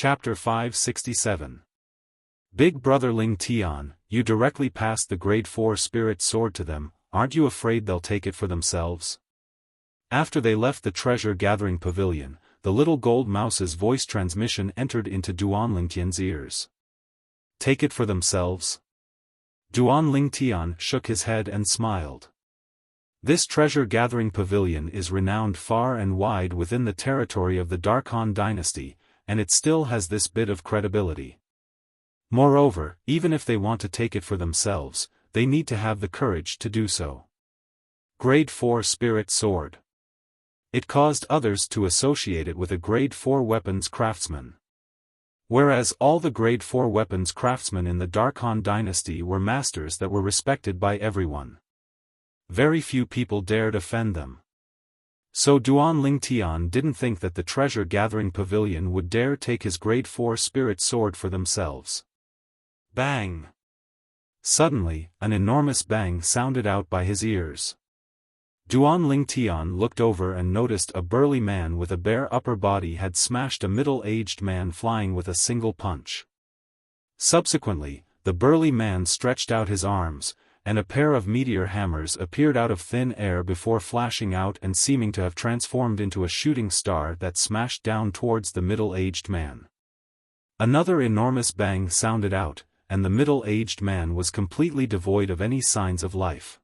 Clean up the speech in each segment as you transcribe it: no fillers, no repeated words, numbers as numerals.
Chapter 567. Big Brother Ling Tian, you directly passed the Grade 4 Spirit Sword to them, aren't you afraid they'll take it for themselves? After they left the treasure-gathering pavilion, the little gold mouse's voice transmission entered into Duan Lingtian's ears. Take it for themselves? Duan Lingtian shook his head and smiled. This treasure-gathering pavilion is renowned far and wide within the territory of the Darkhan dynasty, and it still has this bit of credibility. Moreover, even if they want to take it for themselves, they need to have the courage to do so. Grade 4 Spirit Sword. It caused others to associate it with a Grade 4 weapons craftsman. Whereas all the Grade 4 weapons craftsmen in the Darkhan dynasty were masters that were respected by everyone. Very few people dared offend them. So Duan Lingtian didn't think that the treasure-gathering pavilion would dare take his Grade 4 Spirit Sword for themselves. Bang! Suddenly, an enormous bang sounded out by his ears. Duan Lingtian looked over and noticed a burly man with a bare upper body had smashed a middle-aged man flying with a single punch. Subsequently, the burly man stretched out his arms, and a pair of meteor hammers appeared out of thin air before flashing out and seeming to have transformed into a shooting star that smashed down towards the middle-aged man. Another enormous bang sounded out, and the middle-aged man was completely devoid of any signs of life.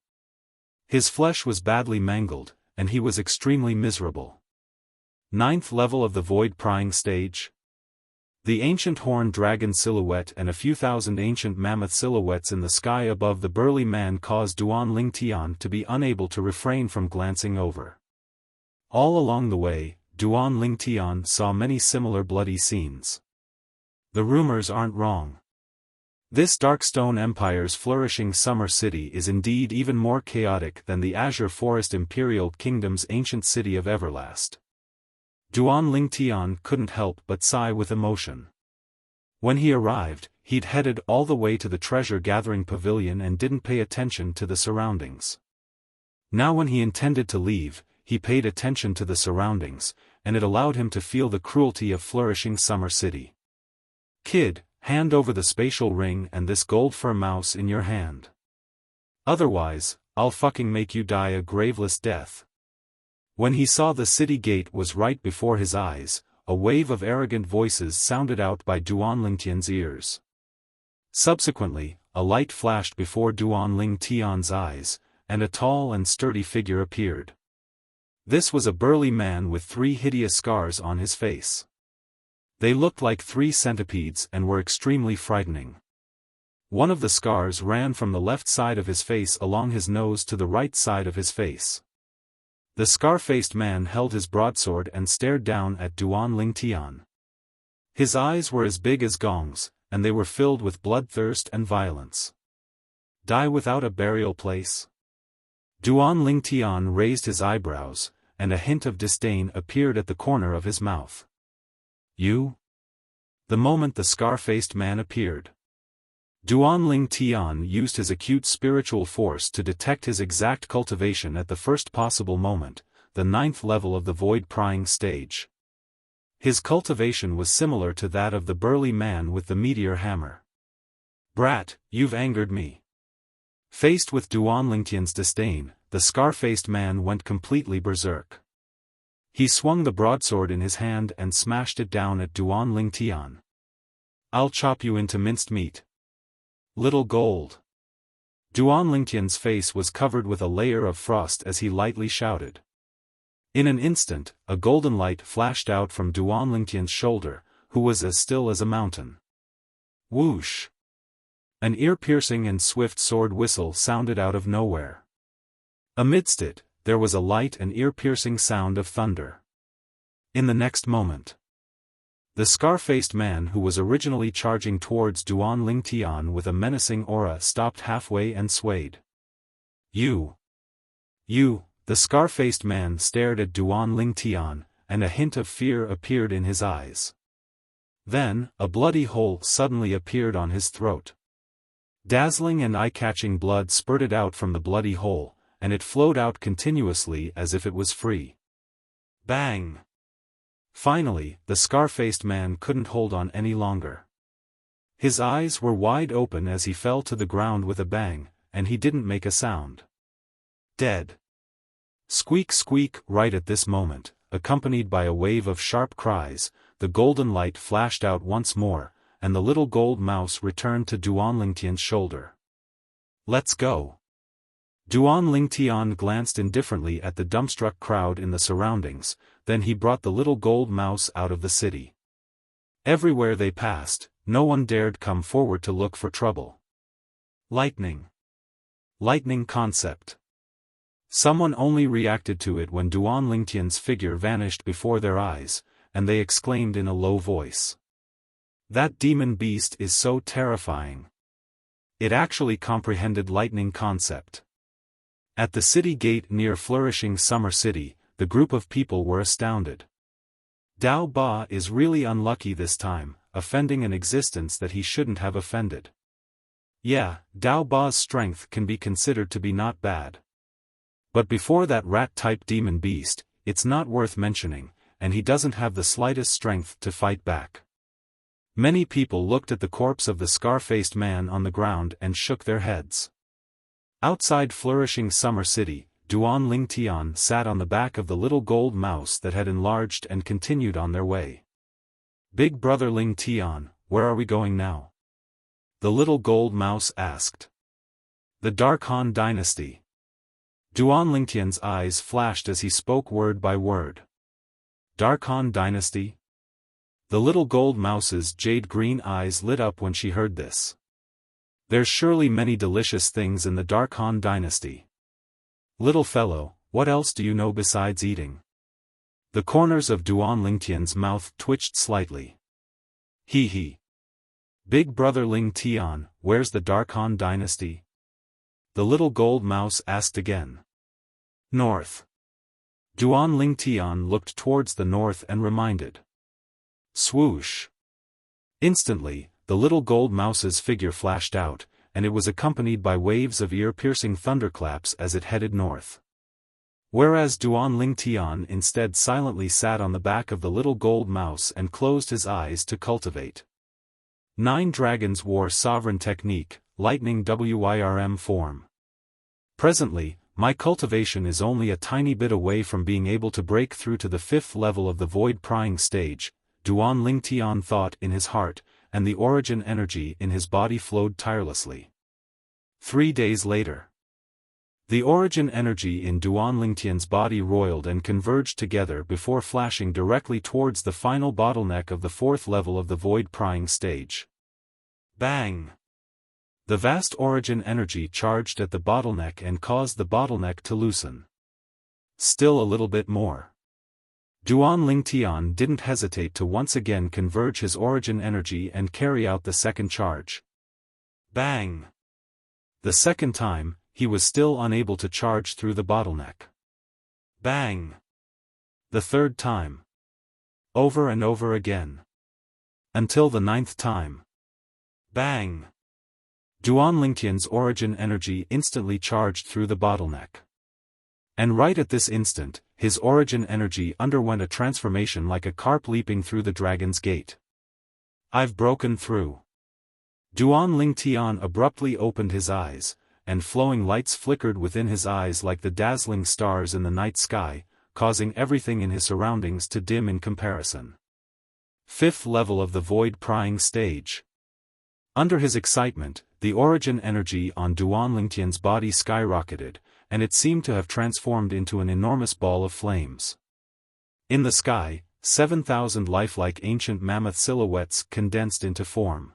His flesh was badly mangled, and he was extremely miserable. 9th level of the void prying stage. The ancient horned dragon silhouette and a few thousand ancient mammoth silhouettes in the sky above the burly man caused Duan Lingtian to be unable to refrain from glancing over. All along the way, Duan Lingtian saw many similar bloody scenes. The rumors aren't wrong. This Darkstone Empire's flourishing summer city is indeed even more chaotic than the Azure Forest Imperial Kingdom's ancient city of Everlast. Duan Lingtian couldn't help but sigh with emotion. When he arrived, he'd headed all the way to the treasure-gathering pavilion and didn't pay attention to the surroundings. Now when he intended to leave, he paid attention to the surroundings, and it allowed him to feel the cruelty of flourishing summer city. Kid, hand over the spatial ring and this gold fur mouse in your hand. Otherwise, I'll fucking make you die a graveless death. When he saw the city gate was right before his eyes, a wave of arrogant voices sounded out by Duan Lingtian's ears. Subsequently, a light flashed before Duan Lingtian's eyes, and a tall and sturdy figure appeared. This was a burly man with 3 hideous scars on his face. They looked like 3 centipedes and were extremely frightening. One of the scars ran from the left side of his face along his nose to the right side of his face. The scar-faced man held his broadsword and stared down at Duan Lingtian. His eyes were as big as gongs, and they were filled with bloodthirst and violence. Die without a burial place? Duan Lingtian raised his eyebrows, and a hint of disdain appeared at the corner of his mouth. You? The moment the scar-faced man appeared, Duan Lingtian used his acute spiritual force to detect his exact cultivation at the first possible moment, the 9th level of the void prying stage. His cultivation was similar to that of the burly man with the meteor hammer. Brat, you've angered me. Faced with Duan Lingtian's disdain, the scar-faced man went completely berserk. He swung the broadsword in his hand and smashed it down at Duan Lingtian. I'll chop you into minced meat. Little gold. Duan Lingtian's face was covered with a layer of frost as he lightly shouted. In an instant, a golden light flashed out from Duan Lingtian's shoulder, who was as still as a mountain. Whoosh! An ear-piercing and swift sword whistle sounded out of nowhere. Amidst it, there was a light and ear-piercing sound of thunder. In the next moment, the scar-faced man who was originally charging towards Duan Lingtian with a menacing aura stopped halfway and swayed. You, the scar-faced man stared at Duan Lingtian, and a hint of fear appeared in his eyes. Then, a bloody hole suddenly appeared on his throat. Dazzling and eye-catching blood spurted out from the bloody hole, and it flowed out continuously as if it was free. Bang! Finally, the scar-faced man couldn't hold on any longer. His eyes were wide open as he fell to the ground with a bang, and he didn't make a sound. Dead. Squeak squeak. Right at this moment, accompanied by a wave of sharp cries, the golden light flashed out once more, and the little gold mouse returned to Duan Lingtian's shoulder. Let's go. Duan Lingtian glanced indifferently at the dumbstruck crowd in the surroundings, then he brought the little gold mouse out of the city. Everywhere they passed, no one dared come forward to look for trouble. Lightning. Lightning concept. Someone only reacted to it when Duan Lingtian's figure vanished before their eyes, and they exclaimed in a low voice. That demon beast is so terrifying. It actually comprehended lightning concept. At the city gate near flourishing Summer City, the group of people were astounded. Dao Ba is really unlucky this time, offending an existence that he shouldn't have offended. Yeah, Dao Ba's strength can be considered to be not bad. But before that rat-type demon beast, it's not worth mentioning, and he doesn't have the slightest strength to fight back. Many people looked at the corpse of the scar-faced man on the ground and shook their heads. Outside flourishing Summer City, Duan Lingtian sat on the back of the little gold mouse that had enlarged and continued on their way. Big brother Lingtian, where are we going now? The little gold mouse asked. The Dark Han Dynasty. Duan Lingtian's eyes flashed as he spoke word by word. Dark Han Dynasty? The little gold mouse's jade-green eyes lit up when she heard this. There's surely many delicious things in the Dark Han Dynasty. Little fellow, what else do you know besides eating? The corners of Duan Lingtian's mouth twitched slightly. Hee. Big brother Lingtian, where's the Dark Han Dynasty? The little gold mouse asked again. North. Duan Lingtian looked towards the north and reminded. Swoosh. Instantly, the little gold mouse's figure flashed out, and it was accompanied by waves of ear-piercing thunderclaps as it headed north. Whereas Duan Lingtian instead silently sat on the back of the little gold mouse and closed his eyes to cultivate. 9 dragons wore sovereign technique, lightning WIRM form. Presently, my cultivation is only a tiny bit away from being able to break through to the 5th level of the void prying stage, Duan Lingtian thought in his heart, and the origin energy in his body flowed tirelessly. 3 days later. The origin energy in Duan Lingtian's body roiled and converged together before flashing directly towards the final bottleneck of the 4th level of the void prying stage. Bang! The vast origin energy charged at the bottleneck and caused the bottleneck to loosen. Still a little bit more. Duan Lingtian didn't hesitate to once again converge his origin energy and carry out the second charge. Bang! The second time, he was still unable to charge through the bottleneck. Bang! The third time. Over and over again. Until the 9th time. Bang! Duan Lingtian's origin energy instantly charged through the bottleneck. And right at this instant, his origin energy underwent a transformation like a carp leaping through the dragon's gate. I've broken through. Duan Lingtian abruptly opened his eyes, and flowing lights flickered within his eyes like the dazzling stars in the night sky, causing everything in his surroundings to dim in comparison. 5th level of the void prying stage. Under his excitement, the origin energy on Duan Lingtian's body skyrocketed, and it seemed to have transformed into an enormous ball of flames. In the sky, 7,000 lifelike ancient mammoth silhouettes condensed into form.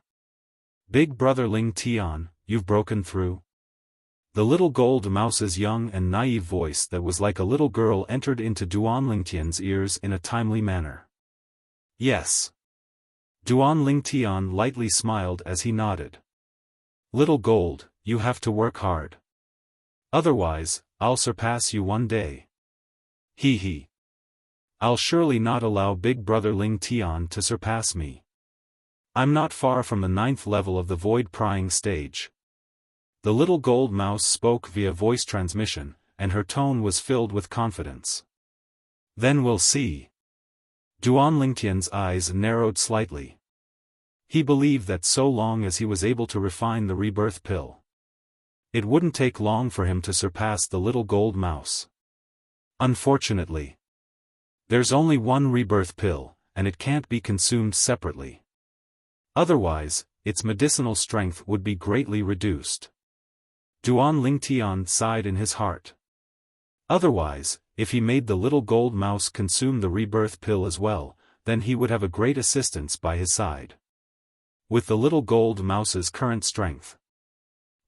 Big brother Lingtian, you've broken through? The little gold mouse's young and naive voice that was like a little girl entered into Duan Lingtian's ears in a timely manner. Yes. Duan Lingtian lightly smiled as he nodded. Little gold, you have to work hard. Otherwise, I'll surpass you one day. Hee. I'll surely not allow big brother Lingtian to surpass me. I'm not far from the 9th level of the void prying stage. The little gold mouse spoke via voice transmission, and her tone was filled with confidence. Then we'll see. Duan Lingtian's eyes narrowed slightly. He believed that so long as he was able to refine the rebirth pill, it wouldn't take long for him to surpass the little gold mouse. Unfortunately, there's only one rebirth pill, and it can't be consumed separately. Otherwise, its medicinal strength would be greatly reduced. Duan Lingtian sighed in his heart. Otherwise, if he made the little gold mouse consume the rebirth pill as well, then he would have a great assistance by his side. With the little gold mouse's current strength,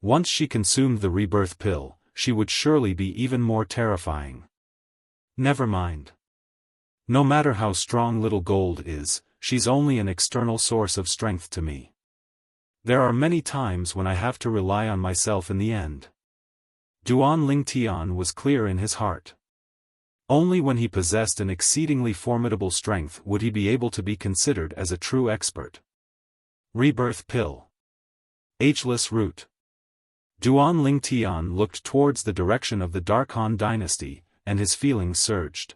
once she consumed the rebirth pill, she would surely be even more terrifying. Never mind. No matter how strong little gold is, she's only an external source of strength to me. There are many times when I have to rely on myself in the end. Duan Lingtian was clear in his heart. Only when he possessed an exceedingly formidable strength would he be able to be considered as a true expert. Rebirth pill. Ageless root. Duan Lingtian looked towards the direction of the Dark Han dynasty, and his feelings surged.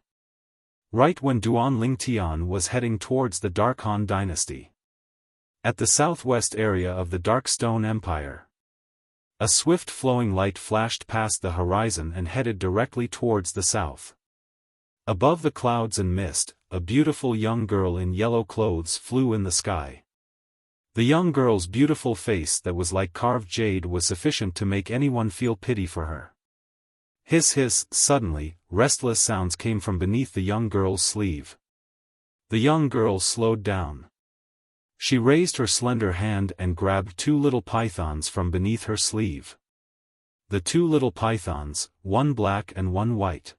Right when Duan Lingtian was heading towards the Dark Han dynasty, at the southwest area of the Dark Stone Empire, a swift flowing light flashed past the horizon and headed directly towards the south. Above the clouds and mist, a beautiful young girl in yellow clothes flew in the sky. The young girl's beautiful face that was like carved jade was sufficient to make anyone feel pity for her. Hiss hiss, suddenly, restless sounds came from beneath the young girl's sleeve. The young girl slowed down. She raised her slender hand and grabbed two little pythons from beneath her sleeve. The two little pythons, one black and one white.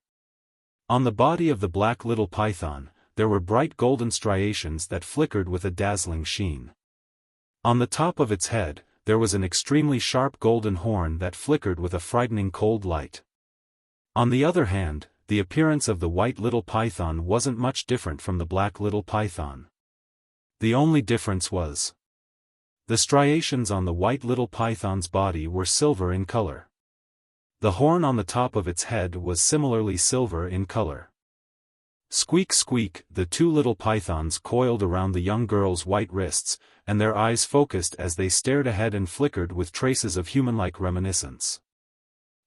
On the body of the black little python, there were bright golden striations that flickered with a dazzling sheen. On the top of its head, there was an extremely sharp golden horn that flickered with a frightening cold light. On the other hand, the appearance of the white little python wasn't much different from the black little python. The only difference was the striations on the white little python's body were silver in color. The horn on the top of its head was similarly silver in color. Squeak squeak, the two little pythons coiled around the young girl's white wrists, and their eyes focused as they stared ahead and flickered with traces of human-like reminiscence.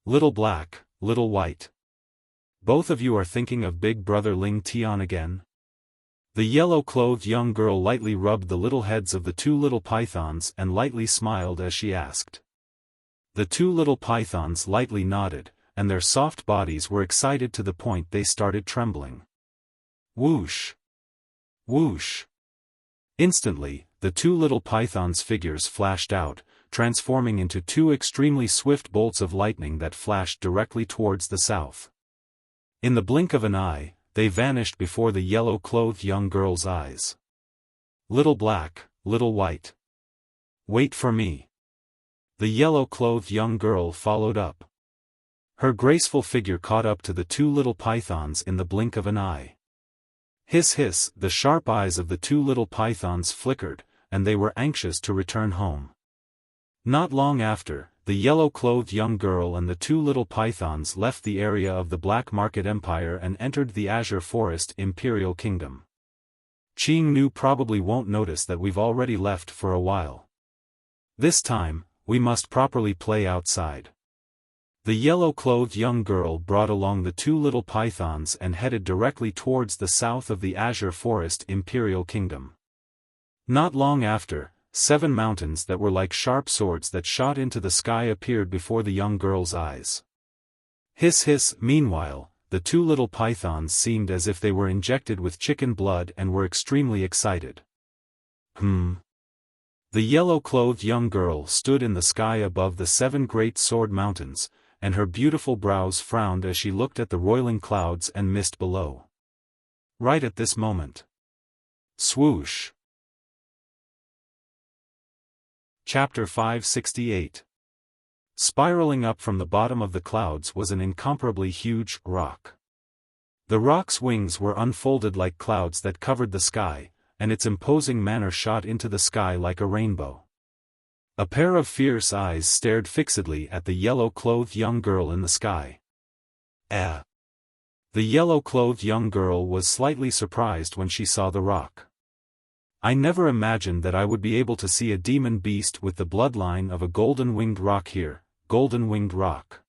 Little black, little white. Both of you are thinking of Big Brother Ling Tian again? The yellow-clothed young girl lightly rubbed the little heads of the two little pythons and lightly smiled as she asked. The two little pythons lightly nodded, and their soft bodies were excited to the point they started trembling. Whoosh! Whoosh! Instantly, the two little pythons' figures flashed out, transforming into two extremely swift bolts of lightning that flashed directly towards the south. In the blink of an eye, they vanished before the yellow-clothed young girl's eyes. Little black, little white. Wait for me. The yellow-clothed young girl followed up. Her graceful figure caught up to the two little pythons in the blink of an eye. Hiss hiss, the sharp eyes of the two little pythons flickered, and they were anxious to return home. Not long after, the yellow-clothed young girl and the two little pythons left the area of the Black Market Empire and entered the Azure Forest Imperial Kingdom. Qing Nu probably won't notice that we've already left for a while. This time, we must properly play outside. The yellow-clothed young girl brought along the two little pythons and headed directly towards the south of the Azure Forest Imperial Kingdom. Not long after, 7 mountains that were like sharp swords that shot into the sky appeared before the young girl's eyes. Hiss hiss, meanwhile, the two little pythons seemed as if they were injected with chicken blood and were extremely excited. The yellow-clothed young girl stood in the sky above the 7 great sword mountains, and her beautiful brows frowned as she looked at the roiling clouds and mist below. Right at this moment. Swoosh! Chapter 568. Spiraling up from the bottom of the clouds was an incomparably huge rock. The rock's wings were unfolded like clouds that covered the sky, and its imposing manner shot into the sky like a rainbow. A pair of fierce eyes stared fixedly at the yellow-clothed young girl in the sky. The yellow-clothed young girl was slightly surprised when she saw the rock. I never imagined that I would be able to see a demon beast with the bloodline of a golden-winged rock here, golden-winged rock.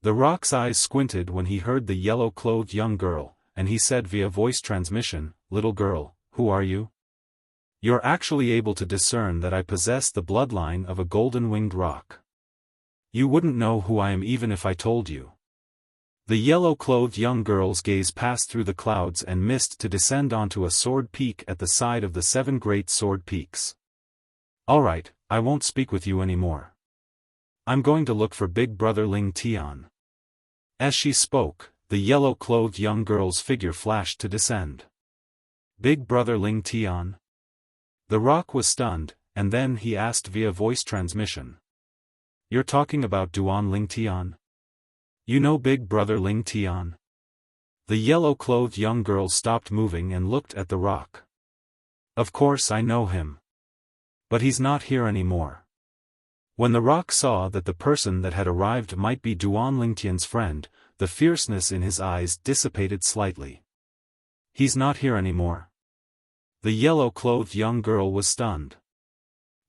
The rock's eyes squinted when he heard the yellow-clothed young girl, and he said via voice transmission, "Little girl, who are you? You're actually able to discern that I possess the bloodline of a golden-winged rock. You wouldn't know who I am even if I told you." The yellow-clothed young girl's gaze passed through the clouds and mist to descend onto a sword peak at the side of the 7 great sword peaks. "All right, I won't speak with you anymore. I'm going to look for Big Brother Ling Tian." As she spoke, the yellow-clothed young girl's figure flashed to descend. Big Brother Ling Tian? The rock was stunned, and then he asked via voice transmission. "You're talking about Duan Ling Tian? You know Big Brother Ling Tian?" The yellow-clothed young girl stopped moving and looked at the rock. "Of course I know him. But he's not here anymore." When the rock saw that the person that had arrived might be Duan Lingtian's friend, the fierceness in his eyes dissipated slightly. "He's not here anymore." The yellow-clothed young girl was stunned.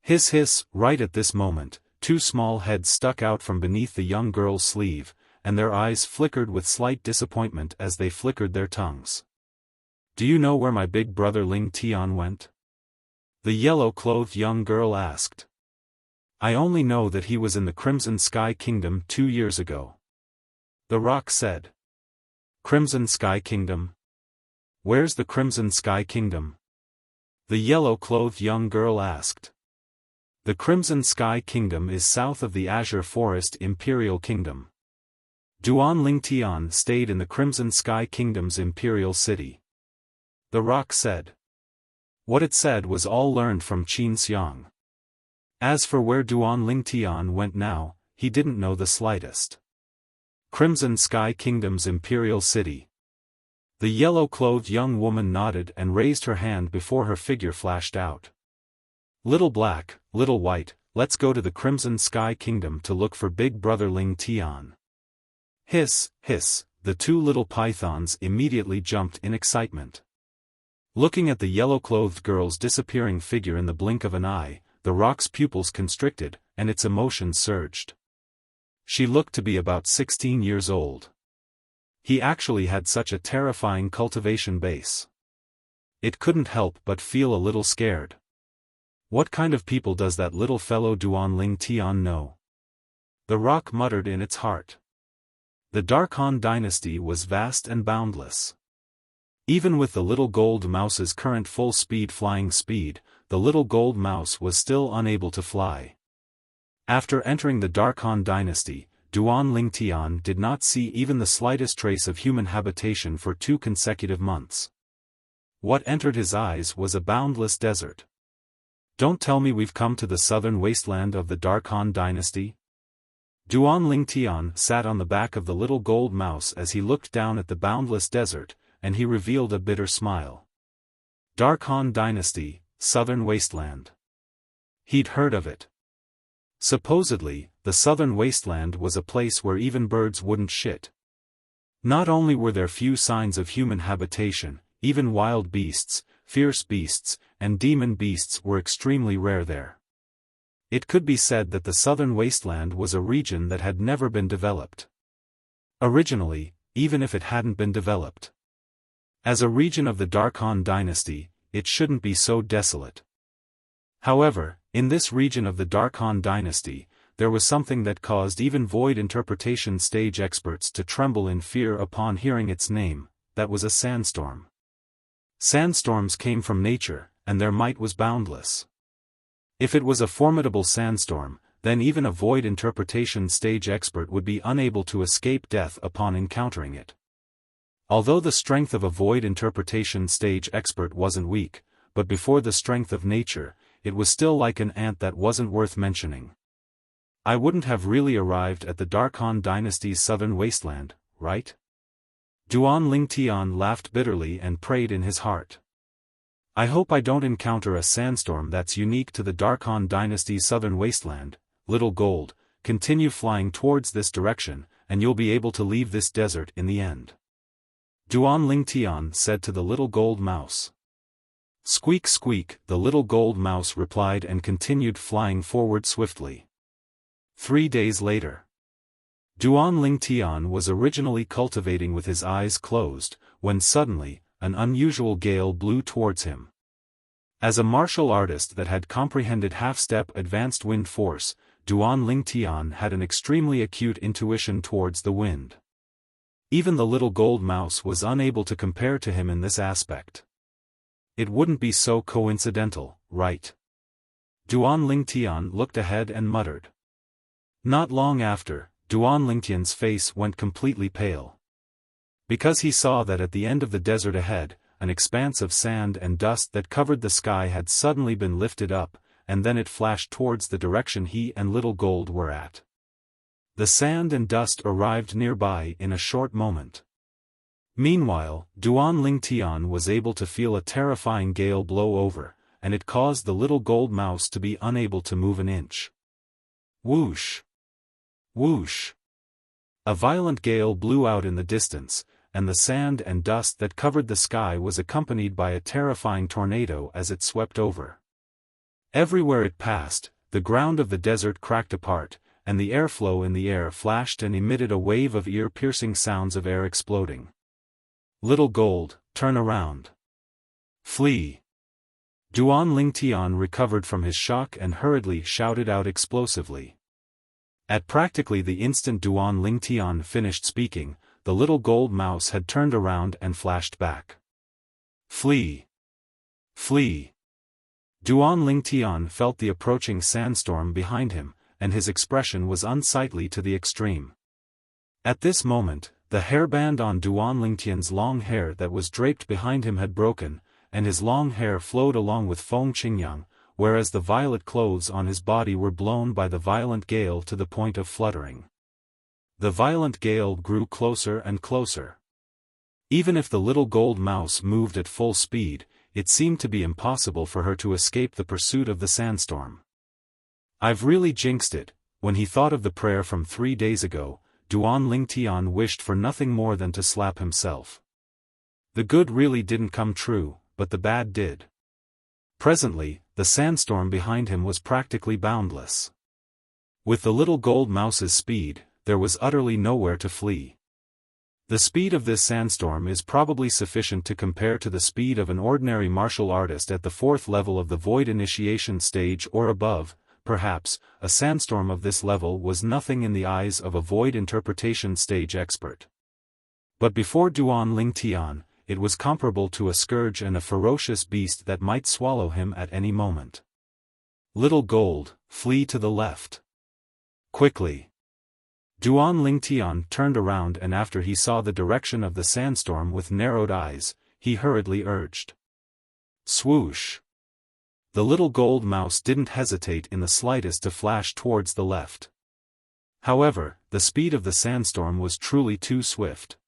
Hiss hiss, right at this moment, 2 small heads stuck out from beneath the young girl's sleeve, and their eyes flickered with slight disappointment as they flickered their tongues. "Do you know where my big brother Ling Tian went?" The yellow-clothed young girl asked. "I only know that he was in the Crimson Sky Kingdom 2 years ago." The rock said. "Crimson Sky Kingdom? Where's the Crimson Sky Kingdom?" The yellow-clothed young girl asked. "The Crimson Sky Kingdom is south of the Azure Forest Imperial Kingdom. Duan Ling Tian stayed in the Crimson Sky Kingdom's imperial city." The rock said. What it said was all learned from Qin Xiang. As for where Duan Ling Tian went now, he didn't know the slightest. Crimson Sky Kingdom's imperial city. The yellow-clothed young woman nodded and raised her hand before her figure flashed out. "Little black, little white, let's go to the Crimson Sky Kingdom to look for Big Brother Ling Tian." Hiss, hiss, the 2 little pythons immediately jumped in excitement. Looking at the yellow-clothed girl's disappearing figure in the blink of an eye, the rock's pupils constricted, and its emotions surged. She looked to be about 16 years old. He actually had such a terrifying cultivation base. It couldn't help but feel a little scared. What kind of people does that little fellow Duan Ling Tian know? The rock muttered in its heart. The Dark Han dynasty was vast and boundless. Even with the little gold mouse's current full-speed flying speed, the little gold mouse was still unable to fly. After entering the Dark Han dynasty, Duan Ling Tian did not see even the slightest trace of human habitation for 2 consecutive months. What entered his eyes was a boundless desert. "Don't tell me we've come to the southern wasteland of the Dark Han dynasty?" Duan Ling Tian sat on the back of the little gold mouse as he looked down at the boundless desert, and he revealed a bitter smile. Dark Han dynasty, southern wasteland. He'd heard of it. Supposedly, the southern wasteland was a place where even birds wouldn't shit. Not only were there few signs of human habitation, even wild beasts, fierce beasts, and demon beasts were extremely rare there. It could be said that the southern wasteland was a region that had never been developed. Originally, even if it hadn't been developed. As a region of the Dark Han dynasty, it shouldn't be so desolate. However, in this region of the Dark Han dynasty, there was something that caused even void interpretation stage experts to tremble in fear upon hearing its name. That was a sandstorm. Sandstorms came from nature, and their might was boundless. If it was a formidable sandstorm, then even a void interpretation stage expert would be unable to escape death upon encountering it. Although the strength of a void interpretation stage expert wasn't weak, but before the strength of nature, it was still like an ant that wasn't worth mentioning. I wouldn't have really arrived at the Dark Han dynasty's southern wasteland, right? Duan Ling Tian laughed bitterly and prayed in his heart. I hope I don't encounter a sandstorm that's unique to the Dark Han dynasty's southern wasteland. Little gold, continue flying towards this direction, and you'll be able to leave this desert in the end. Duan Lingtian said to the little gold mouse. Squeak squeak, the little gold mouse replied and continued flying forward swiftly. 3 days later. Duan Lingtian was originally cultivating with his eyes closed, when suddenly, an unusual gale blew towards him. As a martial artist that had comprehended half-step advanced wind force, Duan Lingtian had an extremely acute intuition towards the wind. Even the little gold mouse was unable to compare to him in this aspect. It wouldn't be so coincidental, right? Duan Lingtian looked ahead and muttered. Not long after, Duan Lingtian's face went completely pale. Because he saw that at the end of the desert ahead, an expanse of sand and dust that covered the sky had suddenly been lifted up, and then it flashed towards the direction he and Little Gold were at. The sand and dust arrived nearby in a short moment. Meanwhile, Duan Lingtian was able to feel a terrifying gale blow over, and it caused the little gold mouse to be unable to move an inch. Whoosh! Whoosh! A violent gale blew out in the distance, and the sand and dust that covered the sky was accompanied by a terrifying tornado as it swept over. Everywhere it passed, the ground of the desert cracked apart, and the airflow in the air flashed and emitted a wave of ear-piercing sounds of air exploding. Little Gold, turn around. Flee. Duan Lingtian recovered from his shock and hurriedly shouted out explosively. At practically the instant Duan Lingtian finished speaking, the little gold mouse had turned around and flashed back. Flee. Flee. Duan Lingtian felt the approaching sandstorm behind him, and his expression was unsightly to the extreme. At this moment, the hairband on Duan Lingtian's long hair that was draped behind him had broken, and his long hair flowed along with Feng Qingyang, whereas the violet clothes on his body were blown by the violent gale to the point of fluttering. The violent gale grew closer and closer. Even if the little gold mouse moved at full speed, it seemed to be impossible for her to escape the pursuit of the sandstorm. I've really jinxed it. When he thought of the prayer from 3 days ago, Duan Lingtian wished for nothing more than to slap himself. The good really didn't come true, but the bad did. Presently, the sandstorm behind him was practically boundless. With the little gold mouse's speed, there was utterly nowhere to flee. The speed of this sandstorm is probably sufficient to compare to the speed of an ordinary martial artist at the 4th level of the void initiation stage or above. Perhaps, a sandstorm of this level was nothing in the eyes of a void interpretation stage expert. But before Duan Lingtian, it was comparable to a scourge and a ferocious beast that might swallow him at any moment. Little Gold, flee to the left. Quickly. Duan Lingtian turned around, and after he saw the direction of the sandstorm with narrowed eyes, he hurriedly urged. Swoosh. The little gold mouse didn't hesitate in the slightest to flash towards the left. However, the speed of the sandstorm was truly too swift.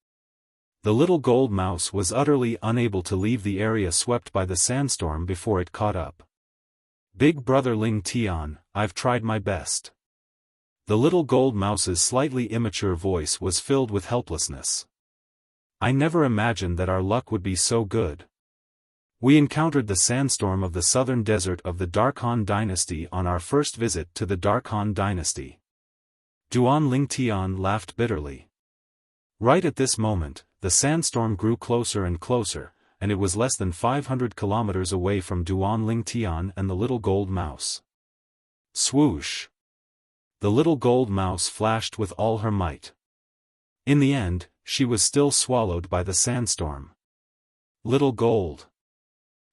The little gold mouse was utterly unable to leave the area swept by the sandstorm before it caught up. Big Brother Lingtian, I've tried my best. The little gold mouse's slightly immature voice was filled with helplessness. I never imagined that our luck would be so good. We encountered the sandstorm of the southern desert of the Darkhan dynasty on our first visit to the Darkhan dynasty. Duan Lingtian laughed bitterly. Right at this moment, the sandstorm grew closer and closer, and it was less than 500 kilometers away from Duan Lingtian and the little gold mouse. Swoosh! The little gold mouse flashed with all her might. In the end, she was still swallowed by the sandstorm. Little Gold.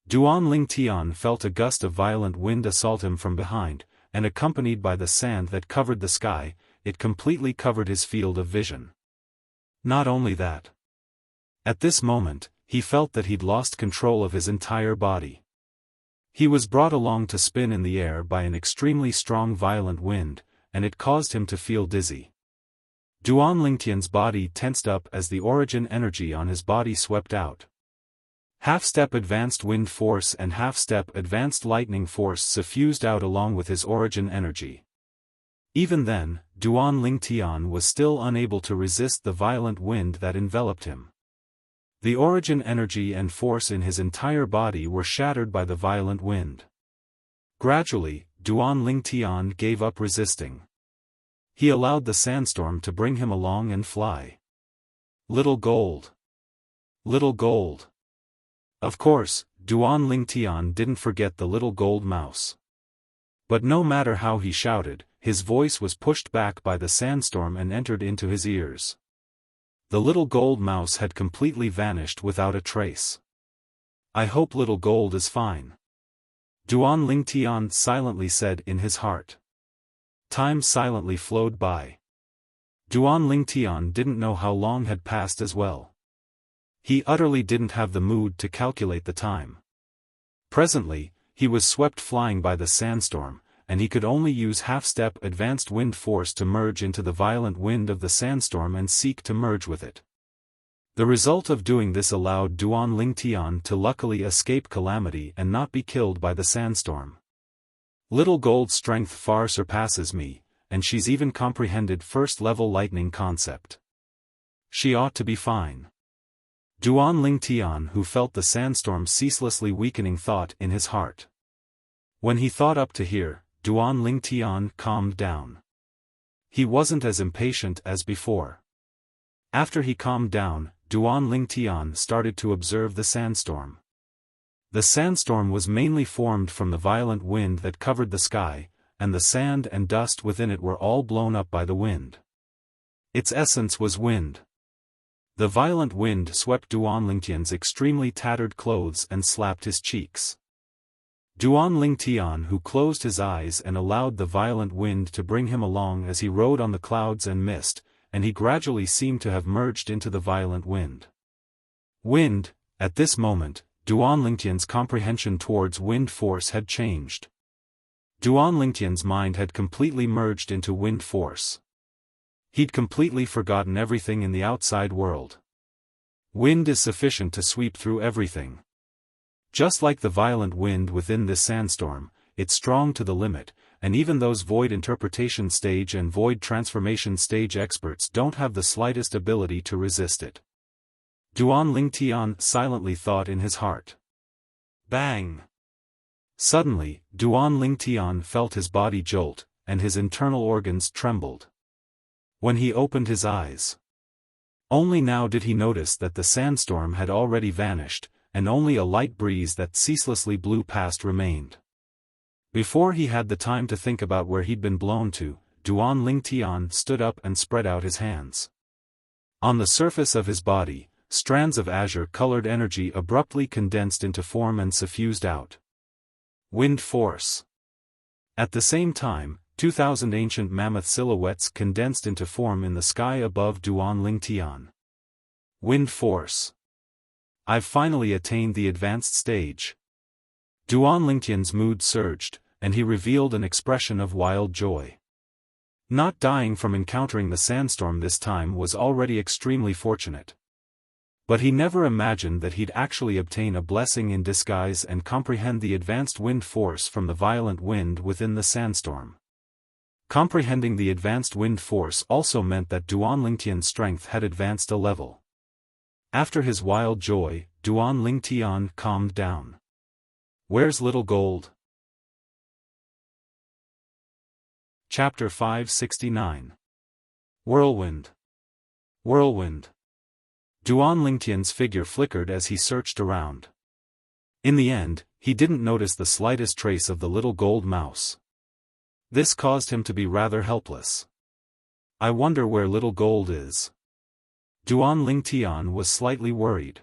Duan Lingtian felt a gust of violent wind assault him from behind, and accompanied by the sand that covered the sky, it completely covered his field of vision. Not only that. At this moment, he felt that he'd lost control of his entire body. He was brought along to spin in the air by an extremely strong violent wind, and it caused him to feel dizzy. Duan Lingtian's body tensed up as the origin energy on his body swept out. Half-step advanced wind force and half-step advanced lightning force suffused out along with his origin energy. Even then, Duan Lingtian was still unable to resist the violent wind that enveloped him. The origin energy and force in his entire body were shattered by the violent wind. Gradually, Duan Lingtian gave up resisting. He allowed the sandstorm to bring him along and fly. Little gold. Little gold. Of course, Duan Lingtian didn't forget the little gold mouse. But no matter how he shouted, his voice was pushed back by the sandstorm and entered into his ears. The little gold mouse had completely vanished without a trace. I hope little gold is fine. Duan Lingtian silently said in his heart. Time silently flowed by. Duan Lingtian didn't know how long had passed as well. He utterly didn't have the mood to calculate the time. Presently, he was swept flying by the sandstorm, and he could only use half-step advanced wind force to merge into the violent wind of the sandstorm and seek to merge with it. The result of doing this allowed Duan Lingtian to luckily escape calamity and not be killed by the sandstorm. Little gold's strength far surpasses me, and she's even comprehended first-level lightning concept. She ought to be fine. Duan Lingtian, who felt the sandstorm ceaselessly weakening, thought in his heart. When he thought up to here, Duan Lingtian calmed down. He wasn't as impatient as before. After he calmed down, Duan Lingtian started to observe the sandstorm. The sandstorm was mainly formed from the violent wind that covered the sky, and the sand and dust within it were all blown up by the wind. Its essence was wind. The violent wind swept Duan Lingtian's extremely tattered clothes and slapped his cheeks. Duan Lingtian, who closed his eyes and allowed the violent wind to bring him along as he rode on the clouds and mist, and he gradually seemed to have merged into the violent wind. Wind, at this moment, Duan Lingtian's comprehension towards wind force had changed. Duan Lingtian's mind had completely merged into wind force. He'd completely forgotten everything in the outside world. Wind is sufficient to sweep through everything. Just like the violent wind within this sandstorm, it's strong to the limit, and even those void interpretation stage and void transformation stage experts don't have the slightest ability to resist it. Duan Lingtian silently thought in his heart. Bang! Suddenly, Duan Lingtian felt his body jolt, and his internal organs trembled. When he opened his eyes, only now did he notice that the sandstorm had already vanished, and only a light breeze that ceaselessly blew past remained. Before he had the time to think about where he'd been blown to, Duan Lingtian stood up and spread out his hands. On the surface of his body, strands of azure-colored energy abruptly condensed into form and suffused out. Wind force. At the same time, 2,000 ancient mammoth silhouettes condensed into form in the sky above Duan Lingtian. Wind force. I've finally attained the advanced stage. Duan Lingtian's mood surged, and he revealed an expression of wild joy. Not dying from encountering the sandstorm this time was already extremely fortunate. But he never imagined that he'd actually obtain a blessing in disguise and comprehend the advanced wind force from the violent wind within the sandstorm. Comprehending the advanced wind force also meant that Duan Lingtian's strength had advanced a level. After his wild joy, Duan Lingtian calmed down. Where's little gold? Chapter 569. Whirlwind. Whirlwind. Duan Lingtian's figure flickered as he searched around. In the end, he didn't notice the slightest trace of the little gold mouse. This caused him to be rather helpless. I wonder where little gold is. Duan Lingtian was slightly worried.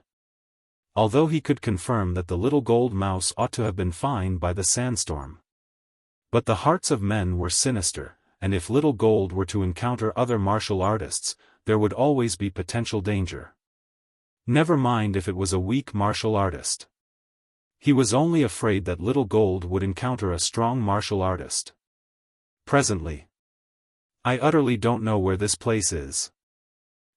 Although he could confirm that the little gold mouse ought to have been fine by the sandstorm. But the hearts of men were sinister, and if little gold were to encounter other martial artists, there would always be potential danger. Never mind if it was a weak martial artist. He was only afraid that little gold would encounter a strong martial artist. Presently. I utterly don't know where this place is.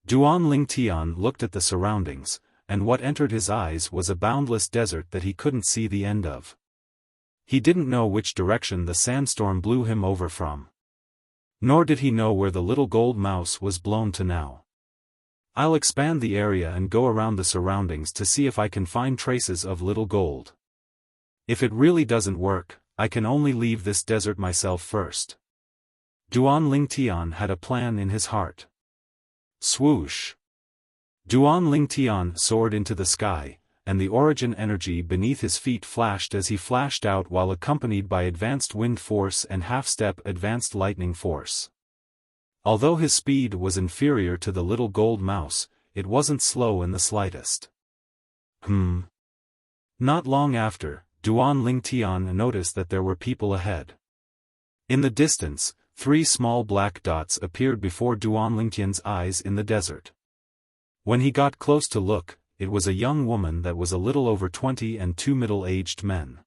Duan Lingtian looked at the surroundings, and what entered his eyes was a boundless desert that he couldn't see the end of. He didn't know which direction the sandstorm blew him over from. Nor did he know where the little gold mouse was blown to now. I'll expand the area and go around the surroundings to see if I can find traces of little gold. If it really doesn't work, I can only leave this desert myself first. Duan Lingtian had a plan in his heart. Swoosh! Duan Lingtian soared into the sky, and the origin energy beneath his feet flashed as he flashed out while accompanied by advanced wind force and half-step advanced lightning force. Although his speed was inferior to the little gold mouse, it wasn't slow in the slightest. Not long after, Duan Lingtian noticed that there were people ahead. In the distance, 3 small black dots appeared before Duan Lingtian's eyes in the desert. When he got close to look, it was a young woman that was a little over 20 and 2 middle-aged men.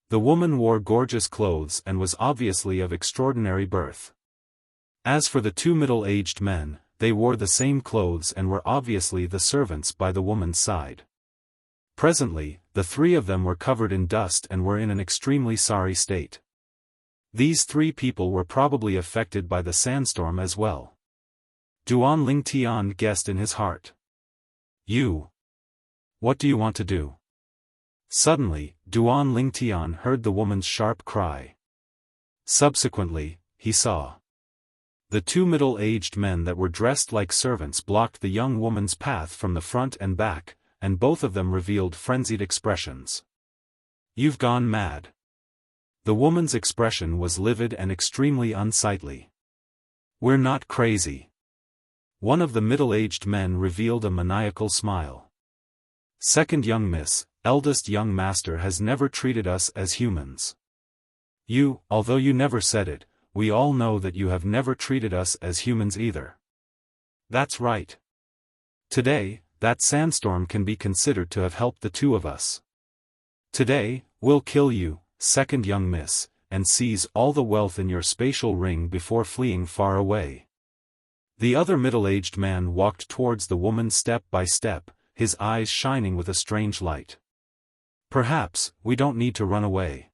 The woman wore gorgeous clothes and was obviously of extraordinary birth. As for the 2 middle-aged men, they wore the same clothes and were obviously the servants by the woman's side. Presently, the 3 of them were covered in dust and were in an extremely sorry state. These 3 people were probably affected by the sandstorm as well. Duan Lingtian guessed in his heart. You. What do you want to do? Suddenly, Duan Lingtian heard the woman's sharp cry. Subsequently, he saw. The 2 middle-aged men that were dressed like servants blocked the young woman's path from the front and back, and both of them revealed frenzied expressions. You've gone mad. The woman's expression was livid and extremely unsightly. We're not crazy. One of the middle-aged men revealed a maniacal smile. Second young miss, eldest young master has never treated us as humans. You, although you never said it, we all know that you have never treated us as humans either. That's right. Today, that sandstorm can be considered to have helped the 2 of us. Today, we'll kill you, second young miss, and seize all the wealth in your spatial ring before fleeing far away. The other middle-aged man walked towards the woman step by step, his eyes shining with a strange light. Perhaps, we don't need to run away.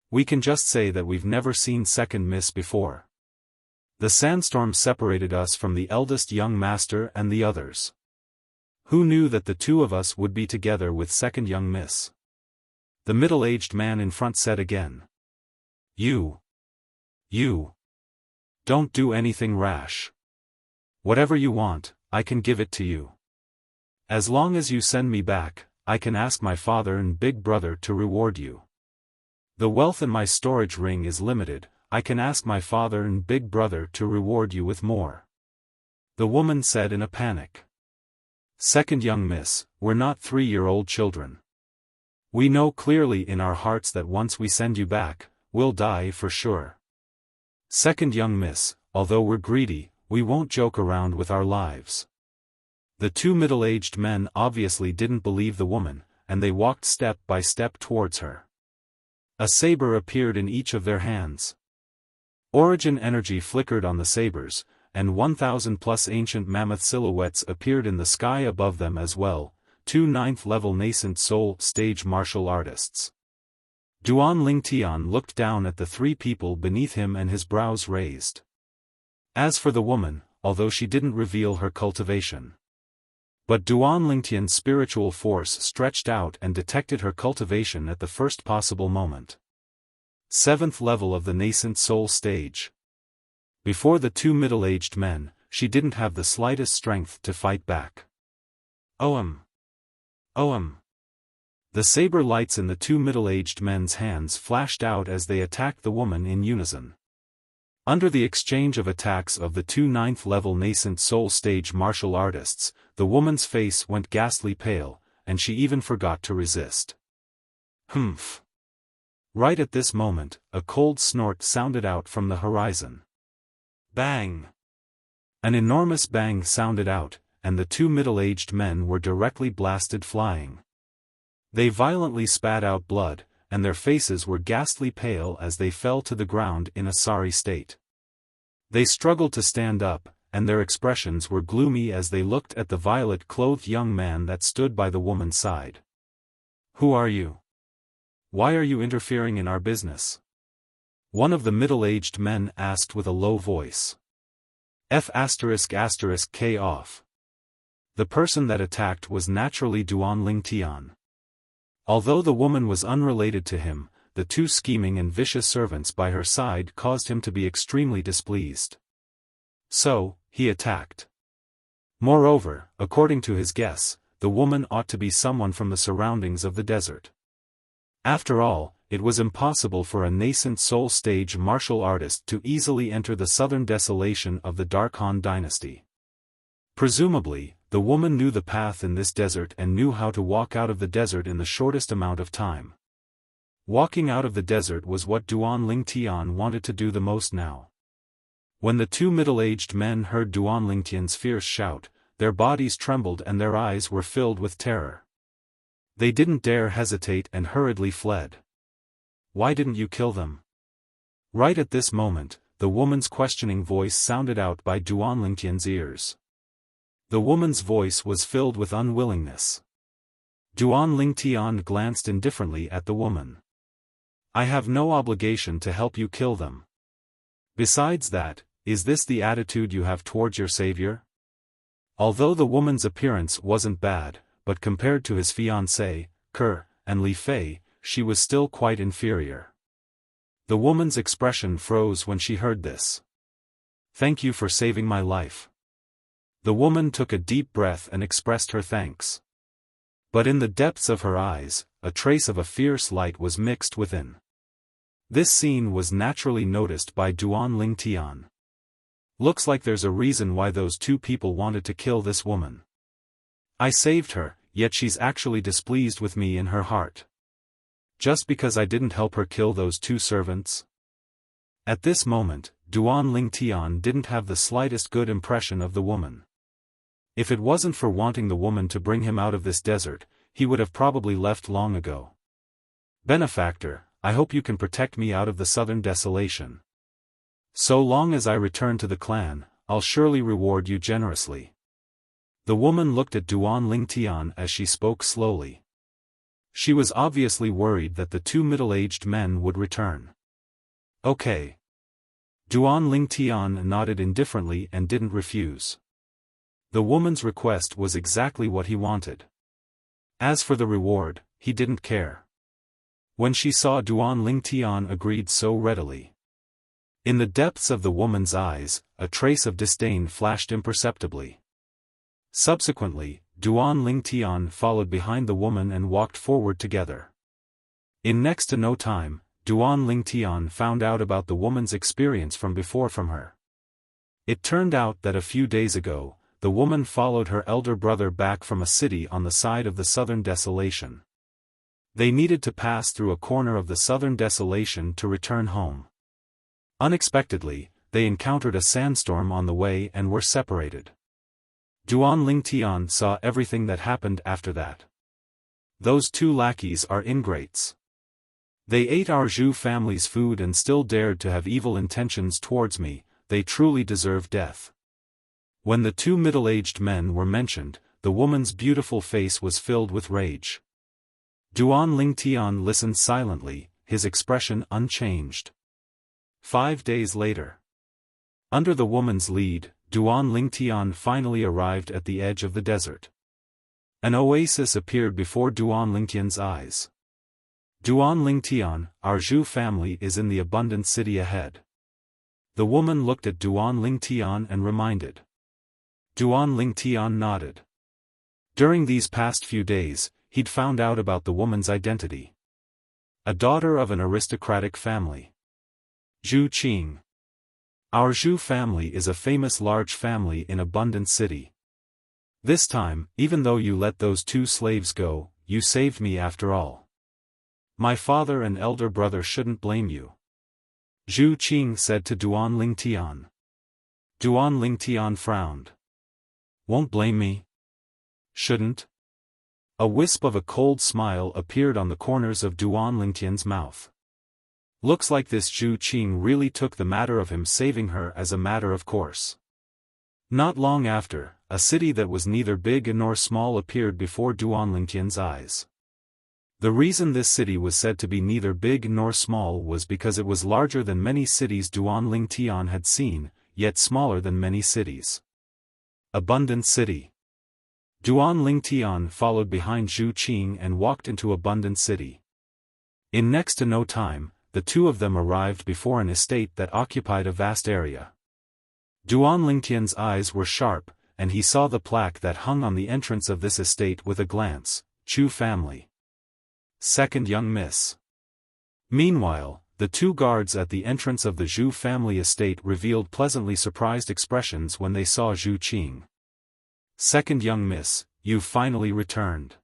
We can just say that we've never seen second miss before. The sandstorm separated us from the eldest young master and the others. Who knew that the 2 of us would be together with second young miss? The middle-aged man in front said again. You. Don't do anything rash. Whatever you want, I can give it to you. As long as you send me back, I can ask my father and big brother to reward you. The wealth in my storage ring is limited, I can ask my father and big brother to reward you with more. The woman said in a panic. Second young miss, we're not 3-year-old children. We know clearly in our hearts that once we send you back, we'll die for sure. Second young miss, although we're greedy, we won't joke around with our lives. The 2 middle-aged men obviously didn't believe the woman, and they walked step by step towards her. A saber appeared in each of their hands. Origin energy flickered on the sabers, and 1,000+ ancient mammoth silhouettes appeared in the sky above them as well, 2 9th-level nascent soul stage martial artists. Duan Lingtian looked down at the 3 people beneath him and his brows raised. As for the woman, although she didn't reveal her cultivation. But Duan Lingtian's spiritual force stretched out and detected her cultivation at the first possible moment. 7th level of the nascent soul stage. Before the 2 middle-aged men, she didn't have the slightest strength to fight back. Oam! The saber lights in the 2 middle-aged men's hands flashed out as they attacked the woman in unison. Under the exchange of attacks of the 2 9th-level nascent soul stage martial artists, the woman's face went ghastly pale, and she even forgot to resist. Humph! Right at this moment, a cold snort sounded out from the horizon. Bang! An enormous bang sounded out, and the 2 middle-aged men were directly blasted flying. They violently spat out blood, and their faces were ghastly pale as they fell to the ground in a sorry state. They struggled to stand up, and their expressions were gloomy as they looked at the violet-clothed young man that stood by the woman's side. Who are you? Why are you interfering in our business? One of the middle-aged men asked with a low voice. K off. The person that attacked was naturally Duan Ling Tian. Although the woman was unrelated to him, the two scheming and vicious servants by her side caused him to be extremely displeased. So, he attacked. Moreover, according to his guess, the woman ought to be someone from the surroundings of the desert. After all, it was impossible for a nascent soul stage martial artist to easily enter the southern desolation of the Dark Han dynasty. Presumably, the woman knew the path in this desert and knew how to walk out of the desert in the shortest amount of time. Walking out of the desert was what Duan Ling Tian wanted to do the most now. When the two middle-aged men heard Duan Ling Tian's fierce shout, their bodies trembled and their eyes were filled with terror. They didn't dare hesitate and hurriedly fled. "Why didn't you kill them?" Right at this moment, the woman's questioning voice sounded out by Duan Ling Tian's ears. The woman's voice was filled with unwillingness. Duan Ling Tian glanced indifferently at the woman. "I have no obligation to help you kill them. Besides that, is this the attitude you have towards your savior?" Although the woman's appearance wasn't bad, but compared to his fiancée, Ke, and Li Fei, she was still quite inferior. The woman's expression froze when she heard this. "Thank you for saving my life." The woman took a deep breath and expressed her thanks. But in the depths of her eyes, a trace of a fierce light was mixed within. This scene was naturally noticed by Duan Ling Tian. "Looks like there's a reason why those two people wanted to kill this woman. I saved her, yet she's actually displeased with me in her heart. Just because I didn't help her kill those two servants?" At this moment, Duan Ling Tian didn't have the slightest good impression of the woman. If it wasn't for wanting the woman to bring him out of this desert, he would have probably left long ago. "Benefactor, I hope you can protect me out of the southern desolation. So long as I return to the clan, I'll surely reward you generously." The woman looked at Duan Ling Tian as she spoke slowly. She was obviously worried that the two middle-aged men would return. "Okay." Duan Ling Tian nodded indifferently and didn't refuse. The woman's request was exactly what he wanted. As for the reward, he didn't care. When she saw Duan Ling Tian agreed so readily. In the depths of the woman's eyes, a trace of disdain flashed imperceptibly. Subsequently, Duan Ling Tian followed behind the woman and walked forward together. In next to no time, Duan Ling Tian found out about the woman's experience from before from her. It turned out that a few days ago, the woman followed her elder brother back from a city on the side of the southern desolation. They needed to pass through a corner of the southern desolation to return home. Unexpectedly, they encountered a sandstorm on the way and were separated. Duan Ling Tian saw everything that happened after that. "Those two lackeys are ingrates. They ate our Zhu family's food and still dared to have evil intentions towards me. They truly deserve death." When the two middle-aged men were mentioned, the woman's beautiful face was filled with rage. Duan Ling Tian listened silently, his expression unchanged. 5 days later. Under the woman's lead, Duan Ling Tian finally arrived at the edge of the desert. An oasis appeared before Duan Ling Tian's eyes. "Duan Ling Tian, our Zhu family is in the abundant city ahead." The woman looked at Duan Ling Tian and reminded. Duan Ling Tian nodded. During these past few days, he'd found out about the woman's identity. A daughter of an aristocratic family. Zhu Qing. Our Zhu family is a famous large family in abundant city. This time, even though you let those two slaves go, you saved me after all. My father and elder brother shouldn't blame you. Zhu Qing said to Duan Ling Tian. Duan Ling Tian frowned. "Won't blame me? Shouldn't?" A wisp of a cold smile appeared on the corners of Duan Ling Tian's mouth. Looks like this Zhu Qing really took the matter of him saving her as a matter of course. Not long after, a city that was neither big nor small appeared before Duan Ling Tian's eyes. The reason this city was said to be neither big nor small was because it was larger than many cities Duan Ling Tian had seen, yet smaller than many cities. Abundant City. Duan Lingtian followed behind Zhu Qing and walked into Abundant City. In next to no time, the two of them arrived before an estate that occupied a vast area. Duan Lingtian's eyes were sharp, and he saw the plaque that hung on the entrance of this estate with a glance, Chu family. Second young miss. Meanwhile, the two guards at the entrance of the Zhu family estate revealed pleasantly surprised expressions when they saw Zhu Qing. Second young miss, you've finally returned.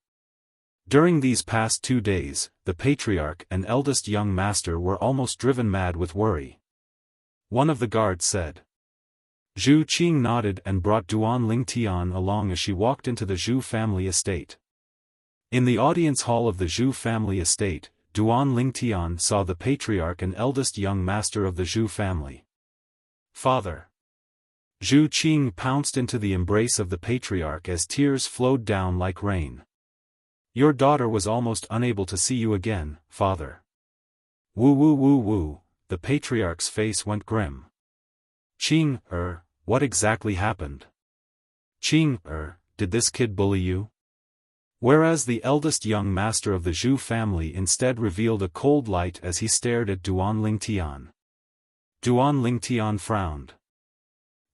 During these past 2 days, the patriarch and eldest young master were almost driven mad with worry. One of the guards said. Zhu Qing nodded and brought Duan Lingtian along as she walked into the Zhu family estate. In the audience hall of the Zhu family estate, Duan Lingtian saw the patriarch and eldest young master of the Zhu family. Father. Zhu Qing pounced into the embrace of the patriarch as tears flowed down like rain. Your daughter was almost unable to see you again, father. Woo woo woo woo, the patriarch's face went grim. Qing, what exactly happened? Qing, did this kid bully you? Whereas the eldest young master of the Zhu family instead revealed a cold light as he stared at Duan Lingtian. Duan Lingtian frowned.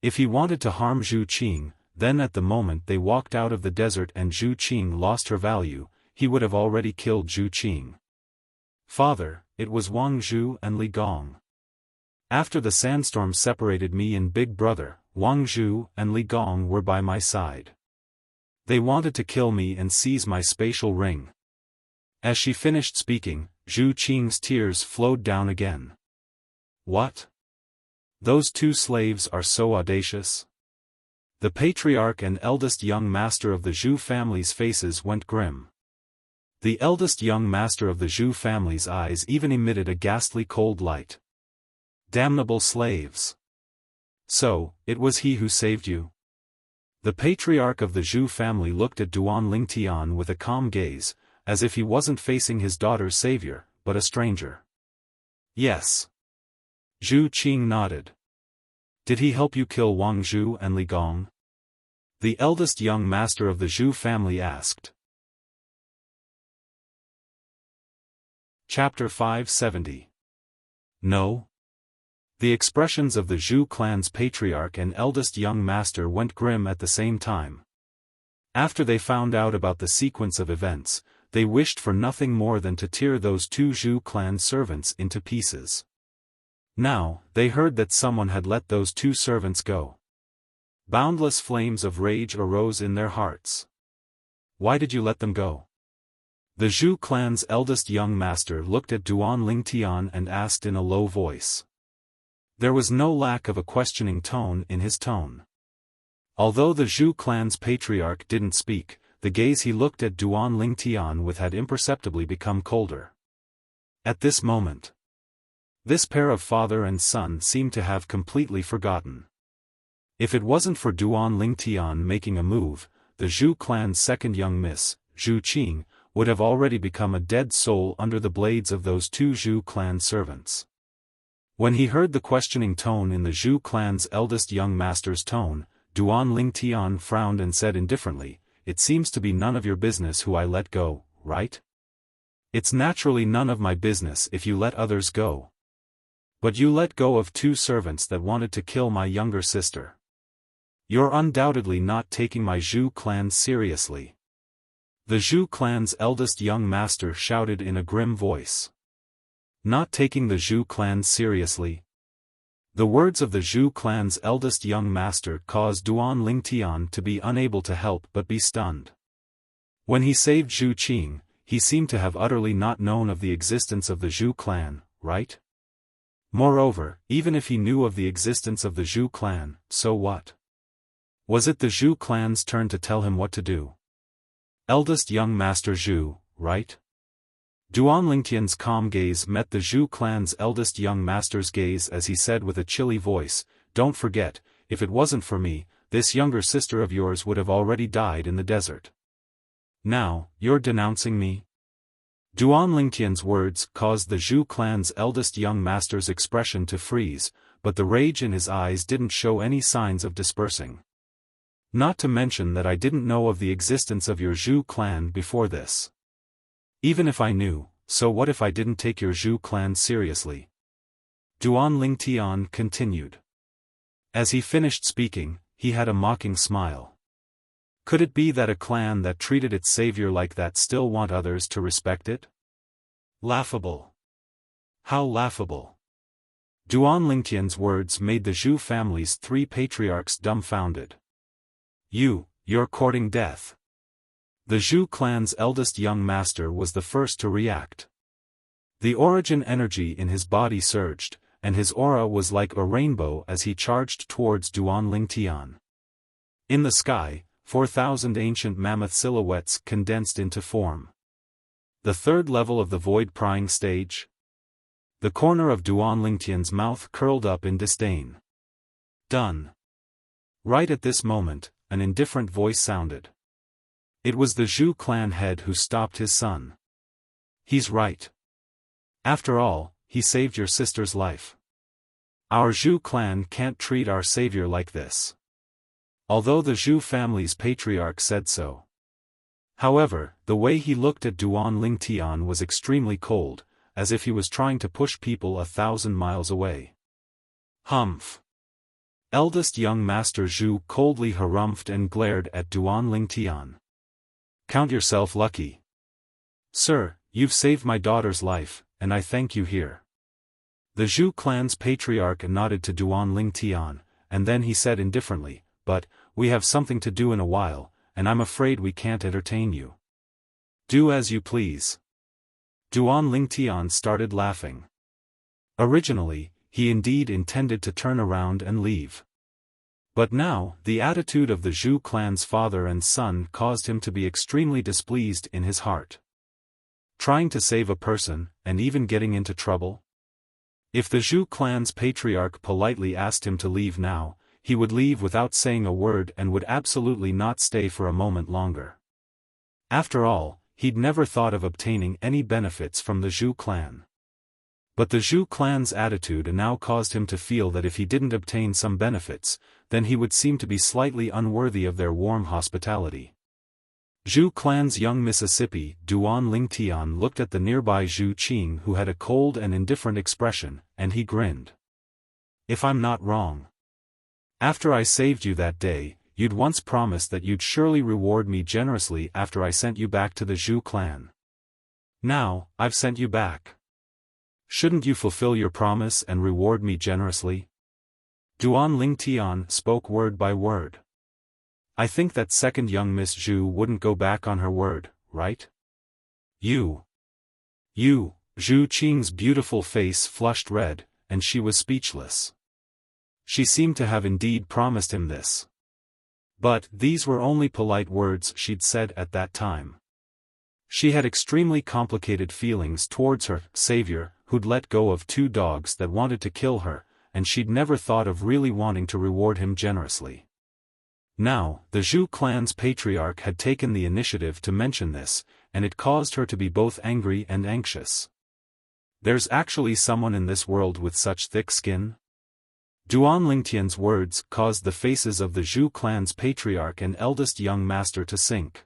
If he wanted to harm Zhu Qing, then at the moment they walked out of the desert and Zhu Qing lost her value, he would have already killed Zhu Qing. Father, it was Wang Zhu and Li Gong. After the sandstorm separated me and Big Brother, Wang Zhu and Li Gong were by my side. They wanted to kill me and seize my spatial ring. As she finished speaking, Zhu Qing's tears flowed down again. What? Those two slaves are so audacious? The patriarch and eldest young master of the Zhu family's faces went grim. The eldest young master of the Zhu family's eyes even emitted a ghastly cold light. Damnable slaves! So, it was he who saved you? The patriarch of the Zhu family looked at Duan Lingtian with a calm gaze, as if he wasn't facing his daughter's savior, but a stranger. Yes. Zhu Qing nodded. Did he help you kill Wang Zhu and Li Gong? The eldest young master of the Zhu family asked. Chapter 570. No. The expressions of the Zhu clan's patriarch and eldest young master went grim at the same time. After they found out about the sequence of events, they wished for nothing more than to tear those two Zhu clan servants into pieces. Now, they heard that someone had let those two servants go. Boundless flames of rage arose in their hearts. Why did you let them go? The Zhu clan's eldest young master looked at Duan Lingtian and asked in a low voice. There was no lack of a questioning tone in his tone. Although the Zhu clan's patriarch didn't speak, the gaze he looked at Duan Lingtian with had imperceptibly become colder. At this moment, this pair of father and son seemed to have completely forgotten. If it wasn't for Duan Lingtian making a move, the Zhu clan's second young miss, Zhu Qing, would have already become a dead soul under the blades of those two Zhu clan servants. When he heard the questioning tone in the Zhu clan's eldest young master's tone, Duan Lingtian frowned and said indifferently, "It seems to be none of your business who I let go, right? It's naturally none of my business if you let others go. But you let go of two servants that wanted to kill my younger sister. You're undoubtedly not taking my Zhu clan seriously." The Zhu clan's eldest young master shouted in a grim voice. Not taking the Zhu clan seriously? The words of the Zhu clan's eldest young master caused Duan Lingtian to be unable to help but be stunned. When he saved Zhu Qing, he seemed to have utterly not known of the existence of the Zhu clan, right? Moreover, even if he knew of the existence of the Zhu clan, so what? Was it the Zhu clan's turn to tell him what to do? Eldest young master Zhu, right? Duan Lingtian's calm gaze met the Zhu clan's eldest young master's gaze as he said with a chilly voice, "Don't forget, if it wasn't for me, this younger sister of yours would have already died in the desert. Now, you're denouncing me?" Duan Lingtian's words caused the Zhu clan's eldest young master's expression to freeze, but the rage in his eyes didn't show any signs of dispersing. Not to mention that I didn't know of the existence of your Zhu clan before this. Even if I knew, so what if I didn't take your Zhu clan seriously? Duan Lingtian continued. As he finished speaking, he had a mocking smile. Could it be that a clan that treated its savior like that still want others to respect it? Laughable. How laughable. Duan Lingtian's words made the Zhu family's 3 patriarchs dumbfounded. You're courting death. The Zhu clan's eldest young master was the first to react. The origin energy in his body surged, and his aura was like a rainbow as he charged towards Duan Lingtian. In the sky, 4,000 ancient mammoth silhouettes condensed into form. The third level of the void prying stage? The corner of Duan Lingtian's mouth curled up in disdain. Done. Right at this moment, an indifferent voice sounded. It was the Zhu clan head who stopped his son. He's right. After all, he saved your sister's life. Our Zhu clan can't treat our savior like this. Although the Zhu family's patriarch said so. However, the way he looked at Duan Lingtian was extremely cold, as if he was trying to push people 1,000 miles away. Humph. Eldest young master Zhu coldly harumphed and glared at Duan Lingtian. Count yourself lucky. Sir, you've saved my daughter's life, and I thank you here. The Zhu clan's patriarch nodded to Duan Lingtian, and then he said indifferently, but, we have something to do in a while, and I'm afraid we can't entertain you. Do as you please. Duan Lingtian started laughing. Originally, he indeed intended to turn around and leave. But now, the attitude of the Zhu clan's father and son caused him to be extremely displeased in his heart. Trying to save a person, and even getting into trouble? If the Zhu clan's patriarch politely asked him to leave now, he would leave without saying a word and would absolutely not stay for a moment longer. After all, he'd never thought of obtaining any benefits from the Zhu clan. But the Zhu clan's attitude now caused him to feel that if he didn't obtain some benefits, then he would seem to be slightly unworthy of their warm hospitality. Zhu clan's young Mississippi, Duan Lingtian, looked at the nearby Zhu Qing, who had a cold and indifferent expression, and he grinned. If I'm not wrong. After I saved you that day, you'd once promised that you'd surely reward me generously after I sent you back to the Zhu clan. Now, I've sent you back. Shouldn't you fulfill your promise and reward me generously? Duan Lingtian spoke word by word. I think that second young Miss Zhu wouldn't go back on her word, right? You, Zhu Qing's beautiful face flushed red, and she was speechless. She seemed to have indeed promised him this. But these were only polite words she'd said at that time. She had extremely complicated feelings towards her savior, who'd let go of 2 dogs that wanted to kill her, and she'd never thought of really wanting to reward him generously. Now, the Zhu clan's patriarch had taken the initiative to mention this, and it caused her to be both angry and anxious. There's actually someone in this world with such thick skin? Duan Lingtian's words caused the faces of the Zhu clan's patriarch and eldest young master to sink.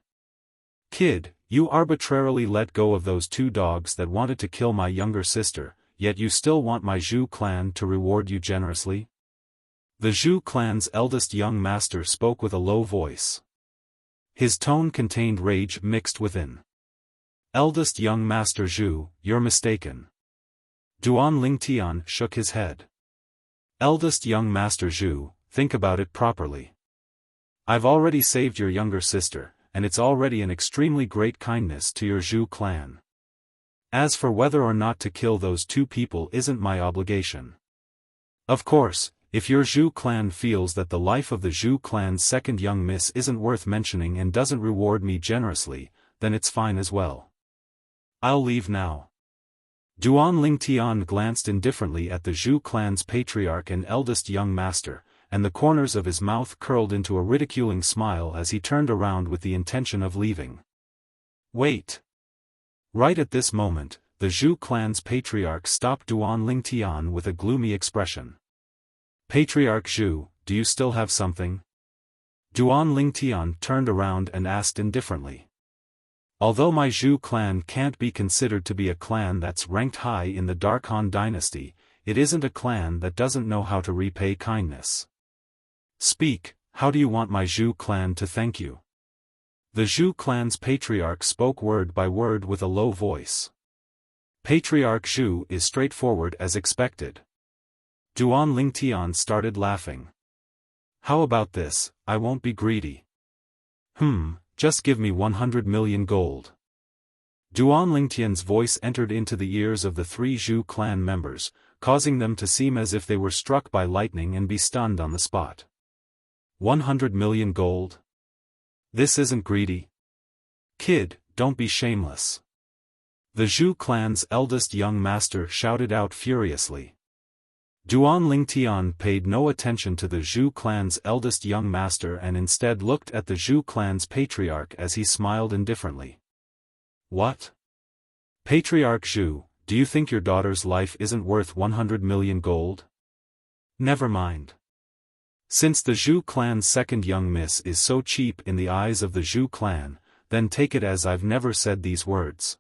Kid, you arbitrarily let go of those 2 dogs that wanted to kill my younger sister, yet you still want my Zhu clan to reward you generously? The Zhu clan's eldest young master spoke with a low voice. His tone contained rage mixed within. Eldest young master Zhu, you're mistaken. Duan Lingtian shook his head. Eldest young master Zhu, think about it properly. I've already saved your younger sister, and it's already an extremely great kindness to your Zhu clan. As for whether or not to kill those 2 people isn't my obligation. Of course, if your Zhu clan feels that the life of the Zhu clan's second young miss isn't worth mentioning and doesn't reward me generously, then it's fine as well. I'll leave now. Duan Lingtian glanced indifferently at the Zhu clan's patriarch and eldest young master, and the corners of his mouth curled into a ridiculing smile as he turned around with the intention of leaving. Wait. Right at this moment, the Zhu clan's patriarch stopped Duan Lingtian with a gloomy expression. Patriarch Zhu, do you still have something? Duan Lingtian turned around and asked indifferently. Although my Zhu clan can't be considered to be a clan that's ranked high in the Dark Han dynasty, it isn't a clan that doesn't know how to repay kindness. Speak, how do you want my Zhu clan to thank you? The Zhu clan's patriarch spoke word by word with a low voice. Patriarch Zhu is straightforward as expected. Duan Lingtian started laughing. How about this, I won't be greedy. Just give me 100 million gold. Duan Lingtian's voice entered into the ears of the three Zhu clan members, causing them to seem as if they were struck by lightning and be stunned on the spot. 100 million gold? This isn't greedy. Kid, don't be shameless. The Zhu clan's eldest young master shouted out furiously. Duan Lingtian paid no attention to the Zhu clan's eldest young master and instead looked at the Zhu clan's patriarch as he smiled indifferently. What? Patriarch Zhu, do you think your daughter's life isn't worth 100 million gold? Never mind. Since the Zhu clan's second young miss is so cheap in the eyes of the Zhu clan, then take it as I've never said these words.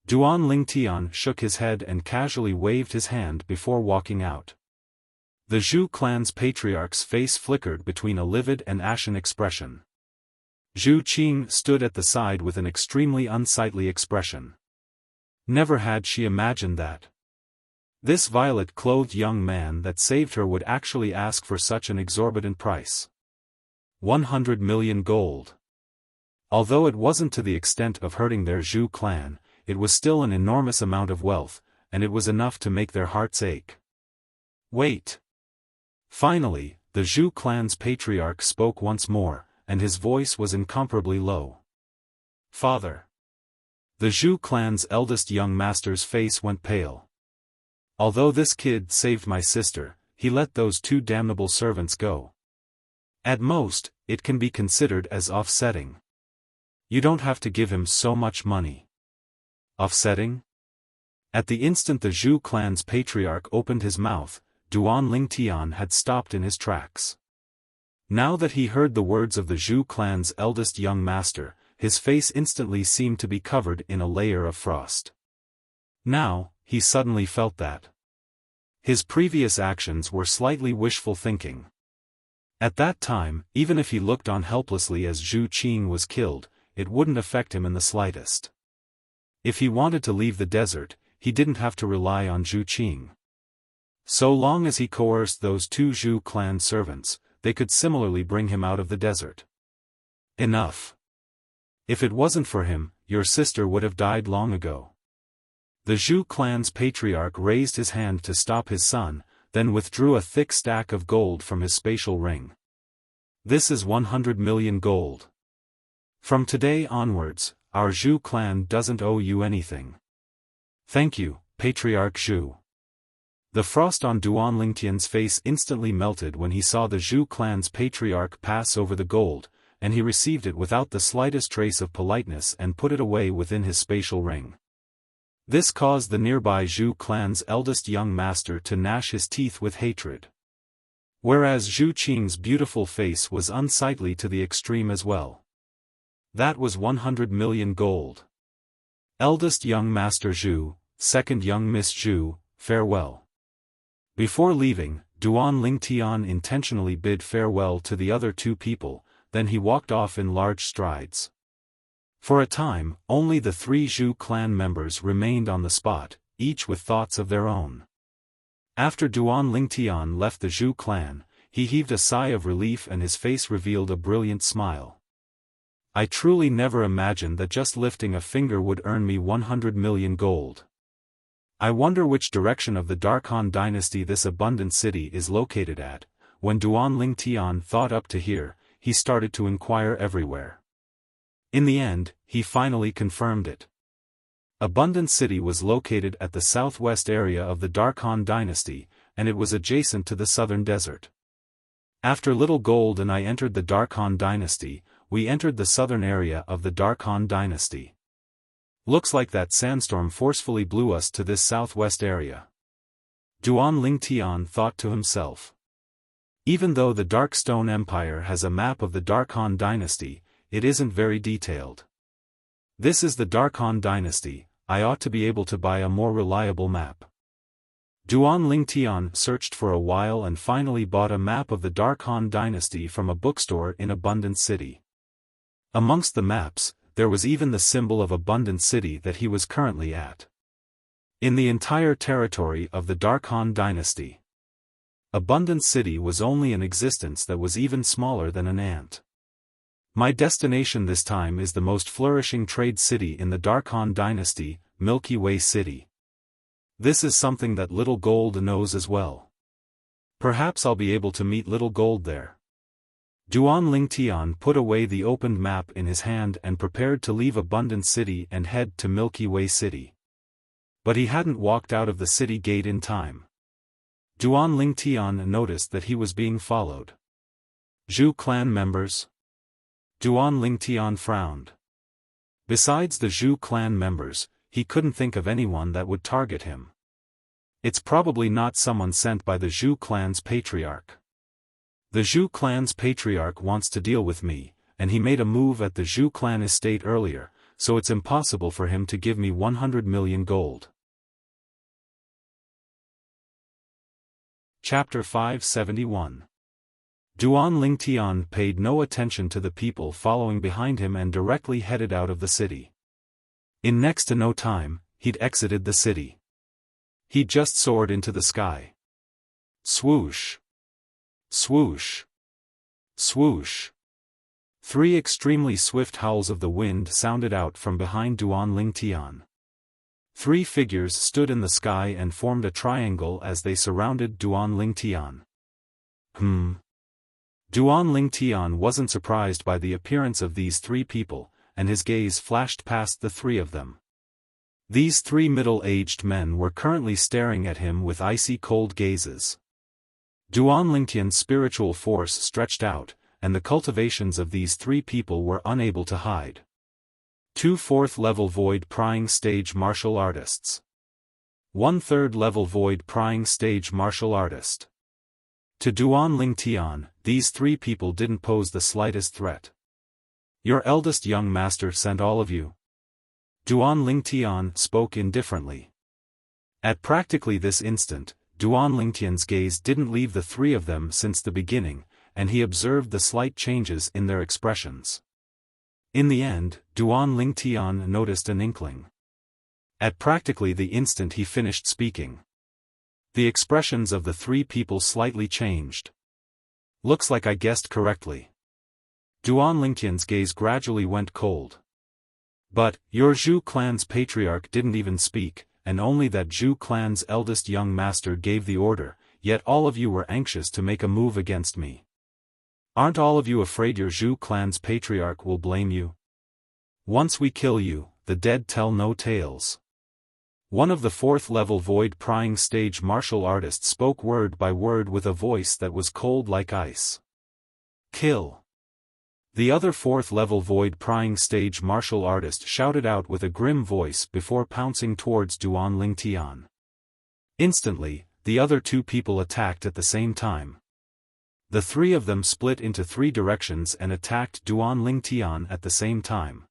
Duan Lingtian shook his head and casually waved his hand before walking out. The Zhu clan's patriarch's face flickered between a livid and ashen expression. Zhu Qing stood at the side with an extremely unsightly expression. Never had she imagined that this violet-clothed young man that saved her would actually ask for such an exorbitant price. 100 million gold. Although it wasn't to the extent of hurting their Zhu clan, it was still an enormous amount of wealth, and it was enough to make their hearts ache. Wait. Finally, the Zhu clan's patriarch spoke once more, and his voice was incomparably low. Father. The Zhu clan's eldest young master's face went pale. Although this kid saved my sister, he let those two damnable servants go. At most, it can be considered as offsetting. You don't have to give him so much money. Offsetting? At the instant the Zhu clan's patriarch opened his mouth, Duan Lingtian had stopped in his tracks. Now that he heard the words of the Zhu clan's eldest young master, his face instantly seemed to be covered in a layer of frost. Now, he suddenly felt that his previous actions were slightly wishful thinking. At that time, even if he looked on helplessly as Zhu Qing was killed, it wouldn't affect him in the slightest. If he wanted to leave the desert, he didn't have to rely on Zhu Qing. So long as he coerced those two Zhu clan servants, they could similarly bring him out of the desert. Enough. If it wasn't for him, your sister would have died long ago. The Zhu clan's patriarch raised his hand to stop his son, then withdrew a thick stack of gold from his spatial ring. This is 100 million gold. From today onwards, our Zhu clan doesn't owe you anything. Thank you, Patriarch Zhu. The frost on Duan Lingtian's face instantly melted when he saw the Zhu clan's patriarch pass over the gold, and he received it without the slightest trace of politeness and put it away within his spatial ring. This caused the nearby Zhu clan's eldest young master to gnash his teeth with hatred. Whereas Zhu Qing's beautiful face was unsightly to the extreme as well. That was 100 million gold. Eldest young master Zhu, second young miss Zhu, farewell. Before leaving, Duan Lingtian intentionally bid farewell to the other two people, then he walked off in large strides. For a time, only the three Zhu clan members remained on the spot, each with thoughts of their own. After Duan Lingtian left the Zhu clan, he heaved a sigh of relief and his face revealed a brilliant smile. I truly never imagined that just lifting a finger would earn me 100 million gold. I wonder which direction of the Dark Han dynasty this abundant city is located at. When Duan Lingtian thought up to here, he started to inquire everywhere. In the end, he finally confirmed it. Abundant City was located at the southwest area of the Dark Han dynasty, and it was adjacent to the southern desert. After Little Gold and I entered the Dark Han dynasty, we entered the southern area of the Dark Han dynasty. Looks like that sandstorm forcefully blew us to this southwest area. Duan Lingtian thought to himself. Even though the Dark Stone Empire has a map of the Dark Han dynasty, it isn't very detailed. This is the Dark Han dynasty, I ought to be able to buy a more reliable map. Duan Lingtian searched for a while and finally bought a map of the Dark Han dynasty from a bookstore in Abundant City. Amongst the maps, there was even the symbol of Abundant City that he was currently at. In the entire territory of the Dark Han dynasty, Abundant City was only an existence that was even smaller than an ant. My destination this time is the most flourishing trade city in the Dark Han dynasty, Milky Way City. This is something that Little Gold knows as well. Perhaps I'll be able to meet Little Gold there. Duan Lingtian put away the opened map in his hand and prepared to leave Abundant City and head to Milky Way City. But he hadn't walked out of the city gate in time. Duan Lingtian noticed that he was being followed. Zhu clan members? Duan Lingtian frowned. Besides the Zhu clan members, he couldn't think of anyone that would target him. It's probably not someone sent by the Zhu clan's patriarch. The Zhu clan's patriarch wants to deal with me, and he made a move at the Zhu clan estate earlier, so it's impossible for him to give me 100 million gold. Chapter 571. Duan Lingtian paid no attention to the people following behind him and directly headed out of the city. In next to no time, he'd exited the city. He just soared into the sky. Swoosh! Swoosh! Swoosh! 3 extremely swift howls of the wind sounded out from behind Duan Lingtian. 3 figures stood in the sky and formed a triangle as they surrounded Duan Lingtian. Duan Lingtian wasn't surprised by the appearance of these 3 people, and his gaze flashed past the 3 of them. These 3 middle-aged men were currently staring at him with icy cold gazes. Duan Lingtian's spiritual force stretched out, and the cultivations of these 3 people were unable to hide. 2 4th-level void prying stage martial artists. 1 3rd-level void prying stage martial artist. To Duan Lingtian, these 3 people didn't pose the slightest threat. Your eldest young master sent all of you? Duan Lingtian spoke indifferently. At practically this instant, Duan Lingtian's gaze didn't leave the 3 of them since the beginning, and he observed the slight changes in their expressions. In the end, Duan Lingtian noticed an inkling. At practically the instant he finished speaking, the expressions of the 3 people slightly changed. Looks like I guessed correctly. Duan Lingtian's gaze gradually went cold. But, your Zhu clan's patriarch didn't even speak, and only that Zhu clan's eldest young master gave the order, yet all of you were anxious to make a move against me. Aren't all of you afraid your Zhu clan's patriarch will blame you? Once we kill you, the dead tell no tales. One of the 4th-level void prying stage martial artists spoke word by word with a voice that was cold like ice. Kill. The other 4th-level void prying stage martial artist shouted out with a grim voice before pouncing towards Duan Lingtian. Instantly, the other 2 people attacked at the same time. The 3 of them split into 3 directions and attacked Duan Lingtian at the same time.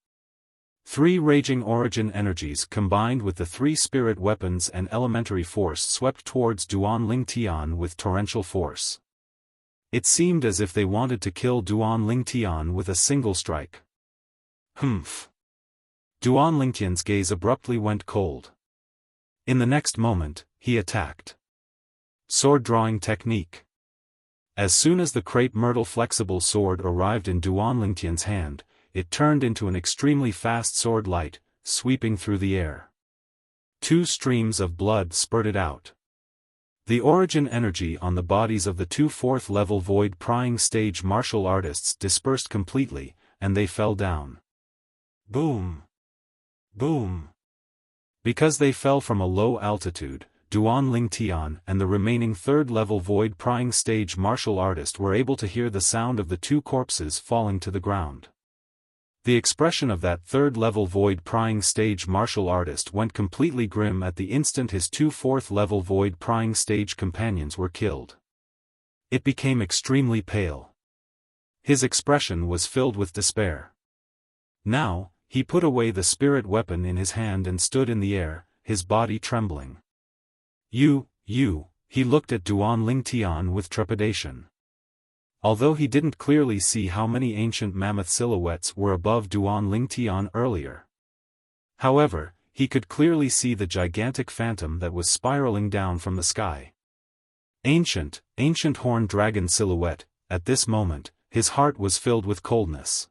3 raging origin energies combined with the 3 spirit weapons and elementary force swept towards Duan Lingtian with torrential force. It seemed as if they wanted to kill Duan Lingtian with a single strike. Humph. Duan Lingtian's gaze abruptly went cold. In the next moment, he attacked. Sword drawing technique. As soon as the crepe myrtle flexible sword arrived in Duan Lingtian's hand, it turned into an extremely fast sword light, sweeping through the air. 2 streams of blood spurted out. The origin energy on the bodies of the 2 4th-level void prying stage martial artists dispersed completely, and they fell down. Boom! Boom! Because they fell from a low altitude, Duan Lingtian and the remaining 3rd-level void prying stage martial artist were able to hear the sound of the 2 corpses falling to the ground. The expression of that 3rd-level void prying stage martial artist went completely grim at the instant his 2 4th-level void prying stage companions were killed. It became extremely pale. His expression was filled with despair. Now, he put away the spirit weapon in his hand and stood in the air, his body trembling. You, he looked at Duan Lingtian with trepidation. Although he didn't clearly see how many ancient mammoth silhouettes were above Duan Lingtian earlier. However, he could clearly see the gigantic phantom that was spiraling down from the sky. Ancient horned dragon silhouette. At this moment, his heart was filled with coldness.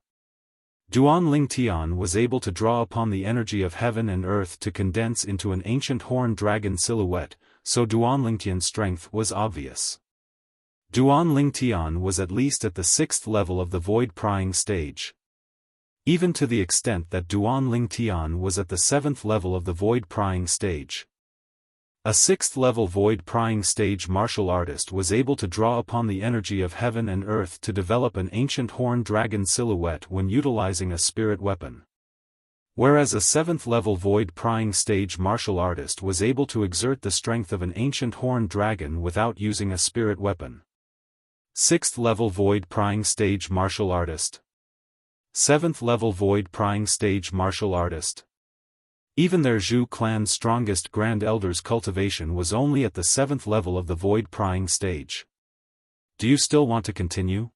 Duan Lingtian was able to draw upon the energy of heaven and earth to condense into an ancient horned dragon silhouette, so Duan Lingtian's strength was obvious. Duan Lingtian was at least at the 6th level of the void prying stage. Even to the extent that Duan Lingtian was at the 7th level of the void prying stage. A 6th level void prying stage martial artist was able to draw upon the energy of heaven and earth to develop an ancient horned dragon silhouette when utilizing a spirit weapon. Whereas a 7th level void prying stage martial artist was able to exert the strength of an ancient horned dragon without using a spirit weapon. 6th level void prying stage martial artist. 7th level void prying stage martial artist. Even their Zhu clan's strongest Grand Elder's cultivation was only at the 7th level of the void prying stage. Do you still want to continue?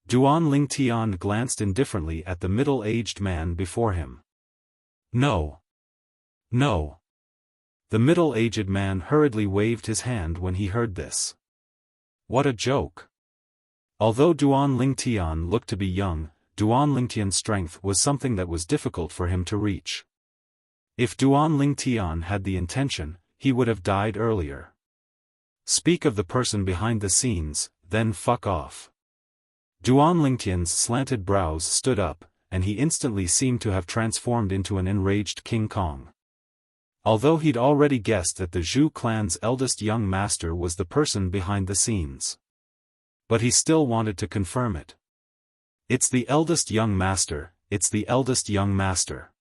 Duan Lingtian glanced indifferently at the middle-aged man before him. No. The middle-aged man hurriedly waved his hand when he heard this. What a joke. Although Duan Lingtian looked to be young, Duan Lingtian's strength was something that was difficult for him to reach. If Duan Lingtian had the intention, he would have died earlier. Speak of the person behind the scenes, then fuck off. Duan Lingtian's slanted brows stood up, and he instantly seemed to have transformed into an enraged King Kong. Although he'd already guessed that the Zhu clan's eldest young master was the person behind the scenes. But he still wanted to confirm it. It's the eldest young master, it's the eldest young master.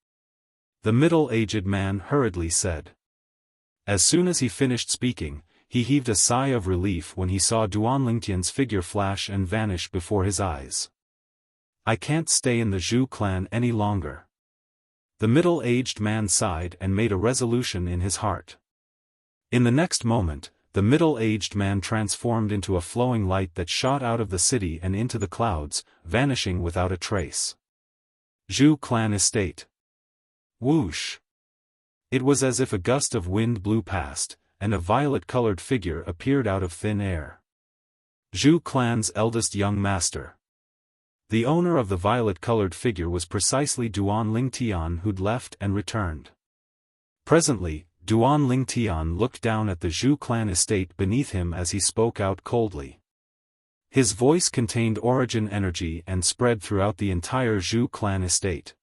The middle-aged man hurriedly said. As soon as he finished speaking, he heaved a sigh of relief when he saw Duan Lingtian's figure flash and vanish before his eyes. I can't stay in the Zhu clan any longer. The middle-aged man sighed and made a resolution in his heart. In the next moment, the middle-aged man transformed into a flowing light that shot out of the city and into the clouds, vanishing without a trace. Zhu clan estate. Whoosh! It was as if a gust of wind blew past, and a violet-colored figure appeared out of thin air. Zhu clan's eldest young master. The owner of the violet-colored figure was precisely Duan Lingtian, who'd left and returned. Presently, Duan Lingtian looked down at the Zhu clan estate beneath him as he spoke out coldly. His voice contained origin energy and spread throughout the entire Zhu clan estate.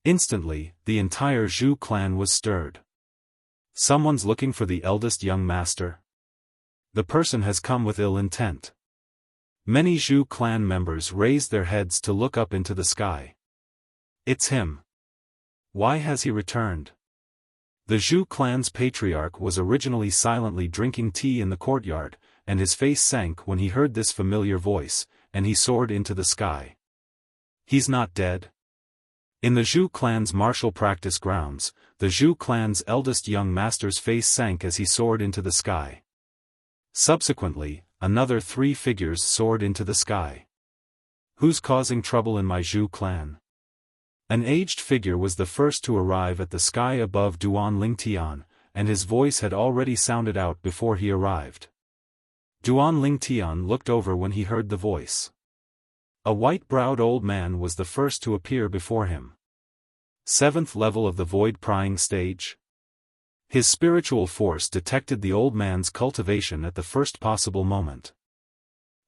Instantly, the entire Zhu clan was stirred. Someone's looking for the eldest young master. The person has come with ill intent. Many Zhu clan members raised their heads to look up into the sky. It's him. Why has he returned? The Zhu clan's patriarch was originally silently drinking tea in the courtyard, and his face sank when he heard this familiar voice, and he soared into the sky. He's not dead? In the Zhu clan's martial practice grounds, the Zhu clan's eldest young master's face sank as he soared into the sky. Subsequently, another 3 figures soared into the sky. Who's causing trouble in my Zhu clan? An aged figure was the first to arrive at the sky above Duan Lingtian, and his voice had already sounded out before he arrived. Duan Lingtian looked over when he heard the voice. A white-browed old man was the first to appear before him. 7th level of the void prying stage. His spiritual force detected the old man's cultivation at the first possible moment.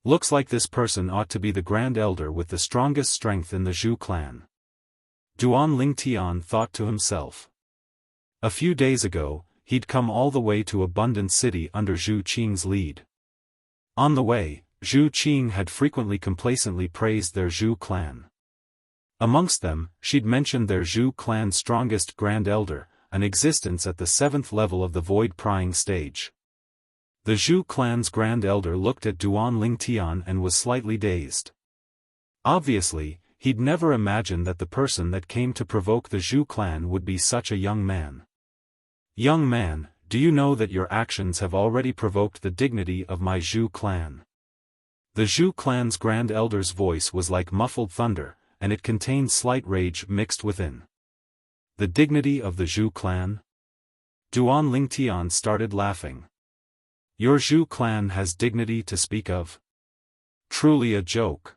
Looks like this person ought to be the Grand Elder with the strongest strength in the Zhu clan. Duan Lingtian thought to himself. A few days ago, he'd come all the way to Abundant City under Zhu Qing's lead. On the way, Zhu Qing had frequently complacently praised their Zhu clan. Amongst them, she'd mentioned their Zhu clan's strongest Grand Elder, an existence at the 7th level of the void prying stage. The Zhu clan's Grand Elder looked at Duan Lingtian and was slightly dazed. Obviously, he'd never imagined that the person that came to provoke the Zhu clan would be such a young man. Young man, do you know that your actions have already provoked the dignity of my Zhu clan? The Zhu clan's Grand Elder's voice was like muffled thunder, and it contained slight rage mixed within. The dignity of the Zhu clan? Duan Lingtian started laughing. Your Zhu clan has dignity to speak of? Truly a joke.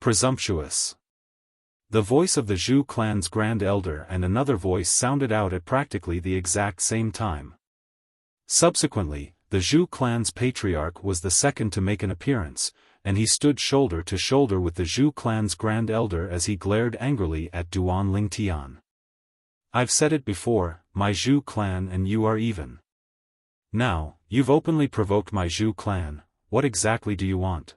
Presumptuous. The voice of the Zhu clan's Grand Elder and another voice sounded out at practically the exact same time. Subsequently, the Zhu clan's patriarch was the second to make an appearance, and he stood shoulder to shoulder with the Zhu clan's Grand Elder as he glared angrily at Duan Lingtian. I've said it before, my Zhu clan and you are even. Now, you've openly provoked my Zhu clan, what exactly do you want?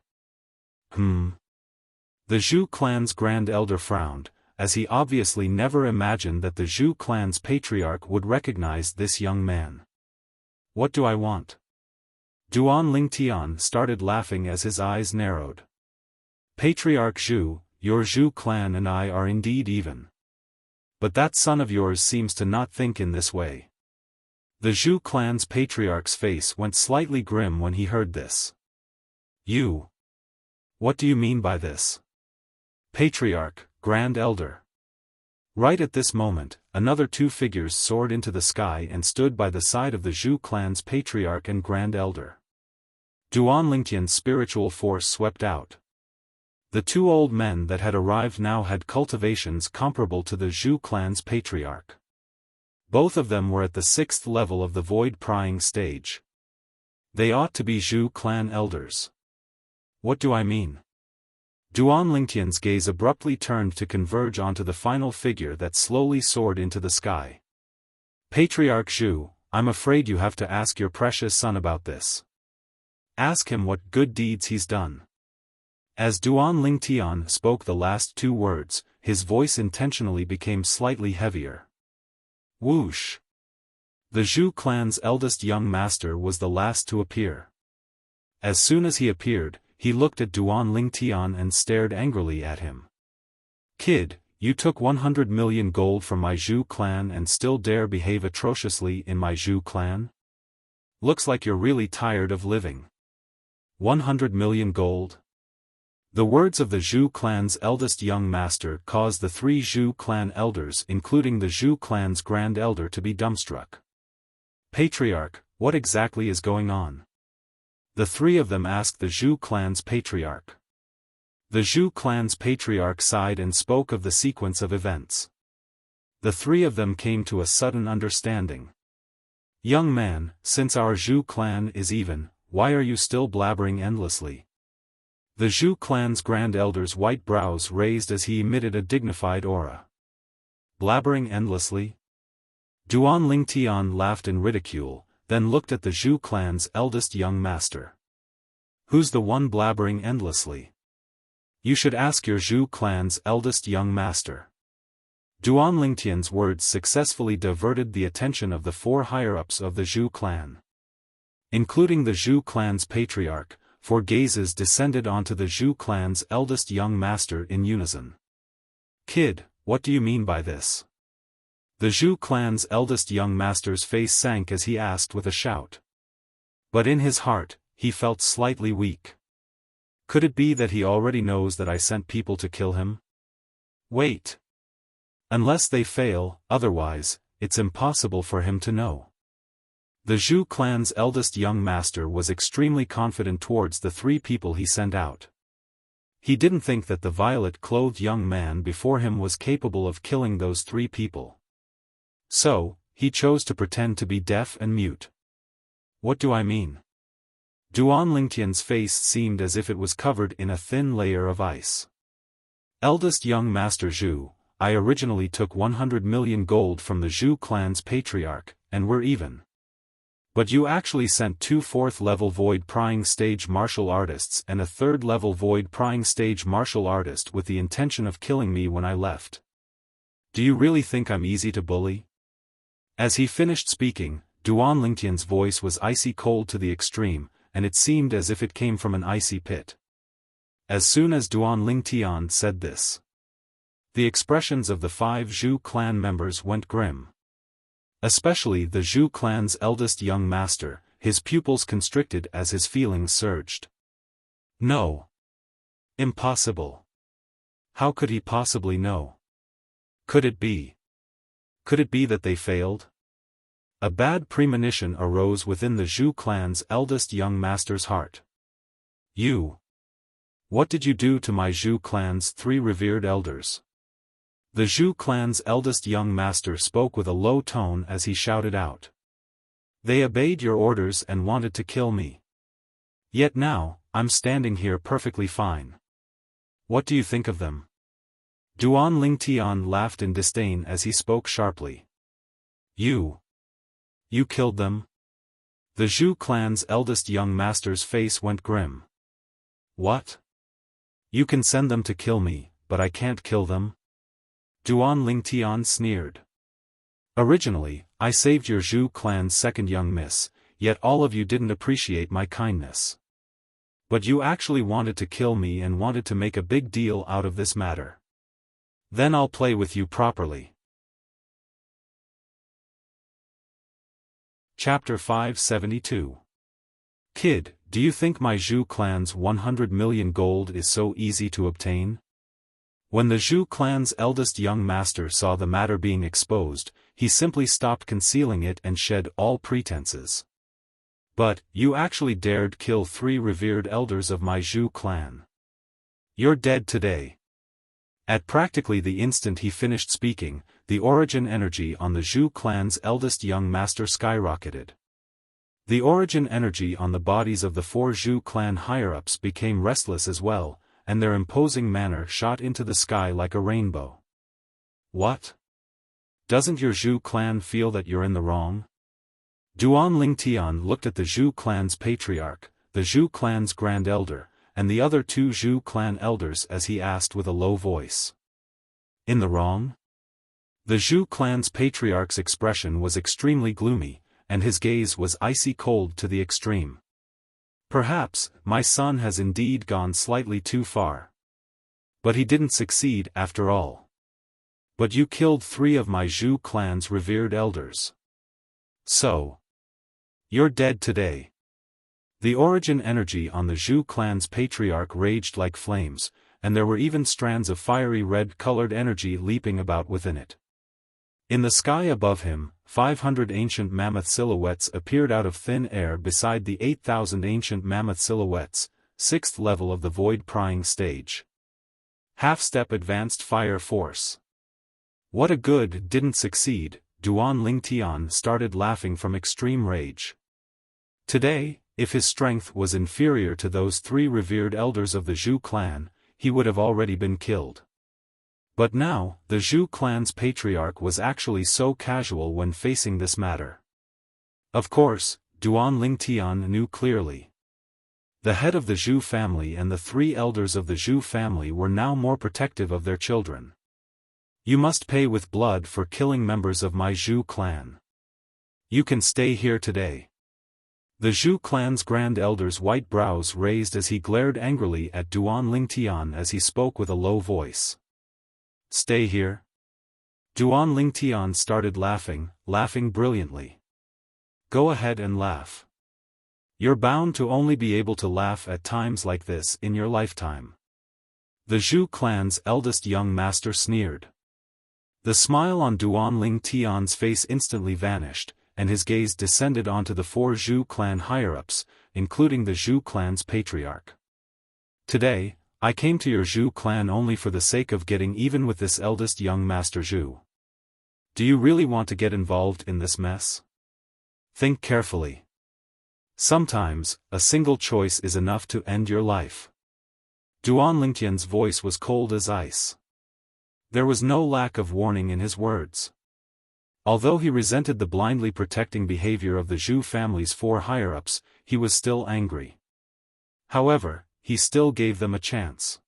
The Zhu clan's Grand Elder frowned, as he obviously never imagined that the Zhu clan's patriarch would recognize this young man. What do I want? Duan Lingtian started laughing as his eyes narrowed. Patriarch Zhu, your Zhu clan and I are indeed even. But that son of yours seems to not think in this way. The Zhu clan's patriarch's face went slightly grim when he heard this. You? What do you mean by this? Patriarch, Grand Elder. Right at this moment, another two figures soared into the sky and stood by the side of the Zhu clan's patriarch and Grand Elder. Duan Lingtian's spiritual force swept out. The two old men that had arrived now had cultivations comparable to the Zhu clan's patriarch. Both of them were at the 6th level of the void prying stage. They ought to be Zhu clan elders. What do I mean? Duan Lingtian's gaze abruptly turned to converge onto the final figure that slowly soared into the sky. Patriarch Zhu, I'm afraid you have to ask your precious son about this. Ask him what good deeds he's done. As Duan Lingtian spoke the last two words, his voice intentionally became slightly heavier. Whoosh! The Zhu clan's eldest young master was the last to appear. As soon as he appeared, he looked at Duan Lingtian and stared angrily at him. Kid, you took 100 million gold from my Zhu clan and still dare behave atrociously in my Zhu clan? Looks like you're really tired of living. 100 million gold? The words of the Zhu clan's eldest young master caused the three Zhu clan elders including the Zhu clan's Grand Elder to be dumbstruck. Patriarch, what exactly is going on? The three of them asked the Zhu clan's patriarch. The Zhu clan's patriarch sighed and spoke of the sequence of events. The three of them came to a sudden understanding. Young man, since our Zhu clan is even, why are you still blabbering endlessly? The Zhu clan's Grand Elder's white brows raised as he emitted a dignified aura. Blabbering endlessly? Duan Lingtian laughed in ridicule, then looked at the Zhu clan's eldest young master. Who's the one blabbering endlessly? You should ask your Zhu clan's eldest young master. Duan Lingtian's words successfully diverted the attention of the four higher-ups of the Zhu clan. Including the Zhu clan's patriarch, four gazes descended onto the Zhu clan's eldest young master in unison. Kid, what do you mean by this? The Zhu clan's eldest young master's face sank as he asked with a shout. But in his heart, he felt slightly weak. Could it be that he already knows that I sent people to kill him? Wait. Unless they fail, otherwise, it's impossible for him to know. The Zhu clan's eldest young master was extremely confident towards the three people he sent out. He didn't think that the violet-clothed young man before him was capable of killing those three people. So, he chose to pretend to be deaf and mute. What do I mean? Duan Lingtian's face seemed as if it was covered in a thin layer of ice. Eldest young Master Zhu, I originally took 100 million gold from the Zhu clan's patriarch, and we're even. But you actually sent two 4th-level void prying stage martial artists and a 3rd-level void prying stage martial artist with the intention of killing me when I left. Do you really think I'm easy to bully? As he finished speaking, Duan Lingtian's voice was icy cold to the extreme, and it seemed as if it came from an icy pit. As soon as Duan Lingtian said this, the expressions of the 5 Zhu clan members went grim. Especially the Zhu clan's eldest young master, his pupils constricted as his feelings surged. No. Impossible. How could he possibly know? Could it be? Could it be that they failed? A bad premonition arose within the Zhu clan's eldest young master's heart. You. What did you do to my Zhu clan's 3 revered elders? The Zhu clan's eldest young master spoke with a low tone as he shouted out. They obeyed your orders and wanted to kill me. Yet now, I'm standing here perfectly fine. What do you think of them? Duan Lingtian laughed in disdain as he spoke sharply. You killed them? The Zhu clan's eldest young master's face went grim. What? You can send them to kill me, but I can't kill them? Duan Lingtian sneered. Originally, I saved your Zhu clan's second young miss, yet all of you didn't appreciate my kindness. But you actually wanted to kill me and wanted to make a big deal out of this matter. Then I'll play with you properly. Chapter 572. Kid, do you think my Zhu clan's 100 million gold is so easy to obtain? When the Zhu clan's eldest young master saw the matter being exposed, he simply stopped concealing it and shed all pretenses. But, you actually dared kill 3 revered elders of my Zhu clan. You're dead today. At practically the instant he finished speaking, the origin energy on the Zhu clan's eldest young master skyrocketed. The origin energy on the bodies of the 4 Zhu clan higher-ups became restless as well, and their imposing manner shot into the sky like a rainbow. What? Doesn't your Zhu clan feel that you're in the wrong? Duan Lingtian looked at the Zhu clan's patriarch, the Zhu clan's grand elder, and the other 2 Zhu clan elders as he asked with a low voice. In the wrong? The Zhu clan's patriarch's expression was extremely gloomy, and his gaze was icy cold to the extreme. Perhaps, my son has indeed gone slightly too far. But he didn't succeed after all. But you killed 3 of my Zhu clan's revered elders. So. You're dead today. The origin energy on the Zhu clan's patriarch raged like flames, and there were even strands of fiery red-colored energy leaping about within it. In the sky above him, 500 ancient mammoth silhouettes appeared out of thin air beside the 8,000 ancient mammoth silhouettes, 6th level of the void prying stage. Half-step advanced fire force. What a good didn't succeed, Duan Lingtian started laughing from extreme rage. Today, if his strength was inferior to those 3 revered elders of the Zhu clan, he would have already been killed. But now, the Zhu clan's patriarch was actually so casual when facing this matter. Of course, Duan Lingtian knew clearly. The head of the Zhu family and the 3 elders of the Zhu family were now more protective of their children. You must pay with blood for killing members of my Zhu clan. You can stay here today. The Zhu clan's grand elder's white brows raised as he glared angrily at Duan Lingtian as he spoke with a low voice. Stay here? Duan Lingtian started laughing brilliantly. Go ahead and laugh. You're bound to only be able to laugh at times like this in your lifetime. The Zhu clan's eldest young master sneered. The smile on Duan Lingtian's face instantly vanished, and his gaze descended onto the 4 Zhu clan higher-ups, including the Zhu clan's patriarch. Today, I came to your Zhu clan only for the sake of getting even with this eldest young master Zhu. Do you really want to get involved in this mess? Think carefully. Sometimes, a single choice is enough to end your life. Duan Lingtian's voice was cold as ice. There was no lack of warning in his words. Although he resented the blindly protecting behavior of the Zhu family's 4 higher-ups, he was still angry. However, he still gave them a chance.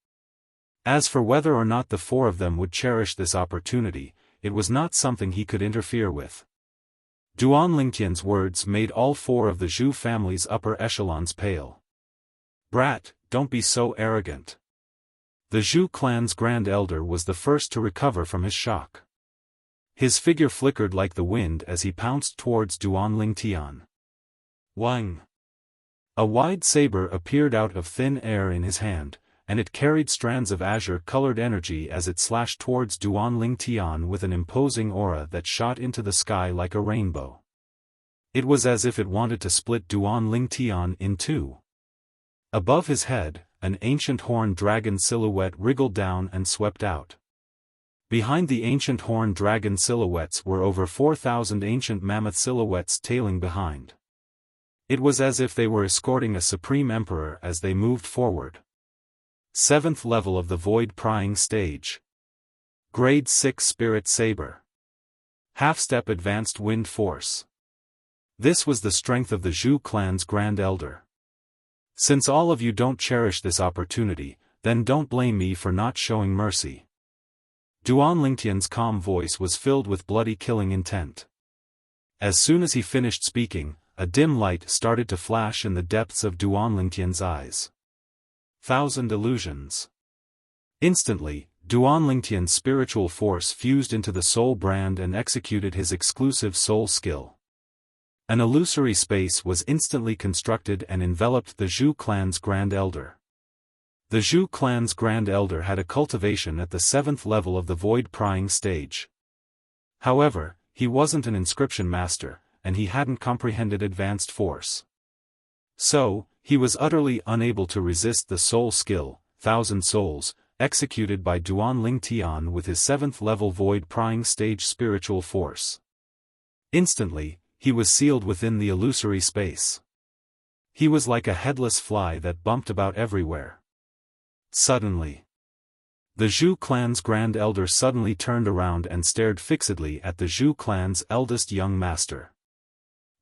As for whether or not the 4 of them would cherish this opportunity, it was not something he could interfere with. Duan Lingtian's words made all four of the Zhu family's upper echelons pale. Brat, don't be so arrogant. The Zhu clan's grand elder was the first to recover from his shock. His figure flickered like the wind as he pounced towards Duan Lingtian. Wang! A wide saber appeared out of thin air in his hand, and it carried strands of azure-colored energy as it slashed towards Duan Lingtian with an imposing aura that shot into the sky like a rainbow. It was as if it wanted to split Duan Lingtian in two. Above his head, an ancient horned dragon silhouette wriggled down and swept out. Behind the ancient horned dragon silhouettes were over 4,000 ancient mammoth silhouettes tailing behind. It was as if they were escorting a supreme emperor as they moved forward. 7th level of the Void Prying Stage. Grade 6 Spirit Saber. Half-step Advanced Wind Force. This was the strength of the Zhu clan's Grand Elder. Since all of you don't cherish this opportunity, then don't blame me for not showing mercy. Duan Lingtian's calm voice was filled with bloody killing intent. As soon as he finished speaking, a dim light started to flash in the depths of Duan Lingtian's eyes. 1,000 illusions. Instantly, Duan Lingtian's spiritual force fused into the soul brand and executed his exclusive soul skill. An illusory space was instantly constructed and enveloped the Zhu clan's Grand Elder. The Zhu clan's Grand Elder had a cultivation at the 7th level of the Void Prying Stage. However, he wasn't an inscription master, and he hadn't comprehended advanced force. So, he was utterly unable to resist the soul skill, 1,000 souls, executed by Duan Lingtian with his 7th level Void Prying Stage spiritual force. Instantly, he was sealed within the illusory space. He was like a headless fly that bumped about everywhere. Suddenly, the Zhu clan's Grand Elder suddenly turned around and stared fixedly at the Zhu clan's eldest young master.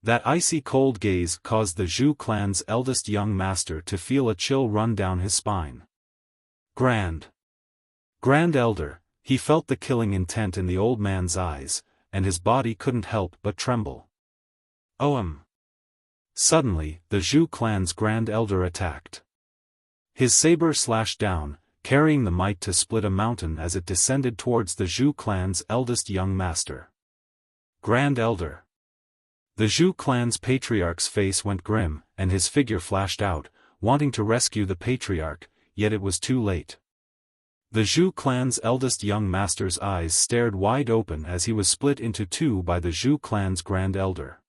That icy cold gaze caused the Zhu clan's eldest young master to feel a chill run down his spine. Grand Elder, he felt the killing intent in the old man's eyes, and his body couldn't help but tremble. Suddenly, the Zhu clan's Grand Elder attacked. His saber slashed down, carrying the might to split a mountain as it descended towards the Zhu clan's eldest young master. Grand Elder. The Zhu clan's patriarch's face went grim, and his figure flashed out, wanting to rescue the patriarch, yet it was too late. The Zhu clan's eldest young master's eyes stared wide open as he was split into two by the Zhu clan's Grand Elder.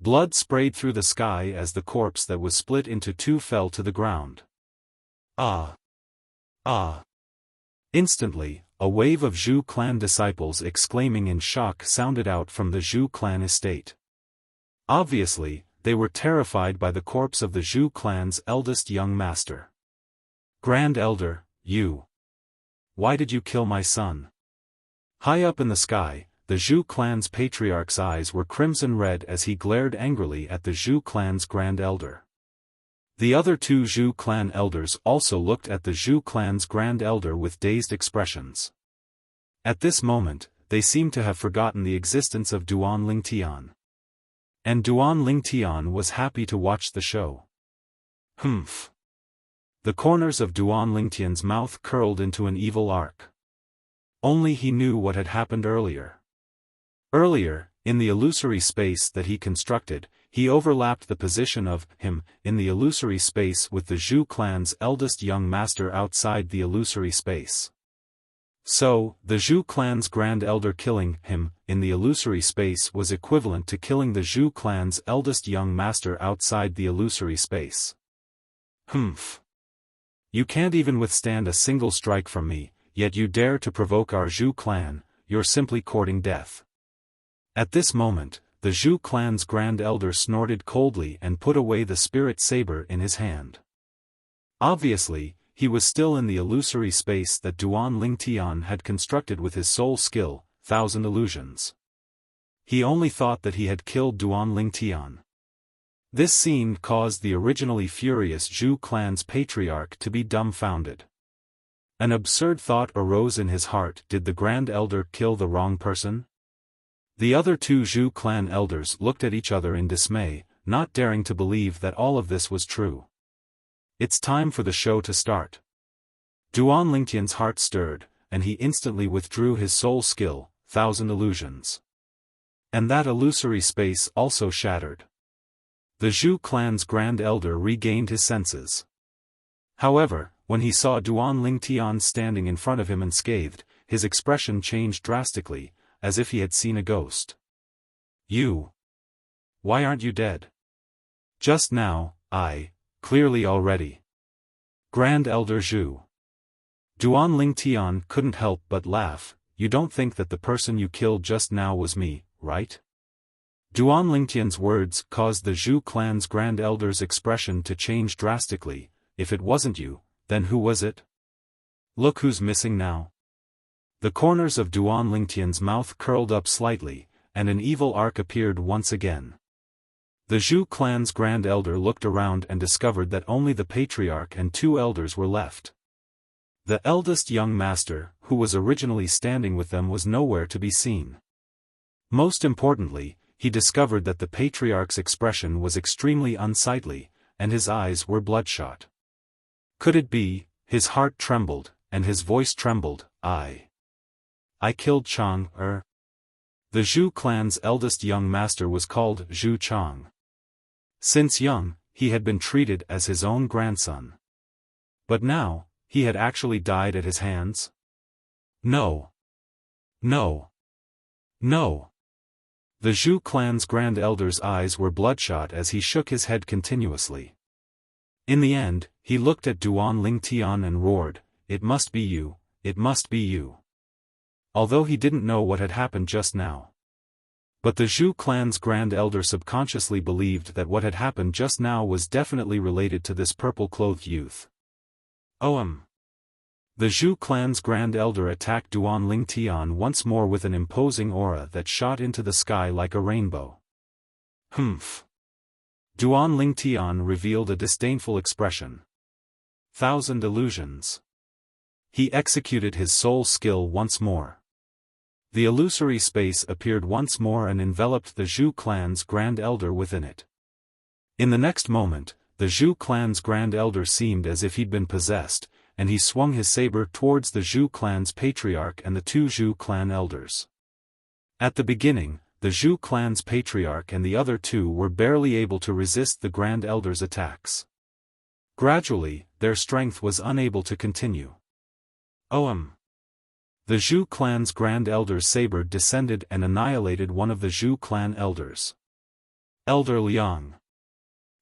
Blood sprayed through the sky as the corpse that was split into two fell to the ground. Instantly, a wave of Zhu clan disciples exclaiming in shock sounded out from the Zhu clan estate. Obviously, they were terrified by the corpse of the Zhu clan's eldest young master. Grand Elder, you. Why did you kill my son? High up in the sky, the Zhu clan's patriarch's eyes were crimson red as he glared angrily at the Zhu clan's Grand Elder. The other two Zhu clan elders also looked at the Zhu clan's Grand Elder with dazed expressions. At this moment, they seemed to have forgotten the existence of Duan Lingtian. And Duan Lingtian was happy to watch the show. Humph. The corners of Duan Lingtian's mouth curled into an evil arc. Only he knew what had happened earlier. Earlier, in the illusory space that he constructed, he overlapped the position of him in the illusory space with the Zhu clan's eldest young master outside the illusory space. So, the Zhu clan's Grand Elder killing him in the illusory space was equivalent to killing the Zhu clan's eldest young master outside the illusory space. Humph. You can't even withstand a single strike from me, yet you dare to provoke our Zhu clan, you're simply courting death. At this moment, the Zhu clan's Grand Elder snorted coldly and put away the spirit saber in his hand. Obviously, he was still in the illusory space that Duan Lingtian had constructed with his soul skill, 1,000 illusions. He only thought that he had killed Duan Lingtian. This scene caused the originally furious Zhu clan's patriarch to be dumbfounded. An absurd thought arose in his heart: did the Grand Elder kill the wrong person? The other two Zhu clan elders looked at each other in dismay, not daring to believe that all of this was true. It's time for the show to start. Duan Lingtian's heart stirred, and he instantly withdrew his soul skill, 1,000 illusions. And that illusory space also shattered. The Zhu clan's grand elder regained his senses. However, when he saw Duan Lingtian standing in front of him unscathed, his expression changed drastically, as if he had seen a ghost. You. Why aren't you dead? Just now, clearly already. Grand Elder Zhu. Duan Lingtian couldn't help but laugh. You don't think that the person you killed just now was me, right? Duan Lingtian's words caused the Zhu clan's grand elder's expression to change drastically. If it wasn't you, then who was it? Look who's missing now. The corners of Duan Lingtian's mouth curled up slightly, and an evil arc appeared once again. The Zhu clan's grand elder looked around and discovered that only the patriarch and two elders were left. The eldest young master, who was originally standing with them, was nowhere to be seen. Most importantly, he discovered that the patriarch's expression was extremely unsightly, and his eyes were bloodshot. Could it be? His heart trembled, and his voice trembled. I killed Chang. The Zhu clan's eldest young master was called Zhu Chang. Since young, he had been treated as his own grandson. But now, he had actually died at his hands? No. No. No. The Zhu clan's grand elder's eyes were bloodshot as he shook his head continuously. In the end, he looked at Duan Lingtian and roared, "It must be you, it must be you." Although he didn't know what had happened just now. But the Zhu clan's grand elder subconsciously believed that what had happened just now was definitely related to this purple-clothed youth. The Zhu clan's grand elder attacked Duan Lingtian once more with an imposing aura that shot into the sky like a rainbow. Humph. Duan Lingtian revealed a disdainful expression. 1,000 illusions. He executed his soul skill once more. The illusory space appeared once more and enveloped the Zhu clan's grand elder within it. In the next moment, the Zhu clan's grand elder seemed as if he'd been possessed, and he swung his saber towards the Zhu clan's patriarch and the two Zhu clan elders. At the beginning, the Zhu clan's patriarch and the other two were barely able to resist the grand elder's attacks. Gradually, their strength was unable to continue. The Zhu clan's grand elder's saber descended and annihilated one of the Zhu clan elders. Elder Liang.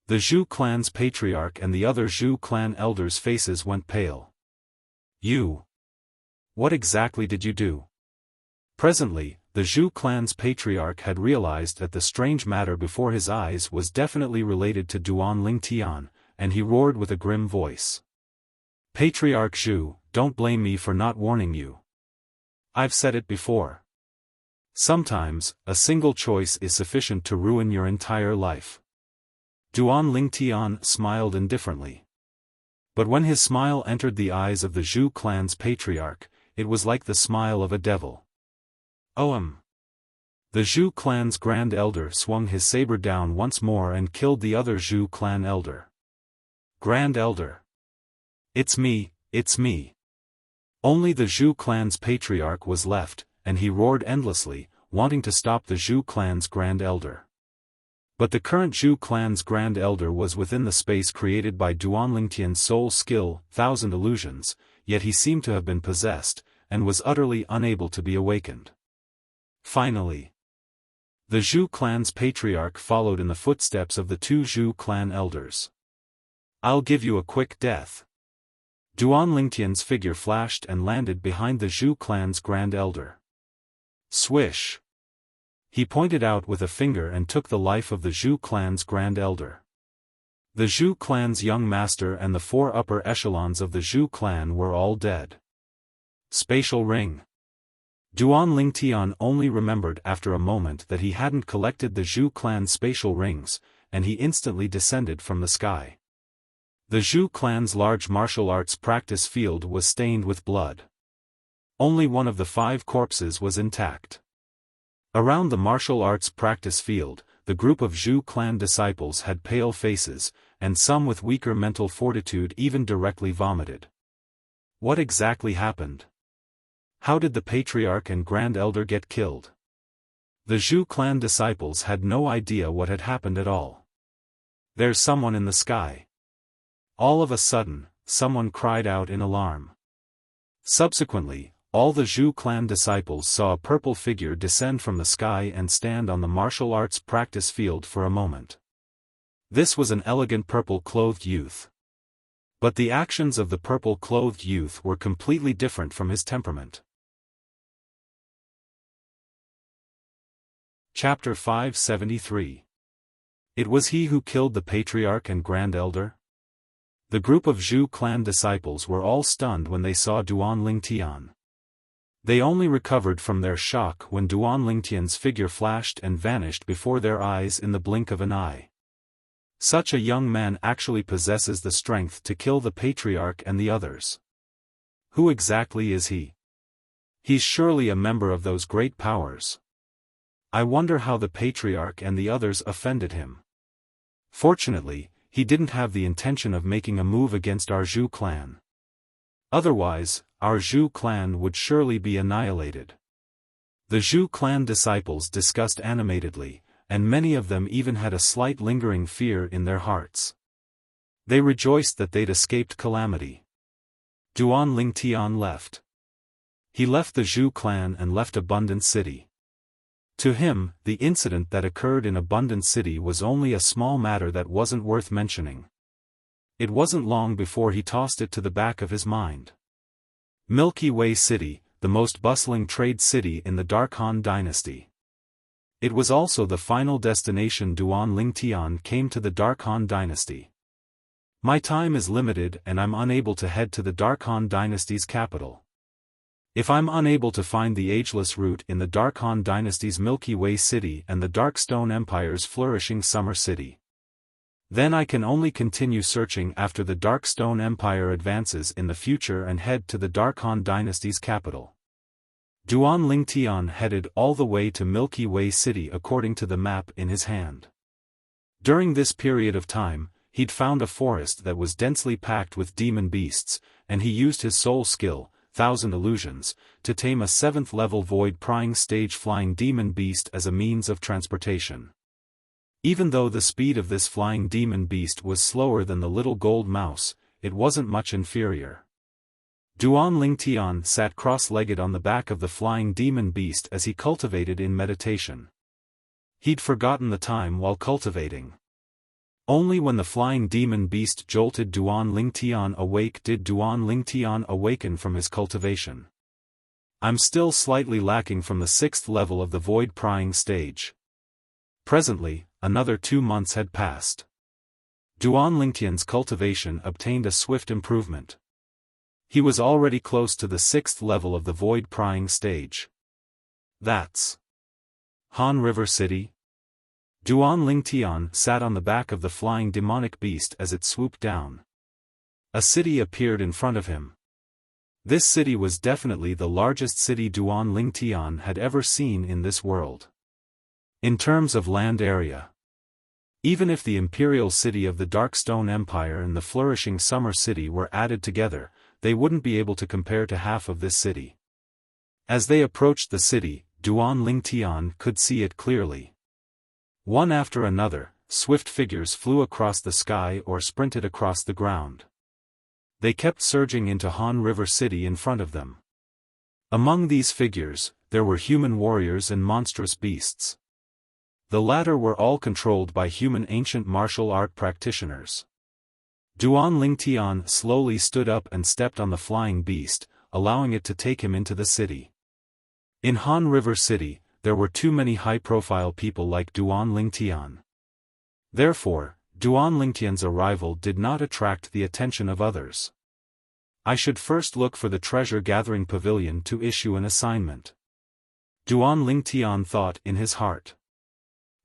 The Zhu clan's patriarch and the other Zhu clan elders' faces went pale. You. What exactly did you do? Presently, the Zhu clan's patriarch had realized that the strange matter before his eyes was definitely related to Duan Lingtian, and he roared with a grim voice. Patriarch Zhu, don't blame me for not warning you. I've said it before. Sometimes, a single choice is sufficient to ruin your entire life. Duan Lingtian smiled indifferently. But when his smile entered the eyes of the Zhu clan's patriarch, it was like the smile of a devil. The Zhu clan's grand elder swung his saber down once more and killed the other Zhu clan elder. Grand elder. It's me, it's me. Only the Zhu clan's patriarch was left, and he roared endlessly, wanting to stop the Zhu clan's grand elder. But the current Zhu clan's grand elder was within the space created by Duan Lingtian's soul skill, 1,000 illusions, yet he seemed to have been possessed, and was utterly unable to be awakened. Finally, the Zhu clan's patriarch followed in the footsteps of the two Zhu clan elders. I'll give you a quick death. Duan Lingtian's figure flashed and landed behind the Zhu clan's grand elder. Swish! He pointed out with a finger and took the life of the Zhu clan's grand elder. The Zhu clan's young master and the 4 upper echelons of the Zhu clan were all dead. Spatial ring. Duan Lingtian only remembered after a moment that he hadn't collected the Zhu clan's spatial rings, and he instantly descended from the sky. The Zhu clan's large martial arts practice field was stained with blood. Only one of the 5 corpses was intact. Around the martial arts practice field, the group of Zhu clan disciples had pale faces, and some with weaker mental fortitude even directly vomited. What exactly happened? How did the patriarch and grand elder get killed? The Zhu clan disciples had no idea what had happened at all. There's someone in the sky. All of a sudden, someone cried out in alarm. Subsequently, all the Zhu clan disciples saw a purple figure descend from the sky and stand on the martial arts practice field for a moment. This was an elegant purple-clothed youth. But the actions of the purple-clothed youth were completely different from his temperament. Chapter 573. It was he who killed the patriarch and grand elder? The group of Zhu clan disciples were all stunned when they saw Duan Lingtian. They only recovered from their shock when Duan Lingtian's figure flashed and vanished before their eyes in the blink of an eye. Such a young man actually possesses the strength to kill the patriarch and the others. Who exactly is he? He's surely a member of those great powers. I wonder how the patriarch and the others offended him. Fortunately, he didn't have the intention of making a move against our Zhu clan. Otherwise, our Zhu clan would surely be annihilated. The Zhu clan disciples discussed animatedly, and many of them even had a slight lingering fear in their hearts. They rejoiced that they'd escaped calamity. Duan Lingtian left. He left the Zhu clan and left Abundant City. To him, the incident that occurred in Abundant City was only a small matter that wasn't worth mentioning. It wasn't long before he tossed it to the back of his mind. Milky Way City, the most bustling trade city in the Dark Han dynasty. It was also the final destination Duan Lingtian came to the Dark Han dynasty. My time is limited and I'm unable to head to the Dark Han dynasty's capital. If I'm unable to find the ageless route in the Dark Han dynasty's Milky Way City and the Darkstone Empire's flourishing Summer City, then I can only continue searching after the Darkstone Empire advances in the future and head to the Dark Han dynasty's capital. Duan Lingtian headed all the way to Milky Way City according to the map in his hand. During this period of time, he'd found a forest that was densely packed with demon beasts, and he used his soul skill, 1,000 illusions, to tame a 7th-level void-prying stage flying demon beast as a means of transportation. Even though the speed of this flying demon beast was slower than the little gold mouse, it wasn't much inferior. Duan Lingtian sat cross-legged on the back of the flying demon beast as he cultivated in meditation. He'd forgotten the time while cultivating. Only when the flying demon beast jolted Duan Lingtian awake did Duan Lingtian awaken from his cultivation. I'm still slightly lacking from the 6th level of the void-prying stage. Presently, another 2 months had passed. Duan Lingtian's cultivation obtained a swift improvement. He was already close to the 6th level of the void-prying stage. That's Han River City? Duan Lingtian sat on the back of the flying demonic beast as it swooped down. A city appeared in front of him. This city was definitely the largest city Duan Lingtian had ever seen in this world. In terms of land area. Even if the imperial city of the Darkstone Empire and the flourishing Summer City were added together, they wouldn't be able to compare to half of this city. As they approached the city, Duan Lingtian could see it clearly. One after another, swift figures flew across the sky or sprinted across the ground. They kept surging into Han River City in front of them. Among these figures, there were human warriors and monstrous beasts. The latter were all controlled by human ancient martial art practitioners. Duan Lingtian slowly stood up and stepped on the flying beast, allowing it to take him into the city. In Han River City, there were too many high-profile people like Duan Lingtian. Therefore, Duan Lingtian's arrival did not attract the attention of others. I should first look for the treasure-gathering pavilion to issue an assignment. Duan Lingtian thought in his heart.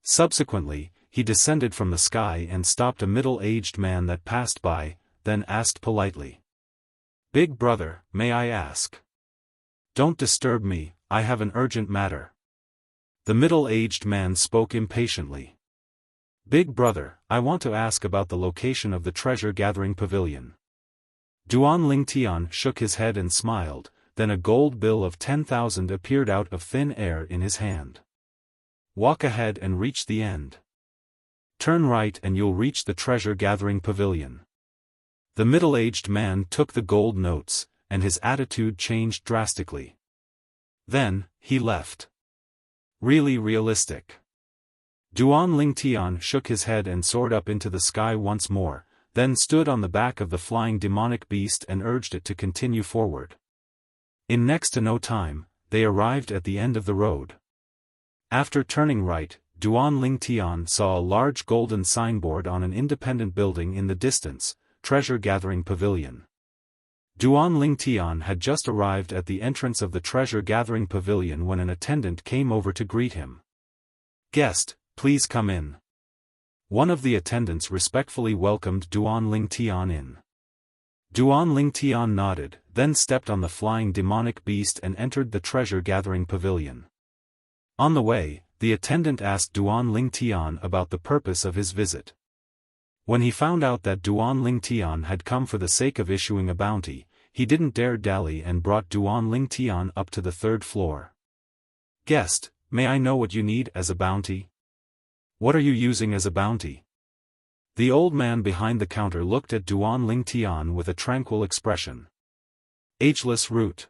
Subsequently, he descended from the sky and stopped a middle-aged man that passed by, then asked politely. "Big brother, may I ask?" "Don't disturb me, I have an urgent matter." The middle-aged man spoke impatiently. Big brother, I want to ask about the location of the treasure-gathering pavilion. Duan Lingtian shook his head and smiled, then a gold bill of 10,000 appeared out of thin air in his hand. Walk ahead and reach the end. Turn right and you'll reach the treasure-gathering pavilion. The middle-aged man took the gold notes, and his attitude changed drastically. Then, he left. Really realistic. Duan Lingtian shook his head and soared up into the sky once more, then stood on the back of the flying demonic beast and urged it to continue forward. In next to no time, they arrived at the end of the road. After turning right, Duan Lingtian saw a large golden signboard on an independent building in the distance, Treasure-Gathering Pavilion. Duan Lingtian had just arrived at the entrance of the treasure-gathering pavilion when an attendant came over to greet him. Guest, please come in. One of the attendants respectfully welcomed Duan Lingtian in. Duan Lingtian nodded, then stepped on the flying demonic beast and entered the treasure-gathering pavilion. On the way, the attendant asked Duan Lingtian about the purpose of his visit. When he found out that Duan Lingtian had come for the sake of issuing a bounty, he didn't dare dally and brought Duan Lingtian up to the 3rd floor. Guest, may I know what you need as a bounty? What are you using as a bounty? The old man behind the counter looked at Duan Lingtian with a tranquil expression. Ageless root.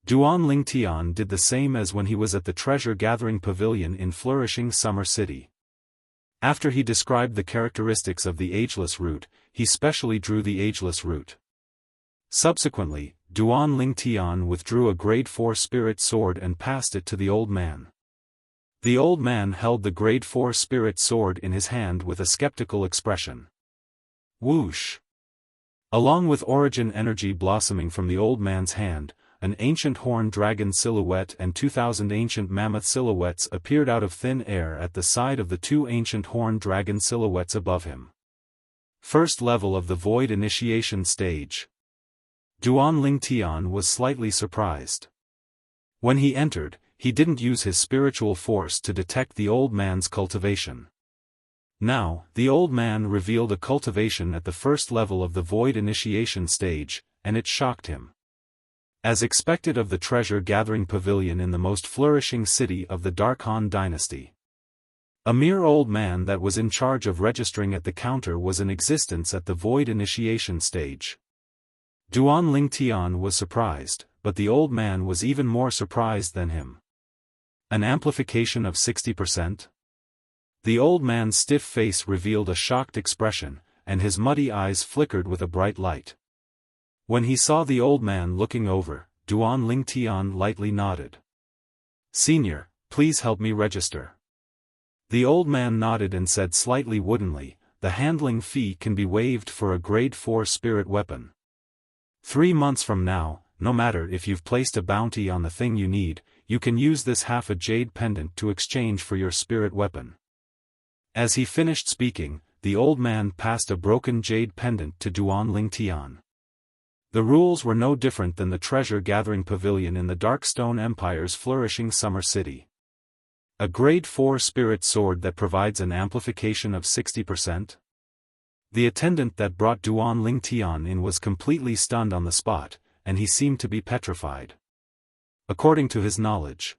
Duan Lingtian did the same as when he was at the treasure-gathering pavilion in flourishing Summer City. After he described the characteristics of the ageless root, he specially drew the ageless root. Subsequently, Duan Lingtian withdrew a grade 4 spirit sword and passed it to the old man. The old man held the grade 4 spirit sword in his hand with a skeptical expression. Whoosh! Along with origin energy blossoming from the old man's hand, an ancient horned dragon silhouette and 2,000 ancient mammoth silhouettes appeared out of thin air at the side of the 2 ancient horned dragon silhouettes above him. First level of the void initiation stage. Duan Lingtian was slightly surprised. When he entered, he didn't use his spiritual force to detect the old man's cultivation. Now, the old man revealed a cultivation at the first level of the void initiation stage, and it shocked him. As expected of the treasure-gathering pavilion in the most flourishing city of the Dark Han dynasty. A mere old man that was in charge of registering at the counter was in existence at the void initiation stage. Duan Lingtian was surprised, but the old man was even more surprised than him. An amplification of 60%? The old man's stiff face revealed a shocked expression, and his muddy eyes flickered with a bright light. When he saw the old man looking over, Duan Lingtian lightly nodded. Senior, please help me register. The old man nodded and said slightly woodenly, the handling fee can be waived for a grade 4 spirit weapon. 3 months from now, no matter if you've placed a bounty on the thing you need, you can use this half a jade pendant to exchange for your spirit weapon. As he finished speaking, the old man passed a broken jade pendant to Duan Lingtian. The rules were no different than the treasure-gathering pavilion in the Darkstone Empire's flourishing Summer City. A grade 4 spirit sword that provides an amplification of 60%? The attendant that brought Duan Lingtian in was completely stunned on the spot, and he seemed to be petrified. According to his knowledge,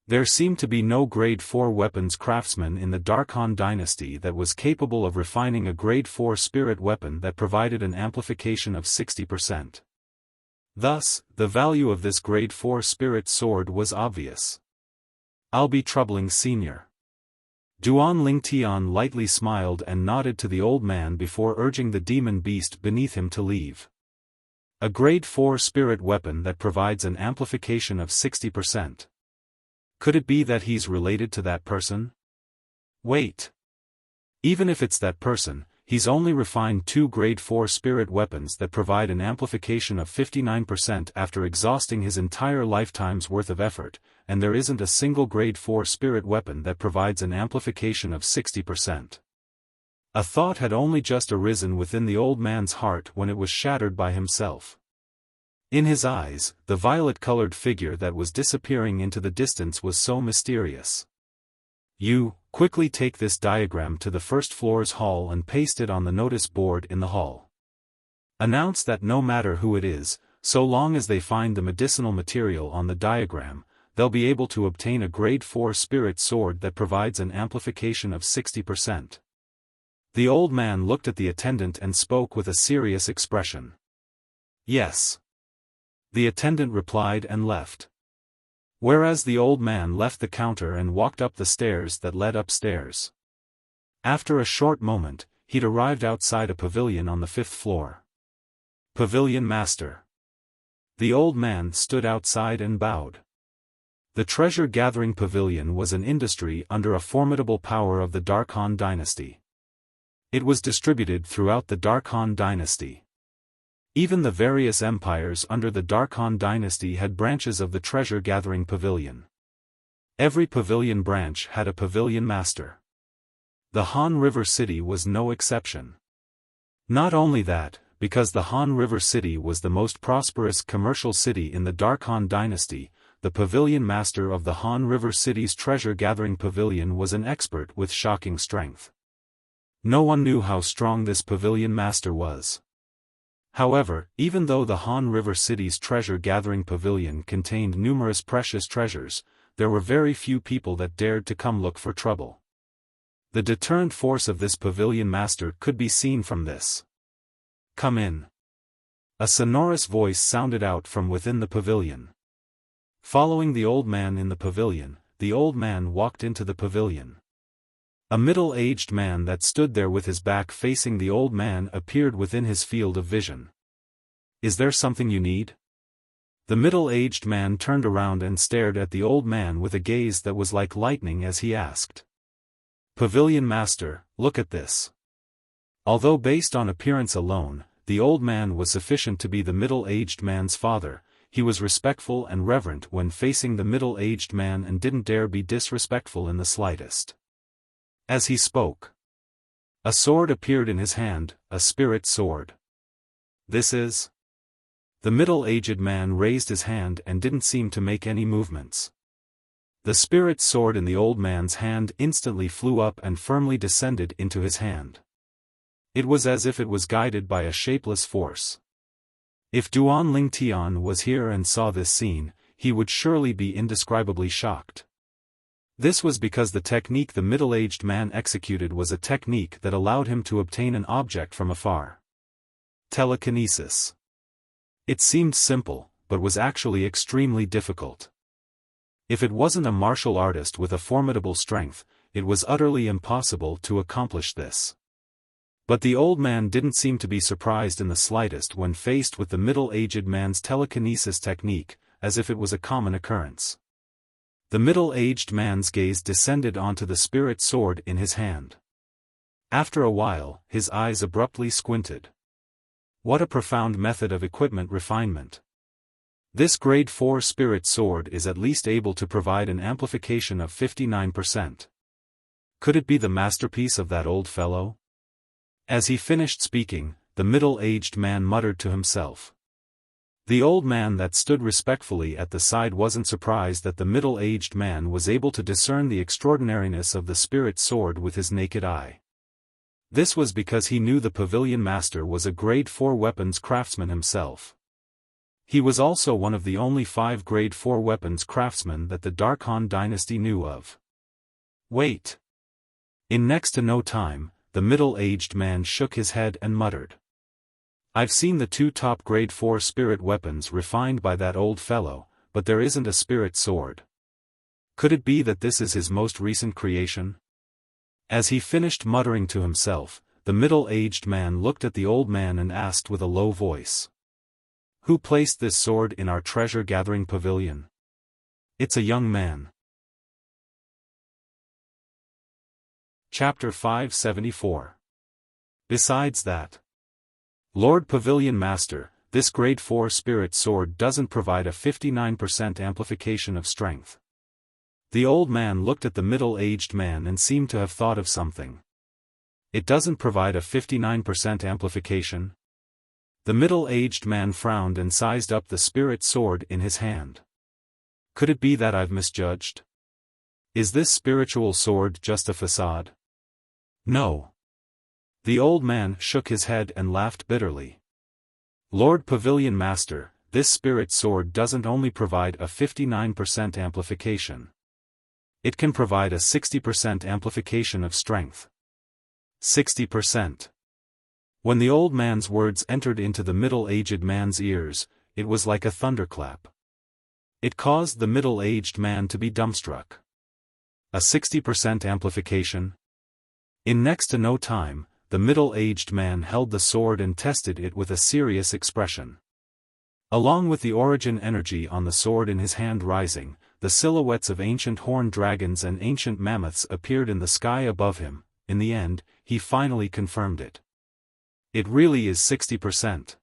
there seemed to be no grade 4 weapons craftsman in the Dark Han dynasty that was capable of refining a grade 4 spirit weapon that provided an amplification of 60%. Thus, the value of this grade 4 spirit sword was obvious. I'll be troubling senior. Duan Lingtian lightly smiled and nodded to the old man before urging the demon beast beneath him to leave. A grade 4 spirit weapon that provides an amplification of 60%. Could it be that he's related to that person? Wait. Even if it's that person, he's only refined 2 grade 4 spirit weapons that provide an amplification of 59% after exhausting his entire lifetime's worth of effort, and there isn't a single grade 4 spirit weapon that provides an amplification of 60%. A thought had only just arisen within the old man's heart when it was shattered by himself. In his eyes, the violet-colored figure that was disappearing into the distance was so mysterious. You, quickly take this diagram to the first floor's hall and paste it on the notice board in the hall. Announce that no matter who it is, so long as they find the medicinal material on the diagram, they'll be able to obtain a grade 4 spirit sword that provides an amplification of 60%. The old man looked at the attendant and spoke with a serious expression. Yes. The attendant replied and left. Whereas the old man left the counter and walked up the stairs that led upstairs. After a short moment, he'd arrived outside a pavilion on the 5th floor. Pavilion Master. The old man stood outside and bowed. The treasure-gathering pavilion was an industry under a formidable power of the Darkhan dynasty. It was distributed throughout the Darkhan dynasty. Even the various empires under the Darkhan dynasty had branches of the treasure-gathering pavilion. Every pavilion branch had a pavilion master. The Han River City was no exception. Not only that, because the Han River City was the most prosperous commercial city in the Darkhan dynasty, the pavilion master of the Han River City's treasure-gathering pavilion was an expert with shocking strength. No one knew how strong this pavilion master was. However, even though the Han River City's treasure-gathering pavilion contained numerous precious treasures, there were very few people that dared to come look for trouble. The deterrent force of this pavilion master could be seen from this. Come in. A sonorous voice sounded out from within the pavilion. Following the old man in the pavilion, the old man walked into the pavilion. A middle-aged man that stood there with his back facing the old man appeared within his field of vision. Is there something you need? The middle-aged man turned around and stared at the old man with a gaze that was like lightning as he asked. Pavilion Master, look at this. Although based on appearance alone, the old man was sufficient to be the middle-aged man's father, he was respectful and reverent when facing the middle-aged man and didn't dare be disrespectful in the slightest. As he spoke, a sword appeared in his hand, a spirit sword. This is... The middle-aged man raised his hand and didn't seem to make any movements. The spirit sword in the old man's hand instantly flew up and firmly descended into his hand. It was as if it was guided by a shapeless force. If Duan Ling Tian was here and saw this scene, he would surely be indescribably shocked. This was because the technique the middle-aged man executed was a technique that allowed him to obtain an object from afar. Telekinesis. It seemed simple, but was actually extremely difficult. If it wasn't a martial artist with a formidable strength, it was utterly impossible to accomplish this. But the old man didn't seem to be surprised in the slightest when faced with the middle-aged man's telekinesis technique, as if it was a common occurrence. The middle-aged man's gaze descended onto the spirit sword in his hand. After a while, his eyes abruptly squinted. What a profound method of equipment refinement. This grade 4 spirit sword is at least able to provide an amplification of 59%. Could it be the masterpiece of that old fellow? As he finished speaking, the middle-aged man muttered to himself. The old man that stood respectfully at the side wasn't surprised that the middle-aged man was able to discern the extraordinariness of the spirit sword with his naked eye. This was because he knew the pavilion master was a grade 4 weapons craftsman himself. He was also one of the only 5 grade 4 weapons craftsmen that the Darkhan dynasty knew of. Wait. In next to no time, the middle-aged man shook his head and muttered. I've seen the 2 top grade 4 spirit weapons refined by that old fellow, but there isn't a spirit sword. Could it be that this is his most recent creation? As he finished muttering to himself, the middle-aged man looked at the old man and asked with a low voice. Who placed this sword in our treasure-gathering pavilion? It's a young man. Chapter 574. Besides that, Lord Pavilion Master, this grade 4 spirit sword doesn't provide a 59% amplification of strength. The old man looked at the middle-aged man and seemed to have thought of something. It doesn't provide a 59% amplification? The middle-aged man frowned and sized up the spirit sword in his hand. Could it be that I've misjudged? Is this spiritual sword just a facade? No. The old man shook his head and laughed bitterly. Lord Pavilion Master, this spirit sword doesn't only provide a 59% amplification. It can provide a 60% amplification of strength. 60%. When the old man's words entered into the middle-aged man's ears, it was like a thunderclap. It caused the middle-aged man to be dumbstruck. A 60% amplification? In next to no time, the middle-aged man held the sword and tested it with a serious expression. Along with the origin energy on the sword in his hand rising, the silhouettes of ancient horned dragons and ancient mammoths appeared in the sky above him. In the end, he finally confirmed it. It really is 60%.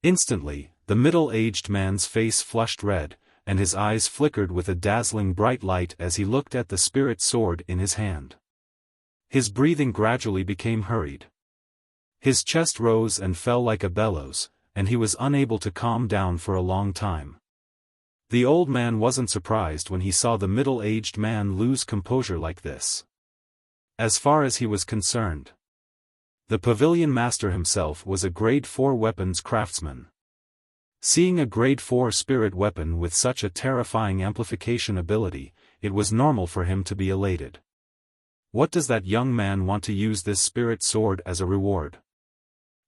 Instantly, the middle-aged man's face flushed red, and his eyes flickered with a dazzling bright light as he looked at the spirit sword in his hand. His breathing gradually became hurried. His chest rose and fell like a bellows, and he was unable to calm down for a long time. The old man wasn't surprised when he saw the middle-aged man lose composure like this. As far as he was concerned, the pavilion master himself was a grade 4 weapons craftsman. Seeing a grade 4 spirit weapon with such a terrifying amplification ability, it was normal for him to be elated. What does that young man want to use this spirit sword as a reward?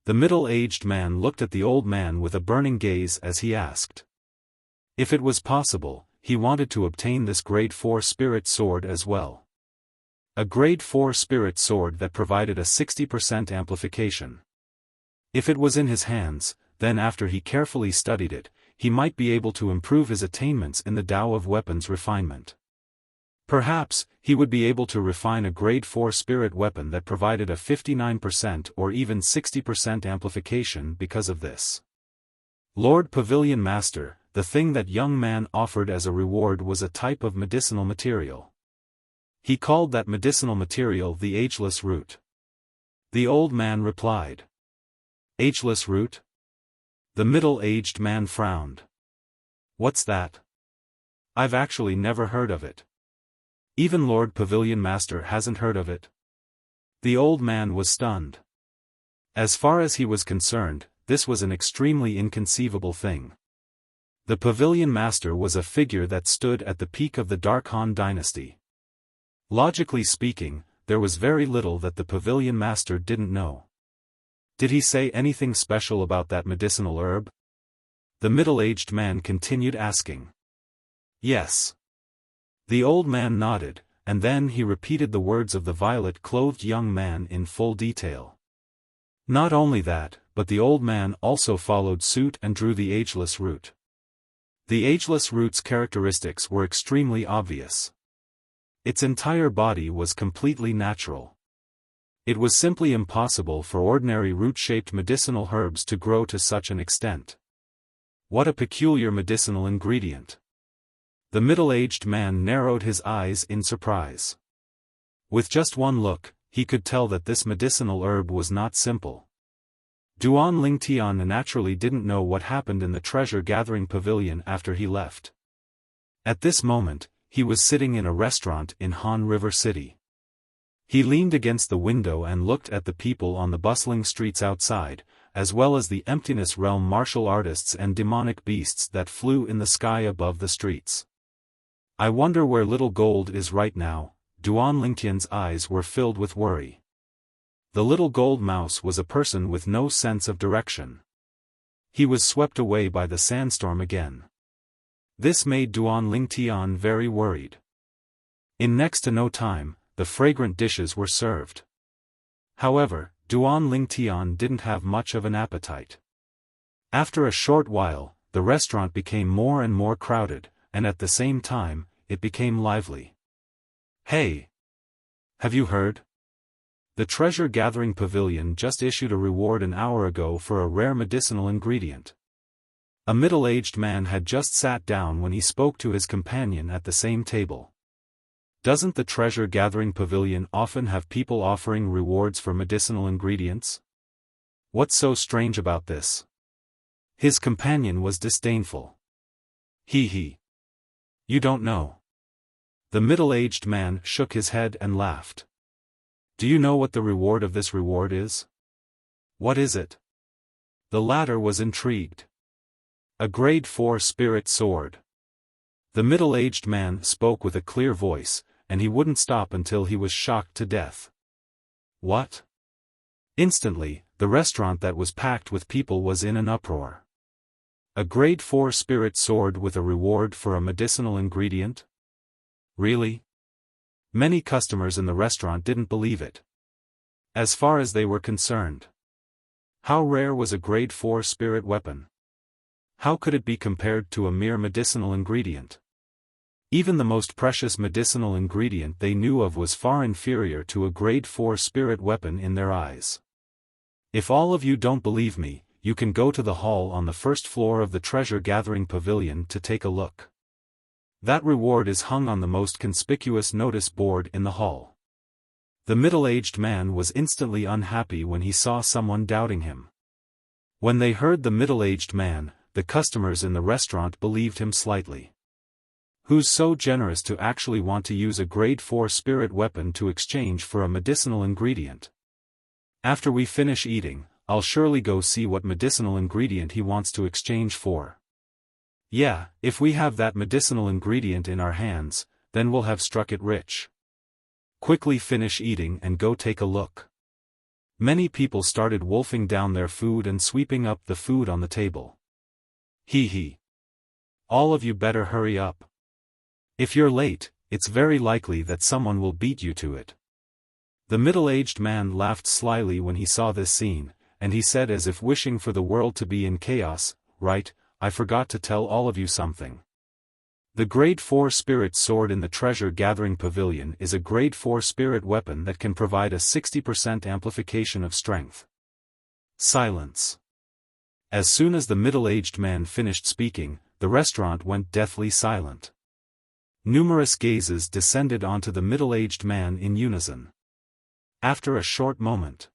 The middle-aged man looked at the old man with a burning gaze as he asked. If it was possible, he wanted to obtain this grade 4 spirit sword as well. A grade 4 spirit sword that provided a 60% amplification. If it was in his hands, then after he carefully studied it, he might be able to improve his attainments in the Tao of weapons refinement. Perhaps, he would be able to refine a grade 4 spirit weapon that provided a 59% or even 60% amplification because of this. Lord Pavilion Master, the thing that young man offered as a reward was a type of medicinal material. He called that medicinal material the ageless root. The old man replied. Ageless root? The middle-aged man frowned. What's that? I've actually never heard of it. Even Lord Pavilion Master hasn't heard of it. The old man was stunned. As far as he was concerned, this was an extremely inconceivable thing. The Pavilion Master was a figure that stood at the peak of the Dark Han dynasty. Logically speaking, there was very little that the Pavilion Master didn't know. Did he say anything special about that medicinal herb? The middle-aged man continued asking. Yes. The old man nodded, and then he repeated the words of the violet-clothed young man in full detail. Not only that, but the old man also followed suit and drew the ageless root. The ageless root's characteristics were extremely obvious. Its entire body was completely natural. It was simply impossible for ordinary root-shaped medicinal herbs to grow to such an extent. What a peculiar medicinal ingredient. The middle-aged man narrowed his eyes in surprise. With just one look, he could tell that this medicinal herb was not simple. Duan Lingtian naturally didn't know what happened in the treasure-gathering pavilion after he left. At this moment, he was sitting in a restaurant in Han River City. He leaned against the window and looked at the people on the bustling streets outside, as well as the emptiness realm martial artists and demonic beasts that flew in the sky above the streets. I wonder where Little Gold is right now. Duan Lingtian's eyes were filled with worry. The little gold mouse was a person with no sense of direction. He was swept away by the sandstorm again. This made Duan Lingtian very worried. In next to no time, the fragrant dishes were served. However, Duan Lingtian didn't have much of an appetite. After a short while, the restaurant became more and more crowded, and at the same time, it became lively. Hey! Have you heard? The treasure-gathering pavilion just issued a reward an hour ago for a rare medicinal ingredient. A middle-aged man had just sat down when he spoke to his companion at the same table. Doesn't the treasure-gathering pavilion often have people offering rewards for medicinal ingredients? What's so strange about this? His companion was disdainful. He. You don't know. The middle-aged man shook his head and laughed. Do you know what the reward of this reward is? What is it? The latter was intrigued. A grade 4 spirit sword. The middle-aged man spoke with a clear voice, and he wouldn't stop until he was shocked to death. What? Instantly, the restaurant that was packed with people was in an uproar. A grade 4 spirit sword with a reward for a medicinal ingredient? Really? Many customers in the restaurant didn't believe it. As far as they were concerned. How rare was a grade 4 spirit weapon? How could it be compared to a mere medicinal ingredient? Even the most precious medicinal ingredient they knew of was far inferior to a grade 4 spirit weapon in their eyes. If all of you don't believe me, you can go to the hall on the first floor of the treasure-gathering pavilion to take a look. That reward is hung on the most conspicuous notice board in the hall. The middle-aged man was instantly unhappy when he saw someone doubting him. When they heard the middle-aged man, the customers in the restaurant believed him slightly. Who's so generous to actually want to use a grade 4 spirit weapon to exchange for a medicinal ingredient? After we finish eating, I'll surely go see what medicinal ingredient he wants to exchange for. Yeah, if we have that medicinal ingredient in our hands, then we'll have struck it rich. Quickly finish eating and go take a look. Many people started wolfing down their food and sweeping up the food on the table. He. All of you better hurry up. If you're late, it's very likely that someone will beat you to it. The middle-aged man laughed slyly when he saw this scene, and he said as if wishing for the world to be in chaos, right, I forgot to tell all of you something. The grade 4 spirit sword in the treasure-gathering pavilion is a grade 4 spirit weapon that can provide a 60% amplification of strength. Silence. As soon as the middle-aged man finished speaking, the restaurant went deathly silent. Numerous gazes descended onto the middle-aged man in unison. After a short moment.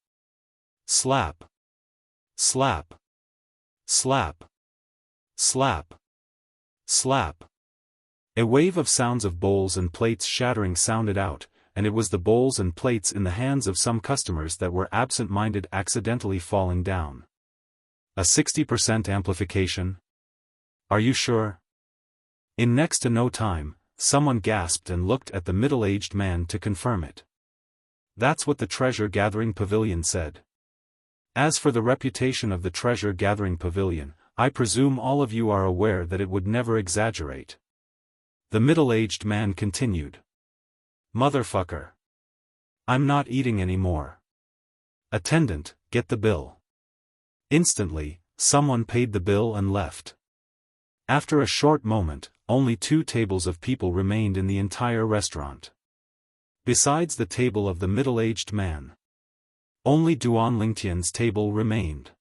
Slap. Slap. Slap. Slap. Slap. A wave of sounds of bowls and plates shattering sounded out, and it was the bowls and plates in the hands of some customers that were absent-minded accidentally falling down. A 60% amplification? Are you sure? In next to no time, someone gasped and looked at the middle-aged man to confirm it. That's what the treasure-gathering pavilion said. As for the reputation of the treasure-gathering pavilion, I presume all of you are aware that it would never exaggerate. The middle-aged man continued. Motherfucker. I'm not eating anymore. Attendant, get the bill. Instantly, someone paid the bill and left. After a short moment, only 2 tables of people remained in the entire restaurant. Besides the table of the middle-aged man. Only Duan Lingtian's table remained.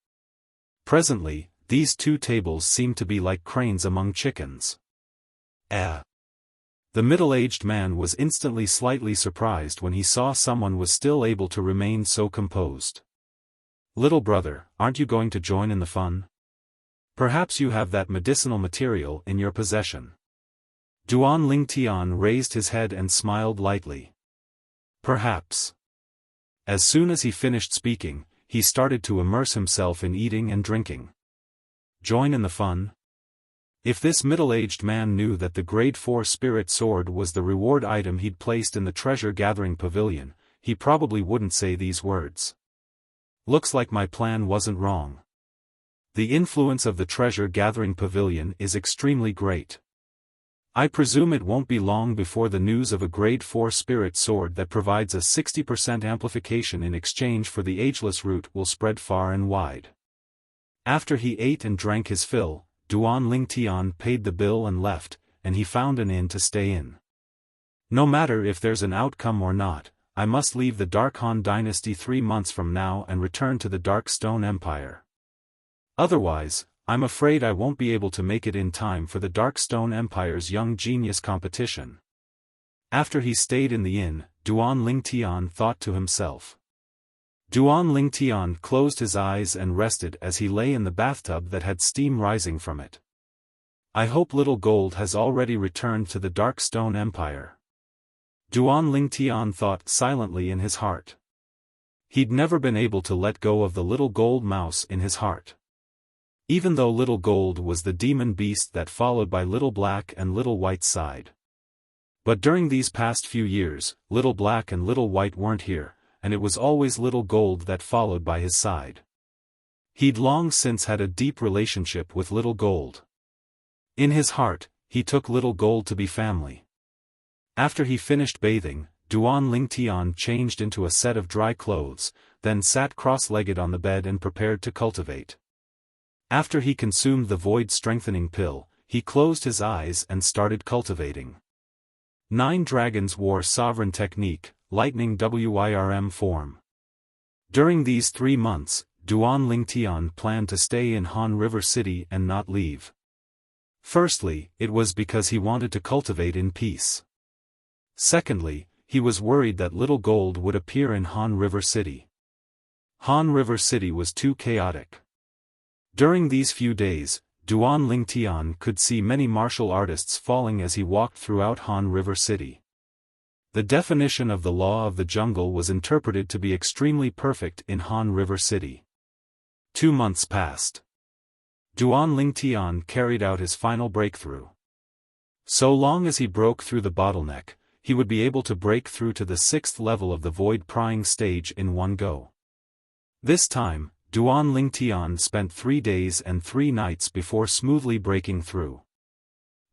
Presently, these 2 tables seemed to be like cranes among chickens. The middle-aged man was instantly slightly surprised when he saw someone was still able to remain so composed. Little brother, aren't you going to join in the fun? Perhaps you have that medicinal material in your possession. Duan Lingtian raised his head and smiled lightly. Perhaps. As soon as he finished speaking, he started to immerse himself in eating and drinking. Join in the fun? If this middle-aged man knew that the grade 4 spirit sword was the reward item he'd placed in the treasure-gathering pavilion, he probably wouldn't say these words. Looks like my plan wasn't wrong. The influence of the treasure-gathering pavilion is extremely great. I presume it won't be long before the news of a grade 4 spirit sword that provides a 60% amplification in exchange for the ageless root will spread far and wide. After he ate and drank his fill, Duan Lingtian paid the bill and left, and he found an inn to stay in. No matter if there's an outcome or not, I must leave the Dark Han dynasty 3 months from now and return to the Dark Stone Empire. Otherwise, I'm afraid I won't be able to make it in time for the Dark Stone Empire's Young Genius competition. After he stayed in the inn, Duan Lingtian thought to himself. Duan Lingtian closed his eyes and rested as he lay in the bathtub that had steam rising from it. I hope Little Gold has already returned to the Dark Stone Empire. Duan Lingtian thought silently in his heart. He'd never been able to let go of the little gold mouse in his heart. Even though Little Gold was the demon beast that followed by Little Black and Little White's side. But during these past few years, Little Black and Little White weren't here, and it was always Little Gold that followed by his side. He'd long since had a deep relationship with Little Gold. In his heart, he took Little Gold to be family. After he finished bathing, Duan Lingtian changed into a set of dry clothes, then sat cross-legged on the bed and prepared to cultivate. After he consumed the void-strengthening pill, he closed his eyes and started cultivating. 9 dragons wore sovereign technique, lightning WIRM form. During these 3 months, Duan Lingtian planned to stay in Han River City and not leave. Firstly, it was because he wanted to cultivate in peace. Secondly, he was worried that Little Gold would appear in Han River City. Han River City was too chaotic. During these few days, Duan Lingtian could see many martial artists falling as he walked throughout Han River City. The definition of the law of the jungle was interpreted to be extremely perfect in Han River City. 2 months passed. Duan Lingtian carried out his final breakthrough. So long as he broke through the bottleneck, he would be able to break through to the 6th level of the void prying stage in one go. This time, Duan Lingtian spent 3 days and 3 nights before smoothly breaking through.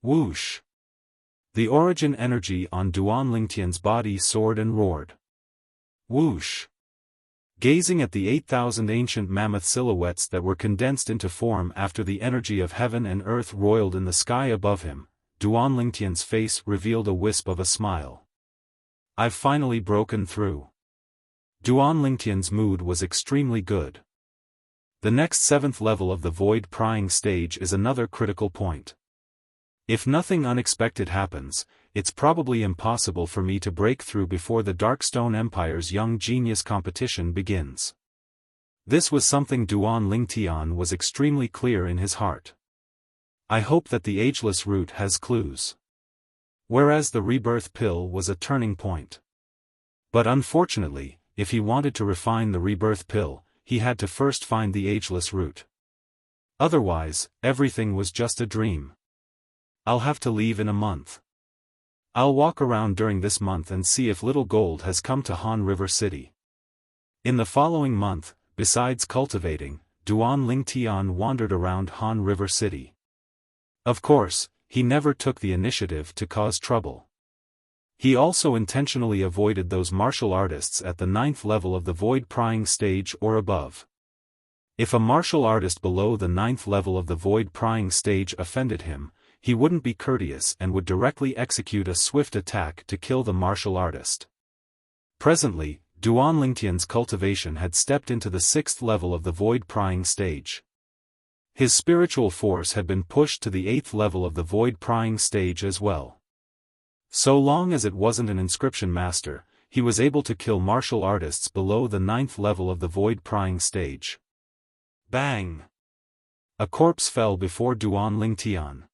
Whoosh! The origin energy on Duan Lingtian's body soared and roared. Whoosh! Gazing at the 8,000 ancient mammoth silhouettes that were condensed into form after the energy of heaven and earth roiled in the sky above him, Duan Lingtian's face revealed a wisp of a smile. I've finally broken through. Duan Lingtian's mood was extremely good. The next 7th level of the void prying stage is another critical point. If nothing unexpected happens, it's probably impossible for me to break through before the Darkstone Empire's Young Genius competition begins. This was something Duan Lingtian was extremely clear in his heart. I hope that the ageless root has clues. Whereas the rebirth pill was a turning point. But unfortunately, if he wanted to refine the rebirth pill, he had to first find the ageless root. Otherwise, everything was just a dream. I'll have to leave in a month. I'll walk around during this month and see if Little Gold has come to Han River City. In the following month, besides cultivating, Duan Lingtian wandered around Han River City. Of course, he never took the initiative to cause trouble. He also intentionally avoided those martial artists at the 9th level of the void prying stage or above. If a martial artist below the 9th level of the void prying stage offended him, he wouldn't be courteous and would directly execute a swift attack to kill the martial artist. Presently, Duan Lingtian's cultivation had stepped into the 6th level of the void prying stage. His spiritual force had been pushed to the 8th level of the void prying stage as well. So long as it wasn't an inscription master, he was able to kill martial artists below the 9th level of the void prying stage. Bang! A corpse fell before Duan Lingtian.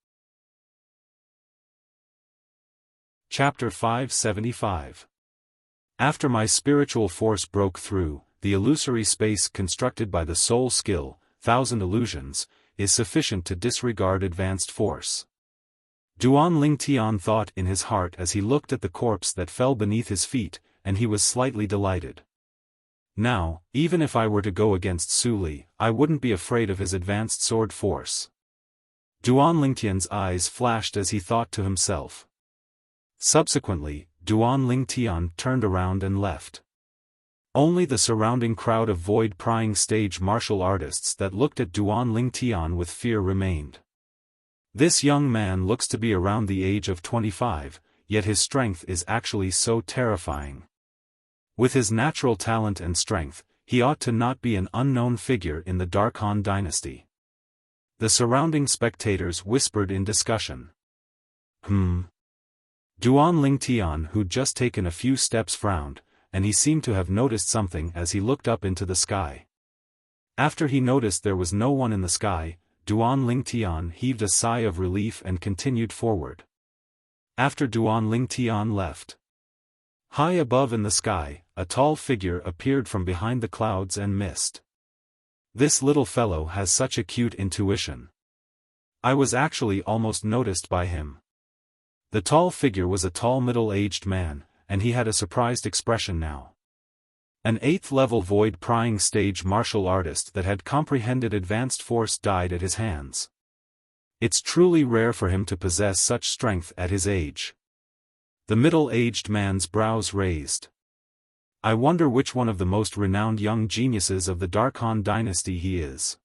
Chapter 575. After my spiritual force broke through, the illusory space constructed by the soul skill, 1000 illusions, is sufficient to disregard advanced force. Duan Lingtian thought in his heart as he looked at the corpse that fell beneath his feet, and he was slightly delighted. Now, even if I were to go against Su Li, I wouldn't be afraid of his advanced sword force. Duan Lingtian's eyes flashed as he thought to himself. Subsequently, Duan Lingtian turned around and left. Only the surrounding crowd of void prying stage martial artists that looked at Duan Lingtian with fear remained. This young man looks to be around the age of 25, yet his strength is actually so terrifying. With his natural talent and strength, he ought to not be an unknown figure in the Dark Han dynasty. The surrounding spectators whispered in discussion. Duan Lingtian, who'd just taken a few steps, frowned, and he seemed to have noticed something as he looked up into the sky. After he noticed there was no one in the sky, Duan Lingtian heaved a sigh of relief and continued forward. After Duan Lingtian left, high above in the sky, a tall figure appeared from behind the clouds and mist. This little fellow has such acute intuition. I was actually almost noticed by him. The tall figure was a tall middle-aged man, and he had a surprised expression now. An 8th-level void-prying stage martial artist that had comprehended advanced force died at his hands. It's truly rare for him to possess such strength at his age. The middle-aged man's brows raised. I wonder which one of the most renowned young geniuses of the Dark Han dynasty he is.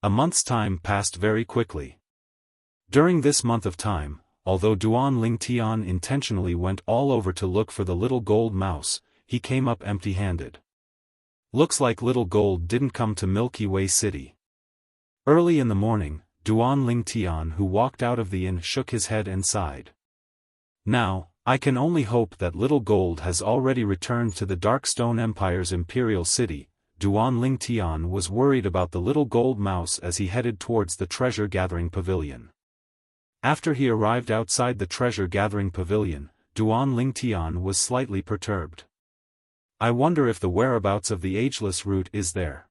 A month's time passed very quickly. During this month of time, although Duan Lingtian intentionally went all over to look for the little gold mouse, he came up empty-handed. Looks like little gold didn't come to Milky Way City. Early in the morning, Duan Lingtian, who walked out of the inn, shook his head and sighed. Now, I can only hope that little gold has already returned to the Dark Stone Empire's imperial city. Duan Lingtian was worried about the little gold mouse as he headed towards the treasure-gathering pavilion. After he arrived outside the treasure-gathering pavilion, Duan Lingtian was slightly perturbed. I wonder if the whereabouts of the ageless root is there.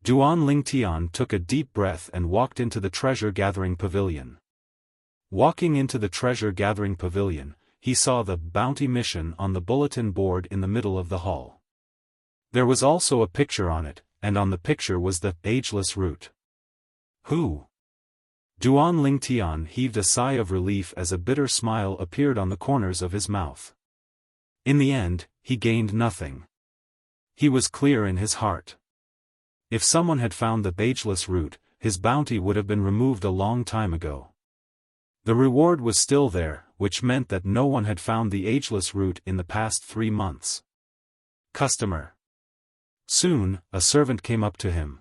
Duan Lingtian took a deep breath and walked into the treasure-gathering pavilion. Walking into the treasure-gathering pavilion, he saw the bounty mission on the bulletin board in the middle of the hall. There was also a picture on it, and on the picture was the ageless root. Who? Duan Lingtian heaved a sigh of relief as a bitter smile appeared on the corners of his mouth. In the end, he gained nothing. He was clear in his heart. If someone had found the ageless root, his bounty would have been removed a long time ago. The reward was still there, which meant that no one had found the ageless root in the past 3 months. Customer. Soon, a servant came up to him.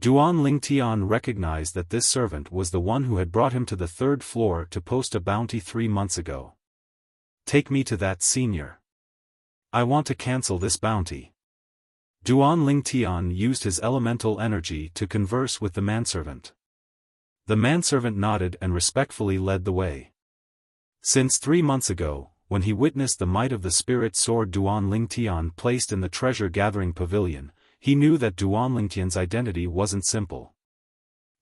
Duan Lingtian recognized that this servant was the one who had brought him to the 3rd floor to post a bounty 3 months ago. Take me to that senior. I want to cancel this bounty. Duan Lingtian used his elemental energy to converse with the manservant. The manservant nodded and respectfully led the way. Since 3 months ago, when he witnessed the might of the spirit sword Duan Lingtian placed in the treasure-gathering pavilion, he knew that Duan Lingtian's identity wasn't simple.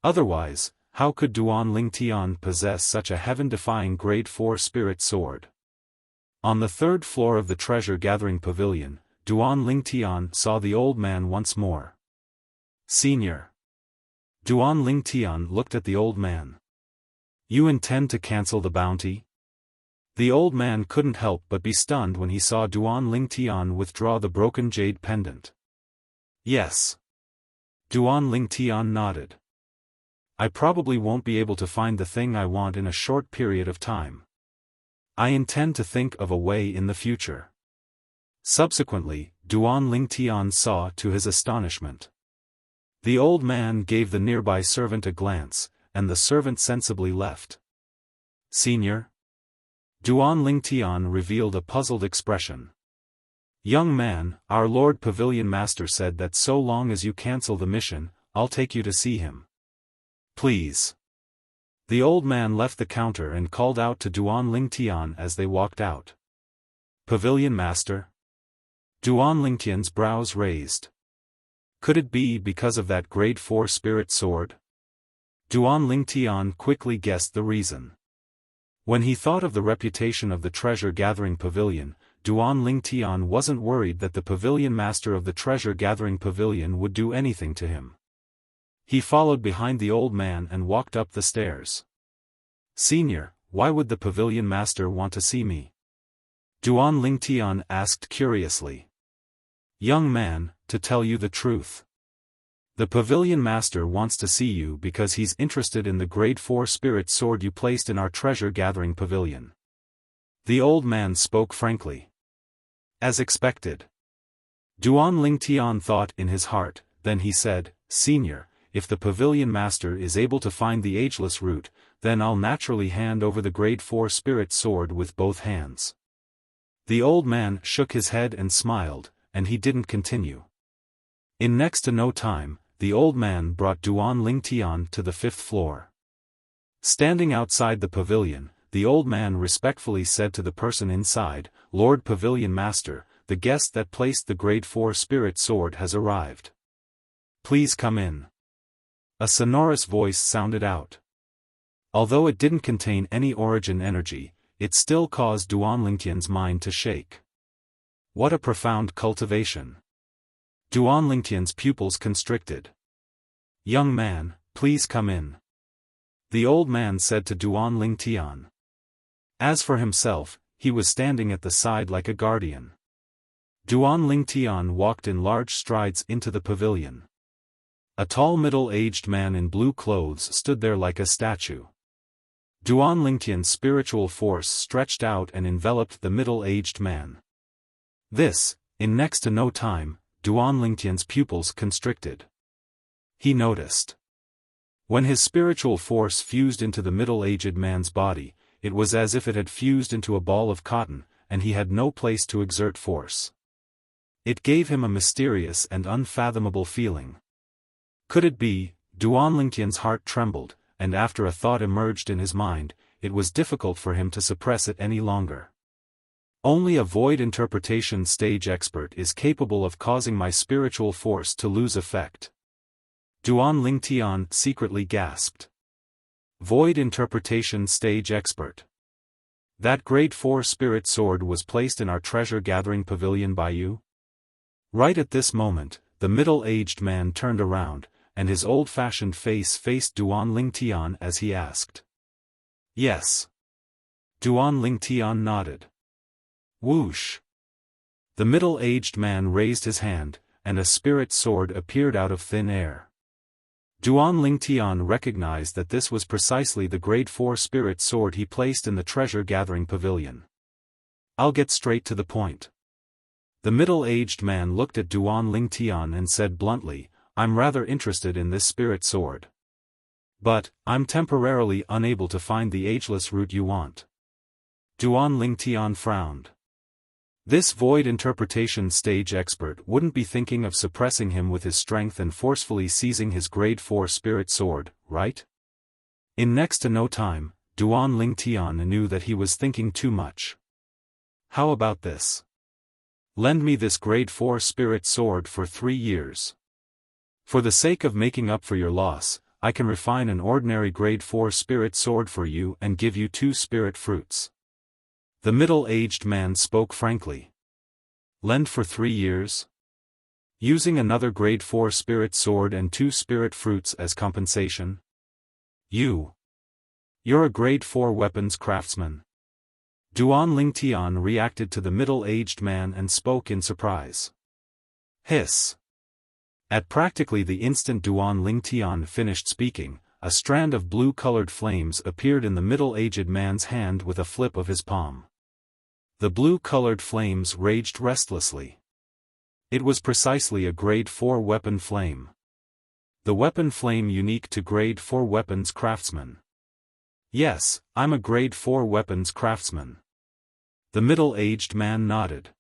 Otherwise, how could Duan Lingtian possess such a heaven-defying grade 4 spirit sword? On the 3rd floor of the treasure-gathering pavilion, Duan Lingtian saw the old man once more. Senior. Duan Lingtian looked at the old man. You intend to cancel the bounty? The old man couldn't help but be stunned when he saw Duan Lingtian withdraw the broken jade pendant. Yes. Duan Lingtian nodded. I probably won't be able to find the thing I want in a short period of time. I intend to think of a way in the future. Subsequently, Duan Lingtian saw to his astonishment. The old man gave the nearby servant a glance, and the servant sensibly left. Senior? Duan Lingtian revealed a puzzled expression. Young man, our Lord Pavilion Master said that so long as you cancel the mission, I'll take you to see him. Please. The old man left the counter and called out to Duan Lingtian as they walked out. Pavilion Master? Duan Lingtian's brows raised. Could it be because of that grade 4 spirit sword? Duan Lingtian quickly guessed the reason. When he thought of the reputation of the treasure-gathering pavilion, Duan Lingtian wasn't worried that the pavilion master of the treasure-gathering pavilion would do anything to him. He followed behind the old man and walked up the stairs. Senior, why would the pavilion master want to see me? Duan Lingtian asked curiously. Young man, to tell you the truth. The pavilion master wants to see you because he's interested in the grade 4 spirit sword you placed in our treasure-gathering pavilion. The old man spoke frankly. As expected. Duan Lingtian thought in his heart, then he said, Senior, if the pavilion master is able to find the ageless root, then I'll naturally hand over the grade 4 spirit sword with both hands. The old man shook his head and smiled, and he didn't continue. In next to no time, the old man brought Duan Lingtian to the 5th floor. Standing outside the pavilion, the old man respectfully said to the person inside, "Lord Pavilion Master, the guest that placed the Grade 4 Spirit Sword has arrived. Please come in." A sonorous voice sounded out. Although it didn't contain any origin energy, it still caused Duan Lingtian's mind to shake. What a profound cultivation! Duan Lingtian's pupils constricted. "Young man, please come in," the old man said to Duan Lingtian. As for himself, he was standing at the side like a guardian. Duan Lingtian walked in large strides into the pavilion. A tall middle-aged man in blue clothes stood there like a statue. Duan Lingtian's spiritual force stretched out and enveloped the middle-aged man. This, in next to no time, Duan Lingtian's pupils constricted. He noticed. When his spiritual force fused into the middle-aged man's body, it was as if it had fused into a ball of cotton, and he had no place to exert force. It gave him a mysterious and unfathomable feeling. Could it be? Duan Lingtian's heart trembled, and after a thought emerged in his mind, it was difficult for him to suppress it any longer. Only a void interpretation stage expert is capable of causing my spiritual force to lose effect. Duan Lingtian secretly gasped. Void interpretation stage expert. That Grade 4 Spirit Sword was placed in our treasure-gathering pavilion by you? Right at this moment, the middle-aged man turned around, and his old-fashioned face faced Duan Lingtian as he asked. Yes. Duan Lingtian nodded. Whoosh! The middle-aged man raised his hand, and a spirit sword appeared out of thin air. Duan Lingtian recognized that this was precisely the Grade 4 Spirit Sword he placed in the treasure-gathering pavilion. I'll get straight to the point. The middle-aged man looked at Duan Lingtian and said bluntly, "I'm rather interested in this spirit sword. But, I'm temporarily unable to find the ageless root you want." Duan Lingtian frowned. This void interpretation stage expert wouldn't be thinking of suppressing him with his strength and forcefully seizing his Grade 4 spirit sword, right? In next to no time, Duan Lingtian knew that he was thinking too much. How about this? Lend me this Grade 4 spirit sword for 3 years. For the sake of making up for your loss, I can refine an ordinary Grade 4 spirit sword for you and give you 2 spirit fruits. The middle-aged man spoke frankly. Lend for 3 years? Using another Grade 4 spirit sword and 2 spirit fruits as compensation? You're a Grade 4 weapons craftsman. Duan Lingtian reacted to the middle-aged man and spoke in surprise. Hiss. At practically the instant Duan Lingtian finished speaking, a strand of blue-colored flames appeared in the middle-aged man's hand with a flip of his palm. The blue-colored flames raged restlessly. It was precisely a Grade 4 weapon flame. The weapon flame unique to Grade 4 weapons craftsmen. Yes, I'm a Grade 4 weapons craftsman. The middle-aged man nodded.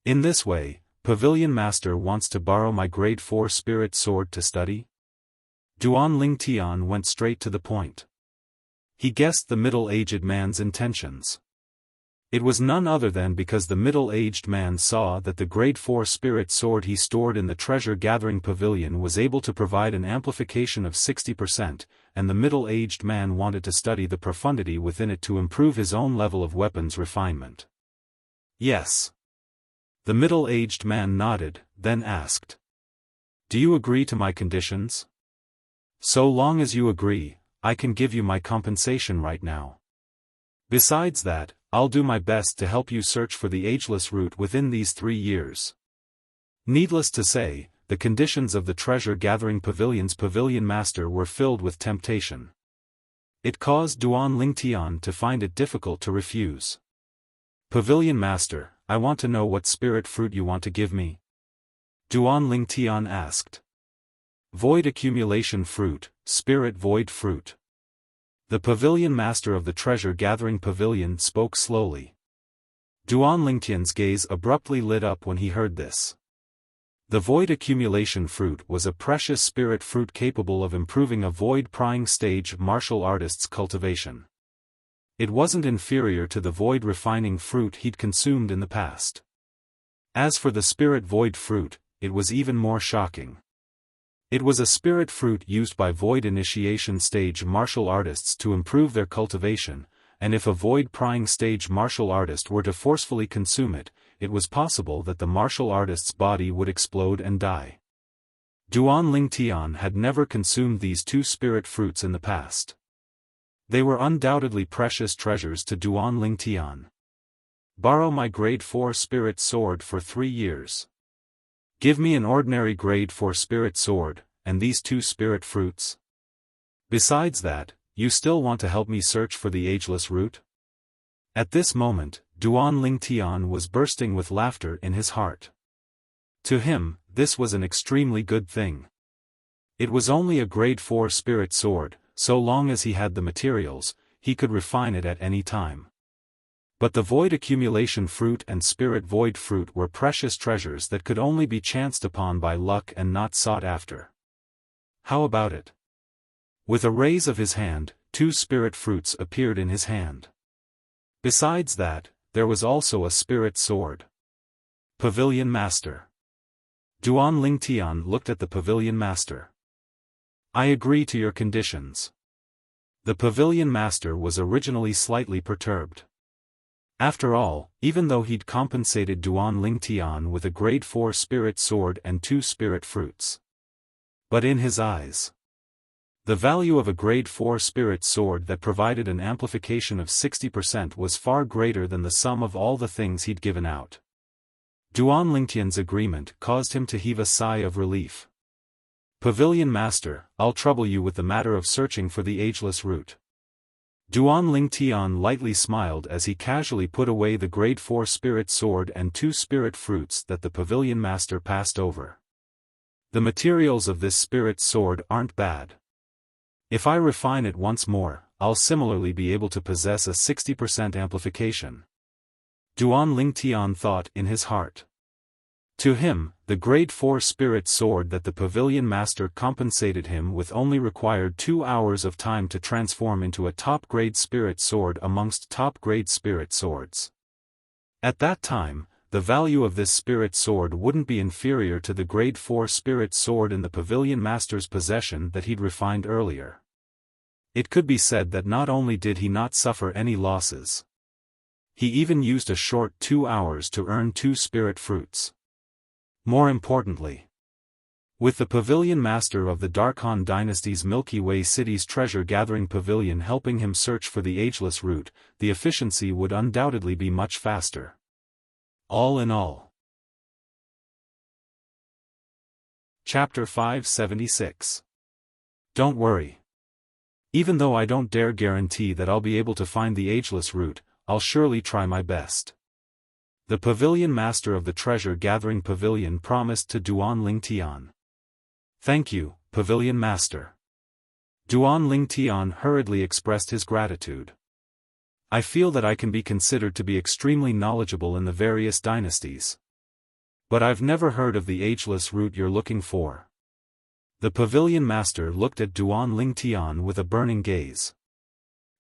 In this way, Pavilion Master wants to borrow my Grade 4 spirit sword to study? Duan Lingtian went straight to the point. He guessed the middle-aged man's intentions. It was none other than because the middle-aged man saw that the Grade 4 spirit sword he stored in the treasure-gathering pavilion was able to provide an amplification of 60%, and the middle-aged man wanted to study the profundity within it to improve his own level of weapons refinement. Yes. The middle-aged man nodded, then asked. Do you agree to my conditions? So long as you agree, I can give you my compensation right now. Besides that, I'll do my best to help you search for the ageless root within these 3 years. Needless to say, the conditions of the treasure-gathering pavilion's pavilion master were filled with temptation. It caused Duan Lingtian to find it difficult to refuse. Pavilion master, I want to know what spirit fruit you want to give me. Duan Lingtian asked. Void accumulation fruit, spirit void fruit. The pavilion master of the treasure-gathering pavilion spoke slowly. Duan Lingtian's gaze abruptly lit up when he heard this. The void accumulation fruit was a precious spirit fruit capable of improving a void prying stage martial artist's cultivation. It wasn't inferior to the void refining fruit he'd consumed in the past. As for the spirit void fruit, it was even more shocking. It was a spirit fruit used by void initiation stage martial artists to improve their cultivation, and if a void prying stage martial artist were to forcefully consume it, it was possible that the martial artist's body would explode and die. Duan Lingtian had never consumed these two spirit fruits in the past. They were undoubtedly precious treasures to Duan Lingtian. Borrow my grade 4 spirit sword for 3 years. Give me an ordinary grade 4 spirit sword, and these two spirit fruits. Besides that, you still want to help me search for the ageless root? At this moment, Duan Lingtian was bursting with laughter in his heart. To him, this was an extremely good thing. It was only a grade 4 spirit sword, so long as he had the materials, he could refine it at any time. But the void accumulation fruit and spirit void fruit were precious treasures that could only be chanced upon by luck and not sought after. How about it? With a raise of his hand, two spirit fruits appeared in his hand. Besides that, there was also a spirit sword. Pavilion Master. Duan Lingtian looked at the Pavilion Master. I agree to your conditions. The Pavilion Master was originally slightly perturbed. After all, even though he'd compensated Duan Lingtian with a grade 4 spirit sword and two spirit fruits. But in his eyes, the value of a grade 4 spirit sword that provided an amplification of 60% was far greater than the sum of all the things he'd given out. Duan Lingtian's agreement caused him to heave a sigh of relief. Pavilion Master, I'll trouble you with the matter of searching for the ageless root. Duan Lingtian lightly smiled as he casually put away the grade 4 spirit sword and two spirit fruits that the Pavilion Master passed over. The materials of this spirit sword aren't bad. If I refine it once more, I'll similarly be able to possess a 60% amplification. Duan Lingtian thought in his heart. To him, the grade 4 spirit sword that the Pavilion Master compensated him with only required 2 hours of time to transform into a top-grade spirit sword amongst top-grade spirit swords. At that time, the value of this spirit sword wouldn't be inferior to the grade 4 spirit sword in the Pavilion Master's possession that he'd refined earlier. It could be said that not only did he not suffer any losses, he even used a short 2 hours to earn two spirit fruits. More importantly, with the Pavilion Master of the Darkhan Dynasty's Milky Way City's treasure-gathering pavilion helping him search for the ageless root, the efficiency would undoubtedly be much faster. All in all. Chapter 576. Don't worry. Even though I don't dare guarantee that I'll be able to find the ageless root, I'll surely try my best. The Pavilion Master of the treasure-gathering pavilion promised to Duan Lingtian. Thank you, Pavilion Master. Duan Lingtian hurriedly expressed his gratitude. I feel that I can be considered to be extremely knowledgeable in the various dynasties. But I've never heard of the ageless root you're looking for. The Pavilion Master looked at Duan Lingtian with a burning gaze.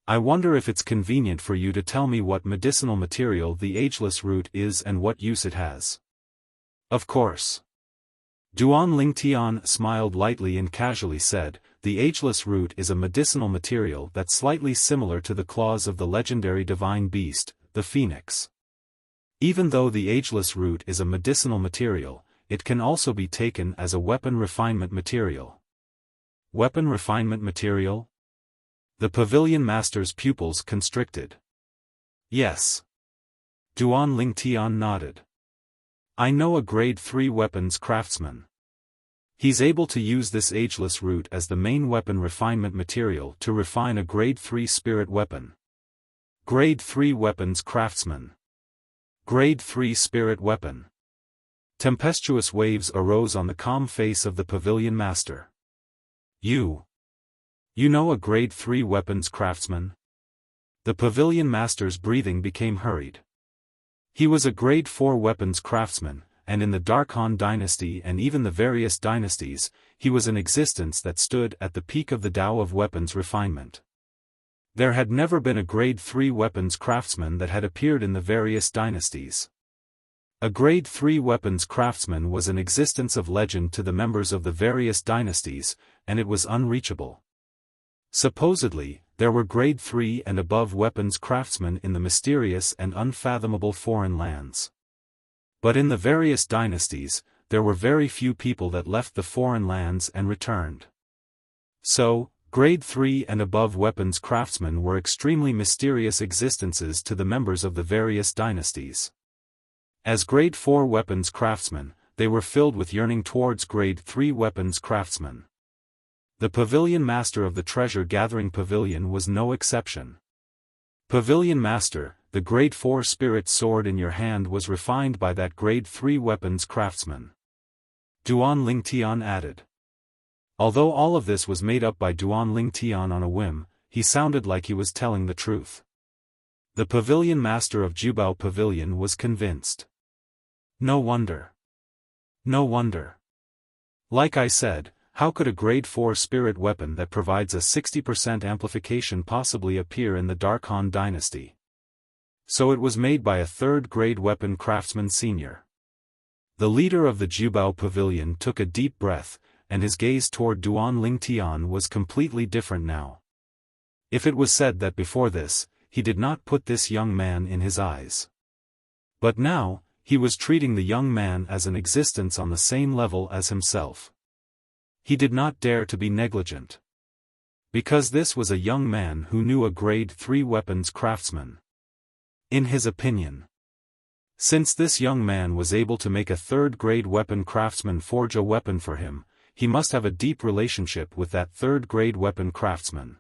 I wonder if it's convenient for you to tell me what medicinal material the ageless root is and what use it has. Of course. Duan Lingtian smiled lightly and casually said, the ageless root is a medicinal material that's slightly similar to the claws of the legendary divine beast, the phoenix. Even though the ageless root is a medicinal material, it can also be taken as a weapon refinement material. Weapon refinement material? The Pavilion Master's pupils constricted. Yes. Duan Lingtian nodded. I know a grade 3 weapons craftsman. He's able to use this ageless root as the main weapon refinement material to refine a grade 3 spirit weapon. Grade 3 weapons craftsman. Grade 3 spirit weapon. Tempestuous waves arose on the calm face of the Pavilion Master. You know a grade 3 weapons craftsman? The Pavilion Master's breathing became hurried. He was a grade 4 weapons craftsman, and in the Darkhan dynasty and even the various dynasties, he was an existence that stood at the peak of the Tao of weapons refinement. There had never been a grade 3 weapons craftsman that had appeared in the various dynasties. A grade 3 weapons craftsman was an existence of legend to the members of the various dynasties, and it was unreachable. Supposedly, there were grade 3 and above weapons craftsmen in the mysterious and unfathomable foreign lands. But in the various dynasties, there were very few people that left the foreign lands and returned. So, grade 3 and above weapons craftsmen were extremely mysterious existences to the members of the various dynasties. As grade 4 weapons craftsmen, they were filled with yearning towards grade 3 weapons craftsmen. The pavilion master of the treasure-gathering pavilion was no exception. Pavilion master, the grade 4 spirit sword in your hand was refined by that grade 3 weapons craftsman. Duan Lingtian added. Although all of this was made up by Duan Lingtian on a whim, he sounded like he was telling the truth. The pavilion master of Jubao Pavilion was convinced. No wonder. No wonder. Like I said, how could a grade 4 spirit weapon that provides a 60% amplification possibly appear in the Darkhan dynasty? So it was made by a 3rd grade weapon craftsman senior. The leader of the Jubao Pavilion took a deep breath, and his gaze toward Duan Lingtian was completely different now. If it was said that before this, he did not put this young man in his eyes. But now, he was treating the young man as an existence on the same level as himself. He did not dare to be negligent. Because this was a young man who knew a grade 3 weapons craftsman. In his opinion. Since this young man was able to make a 3rd grade weapon craftsman forge a weapon for him, he must have a deep relationship with that 3rd grade weapon craftsman.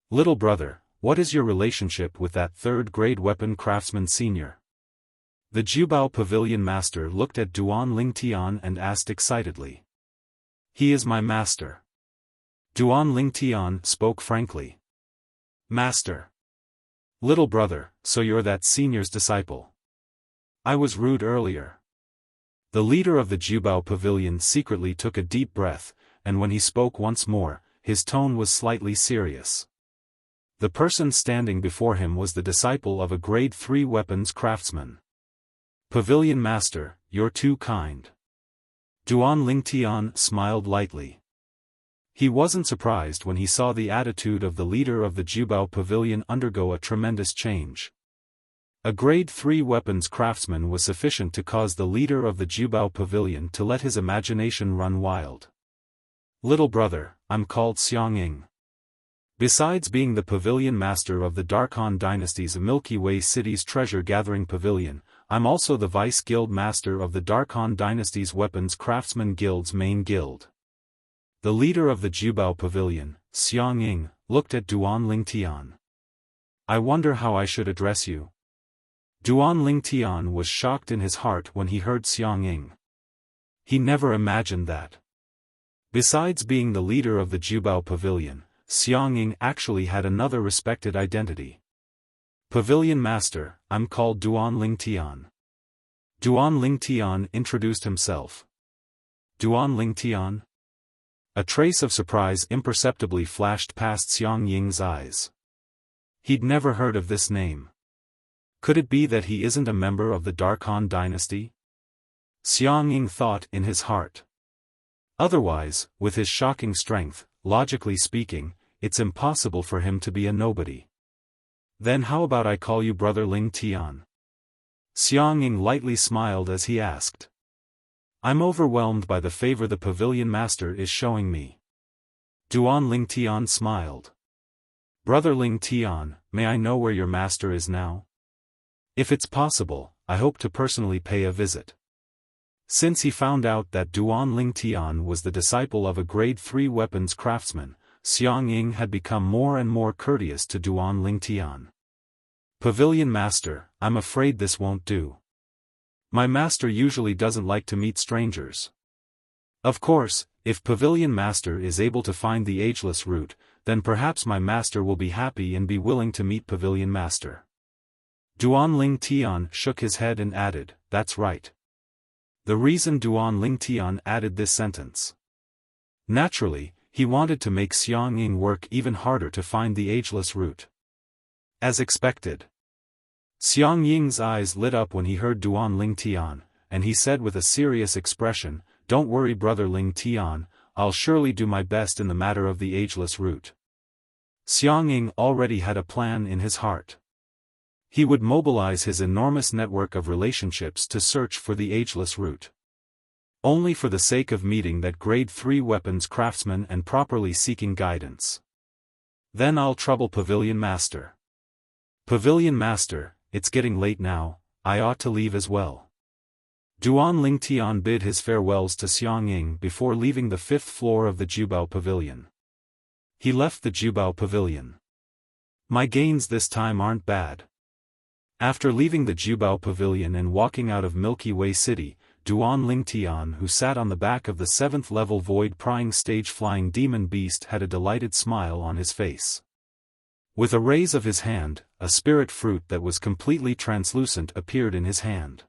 Little brother, what is your relationship with that 3rd grade weapon craftsman senior? The Jubao Pavilion master looked at Duan Lingtian and asked excitedly. He is my master. Duan Lingtian spoke frankly. Master. Little brother, so you're that senior's disciple. I was rude earlier. The leader of the Jubao Pavilion secretly took a deep breath, and when he spoke once more, his tone was slightly serious. The person standing before him was the disciple of a grade 3 weapons craftsman. Pavilion master, you're too kind. Duan Lingtian smiled lightly. He wasn't surprised when he saw the attitude of the leader of the Jubao Pavilion undergo a tremendous change. A grade 3 weapons craftsman was sufficient to cause the leader of the Jubao Pavilion to let his imagination run wild. Little brother, I'm called Xiaofan. Besides being the pavilion master of the Darkhan dynasty's Milky Way City's treasure-gathering pavilion, I'm also the vice guild master of the Darkhan dynasty's weapons craftsman guild's main guild. The leader of the Jubao Pavilion, Xiaofan, looked at Duan Lingtian. I wonder how I should address you. Duan Lingtian was shocked in his heart when he heard Xiaofan. He never imagined that. Besides being the leader of the Jubao Pavilion, Xiaofan actually had another respected identity. Pavilion master, I'm called Duan Lingtian. Duan Lingtian introduced himself. Duan Lingtian? A trace of surprise imperceptibly flashed past Xiaofan's eyes. He'd never heard of this name. Could it be that he isn't a member of the Darkhan dynasty? Xiaofan thought in his heart. Otherwise, with his shocking strength, logically speaking, it's impossible for him to be a nobody. Then how about I call you Brother Lingtian? Xiaofan lightly smiled as he asked. I'm overwhelmed by the favor the pavilion master is showing me. Duan Lingtian smiled. Brother Lingtian, may I know where your master is now? If it's possible, I hope to personally pay a visit. Since he found out that Duan Lingtian was the disciple of a grade 3 weapons craftsman, Xiaofan had become more and more courteous to Duan Lingtian. Pavilion master, I'm afraid this won't do. My master usually doesn't like to meet strangers. Of course, if Pavilion master is able to find the ageless route, then perhaps my master will be happy and be willing to meet Pavilion master. Duan Ling Tian shook his head and added, "That's right." The reason Duan Ling Tian added this sentence. Naturally, he wanted to make Xiang Ying work even harder to find the ageless root. As expected. Xiang Ying's eyes lit up when he heard Duan Ling Tian, and he said with a serious expression, "Don't worry, brother Ling Tian, I'll surely do my best in the matter of the ageless root." Xiang Ying already had a plan in his heart. He would mobilize his enormous network of relationships to search for the ageless root. Only for the sake of meeting that grade 3 weapons craftsman and properly seeking guidance. Then I'll trouble Pavilion Master. Pavilion Master, it's getting late now, I ought to leave as well. Duan Ling Tian bid his farewells to Xiang Ying before leaving the 5th floor of the Jubao Pavilion. He left the Jubao Pavilion. My gains this time aren't bad. After leaving the Jubao Pavilion and walking out of Milky Way City, Duan Ling Tian, who sat on the back of the 7th level void prying stage flying demon beast, had a delighted smile on his face. With a raise of his hand, a spirit fruit that was completely translucent appeared in his hand.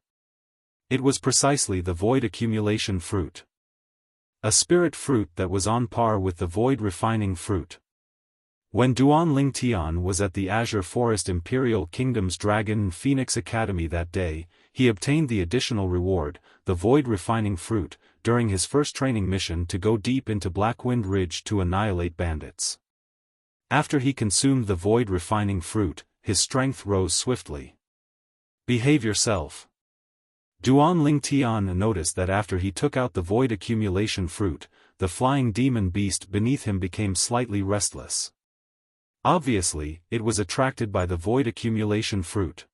It was precisely the void accumulation fruit. A spirit fruit that was on par with the void refining fruit. When Duan Ling Tian was at the Azure Forest Imperial Kingdom's Dragon and Phoenix Academy that day, he obtained the additional reward, the void refining fruit, during his first training mission to go deep into Blackwind Ridge to annihilate bandits. After he consumed the void refining fruit, his strength rose swiftly. Behave yourself. Duan Ling Tian noticed that after he took out the void accumulation fruit, the flying demon beast beneath him became slightly restless. Obviously, it was attracted by the void accumulation fruit.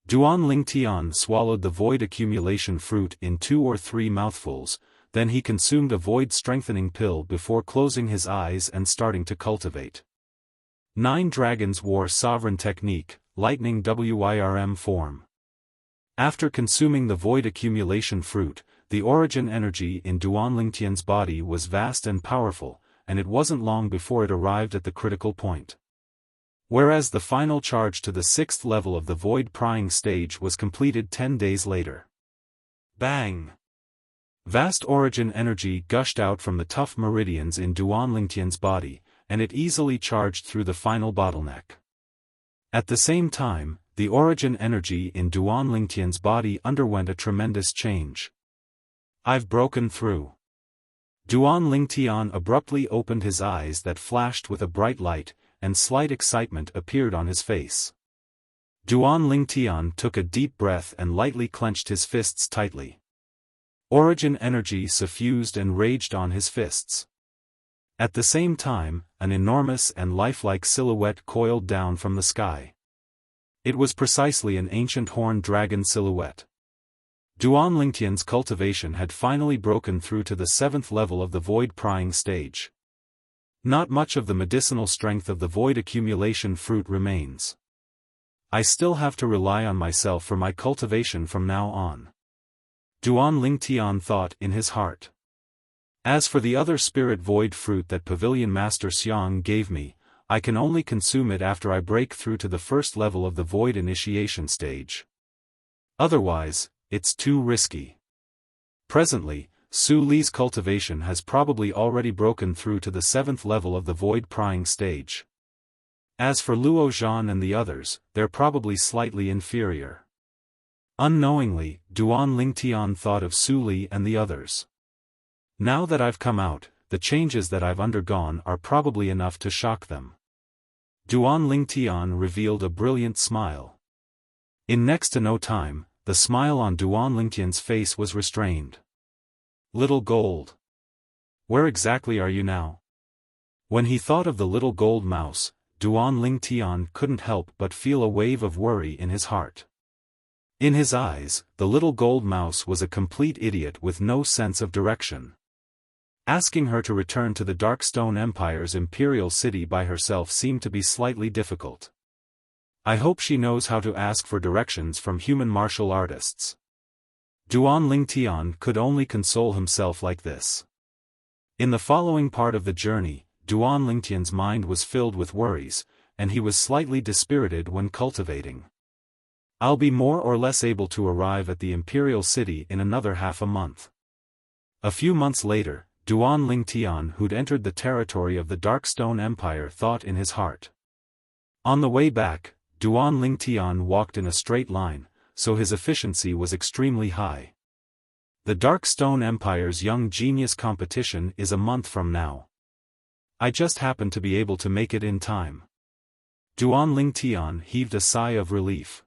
Duan Ling Tian swallowed the void accumulation fruit in 2 or 3 mouthfuls, then he consumed a void strengthening pill before closing his eyes and starting to cultivate. 9 Dragons War Sovereign Technique, Lightning WIRM form. After consuming the void accumulation fruit, the origin energy in Duan Ling Tian's body was vast and powerful, and it wasn't long before it arrived at the critical point. Whereas the final charge to the 6th level of the void prying stage was completed 10 days later. Bang! Vast origin energy gushed out from the tough meridians in Duan Ling Tian's body, and it easily charged through the final bottleneck. At the same time, the origin energy in Duan Ling Tian's body underwent a tremendous change. I've broken through. Duan Ling Tian abruptly opened his eyes that flashed with a bright light, and slight excitement appeared on his face. Duan Ling Tian took a deep breath and lightly clenched his fists tightly. Origin energy suffused and raged on his fists. At the same time, an enormous and lifelike silhouette coiled down from the sky. It was precisely an ancient horned dragon silhouette. Duan Ling Tian's cultivation had finally broken through to the 7th level of the void prying stage. Not much of the medicinal strength of the void accumulation fruit remains. I still have to rely on myself for my cultivation from now on. Duan Ling Tian thought in his heart. As for the other spirit void fruit that Pavilion Master Xiang gave me, I can only consume it after I break through to the 1st level of the void initiation stage. Otherwise, it's too risky. Presently, Su Li's cultivation has probably already broken through to the 7th level of the void prying stage. As for Luo Zhan and the others, they're probably slightly inferior. Unknowingly, Duan Ling Tian thought of Su Li and the others. Now that I've come out, the changes that I've undergone are probably enough to shock them. Duan Ling Tian revealed a brilliant smile. In next to no time, the smile on Duan Ling Tian's face was restrained. Little gold. Where exactly are you now? When he thought of the little gold mouse, Duan Ling Tian couldn't help but feel a wave of worry in his heart. In his eyes, the little gold mouse was a complete idiot with no sense of direction. Asking her to return to the Darkstone Empire's imperial city by herself seemed to be slightly difficult. I hope she knows how to ask for directions from human martial artists. Duan Ling Tian could only console himself like this. In the following part of the journey, Duan Ling Tian's mind was filled with worries, and he was slightly dispirited when cultivating. I'll be more or less able to arrive at the imperial city in another half a month. A few months later, Duan Lingtian, who'd entered the territory of the Darkstone Empire, thought in his heart. On the way back, Duan Lingtian walked in a straight line, so his efficiency was extremely high. The Darkstone Empire's Young Genius competition is a month from now. I just happen to be able to make it in time. Duan Lingtian heaved a sigh of relief.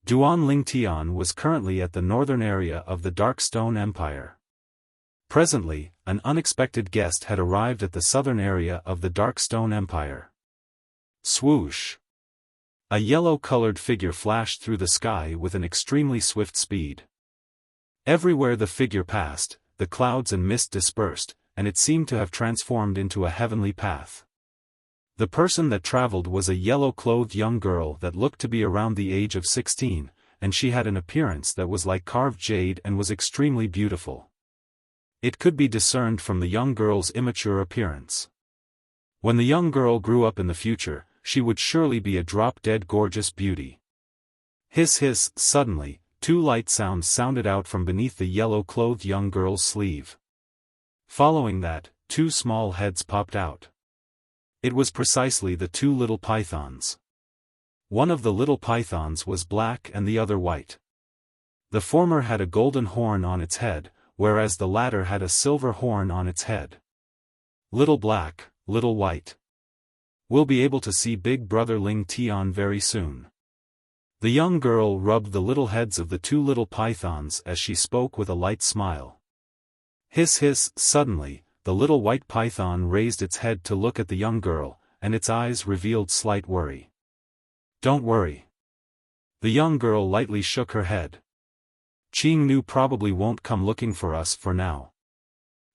Duan Lingtian was currently at the northern area of the Darkstone Empire. Presently, an unexpected guest had arrived at the southern area of the Darkstone Empire. Swoosh! A yellow-colored figure flashed through the sky with an extremely swift speed. Everywhere the figure passed, the clouds and mist dispersed, and it seemed to have transformed into a heavenly path. The person that traveled was a yellow-clothed young girl that looked to be around the age of 16, and she had an appearance that was like carved jade and was extremely beautiful. It could be discerned from the young girl's immature appearance. When the young girl grew up in the future, she would surely be a drop-dead gorgeous beauty. Hiss hiss, suddenly, two light sounds sounded out from beneath the yellow-clothed young girl's sleeve. Following that, two small heads popped out. It was precisely the two little pythons. One of the little pythons was black and the other white. The former had a golden horn on its head, whereas the latter had a silver horn on its head. Little black, little white. We'll be able to see Big Brother Ling Tian very soon. The young girl rubbed the little heads of the two little pythons as she spoke with a light smile. Hiss hiss, suddenly, the little white python raised its head to look at the young girl, and its eyes revealed slight worry. Don't worry. The young girl lightly shook her head. Qing Nu probably won't come looking for us for now.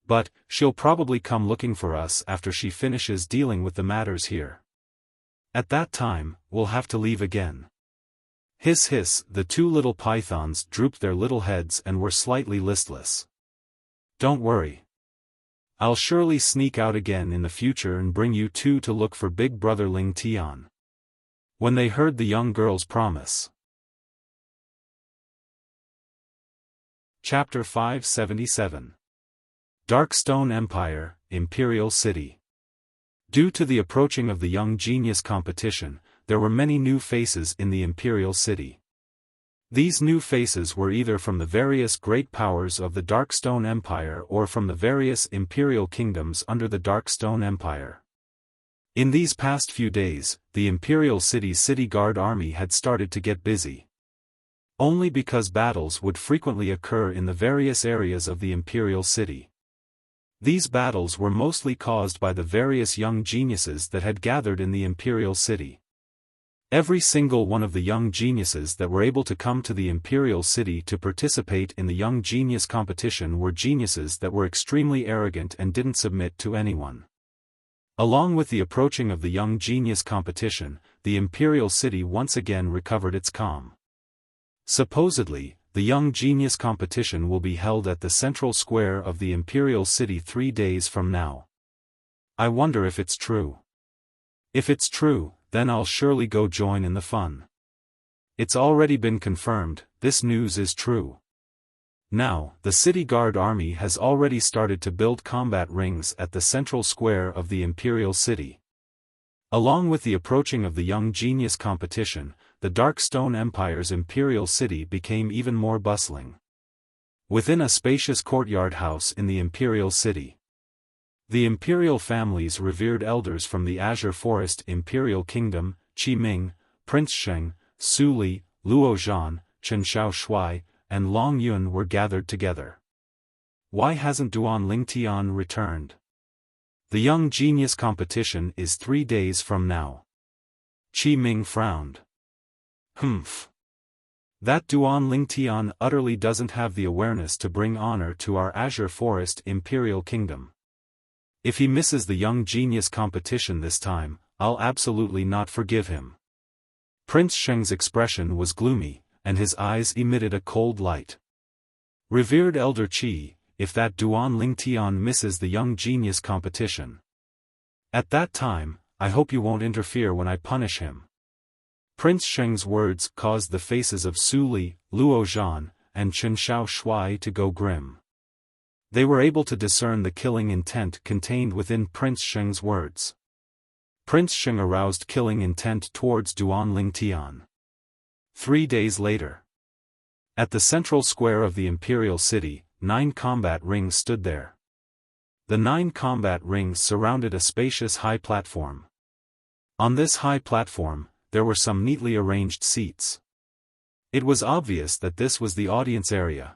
But, she'll probably come looking for us after she finishes dealing with the matters here. At that time, we'll have to leave again. Hiss hiss, the two little pythons drooped their little heads and were slightly listless. Don't worry. I'll surely sneak out again in the future and bring you two to look for Big Brother Ling Tian. When they heard the young girl's promise. Chapter 577. Darkstone Empire, Imperial City. Due to the approaching of the Young Genius competition, there were many new faces in the Imperial City. These new faces were either from the various great powers of the Darkstone Empire or from the various imperial kingdoms under the Darkstone Empire. In these past few days, the Imperial City's city guard army had started to get busy. Only because battles would frequently occur in the various areas of the Imperial City. These battles were mostly caused by the various young geniuses that had gathered in the Imperial City. Every single one of the young geniuses that were able to come to the Imperial City to participate in the Young Genius competition were geniuses that were extremely arrogant and didn't submit to anyone. Along with the approaching of the Young Genius competition, the Imperial City once again recovered its calm. Supposedly, the Young Genius competition will be held at the central square of the Imperial City 3 days from now. I wonder if it's true. If it's true, then I'll surely go join in the fun. It's already been confirmed, this news is true. Now, the City Guard Army has already started to build combat rings at the central square of the Imperial City. Along with the approaching of the Young Genius competition, the Darkstone Empire's Imperial City became even more bustling. Within a spacious courtyard house in the Imperial City, the imperial family's revered elders from the Azure Forest Imperial Kingdom, Qi Ming, Prince Sheng, Su Li, Luo Zhan, Chen Xiao Shuai, and Long Yun were gathered together. Why hasn't Duan Lingtian returned? The Young Genius competition is 3 days from now. Qi Ming frowned. Humph. That Duan Lingtian utterly doesn't have the awareness to bring honor to our Azure Forest Imperial Kingdom. If he misses the Young Genius competition this time, I'll absolutely not forgive him. Prince Sheng's expression was gloomy, and his eyes emitted a cold light. Revered Elder Qi, if that Duan Lingtian misses the Young Genius competition, at that time, I hope you won't interfere when I punish him. Prince Sheng's words caused the faces of Su Li, Luo Zhan, and Chen Xiaoshui to go grim. They were able to discern the killing intent contained within Prince Sheng's words. Prince Sheng aroused killing intent towards Duan Lingtian. 3 days later. At the central square of the imperial city, 9 combat rings stood there. The 9 combat rings surrounded a spacious high platform. On this high platform, there were some neatly arranged seats. It was obvious that this was the audience area.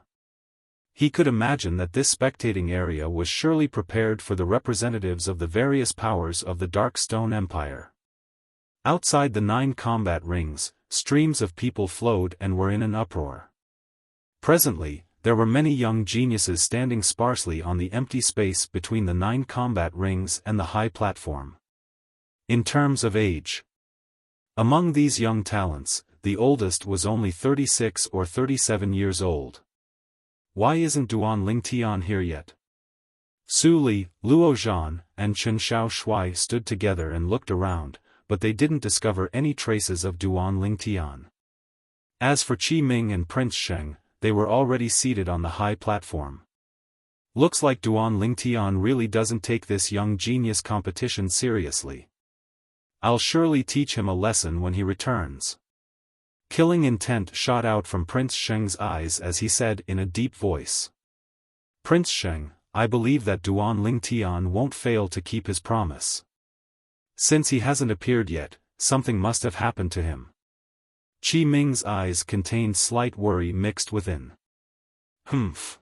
He could imagine that this spectating area was surely prepared for the representatives of the various powers of the Dark Stone Empire. Outside the 9 combat rings, streams of people flowed and were in an uproar. Presently, there were many young geniuses standing sparsely on the empty space between the 9 combat rings and the high platform. In terms of age, among these young talents, the oldest was only 36 or 37 years old. Why isn't Duan Lingtian here yet? Su Li, Luo Zhan, and Chen Xiaoshui stood together and looked around, but they didn't discover any traces of Duan Lingtian. As for Qi Ming and Prince Sheng, they were already seated on the high platform. Looks like Duan Lingtian really doesn't take this young genius competition seriously. I'll surely teach him a lesson when he returns. Killing intent shot out from Prince Sheng's eyes as he said in a deep voice. Prince Sheng, I believe that Duan Lingtian won't fail to keep his promise. Since he hasn't appeared yet, something must have happened to him. Qi Ming's eyes contained slight worry mixed within. Humph.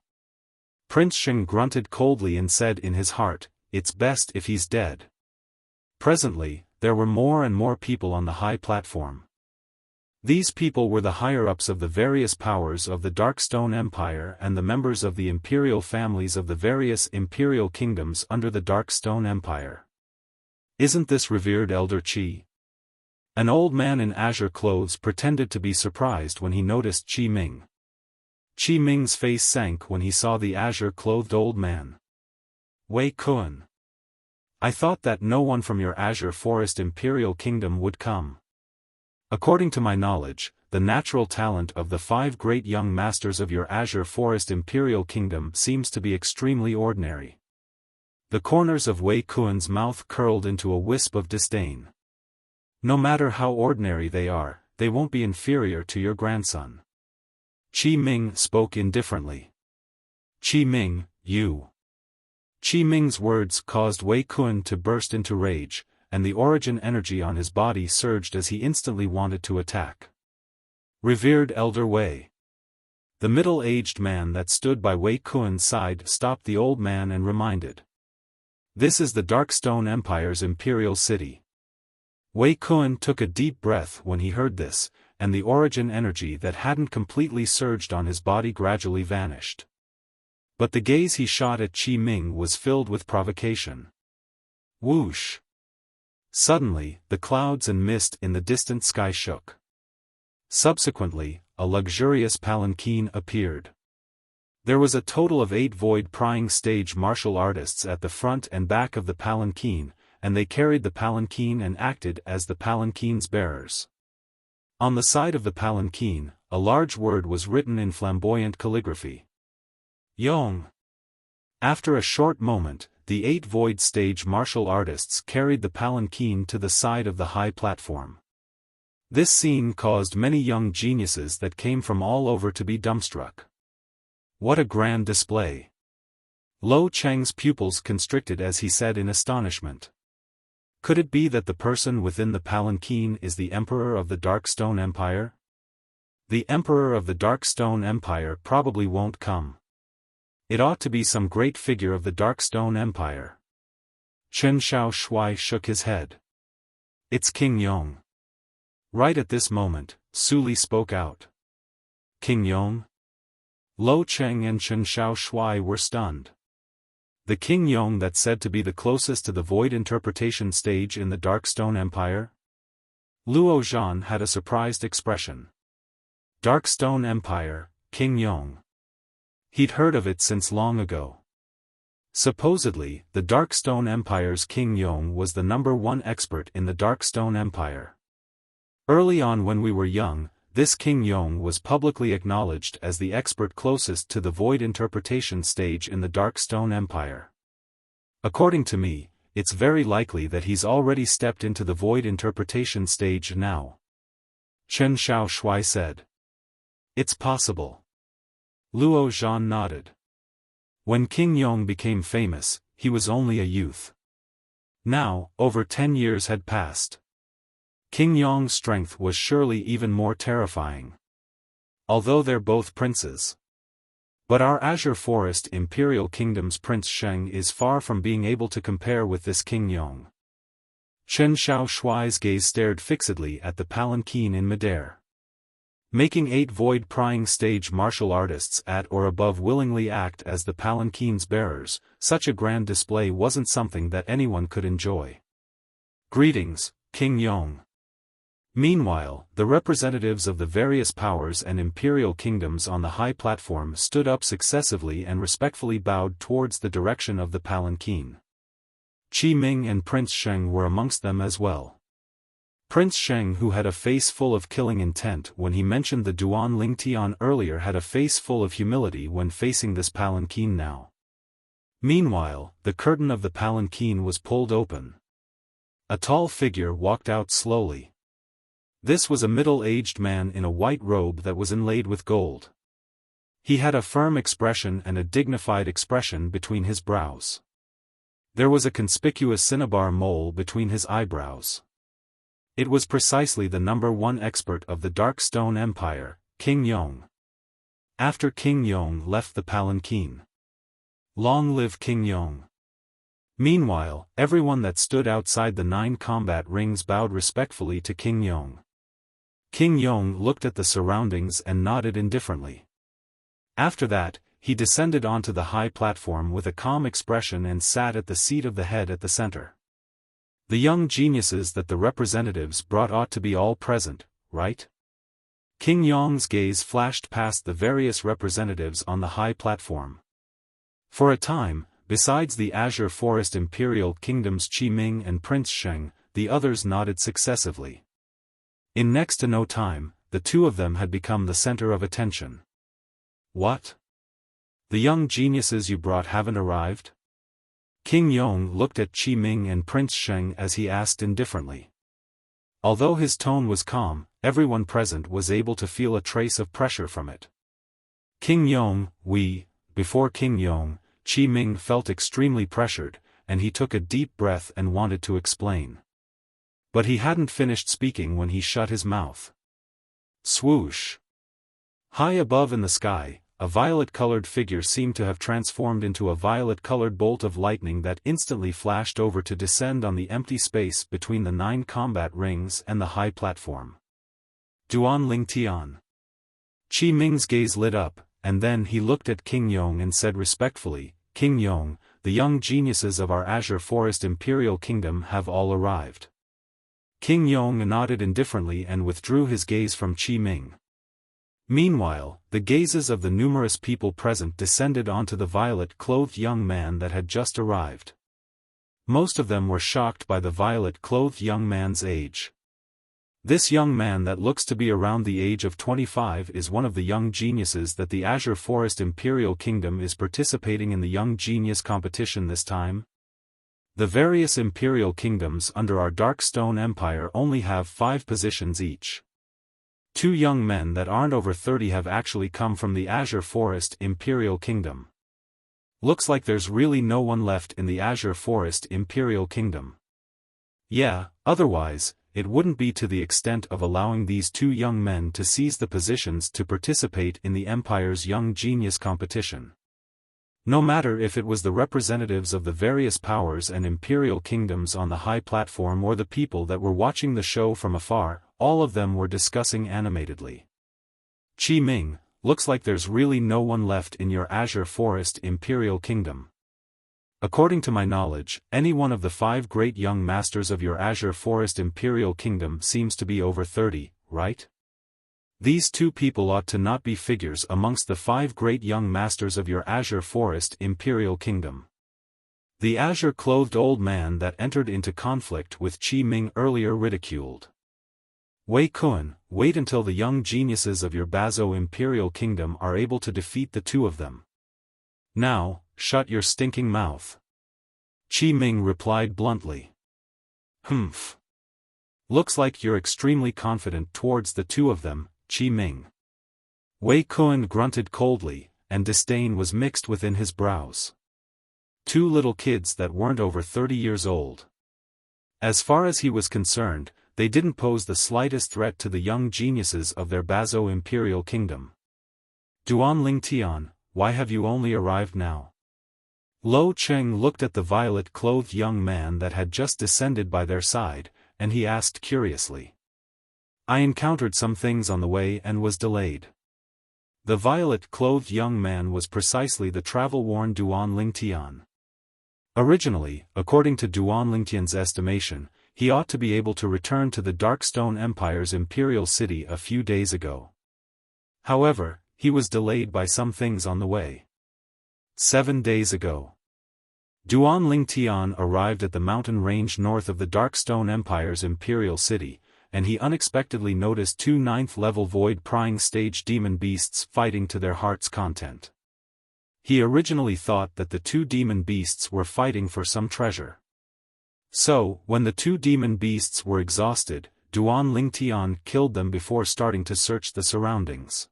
Prince Sheng grunted coldly and said in his heart, it's best if he's dead. Presently, there were more and more people on the high platform. These people were the higher-ups of the various powers of the Dark Stone Empire and the members of the imperial families of the various imperial kingdoms under the Dark Stone Empire. Isn't this revered Elder Qi? An old man in azure clothes pretended to be surprised when he noticed Qi Ming. Qi Ming's face sank when he saw the azure-clothed old man. Wei Kun. I thought that no one from your Azure Forest Imperial Kingdom would come. According to my knowledge, the natural talent of the 5 great young masters of your Azure Forest Imperial Kingdom seems to be extremely ordinary. The corners of Wei Kun's mouth curled into a wisp of disdain. No matter how ordinary they are, they won't be inferior to your grandson. Qi Ming spoke indifferently. Qi Ming, you. Qi Ming's words caused Wei Kun to burst into rage, and the origin energy on his body surged as he instantly wanted to attack. Revered Elder Wei. The middle-aged man that stood by Wei Kun's side stopped the old man and reminded. This is the Dark Stone Empire's imperial city. Wei Kun took a deep breath when he heard this, and the origin energy that hadn't completely surged on his body gradually vanished. But the gaze he shot at Qi Ming was filled with provocation. Whoosh! Suddenly, the clouds and mist in the distant sky shook. Subsequently, a luxurious palanquin appeared. There was a total of 8 void-prying stage martial artists at the front and back of the palanquin, and they carried the palanquin and acted as the palanquin's bearers. On the side of the palanquin, a large word was written in flamboyant calligraphy. Yong. After a short moment, the 8 void stage martial artists carried the palanquin to the side of the high platform. This scene caused many young geniuses that came from all over to be dumbstruck. What a grand display! Lo Cheng's pupils constricted as he said in astonishment. Could it be that the person within the palanquin is the Emperor of the Dark Stone Empire? The Emperor of the Dark Stone Empire probably won't come. It ought to be some great figure of the Dark Stone Empire. Chen Xiaoshui shook his head. It's King Yong. Right at this moment, Su Li spoke out. King Yong? Lo Cheng and Chen Xiaoshui were stunned. The King Yong that's said to be the closest to the void interpretation stage in the Dark Stone Empire? Luo Zhan had a surprised expression. Dark Stone Empire, King Yong. He'd heard of it since long ago. Supposedly, the Dark Stone Empire's King Yong was the #1 expert in the Dark Stone Empire. Early on when we were young, this King Yong was publicly acknowledged as the expert closest to the void interpretation stage in the Dark Stone Empire. According to me, it's very likely that he's already stepped into the void interpretation stage now. Chen Xiaoshui said. It's possible. Luo Zhan nodded. When King Yong became famous, he was only a youth. Now, over 10 years had passed. King Yong's strength was surely even more terrifying. Although they're both princes. But our Azure Forest Imperial Kingdom's Prince Sheng is far from being able to compare with this King Yong. Chen Xiaoshui's gaze stared fixedly at the palanquin in midair. Making 8 void-prying stage martial artists at or above willingly act as the palanquin's bearers, such a grand display wasn't something that anyone could enjoy. Greetings, King Yong. Meanwhile, the representatives of the various powers and imperial kingdoms on the high platform stood up successively and respectfully bowed towards the direction of the palanquin. Qi Ming and Prince Sheng were amongst them as well. Prince Sheng, who had a face full of killing intent when he mentioned the Duan Ling Tian earlier, had a face full of humility when facing this palanquin now. Meanwhile, the curtain of the palanquin was pulled open. A tall figure walked out slowly. This was a middle-aged man in a white robe that was inlaid with gold. He had a firm expression and a dignified expression between his brows. There was a conspicuous cinnabar mole between his eyebrows. It was precisely the #1 expert of the Dark Stone Empire, King Yong. After King Yong left the palanquin. Long live King Yong. Meanwhile, everyone that stood outside the 9 combat rings bowed respectfully to King Yong. King Yong looked at the surroundings and nodded indifferently. After that, he descended onto the high platform with a calm expression and sat at the seat of the head at the center. The young geniuses that the representatives brought ought to be all present, right? King Yong's gaze flashed past the various representatives on the high platform. For a time, besides the Azure Forest Imperial Kingdom's Qi Ming and Prince Sheng, the others nodded successively. In next to no time, the two of them had become the center of attention. What? The young geniuses you brought haven't arrived? King Yong looked at Qi Ming and Prince Sheng as he asked indifferently. Although his tone was calm, everyone present was able to feel a trace of pressure from it. King Yong, before King Yong, Qi Ming felt extremely pressured, and he took a deep breath and wanted to explain. But he hadn't finished speaking when he shut his mouth. Swoosh! High above in the sky, a violet-colored figure seemed to have transformed into a violet-colored bolt of lightning that instantly flashed over to descend on the empty space between the 9 combat rings and the high platform. Duan Ling Tian. Qi Ming's gaze lit up, and then he looked at King Yong and said respectfully, King Yong, the young geniuses of our Azure Forest Imperial Kingdom have all arrived. King Yong nodded indifferently and withdrew his gaze from Qi Ming. Meanwhile, the gazes of the numerous people present descended onto the violet-clothed young man that had just arrived. Most of them were shocked by the violet-clothed young man's age. This young man that looks to be around the age of 25 is one of the young geniuses that the Azure Forest Imperial Kingdom is participating in the Young Genius competition this time. The various imperial kingdoms under our Dark Stone Empire only have 5 positions each. 2 young men that aren't over 30 have actually come from the Azure Forest Imperial Kingdom. Looks like there's really no one left in the Azure Forest Imperial Kingdom. Yeah, otherwise, it wouldn't be to the extent of allowing these 2 young men to seize the positions to participate in the Empire's Young Genius competition. No matter if it was the representatives of the various powers and imperial kingdoms on the high platform or the people that were watching the show from afar, all of them were discussing animatedly. Qi Ming, looks like there's really no one left in your Azure Forest Imperial Kingdom. According to my knowledge, any one of the 5 great young masters of your Azure Forest Imperial Kingdom seems to be over 30, right? These 2 people ought to not be figures amongst the 5 great young masters of your Azure Forest Imperial Kingdom. The azure-clothed old man that entered into conflict with Qi Ming earlier ridiculed. Wei Kun, wait until the young geniuses of your Bazo Imperial Kingdom are able to defeat the two of them. Now, shut your stinking mouth. Qi Ming replied bluntly. Humph. Looks like you're extremely confident towards the two of them, Qi Ming. Wei Kun grunted coldly, and disdain was mixed within his brows. Two little kids that weren't over 30 years old. As far as he was concerned, they didn't pose the slightest threat to the young geniuses of their Bazo Imperial Kingdom. Duan Lingtian, why have you only arrived now? Lo Cheng looked at the violet-clothed young man that had just descended by their side, and he asked curiously. I encountered some things on the way and was delayed. The violet-clothed young man was precisely the travel-worn Duan Lingtian. Originally, according to Duan Lingtian's estimation, he ought to be able to return to the Darkstone Empire's imperial city a few days ago. However, he was delayed by some things on the way. 7 days ago. Duan Lingtian arrived at the mountain range north of the Darkstone Empire's imperial city, and he unexpectedly noticed two 9th-level void-prying stage demon beasts fighting to their heart's content. He originally thought that the two demon beasts were fighting for some treasure. So, when the two demon beasts were exhausted, Duan Lingtian killed them before starting to search the surroundings.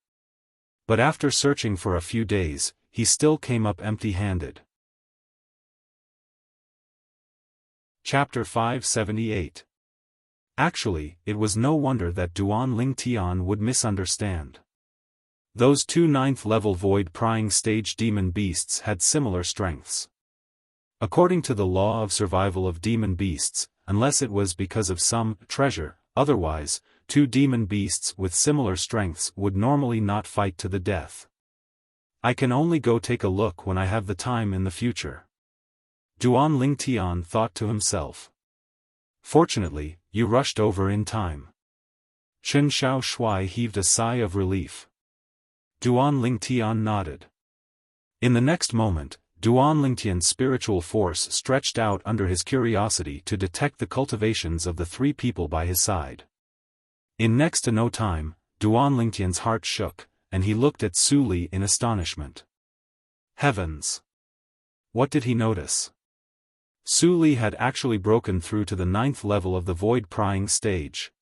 But after searching for a few days, he still came up empty-handed. Chapter 578. Actually, it was no wonder that Duan Lingtian would misunderstand. Those two 9th-level void-prying stage demon beasts had similar strengths. According to the law of survival of demon beasts, unless it was because of some treasure, otherwise, two demon beasts with similar strengths would normally not fight to the death. I can only go take a look when I have the time in the future. Duan Lingtian thought to himself. Fortunately, you rushed over in time. Chen Xiaoshui heaved a sigh of relief. Duan Lingtian nodded. In the next moment, Duan Lingtian's spiritual force stretched out under his curiosity to detect the cultivations of the three people by his side. In next to no time, Duan Lingtian's heart shook, and he looked at Su Li in astonishment. Heavens! What did he notice? Su Li had actually broken through to the 9th level of the void-prying stage.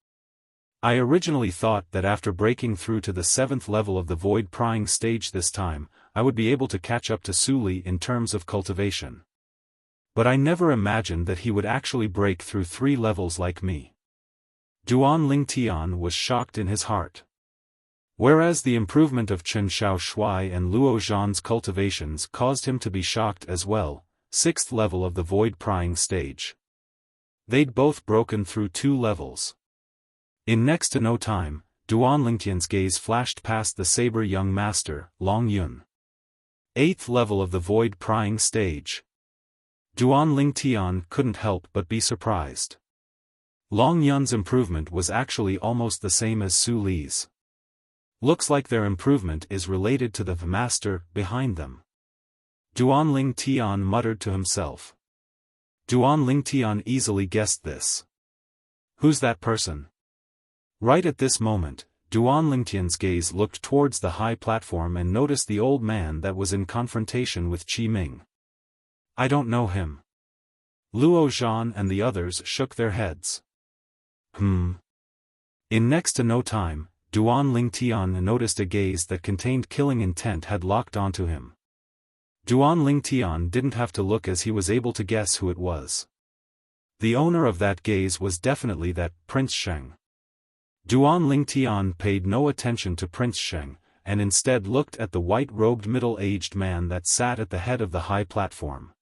I originally thought that after breaking through to the 7th level of the void-prying stage this time, I would be able to catch up to Su Li in terms of cultivation. But I never imagined that he would actually break through 3 levels like me. Duan Lingtian was shocked in his heart. Whereas the improvement of Chen Xiaoshui and Luo Zhan's cultivations caused him to be shocked as well, 6th level of the void-prying stage. They'd both broken through 2 levels. In next to no time, Duan Lingtian's gaze flashed past the saber young master, Long Yun. 8th level of the void-prying stage. Duan Lingtian couldn't help but be surprised. Long Yun's improvement was actually almost the same as Su Li's. Looks like their improvement is related to the master behind them. Duan Lingtian muttered to himself. Duan Lingtian easily guessed this. Who's that person? Right at this moment, Duan Lingtian's gaze looked towards the high platform and noticed the old man that was in confrontation with Qi Ming. I don't know him. Luo Zhan and the others shook their heads. In next to no time, Duan Lingtian noticed a gaze that contained killing intent had locked onto him. Duan Lingtian didn't have to look as he was able to guess who it was. The owner of that gaze was definitely that Prince Sheng. Duan Lingtian paid no attention to Prince Sheng, and instead looked at the white-robed middle-aged man that sat at the head of the high platform.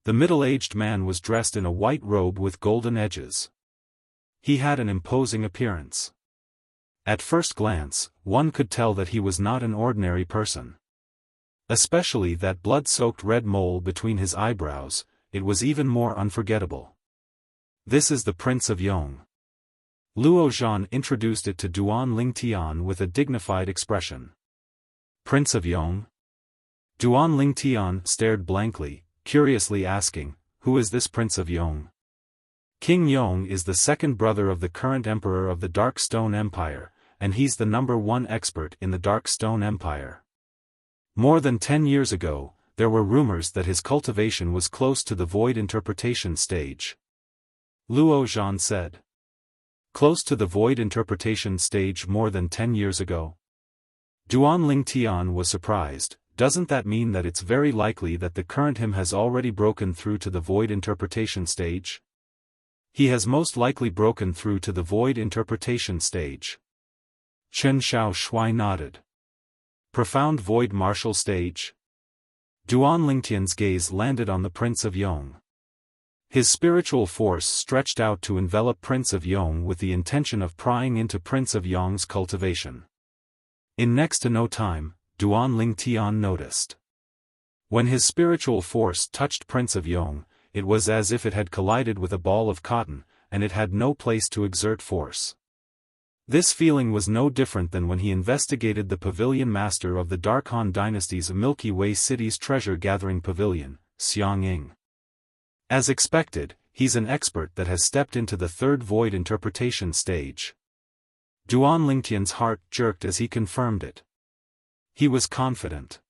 The middle-aged man was dressed in a white robe with golden edges. He had an imposing appearance. At first glance, one could tell that he was not an ordinary person. Especially that blood-soaked red mole between his eyebrows, it was even more unforgettable. This is the Prince of Yong. Luo Zhan introduced it to Duan Lingtian with a dignified expression. Prince of Yong? Duan Lingtian stared blankly, curiously asking, who is this Prince of Yong? King Yong is the second brother of the current emperor of the Dark Stone Empire, and he's the #1 expert in the Dark Stone Empire. More than 10 years ago, there were rumors that his cultivation was close to the void interpretation stage. Luo Zhan said. Close to the void interpretation stage more than 10 years ago? Duan Lingtian was surprised. Doesn't that mean that it's very likely that the current him has already broken through to the void interpretation stage? He has most likely broken through to the void interpretation stage. Chen Xiao Shui nodded. Profound void martial stage? Duan Lingtian's gaze landed on the Prince of Yong. His spiritual force stretched out to envelop Prince of Yong with the intention of prying into Prince of Yong's cultivation. In next to no time, Duan Lingtian noticed. When his spiritual force touched Prince of Yong, it was as if it had collided with a ball of cotton, and it had no place to exert force. This feeling was no different than when he investigated the pavilion master of the Dark Han Dynasty's Milky Way City's treasure-gathering pavilion, Xiang. As expected, he's an expert that has stepped into the third void interpretation stage. Duan Lingtian's heart jerked as he confirmed it. He was confident.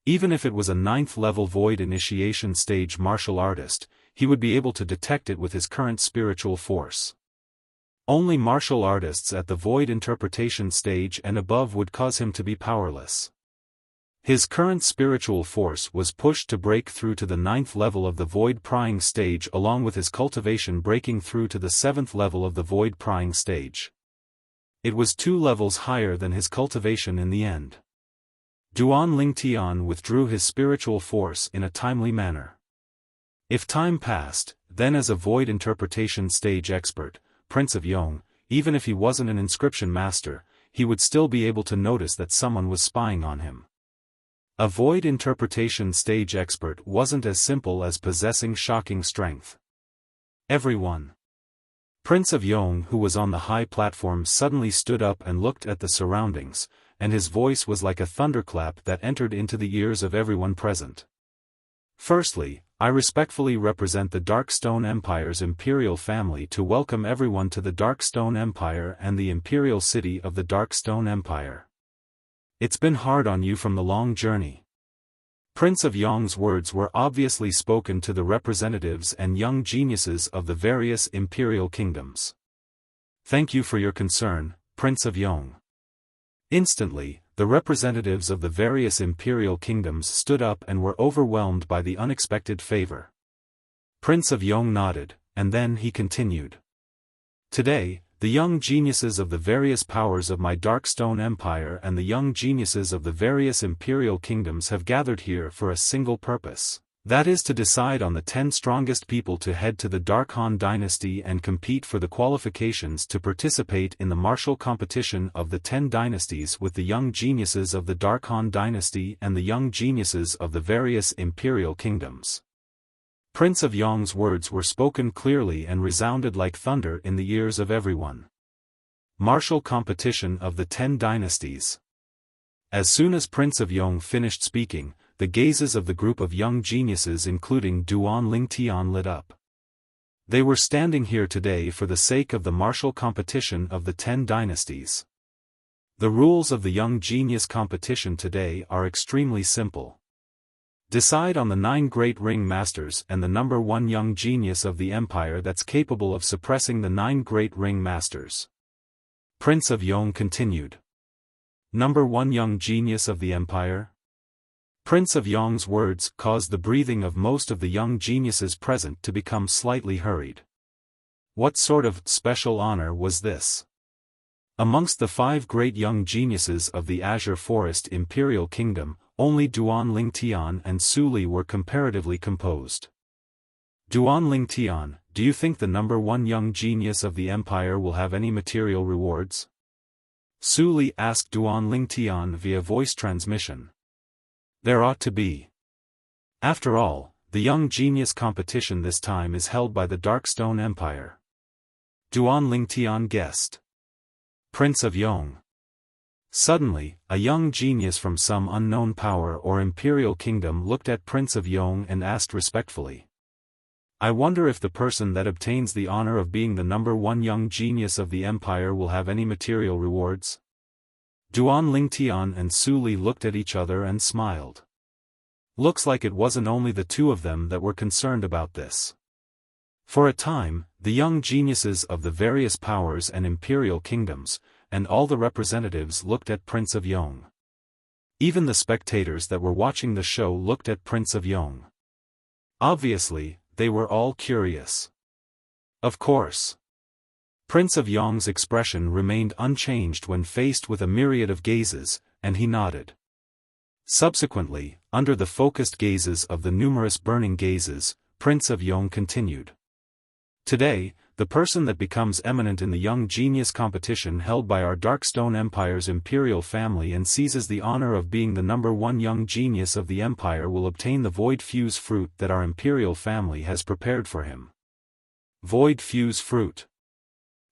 Even if it was a 9th-level void initiation stage martial artist, he would be able to detect it with his current spiritual force. Only martial artists at the void interpretation stage and above would cause him to be powerless. His current spiritual force was pushed to break through to the 9th level of the void prying stage along with his cultivation breaking through to the 7th level of the void prying stage. It was 2 levels higher than his cultivation in the end. Duan Lingtian withdrew his spiritual force in a timely manner. If time passed, then as a void interpretation stage expert, Prince of Yong, even if he wasn't an inscription master, he would still be able to notice that someone was spying on him. A void interpretation stage expert wasn't as simple as possessing shocking strength. Everyone. Prince of Yong, who was on the high platform, suddenly stood up and looked at the surroundings, and his voice was like a thunderclap that entered into the ears of everyone present. Firstly, I respectfully represent the Dark Stone Empire's imperial family to welcome everyone to the Dark Stone Empire and the imperial city of the Dark Stone Empire. It's been hard on you from the long journey. Prince of Yong's words were obviously spoken to the representatives and young geniuses of the various imperial kingdoms. Thank you for your concern, Prince of Yong. Instantly, the representatives of the various imperial kingdoms stood up and were overwhelmed by the unexpected favor. Prince of Yong nodded, and then he continued. Today, the young geniuses of the various powers of my Dark Stone Empire and the young geniuses of the various imperial kingdoms have gathered here for a single purpose. That is to decide on the 10 strongest people to head to the Dark Han Dynasty and compete for the qualifications to participate in the martial competition of the 10 dynasties with the young geniuses of the Dark Han Dynasty and the young geniuses of the various imperial kingdoms. Prince of Yong's words were spoken clearly and resounded like thunder in the ears of everyone. Martial competition of the 10 dynasties. As soon as Prince of Yong finished speaking, the gazes of the group of young geniuses including Duan Lingtian lit up. They were standing here today for the sake of the martial competition of the 10 dynasties. The rules of the young genius competition today are extremely simple. Decide on the 9 great ring masters and the #1 young genius of the empire that's capable of suppressing the 9 great ring masters. Prince of Yong continued. #1 young genius of the empire? Prince of Yong's words caused the breathing of most of the young geniuses present to become slightly hurried. What sort of special honor was this? Amongst the 5 great young geniuses of the Azure Forest Imperial Kingdom, only Duan Lingtian and Su Li were comparatively composed. Duan Lingtian, do you think the #1 young genius of the empire will have any material rewards? Su Li asked Duan Lingtian via voice transmission. There ought to be. After all, the young genius competition this time is held by the Dark Stone Empire. Duan Lingtian guessed. Prince of Yong. Suddenly, a young genius from some unknown power or imperial kingdom looked at Prince of Yong and asked respectfully. I wonder if the person that obtains the honor of being the #1 young genius of the empire will have any material rewards? Duan Lingtian and Su Li looked at each other and smiled. Looks like it wasn't only the two of them that were concerned about this. For a time, the young geniuses of the various powers and imperial kingdoms, and all the representatives looked at Prince of Yong. Even the spectators that were watching the show looked at Prince of Yong. Obviously, they were all curious. Of course. Prince of Yong's expression remained unchanged when faced with a myriad of gazes, and he nodded. Subsequently, under the focused gazes of the numerous burning gazes, Prince of Yong continued. Today, the person that becomes eminent in the young genius competition held by our Darkstone Empire's imperial family and seizes the honor of being the #1 young genius of the empire will obtain the Void Fuse fruit that our imperial family has prepared for him. Void Fuse fruit.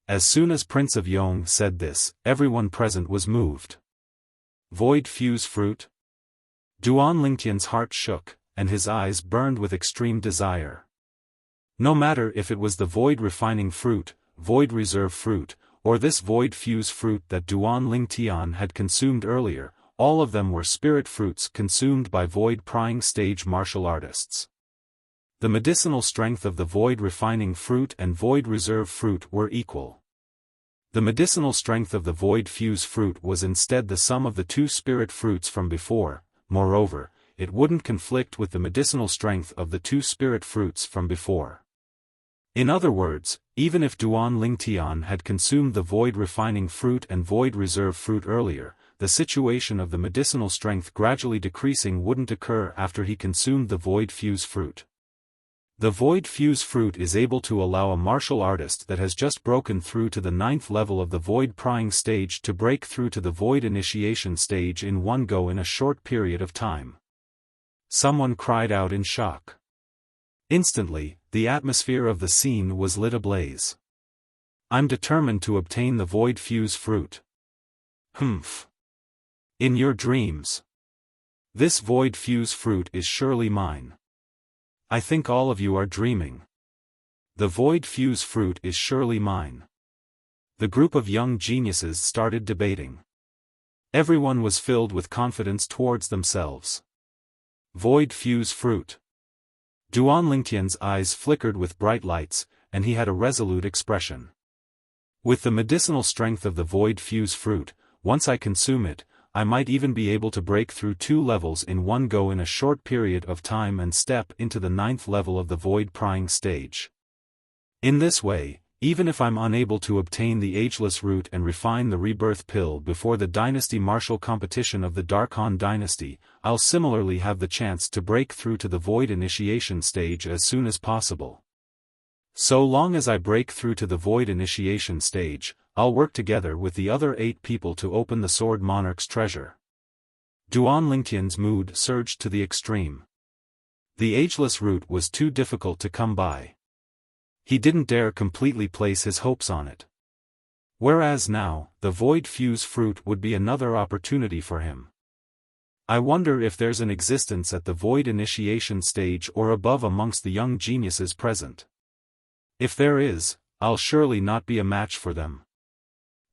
As soon as Prince of Yong said this, everyone present was moved. Void Fuse fruit? Duan Lingtian's heart shook, and his eyes burned with extreme desire. No matter if it was the Void Refining fruit, Void Reserve fruit, or this Void Fuse fruit that Duan Lingtian had consumed earlier, all of them were spirit fruits consumed by Void Prying stage martial artists. The medicinal strength of the Void Refining fruit and Void Reserve fruit were equal. The medicinal strength of the Void Fuse fruit was instead the sum of the two spirit fruits from before. Moreover, it wouldn't conflict with the medicinal strength of the two spirit fruits from before. In other words, even if Duan Lingtian had consumed the Void Refining fruit and Void Reserve fruit earlier, the situation of the medicinal strength gradually decreasing wouldn't occur after he consumed the Void Fuse fruit. The Void Fuse fruit is able to allow a martial artist that has just broken through to the 9th level of the Void Prying stage to break through to the Void Initiation stage in one go in a short period of time. Someone cried out in shock. Instantly, the atmosphere of the scene was lit ablaze. I'm determined to obtain the Void Fuse fruit. Humph. In your dreams. This Void Fuse fruit is surely mine. I think all of you are dreaming. The Void Fuse fruit is surely mine. The group of young geniuses started debating. Everyone was filled with confidence towards themselves. Void Fuse fruit. Duan Lingtian's eyes flickered with bright lights, and he had a resolute expression. With the medicinal strength of the Void Fuse fruit, once I consume it, I might even be able to break through 2 levels in one go in a short period of time and step into the 9th level of the Void Prying stage. In this way, even if I'm unable to obtain the Ageless Root and refine the Rebirth Pill before the Dynasty Martial Competition of the Dark Han Dynasty, I'll similarly have the chance to break through to the Void Initiation stage as soon as possible. So long as I break through to the Void Initiation stage, I'll work together with the other 8 people to open the Sword Monarch's treasure. Duan Lingtian's mood surged to the extreme. The Ageless Root was too difficult to come by. He didn't dare completely place his hopes on it. Whereas now, the Void Fuse fruit would be another opportunity for him. I wonder if there's an existence at the Void Initiation stage or above amongst the young geniuses present. If there is, I'll surely not be a match for them.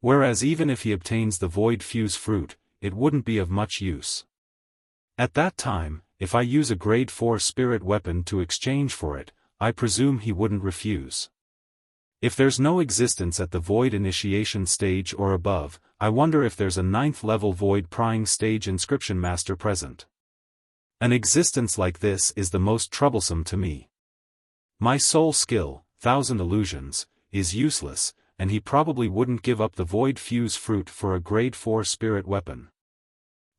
Whereas even if he obtains the Void Fuse fruit, it wouldn't be of much use. At that time, if I use a grade 4 spirit weapon to exchange for it, I presume he wouldn't refuse. If there's no existence at the Void Initiation stage or above, I wonder if there's a 9th level Void Prying stage inscription master present. An existence like this is the most troublesome to me. My soul skill, 1000 illusions, is useless, and he probably wouldn't give up the Void Fuse fruit for a grade 4 spirit weapon.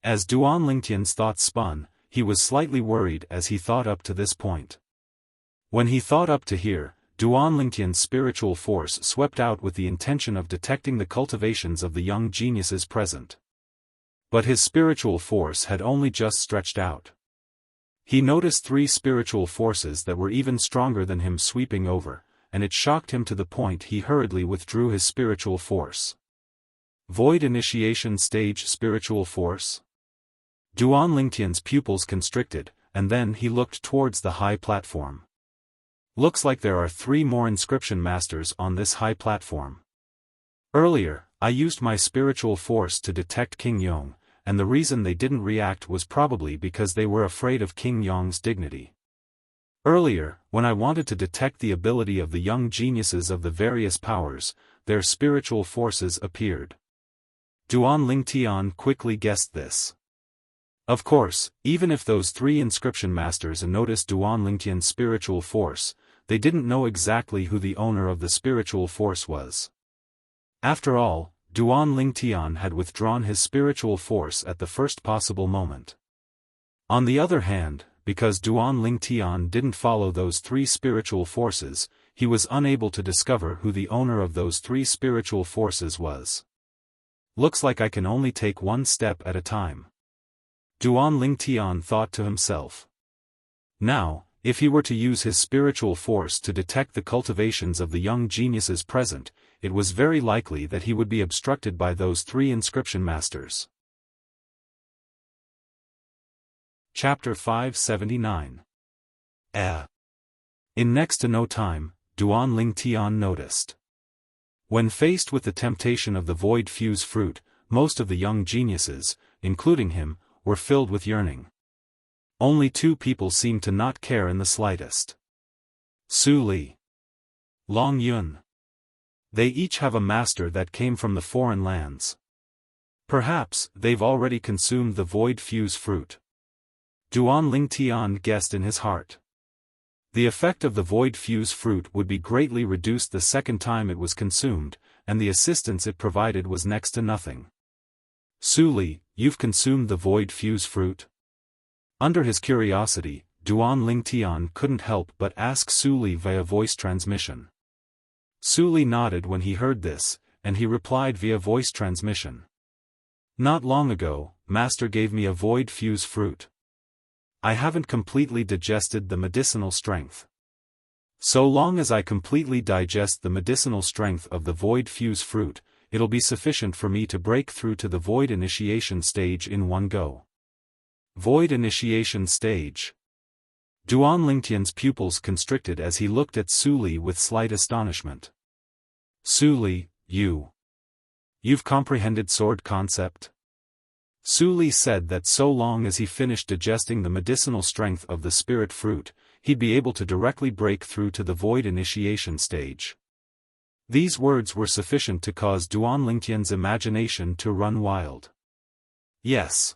As Duan Lingtian's thoughts spun, he was slightly worried as he thought up to this point. When he thought up to here, Duan Lingtian's spiritual force swept out with the intention of detecting the cultivations of the young geniuses present. But his spiritual force had only just stretched out. He noticed 3 spiritual forces that were even stronger than him sweeping over, and it shocked him to the point he hurriedly withdrew his spiritual force. Void Initiation stage spiritual force? Duan Lingtian's pupils constricted, and then he looked towards the high platform. Looks like there are 3 more inscription masters on this high platform. Earlier, I used my spiritual force to detect King Yong, and the reason they didn't react was probably because they were afraid of King Yong's dignity. Earlier, when I wanted to detect the ability of the young geniuses of the various powers, their spiritual forces appeared. Duan Lingtian quickly guessed this. Of course, even if those 3 inscription masters noticed Duan Lingtian's spiritual force, they didn't know exactly who the owner of the spiritual force was. After all, Duan Lingtian had withdrawn his spiritual force at the first possible moment. On the other hand, because Duan Lingtian didn't follow those 3 spiritual forces, he was unable to discover who the owner of those 3 spiritual forces was. Looks like I can only take one step at a time. Duan Lingtian thought to himself. Now, if he were to use his spiritual force to detect the cultivations of the young geniuses present, it was very likely that he would be obstructed by those 3 inscription masters. Chapter 579. In next to no time, Duan Lingtian noticed. When faced with the temptation of the void fuse fruit, most of the young geniuses, including him, were filled with yearning. Only 2 people seemed to not care in the slightest. Su Li, Long Yun. They each have a master that came from the foreign lands. Perhaps they've already consumed the void fuse fruit. Duan Lingtian guessed in his heart. The effect of the void fuse fruit would be greatly reduced the second time it was consumed, and the assistance it provided was next to nothing. Su Li, you've consumed the void fuse fruit? Under his curiosity, Duan Lingtian couldn't help but ask Su Li via voice transmission. Su Li nodded when he heard this, and he replied via voice transmission. Not long ago, Master gave me a void fuse fruit. I haven't completely digested the medicinal strength. So long as I completely digest the medicinal strength of the void fuse fruit, it'll be sufficient for me to break through to the void initiation stage in one go. Void initiation stage. Duan Lingtian's pupils constricted as he looked at Su Li with slight astonishment. Su Li, you've comprehended sword concept? Su Li said that so long as he finished digesting the medicinal strength of the spirit fruit, he'd be able to directly break through to the void initiation stage. These words were sufficient to cause Duan Lingtian's imagination to run wild. Yes.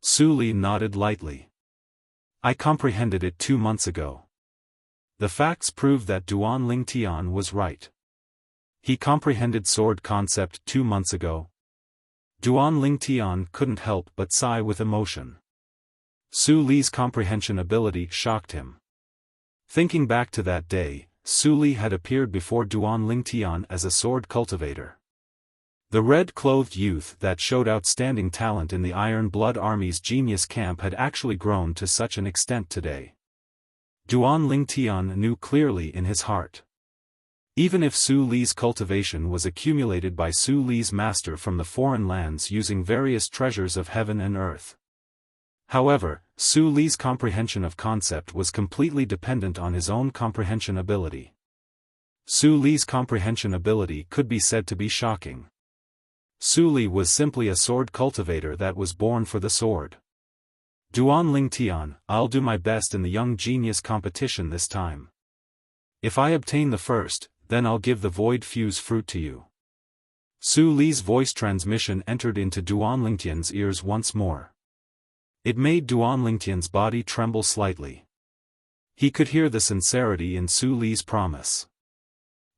Su Li nodded lightly. I comprehended it 2 months ago. The facts prove that Duan Lingtian was right. He comprehended sword concept 2 months ago. Duan Lingtian couldn't help but sigh with emotion. Su Li's comprehension ability shocked him. Thinking back to that day, Su Li had appeared before Duan Lingtian as a sword cultivator. The red-clothed youth that showed outstanding talent in the Iron Blood Army's genius camp had actually grown to such an extent today. Duan Lingtian knew clearly in his heart. Even if Su Li's cultivation was accumulated by Su Li's master from the foreign lands using various treasures of heaven and earth. However, Su Li's comprehension of concept was completely dependent on his own comprehension ability. Su Li's comprehension ability could be said to be shocking. Su Li was simply a sword cultivator that was born for the sword. Duan Lingtian, I'll do my best in the young genius competition this time. If I obtain the first, then I'll give the void fuse fruit to you. Su Li's voice transmission entered into Duan Lingtian's ears once more. It made Duan Lingtian's body tremble slightly. He could hear the sincerity in Su Li's promise.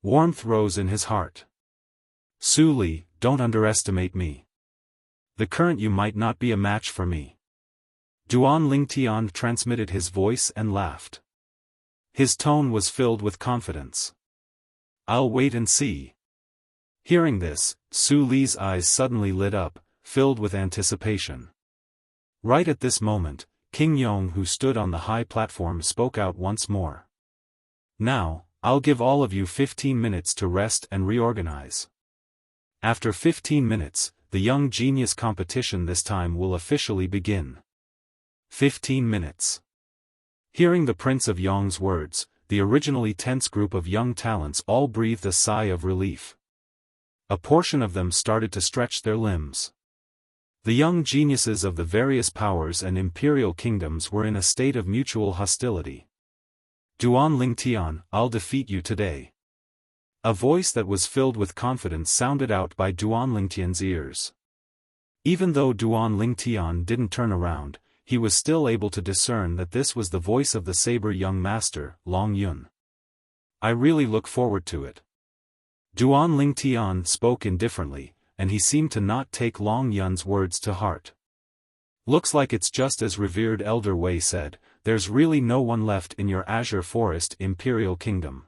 Warmth rose in his heart. Su Li, don't underestimate me. The current you might not be a match for me. Duan Lingtian transmitted his voice and laughed. His tone was filled with confidence. I'll wait and see. Hearing this, Su Li's eyes suddenly lit up, filled with anticipation. Right at this moment, King Yong, who stood on the high platform, spoke out once more. Now, I'll give all of you 15 minutes to rest and reorganize. After 15 minutes, the young genius competition this time will officially begin. 15 minutes. Hearing the Prince of Yong's words, the originally tense group of young talents all breathed a sigh of relief. A portion of them started to stretch their limbs. The young geniuses of the various powers and imperial kingdoms were in a state of mutual hostility. Duan Lingtian, I'll defeat you today. A voice that was filled with confidence sounded out by Duan Lingtian's ears. Even though Duan Lingtian didn't turn around, he was still able to discern that this was the voice of the saber young master, Long Yun. I really look forward to it. Duan Lingtian spoke indifferently, and he seemed to not take Long Yun's words to heart. Looks like it's just as revered Elder Wei said, there's really no one left in your Azure Forest Imperial Kingdom.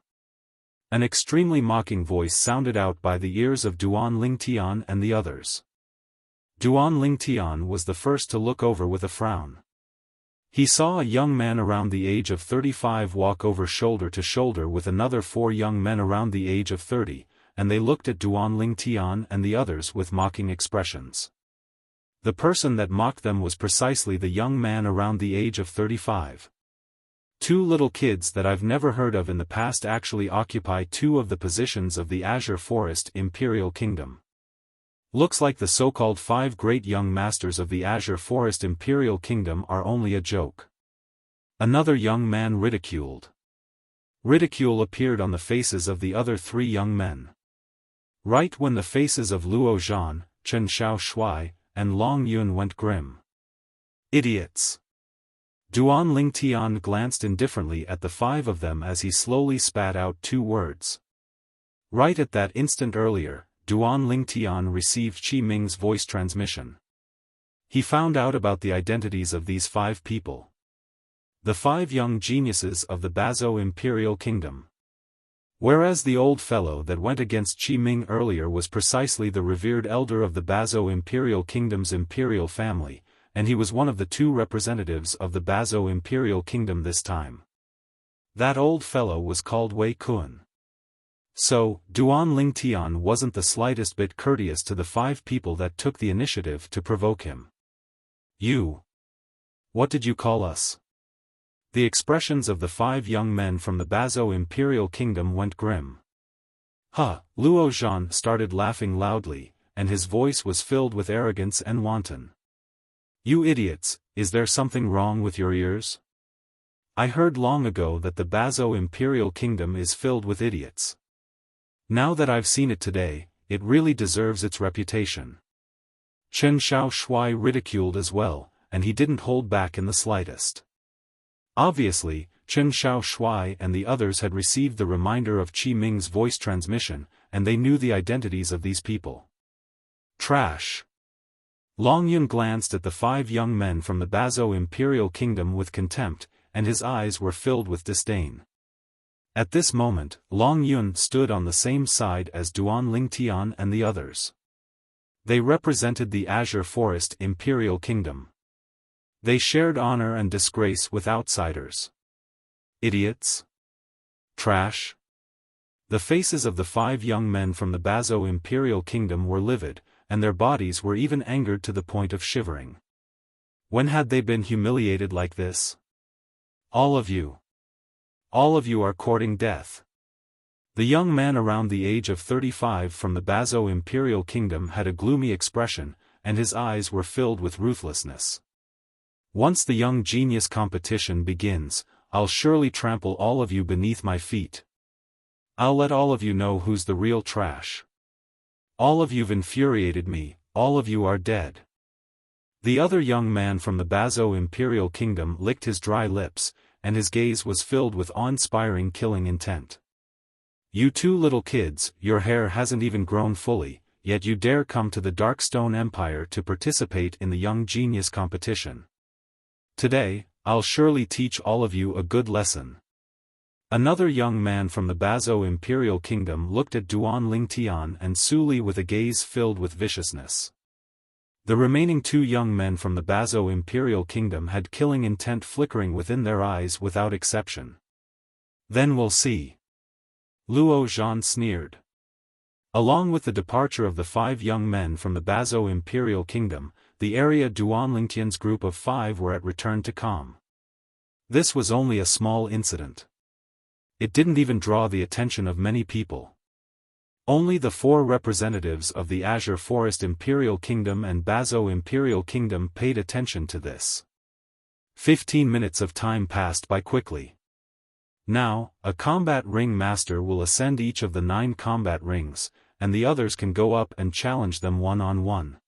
An extremely mocking voice sounded out by the ears of Duan Lingtian and the others. Duan Lingtian was the first to look over with a frown. He saw a young man around the age of 35 walk over shoulder to shoulder with another 4 young men around the age of 30, and they looked at Duan Lingtian and the others with mocking expressions. The person that mocked them was precisely the young man around the age of 35. 2 little kids that I've never heard of in the past actually occupy 2 of the positions of the Azure Forest Imperial Kingdom. Looks like the so-called 5 great young masters of the Azure Forest Imperial Kingdom are only a joke. Another young man ridiculed. Ridicule appeared on the faces of the other 3 young men. Right when the faces of Luo Zhan, Chen Xiaoshuai, and Long Yun went grim. Idiots! Duan Lingtian glanced indifferently at the 5 of them as he slowly spat out 2 words. Right at that instant earlier, Duan Lingtian received Qi Ming's voice transmission. He found out about the identities of these 5 people. The 5 young geniuses of the Bazo Imperial Kingdom. Whereas the old fellow that went against Qi Ming earlier was precisely the revered elder of the Bazo Imperial Kingdom's imperial family, and he was one of the 2 representatives of the Bazo Imperial Kingdom this time. That old fellow was called Wei Kun. So, Duan Lingtian wasn't the slightest bit courteous to the 5 people that took the initiative to provoke him. You! What did you call us? The expressions of the 5 young men from the Bazo Imperial Kingdom went grim. Luo Zhan started laughing loudly, and his voice was filled with arrogance and wanton. You idiots, is there something wrong with your ears? I heard long ago that the Bazo Imperial Kingdom is filled with idiots. Now that I've seen it today, it really deserves its reputation. Chen Xiaoshuai ridiculed as well, and he didn't hold back in the slightest. Obviously, Chen Xiaoshuai and the others had received the reminder of Qi Ming's voice transmission, and they knew the identities of these people. Trash! Long Yun glanced at the 5 young men from the Bazo Imperial Kingdom with contempt, and his eyes were filled with disdain. At this moment, Long Yun stood on the same side as Duan Lingtian and the others. They represented the Azure Forest Imperial Kingdom. They shared honor and disgrace with outsiders. Idiots! Trash! The faces of the 5 young men from the Bazo Imperial Kingdom were livid, and their bodies were even angered to the point of shivering. When had they been humiliated like this? All of you are courting death. The young man around the age of 35 from the Bazo Imperial Kingdom had a gloomy expression, and his eyes were filled with ruthlessness. Once the young genius competition begins, I'll surely trample all of you beneath my feet. I'll let all of you know who's the real trash. All of you've infuriated me, all of you are dead. The other young man from the Bazo Imperial Kingdom licked his dry lips, and his gaze was filled with awe-inspiring killing intent. You 2 little kids, your hair hasn't even grown fully, yet you dare come to the Darkstone Empire to participate in the young genius competition. Today, I'll surely teach all of you a good lesson. Another young man from the Bazo Imperial Kingdom looked at Duan Lingtian and Su Li with a gaze filled with viciousness. The remaining 2 young men from the Bazo Imperial Kingdom had killing intent flickering within their eyes without exception. Then we'll see. Luo Zhan sneered. Along with the departure of the 5 young men from the Bazo Imperial Kingdom, the area Duan Lingtian's group of 5 were at return to calm. This was only a small incident. it didn't even draw the attention of many people. Only the 4 representatives of the Azure Forest Imperial Kingdom and Bazo Imperial Kingdom paid attention to this. 15 minutes of time passed by quickly. Now, a combat ring master will ascend each of the 9 combat rings, and the others can go up and challenge them one-on-one.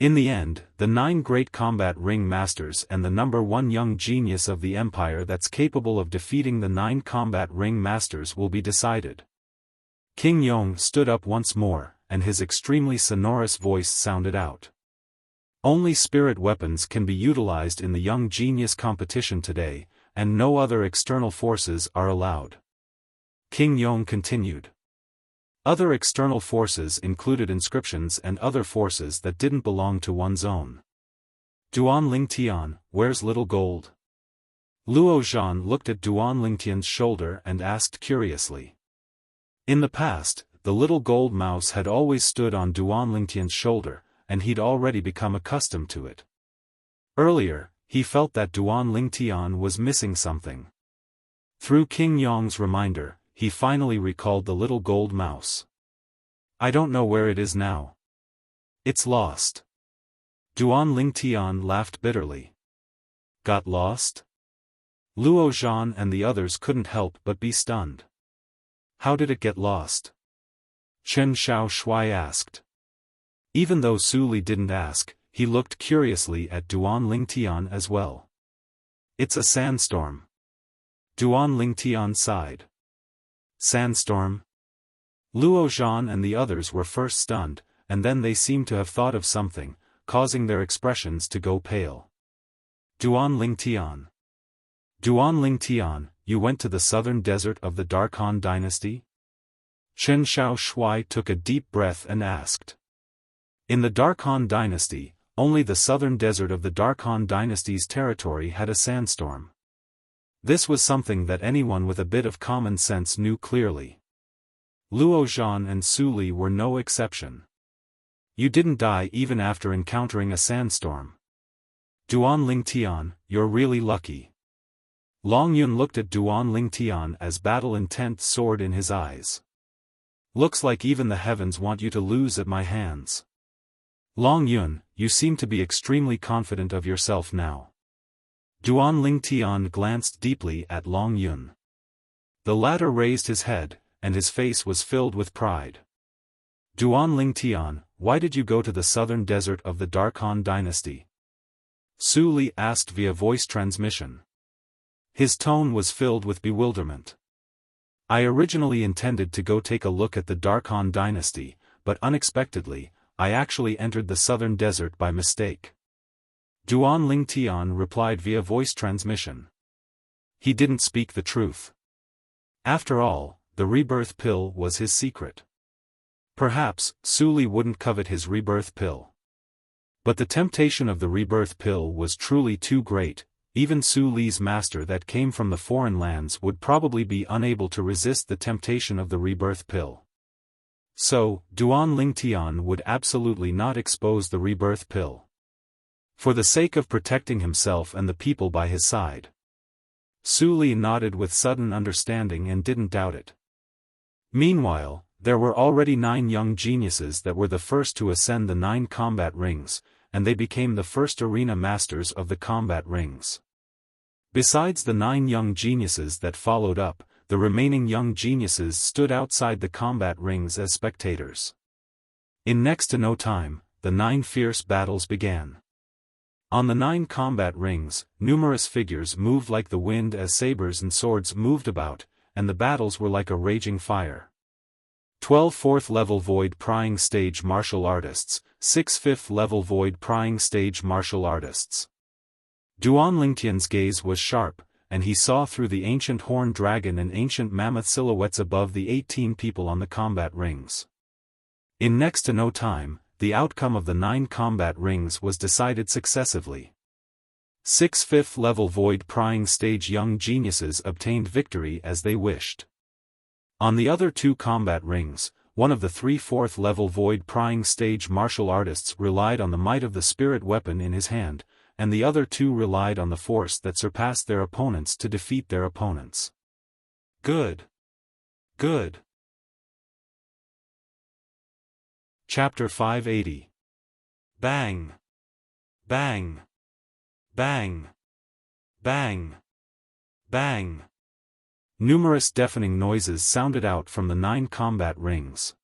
In the end, the 9 great combat ring masters and the number 1 young genius of the empire that's capable of defeating the 9 combat ring masters will be decided. King Yong stood up once more, and his extremely sonorous voice sounded out. Only spirit weapons can be utilized in the young genius competition today, and no other external forces are allowed. King Yong continued. Other external forces included inscriptions and other forces that didn't belong to one's own. Duan Lingtian, where's little gold? Luo Zhan looked at Duan Lingtian's shoulder and asked curiously. In the past, the little gold mouse had always stood on Duan Lingtian's shoulder, and he'd already become accustomed to it. Earlier, he felt that Duan Lingtian was missing something. Through King Yong's reminder, he finally recalled the little gold mouse. I don't know where it is now. It's lost. Duan Lingtian laughed bitterly. Got lost? Luo Zhan and the others couldn't help but be stunned. How did it get lost? Chen Xiaoshui asked. Even though Su Li didn't ask, he looked curiously at Duan Lingtian as well. It's a sandstorm. Duan Lingtian sighed. Sandstorm? Luo Zhan and the others were first stunned, and then they seemed to have thought of something, causing their expressions to go pale. Duan Lingtian. Duan Lingtian, you went to the southern desert of the Dark Han dynasty? Chen Xiaoshui took a deep breath and asked. In the Dark Han dynasty, only the southern desert of the Dark Han dynasty's territory had a sandstorm. This was something that anyone with a bit of common sense knew clearly. Luo Zhan and Su Li were no exception. You didn't die even after encountering a sandstorm. Duan Lingtian, you're really lucky. Long Yun looked at Duan Lingtian as battle intent soared in his eyes. Looks like even the heavens want you to lose at my hands. Long Yun, you seem to be extremely confident of yourself now. Duan Lingtian glanced deeply at Long Yun. The latter raised his head, and his face was filled with pride. Duan Lingtian, why did you go to the southern desert of the Dark Han dynasty? Su Li asked via voice transmission. His tone was filled with bewilderment. I originally intended to go take a look at the Dark Han dynasty, but unexpectedly, I actually entered the southern desert by mistake. Duan Lingtian replied via voice transmission. He didn't speak the truth. After all, the rebirth pill was his secret. Perhaps, Su Li wouldn't covet his rebirth pill. But the temptation of the rebirth pill was truly too great. Even Su Li's master that came from the foreign lands would probably be unable to resist the temptation of the rebirth pill. So, Duan Lingtian would absolutely not expose the rebirth pill. For the sake of protecting himself and the people by his side. Su Li nodded with sudden understanding and didn't doubt it. Meanwhile, there were already 9 young geniuses that were the first to ascend the 9 combat rings, and they became the first arena masters of the combat rings. Besides the 9 young geniuses that followed up, the remaining young geniuses stood outside the combat rings as spectators. In next to no time, the 9 fierce battles began. On the 9 combat rings, numerous figures moved like the wind as sabers and swords moved about, and the battles were like a raging fire. 12 4th-level void prying stage martial artists, 6 5th-level void prying stage martial artists. Duan Lingtian's gaze was sharp, and he saw through the ancient horned dragon and ancient mammoth silhouettes above the 18 people on the combat rings. In next to no time, the outcome of the 9 combat rings was decided successively. 6 5th-level void prying stage young geniuses obtained victory as they wished. On the other 2 combat rings, one of the 3 4th-level void prying stage martial artists relied on the might of the spirit weapon in his hand, and the other 2 relied on the force that surpassed their opponents to defeat their opponents. Good. Good. Chapter 580. Bang. Bang. Bang. Bang. Bang. Numerous deafening noises sounded out from the 9 combat rings.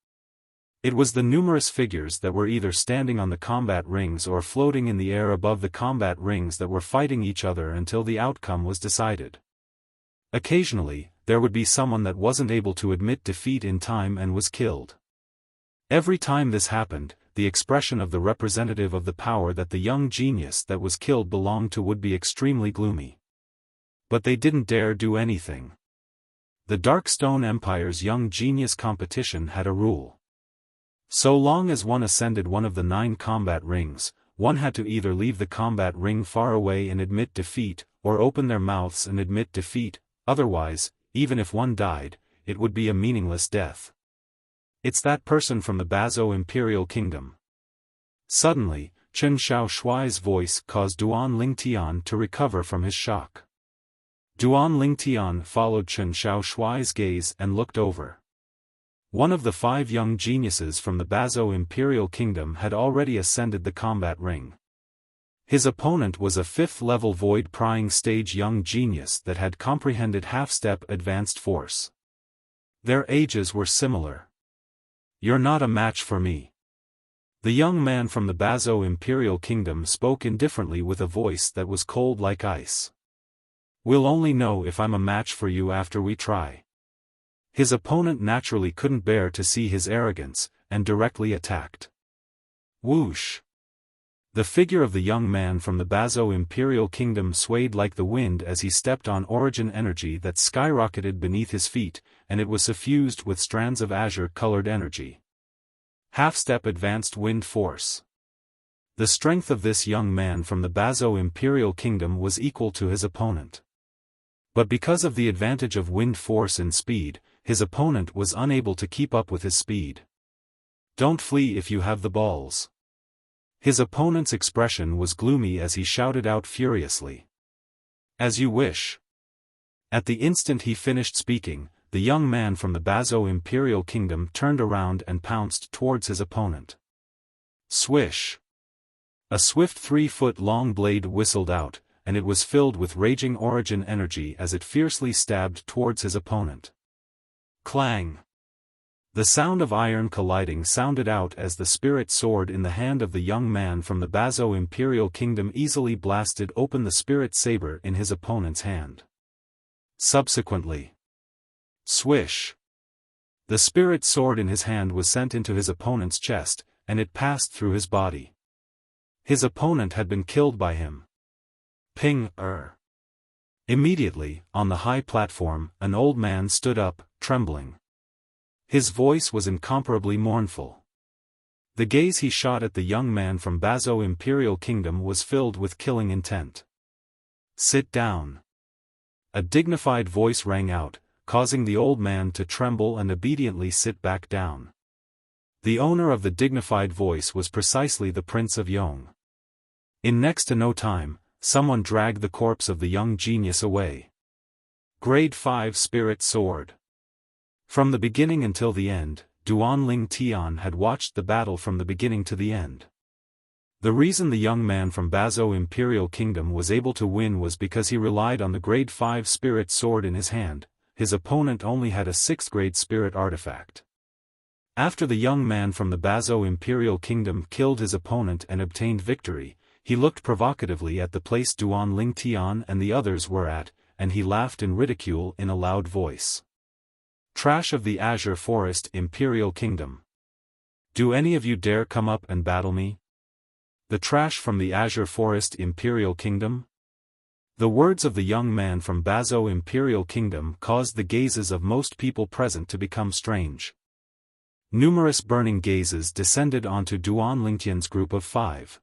It was the numerous figures that were either standing on the combat rings or floating in the air above the combat rings that were fighting each other until the outcome was decided. Occasionally, there would be someone that wasn't able to admit defeat in time and was killed. Every time this happened, the expression of the representative of the power that the young genius that was killed belonged to would be extremely gloomy. But they didn't dare do anything. The Dark Stone Empire's young genius competition had a rule. So long as one ascended one of the 9 combat rings, one had to either leave the combat ring far away and admit defeat, or open their mouths and admit defeat, otherwise, even if one died, it would be a meaningless death. It's that person from the Bazo Imperial Kingdom. Suddenly, Chen Xiaoshuai's voice caused Duan Lingtian to recover from his shock. Duan Lingtian followed Chen Xiaoshuai's gaze and looked over. One of the 5 young geniuses from the Bazo Imperial Kingdom had already ascended the combat ring. His opponent was a 5th-level void-prying stage young genius that had comprehended half-step advanced force. Their ages were similar. "You're not a match for me." The young man from the Bazo Imperial Kingdom spoke indifferently with a voice that was cold like ice. "We'll only know if I'm a match for you after we try." His opponent naturally couldn't bear to see his arrogance, and directly attacked. Whoosh! The figure of the young man from the Bazo Imperial Kingdom swayed like the wind as he stepped on origin energy that skyrocketed beneath his feet, and it was suffused with strands of azure-colored energy. Half-step advanced wind force. The strength of this young man from the Bazo Imperial Kingdom was equal to his opponent. But because of the advantage of wind force and speed, his opponent was unable to keep up with his speed. "Don't flee if you have the balls." His opponent's expression was gloomy as he shouted out furiously. "As you wish." At the instant he finished speaking, the young man from the Bazo Imperial Kingdom turned around and pounced towards his opponent. Swish! A swift 3-foot-long blade whistled out, and it was filled with raging origin energy as it fiercely stabbed towards his opponent. Clang! The sound of iron colliding sounded out as the spirit sword in the hand of the young man from the Bazo Imperial Kingdom easily blasted open the spirit saber in his opponent's hand. Subsequently, swish! The spirit sword in his hand was sent into his opponent's chest, and it passed through his body. His opponent had been killed by him. Ping-er! Immediately, on the high platform, an old man stood up, trembling. His voice was incomparably mournful. The gaze he shot at the young man from Bazo Imperial Kingdom was filled with killing intent. "Sit down." A dignified voice rang out, causing the old man to tremble and obediently sit back down. The owner of the dignified voice was precisely the Prince of Yong. In next to no time, someone dragged the corpse of the young genius away. Grade 5 Spirit Sword. From the beginning until the end, Duan Lingtian had watched the battle from the beginning to the end. The reason the young man from Bazo Imperial Kingdom was able to win was because he relied on the Grade 5 Spirit Sword in his hand. His opponent only had a 6th grade Spirit Artifact. After the young man from the Bazo Imperial Kingdom killed his opponent and obtained victory, he looked provocatively at the place Duan Lingtian and the others were at, and he laughed in ridicule in a loud voice. "Trash of the Azure Forest Imperial Kingdom. Do any of you dare come up and battle me? The trash from the Azure Forest Imperial Kingdom?" The words of the young man from Bazo Imperial Kingdom caused the gazes of most people present to become strange. Numerous burning gazes descended onto Duan Lingtian's group of 5.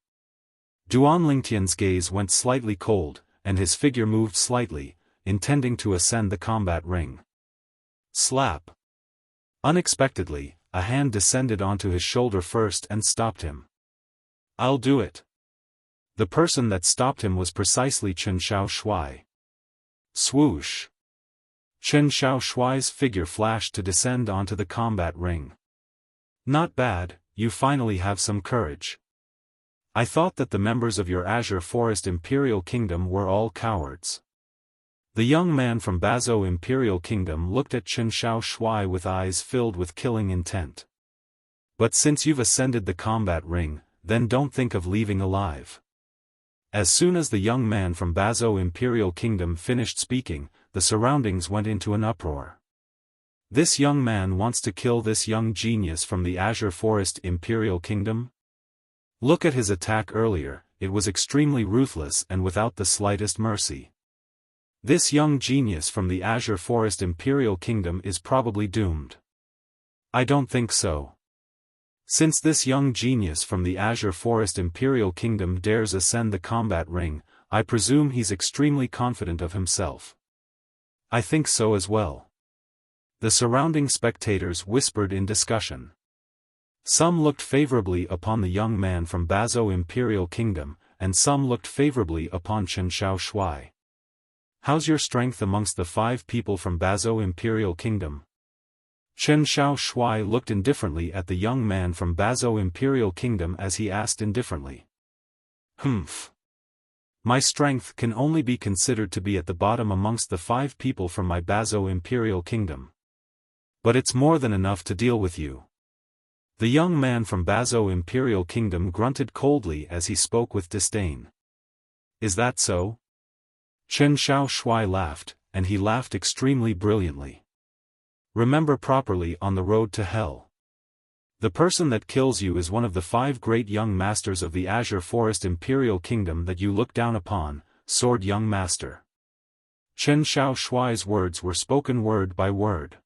Duan Lingtian's gaze went slightly cold, and his figure moved slightly, intending to ascend the combat ring. Slap! Unexpectedly, a hand descended onto his shoulder first and stopped him. "I'll do it." The person that stopped him was precisely Chen Xiaoshui. Swoosh! Chen Xiaoshuai's figure flashed to descend onto the combat ring. Not bad, you finally have some courage. I thought that the members of your Azure Forest Imperial Kingdom were all cowards. The young man from Bazo Imperial Kingdom looked at Chen Xiaoshuai with eyes filled with killing intent. But since you've ascended the combat ring, then don't think of leaving alive. As soon as the young man from Bazo Imperial Kingdom finished speaking, the surroundings went into an uproar. This young man wants to kill this young genius from the Azure Forest Imperial Kingdom? Look at his attack earlier, it was extremely ruthless and without the slightest mercy. This young genius from the Azure Forest Imperial Kingdom is probably doomed. I don't think so. Since this young genius from the Azure Forest Imperial Kingdom dares ascend the combat ring, I presume he's extremely confident of himself. I think so as well. The surrounding spectators whispered in discussion. Some looked favorably upon the young man from Bazo Imperial Kingdom, and some looked favorably upon Chen Xiaoshuai. How's your strength amongst the 5 people from Bazo Imperial Kingdom? Chen Xiaoshuai looked indifferently at the young man from Bazo Imperial Kingdom as he asked indifferently. Humph. My strength can only be considered to be at the bottom amongst the 5 people from my Bazo Imperial Kingdom. But it's more than enough to deal with you. The young man from Bazo Imperial Kingdom grunted coldly as he spoke with disdain. Is that so? Chen Xiaoshuai laughed, and he laughed extremely brilliantly. Remember properly on the road to hell. The person that kills you is one of the 5 great young masters of the Azure Forest Imperial Kingdom that you look down upon, Sword Young Master. Chen Xiaoshuai's words were spoken word by word.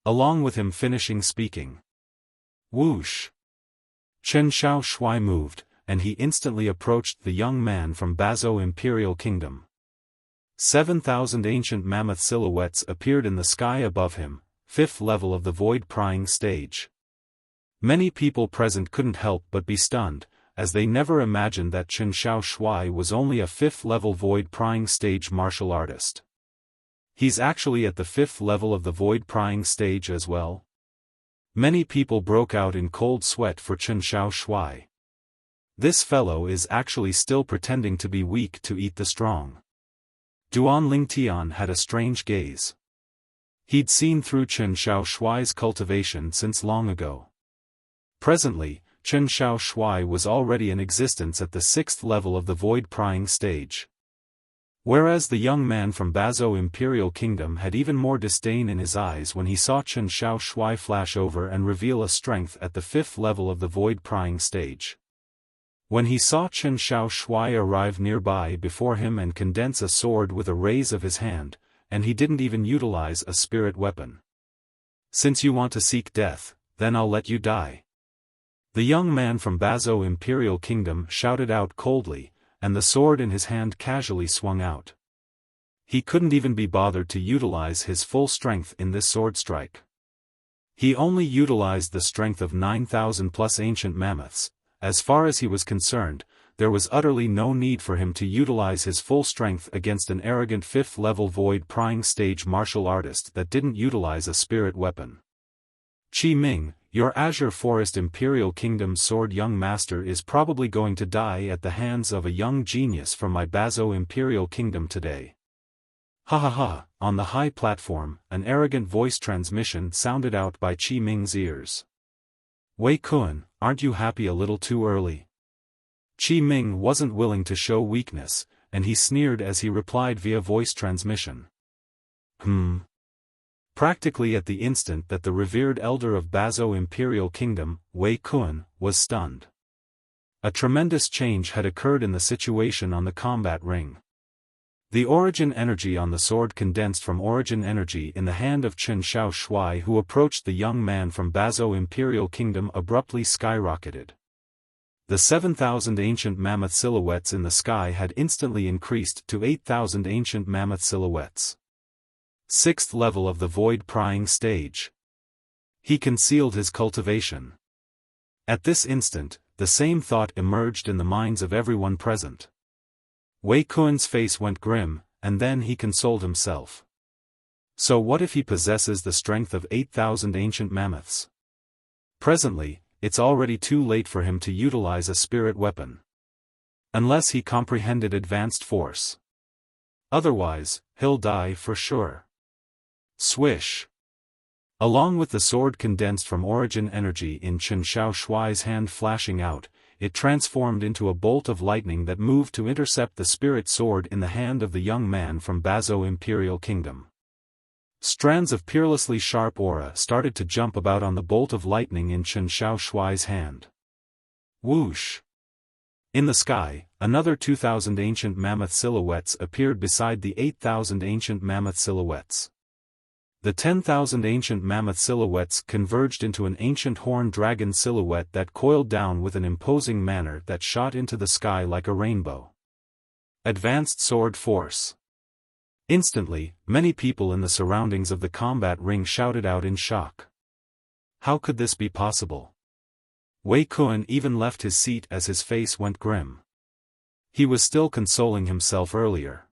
Along with him finishing speaking. Whoosh! Chen Xiaoshuai moved, and he instantly approached the young man from Bazo Imperial Kingdom. 7,000 ancient mammoth silhouettes appeared in the sky above him, 5th level of the void prying stage. Many people present couldn't help but be stunned, as they never imagined that Chen Xiaoshuai was only a 5th level void prying stage martial artist. He's actually at the 5th level of the void prying stage as well. Many people broke out in cold sweat for Chen Xiaoshuai. This fellow is actually still pretending to be weak to eat the strong. Duan Lingtian had a strange gaze. He'd seen through Chen Xiaoshuai's cultivation since long ago. Presently, Chen Xiaoshuai was already in existence at the 6th level of the void prying stage. Whereas the young man from Bazo Imperial Kingdom had even more disdain in his eyes when he saw Chen Xiaoshuai flash over and reveal a strength at the 5th level of the void prying stage. When he saw Chen Xiaoshuai arrive nearby before him and condense a sword with a raise of his hand, and he didn't even utilize a spirit weapon. Since you want to seek death, then I'll let you die. The young man from Bazo Imperial Kingdom shouted out coldly, and the sword in his hand casually swung out. He couldn't even be bothered to utilize his full strength in this sword strike. He only utilized the strength of 9,000 plus ancient mammoths. As far as he was concerned, there was utterly no need for him to utilize his full strength against an arrogant 5th level void prying stage martial artist that didn't utilize a spirit weapon. Qi Ming, your Azure Forest Imperial Kingdom Sword Young Master is probably going to die at the hands of a young genius from my Bazo Imperial Kingdom today. Ha ha ha, on the high platform, an arrogant voice transmission sounded out by Qi Ming's ears. Wei Kun, aren't you happy a little too early? Qi Ming wasn't willing to show weakness, and he sneered as he replied via voice transmission. Practically at the instant that the revered elder of Bazo Imperial Kingdom, Wei Kun, was stunned. A tremendous change had occurred in the situation on the combat ring. The origin energy on the sword condensed from origin energy in the hand of Chen Xiaoshuai, who approached the young man from Bazo Imperial Kingdom, abruptly skyrocketed. The 7,000 ancient mammoth silhouettes in the sky had instantly increased to 8,000 ancient mammoth silhouettes. 6th level of the void prying stage. He concealed his cultivation. At this instant, the same thought emerged in the minds of everyone present. Wei Kun's face went grim, and then he consoled himself. So what if he possesses the strength of 8,000 ancient mammoths? Presently, it's already too late for him to utilize a spirit weapon. Unless he comprehended advanced force. Otherwise, he'll die for sure. Swish. Along with the sword condensed from origin energy in Chen Xiaoshuai's hand flashing out, it transformed into a bolt of lightning that moved to intercept the spirit sword in the hand of the young man from Bazo Imperial Kingdom. Strands of peerlessly sharp aura started to jump about on the bolt of lightning in Chen Xiaoshuai's hand. Whoosh! In the sky, another 2,000 ancient mammoth silhouettes appeared beside the 8,000 ancient mammoth silhouettes. The 10,000 ancient mammoth silhouettes converged into an ancient horned dragon silhouette that coiled down with an imposing manner that shot into the sky like a rainbow. Advanced sword force. Instantly, many people in the surroundings of the combat ring shouted out in shock. How could this be possible? Wei Kun even left his seat as his face went grim. He was still consoling himself earlier.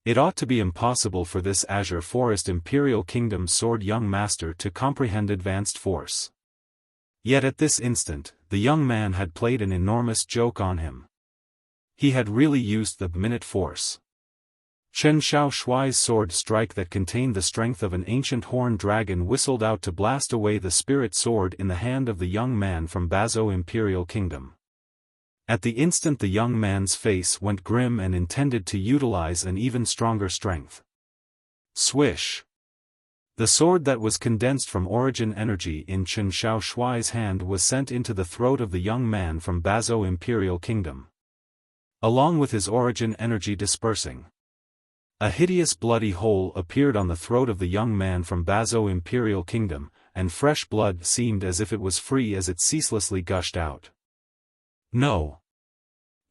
It ought to be impossible for this Azure Forest Imperial Kingdom sword young master to comprehend advanced force. Yet at this instant, the young man had played an enormous joke on him. He had really used the minute force. Chen Xiaoshuai's sword strike that contained the strength of an ancient horned dragon whistled out to blast away the spirit sword in the hand of the young man from Bazo Imperial Kingdom. At the instant the young man's face went grim and intended to utilize an even stronger strength. Swish! The sword that was condensed from origin energy in Chen Xiaoshuai's hand was sent into the throat of the young man from Bazo Imperial Kingdom. Along with his origin energy dispersing. A hideous bloody hole appeared on the throat of the young man from Bazo Imperial Kingdom, and fresh blood seemed as if it was free as it ceaselessly gushed out. No.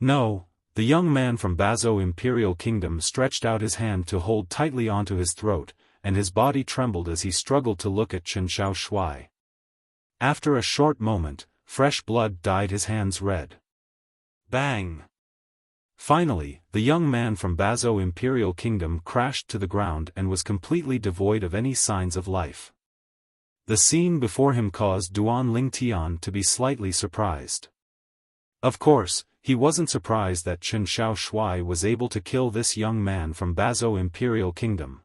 No, the young man from Bazo Imperial Kingdom stretched out his hand to hold tightly onto his throat, and his body trembled as he struggled to look at Chen Xiaoshuai. After a short moment, fresh blood dyed his hands red. Bang! Finally, the young man from Bazo Imperial Kingdom crashed to the ground and was completely devoid of any signs of life. The scene before him caused Duan Lingtian to be slightly surprised. Of course, he wasn't surprised that Chen Xiaoshuai was able to kill this young man from Bazo Imperial Kingdom.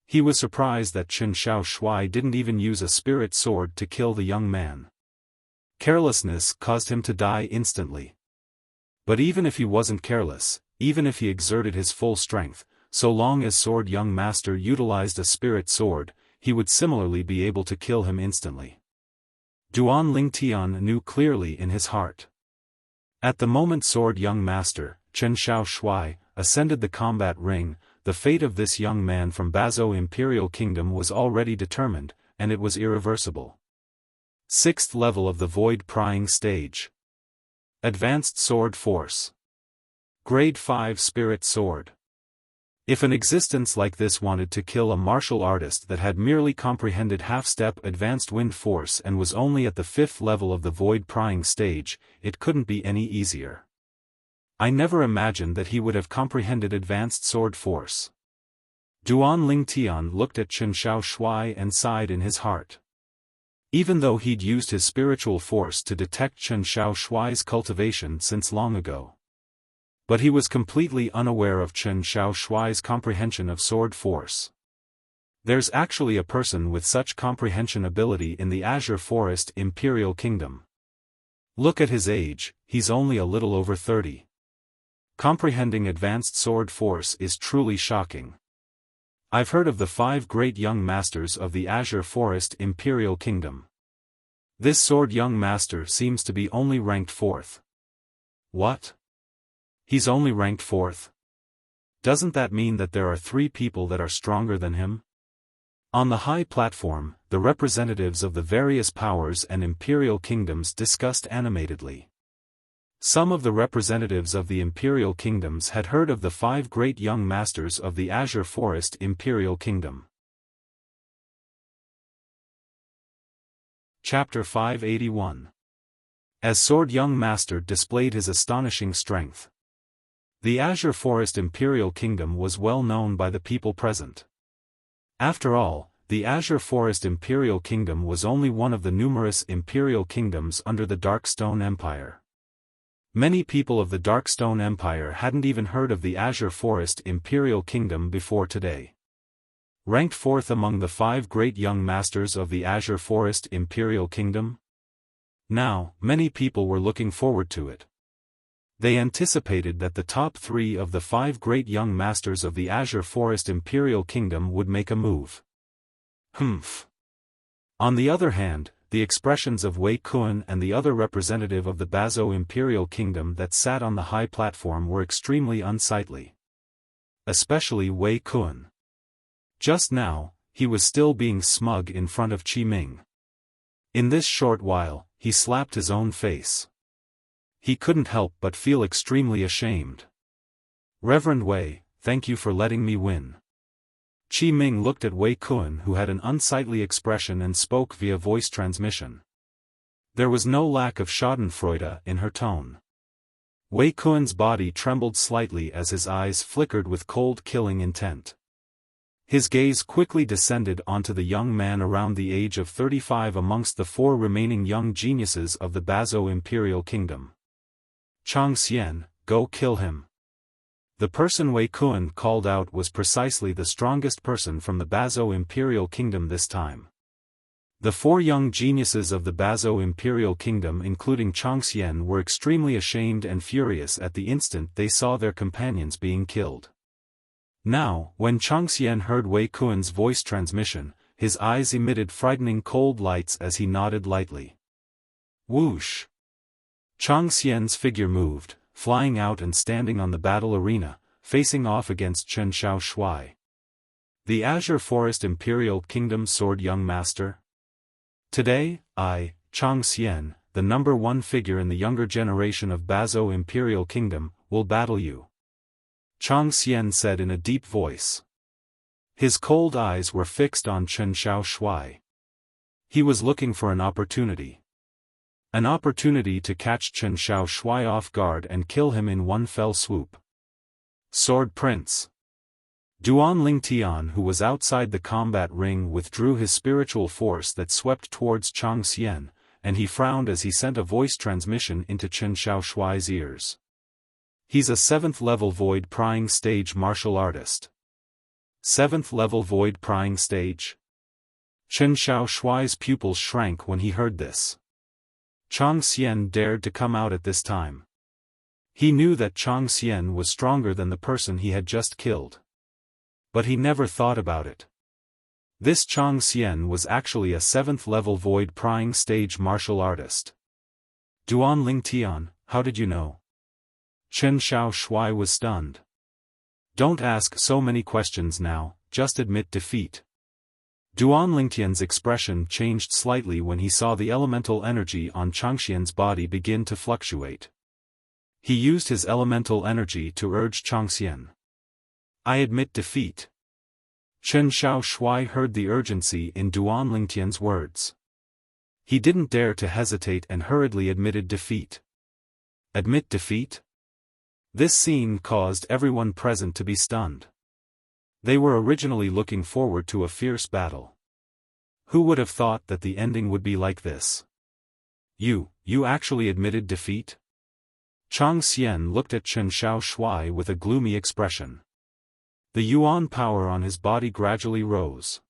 He was surprised that Chen Xiaoshuai didn't even use a spirit sword to kill the young man. Carelessness caused him to die instantly. But even if he wasn't careless, even if he exerted his full strength, so long as sword young master utilized a spirit sword, he would similarly be able to kill him instantly. Duan Lingtian knew clearly in his heart. At the moment sword young master, Chen Xiaoshuai, ascended the combat ring, the fate of this young man from Bazo Imperial Kingdom was already determined, and it was irreversible. 6th level of the Void Prying Stage. Advanced Sword Force. Grade 5 Spirit Sword. If an existence like this wanted to kill a martial artist that had merely comprehended half-step advanced wind force and was only at the 5th level of the Void Prying Stage, it couldn't be any easier. I never imagined that he would have comprehended advanced sword force. Duan Lingtian looked at Chen Xiaoshuai and sighed in his heart. Even though he'd used his spiritual force to detect Chen Xiaoshuai's cultivation since long ago. But he was completely unaware of Chen Xiaoshuai's comprehension of sword force. There's actually a person with such comprehension ability in the Azure Forest Imperial Kingdom. Look at his age, he's only a little over 30. Comprehending advanced sword force is truly shocking. I've heard of the 5 great young masters of the Azure Forest Imperial Kingdom. This sword young master seems to be only ranked 4th. What? He's only ranked 4th? Doesn't that mean that there are 3 people that are stronger than him? On the high platform, the representatives of the various powers and imperial kingdoms discussed animatedly. Some of the representatives of the imperial kingdoms had heard of the 5 great young masters of the Azure Forest Imperial Kingdom. Chapter 581. As Sword Young Master displayed his astonishing strength. The Azure Forest Imperial Kingdom was well known by the people present. After all, the Azure Forest Imperial Kingdom was only one of the numerous imperial kingdoms under the Darkstone Empire. Many people of the Darkstone Empire hadn't even heard of the Azure Forest Imperial Kingdom before today. Ranked fourth among the 5 great young masters of the Azure Forest Imperial Kingdom? Now, many people were looking forward to it. They anticipated that the top 3 of the 5 great young masters of the Azure Forest Imperial Kingdom would make a move. Humph. On the other hand, the expressions of Wei Kun and the other representative of the Bazo Imperial Kingdom that sat on the high platform were extremely unsightly. Especially Wei Kun. Just now, he was still being smug in front of Qi Ming. In this short while, he slapped his own face. He couldn't help but feel extremely ashamed. Reverend Wei, thank you for letting me win. Qi Ming looked at Wei Kun, who had an unsightly expression, and spoke via voice transmission. There was no lack of schadenfreude in her tone. Wei Kun's body trembled slightly as his eyes flickered with cold killing intent. His gaze quickly descended onto the young man around the age of 35 amongst the 4 remaining young geniuses of the Bazo Imperial Kingdom. Chang Xian, go kill him. The person Wei Kun called out was precisely the strongest person from the Bazo Imperial Kingdom this time. The 4 young geniuses of the Bazo Imperial Kingdom, including Chang Xian, were extremely ashamed and furious at the instant they saw their companions being killed. Now, when Chang Xian heard Wei Kun's voice transmission, his eyes emitted frightening cold lights as he nodded lightly. Whoosh! Chang Xian's figure moved, flying out and standing on the battle arena, facing off against Chen Xiaoshui. The Azure Forest Imperial Kingdom Sword Young Master? Today, I, Chang Xian, the number 1 figure in the younger generation of Bazo Imperial Kingdom, will battle you. Chang Xian said in a deep voice. His cold eyes were fixed on Chen Xiaoshui. He was looking for an opportunity. An opportunity to catch Chen Xiaoshui off guard and kill him in one fell swoop. Sword Prince. Duan Lingtian, who was outside the combat ring, withdrew his spiritual force that swept towards Chang Xian, and he frowned as he sent a voice transmission into Chen Xiaoshui's ears. He's a 7th level void prying stage martial artist. 7th level void prying stage? Chen Xiaoshui's pupils shrank when he heard this. Chang Xian dared to come out at this time. He knew that Chang Xian was stronger than the person he had just killed. But he never thought about it. This Chang Xian was actually a 7th level void prying stage martial artist. Duan Lingtian, how did you know? Chen Xiaoshui was stunned. Don't ask so many questions now, just admit defeat. Duan Lingtian's expression changed slightly when he saw the elemental energy on Chang Xian's body begin to fluctuate. He used his elemental energy to urge Chang Xian. I admit defeat. Chen Xiaoshui heard the urgency in Duan Lingtian's words. He didn't dare to hesitate and hurriedly admitted defeat. Admit defeat? This scene caused everyone present to be stunned. They were originally looking forward to a fierce battle. Who would have thought that the ending would be like this? You actually admitted defeat? Chang Xian looked at Chen Xiaoshui with a gloomy expression. The yuan power on his body gradually rose.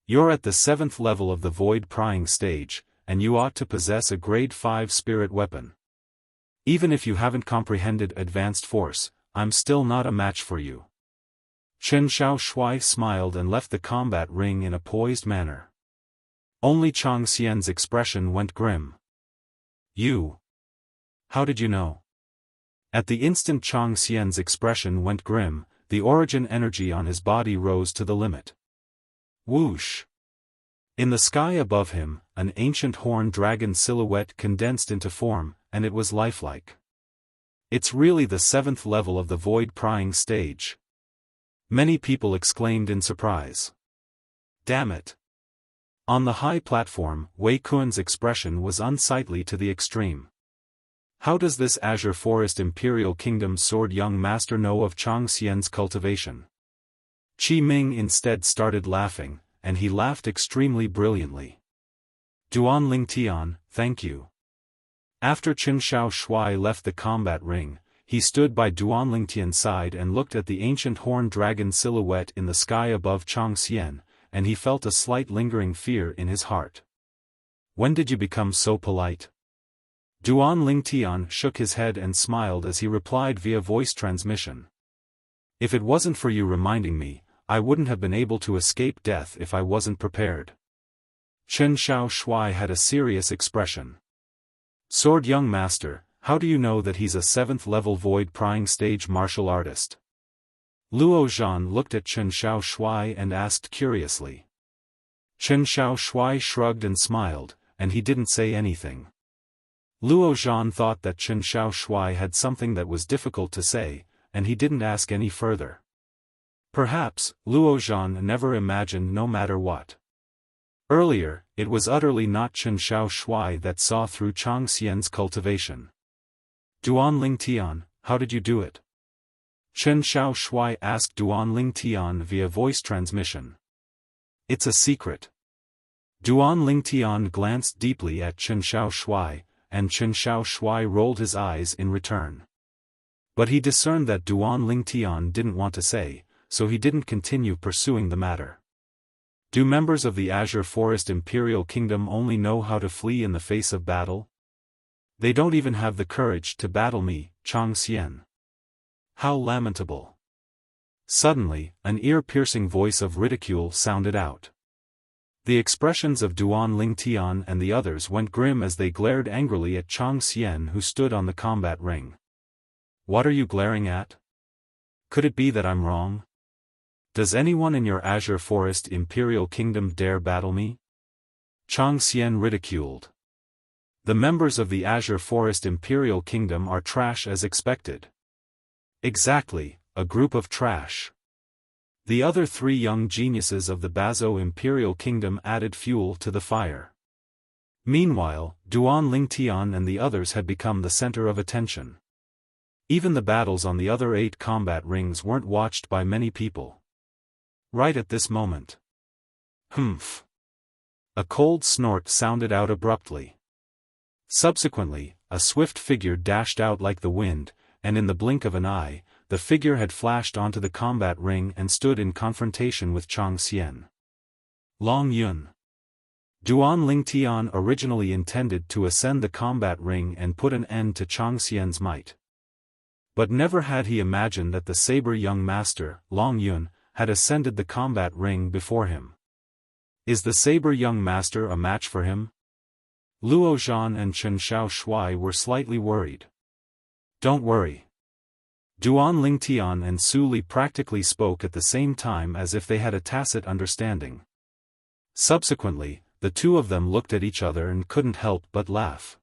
You're at the 7th level of the void prying stage, and you ought to possess a grade 5 spirit weapon. Even if you haven't comprehended advanced force, I'm still not a match for you. Chen Xiaoshui smiled and left the combat ring in a poised manner. Only Chang Xian's expression went grim. You? How did you know? At the instant Chang Xian's expression went grim, the origin energy on his body rose to the limit. Whoosh! In the sky above him, an ancient horned dragon silhouette condensed into form, and it was lifelike. It's really the 7th level of the void prying stage. Many people exclaimed in surprise. Damn it! On the high platform, Wei Kun's expression was unsightly to the extreme. How does this Azure Forest Imperial Kingdom sword young master know of Chang Xian's cultivation? Qi Ming instead started laughing, and he laughed extremely brilliantly. Duan Lingtian, thank you. After Chen Xiaoshui left the combat ring, he stood by Duan Lingtian's side and looked at the ancient horned dragon silhouette in the sky above Changxian, and he felt a slight lingering fear in his heart. When did you become so polite? Duan Lingtian shook his head and smiled as he replied via voice transmission. If it wasn't for you reminding me, I wouldn't have been able to escape death if I wasn't prepared. Chen Xiaoshui had a serious expression. Sword young master, how do you know that he's a 7th-level void-prying stage martial artist? Luo Zhan looked at Chen Xiaoshui and asked curiously. Chen Xiaoshui shrugged and smiled, and he didn't say anything. Luo Zhan thought that Chen Xiaoshui had something that was difficult to say, and he didn't ask any further. Perhaps, Luo Zhan never imagined no matter what. Earlier, it was utterly not Chen Xiaoshui that saw through Changxian's cultivation. Duan Lingtian, how did you do it? Chen Xiaoshui asked Duan Lingtian via voice transmission. It's a secret. Duan Lingtian glanced deeply at Chen Xiaoshui, and Chen Xiaoshui rolled his eyes in return. But he discerned that Duan Lingtian didn't want to say, so he didn't continue pursuing the matter. Do members of the Azure Forest Imperial Kingdom only know how to flee in the face of battle? They don't even have the courage to battle me, Changxian. How lamentable. Suddenly, an ear-piercing voice of ridicule sounded out. The expressions of Duan Lingtian and the others went grim as they glared angrily at Changxian, who stood on the combat ring. What are you glaring at? Could it be that I'm wrong? Does anyone in your Azure Forest Imperial Kingdom dare battle me? Changxian ridiculed. The members of the Azure Forest Imperial Kingdom are trash as expected. Exactly, a group of trash. The other 3 young geniuses of the Bazo Imperial Kingdom added fuel to the fire. Meanwhile, Duan Lingtian and the others had become the center of attention. Even the battles on the other 8 combat rings weren't watched by many people. Right at this moment. Humph. A cold snort sounded out abruptly. Subsequently, a swift figure dashed out like the wind, and in the blink of an eye, the figure had flashed onto the combat ring and stood in confrontation with Changxian. Long Yun. Duan Lingtian originally intended to ascend the combat ring and put an end to Changxian's might. But never had he imagined that the saber young master, Long Yun, had ascended the combat ring before him. Is the saber young master a match for him? Luo Zhan and Chen Xiaoshui were slightly worried. Don't worry. Duan Lingtian and Su Li practically spoke at the same time as if they had a tacit understanding. Subsequently, the 2 of them looked at each other and couldn't help but laugh.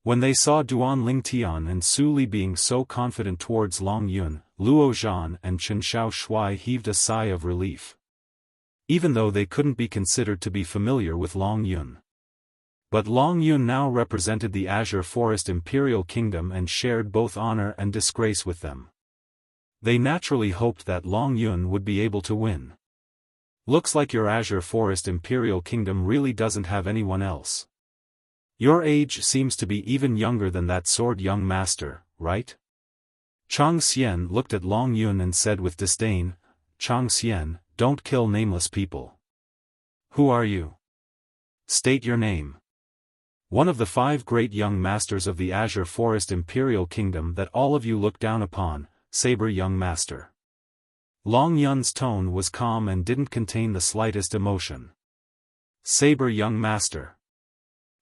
When they saw Duan Lingtian and Su Li being so confident towards Long Yun, Luo Zhan and Chen Xiaoshui heaved a sigh of relief. Even though they couldn't be considered to be familiar with Long Yun. But Long Yun now represented the Azure Forest Imperial Kingdom and shared both honor and disgrace with them. They naturally hoped that Long Yun would be able to win. Looks like your Azure Forest Imperial Kingdom really doesn't have anyone else. Your age seems to be even younger than that sword young master, right? Changxian looked at Long Yun and said with disdain, Changxian, don't kill nameless people. Who are you? State your name. One of the 5 great young masters of the Azure Forest Imperial Kingdom that all of you look down upon, saber young master. Long Yun's tone was calm and didn't contain the slightest emotion. Saber young master.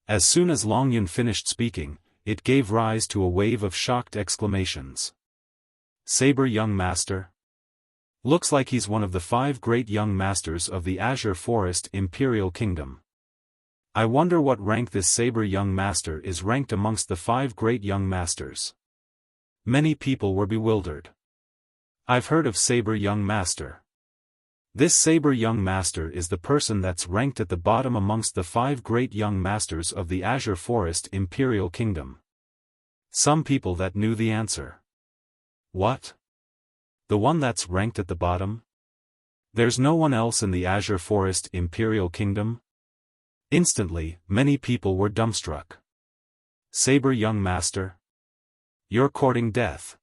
As soon as Long Yun finished speaking, it gave rise to a wave of shocked exclamations. Saber young master? Looks like he's one of the 5 great young masters of the Azure Forest Imperial Kingdom. I wonder what rank this saber young master is ranked amongst the 5 great young masters. Many people were bewildered. I've heard of saber young master. This saber young master is the person that's ranked at the bottom amongst the 5 great young masters of the Azure Forest Imperial Kingdom. Some people that knew the answer. What? The one that's ranked at the bottom? There's no one else in the Azure Forest Imperial Kingdom? Instantly, many people were dumbstruck. Saber young master? You're courting death.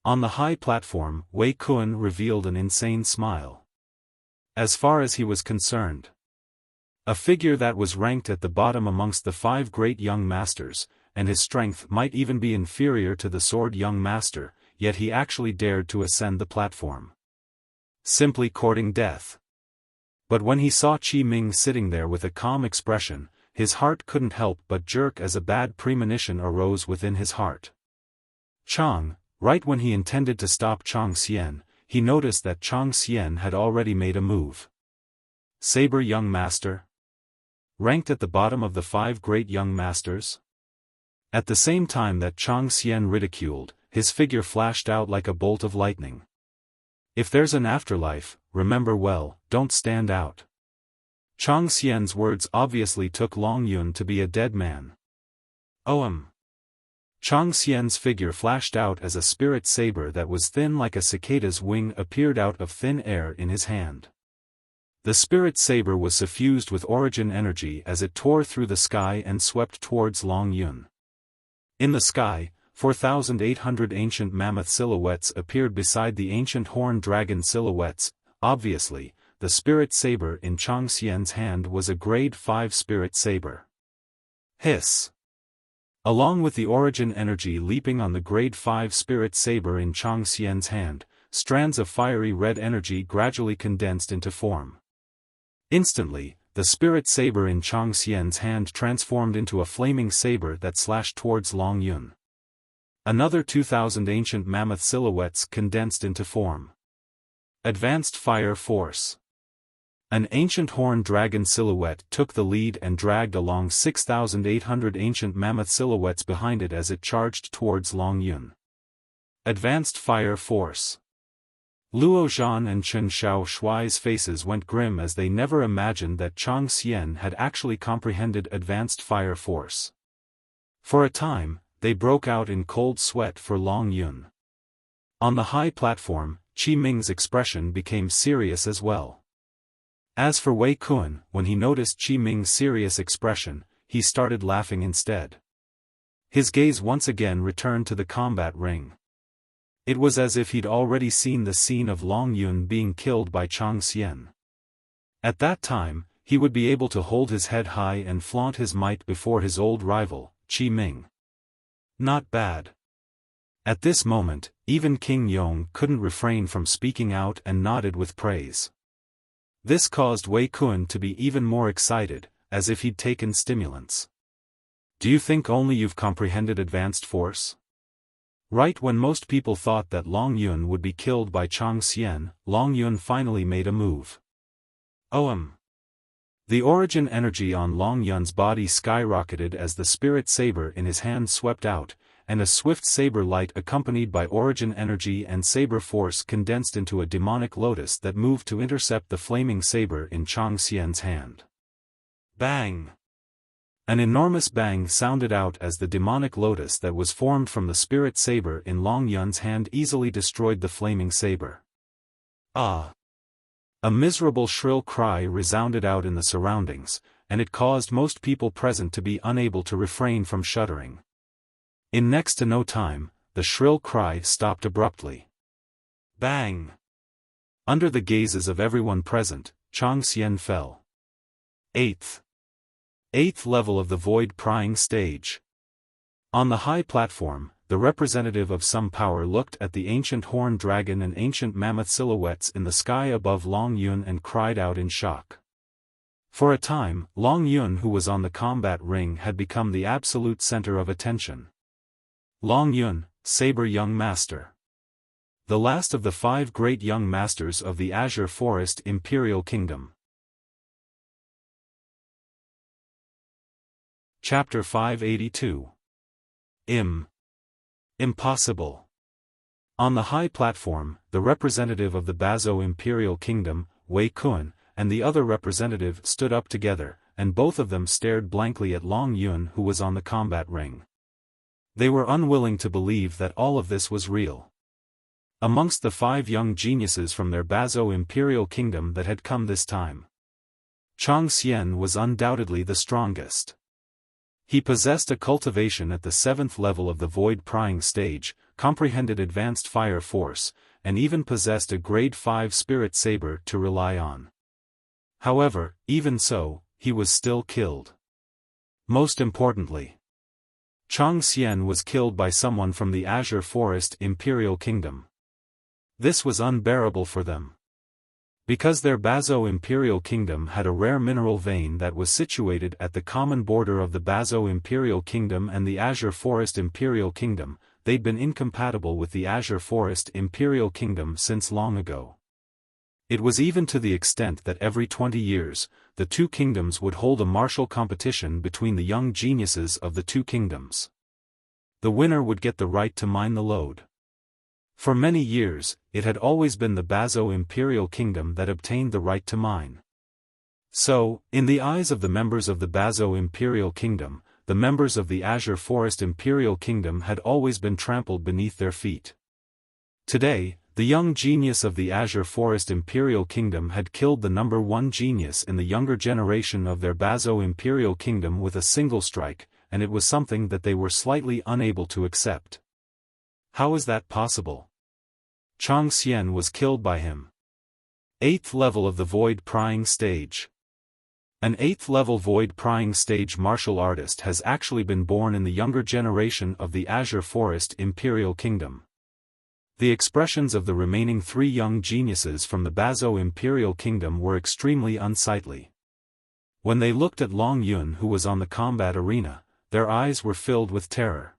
On the high platform, Wei Kun revealed an insane smile. As far as he was concerned, a figure that was ranked at the bottom amongst the 5 great young masters, and his strength might even be inferior to the sword young master, yet he actually dared to ascend the platform. Simply courting death. But when he saw Qi Ming sitting there with a calm expression, his heart couldn't help but jerk as a bad premonition arose within his heart. Chang, right when he intended to stop Chang Xian, he noticed that Chang Xian had already made a move. Saber young master? Ranked at the bottom of the 5 great young masters? At the same time that Chang Xian ridiculed, his figure flashed out like a bolt of lightning. If there's an afterlife, remember well, don't stand out. Chang Xian's words obviously took Long Yun to be a dead man. Chang Xian's figure flashed out as a spirit saber that was thin like a cicada's wing appeared out of thin air in his hand. The spirit saber was suffused with origin energy as it tore through the sky and swept towards Long Yun. In the sky, 4,800 ancient mammoth silhouettes appeared beside the ancient horn dragon silhouettes. Obviously, the spirit saber in Chang Xian's hand was a grade 5 spirit saber. Hiss! Along with the origin energy leaping on the grade 5 spirit saber in Chang Xian's hand, strands of fiery red energy gradually condensed into form. Instantly, the spirit saber in Chang Xian's hand transformed into a flaming saber that slashed towards Long Yun. Another 2,000 ancient mammoth silhouettes condensed into form. Advanced Fire Force. An ancient horn dragon silhouette took the lead and dragged along 6,800 ancient mammoth silhouettes behind it as it charged towards Long Yun. Advanced Fire Force. Luo Zhan and Chen Xiao Shuai's faces went grim as they never imagined that Chang Xian had actually comprehended Advanced Fire Force. For a time, they broke out in cold sweat for Long Yun. On the high platform, Qi Ming's expression became serious as well. As for Wei Kun, when he noticed Qi Ming's serious expression, he started laughing instead. His gaze once again returned to the combat ring. It was as if he'd already seen the scene of Long Yun being killed by Chang Xian. At that time, he would be able to hold his head high and flaunt his might before his old rival, Qi Ming. Not bad. At this moment, even King Yong couldn't refrain from speaking out and nodded with praise. This caused Wei Kun to be even more excited, as if he'd taken stimulants. Do you think only you've comprehended advanced force? Right when most people thought that Long Yun would be killed by Chang Xian, Long Yun finally made a move. The origin energy on Long Yun's body skyrocketed as the spirit saber in his hand swept out, and a swift saber light accompanied by origin energy and saber force condensed into a demonic lotus that moved to intercept the flaming saber in Chang Xian's hand. Bang! An enormous bang sounded out as the demonic lotus that was formed from the spirit saber in Long Yun's hand easily destroyed the flaming saber. Ah! A miserable shrill cry resounded out in the surroundings, and it caused most people present to be unable to refrain from shuddering. In next to no time, the shrill cry stopped abruptly. Bang! Under the gazes of everyone present, Chang Xian fell. 8th level of the void prying stage. On the high platform, the representative of some power looked at the ancient horn dragon and ancient mammoth silhouettes in the sky above Long Yun and cried out in shock. For a time, Long Yun, who was on the combat ring, had become the absolute center of attention. Long Yun, Saber Young Master. The last of the 5 great young masters of the Azure Forest Imperial Kingdom. Chapter 582. Impossible. On the high platform, the representative of the Bazo Imperial Kingdom, Wei Kun, and the other representative stood up together, and both of them stared blankly at Long Yun, who was on the combat ring. They were unwilling to believe that all of this was real. amongst the 5 young geniuses from their Bazo imperial kingdom that had come this time, Chang Xian was undoubtedly the strongest. He possessed a cultivation at the 7th level of the void prying stage, comprehended advanced fire force, and even possessed a grade 5 spirit saber to rely on. However, even so, he was still killed. Most importantly, Chang Xian was killed by someone from the Azure Forest Imperial Kingdom. This was unbearable for them. Because their Bazo Imperial Kingdom had a rare mineral vein that was situated at the common border of the Bazo Imperial Kingdom and the Azure Forest Imperial Kingdom, they'd been incompatible with the Azure Forest Imperial Kingdom since long ago. It was even to the extent that every 20 years, the two kingdoms would hold a martial competition between the young geniuses of the two kingdoms. The winner would get the right to mine the lode. For many years, it had always been the Bazo Imperial Kingdom that obtained the right to mine. So, in the eyes of the members of the Bazo Imperial Kingdom, the members of the Azure Forest Imperial Kingdom had always been trampled beneath their feet. Today, the young genius of the Azure Forest Imperial Kingdom had killed the number 1 genius in the younger generation of their Bazo Imperial Kingdom with a single strike, and it was something that they were slightly unable to accept. How is that possible? Chang Xian was killed by him. 8th level of the void prying stage. An 8th level void prying stage martial artist has actually been born in the younger generation of the Azure Forest Imperial Kingdom. The expressions of the remaining 3 young geniuses from the Bazo Imperial Kingdom were extremely unsightly. When they looked at Long Yun, who was on the combat arena, their eyes were filled with terror.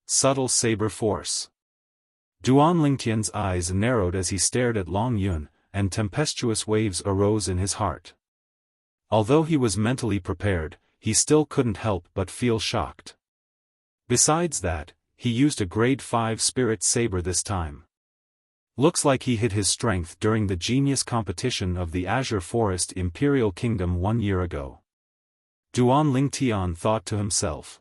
Subtle saber force. Duan Lingtian's eyes narrowed as he stared at Long Yun, and tempestuous waves arose in his heart. Although he was mentally prepared, he still couldn't help but feel shocked. Besides that, he used a grade 5 spirit saber this time. Looks like he hid his strength during the genius competition of the Azure Forest Imperial Kingdom 1 year ago. Duan Lingtian thought to himself.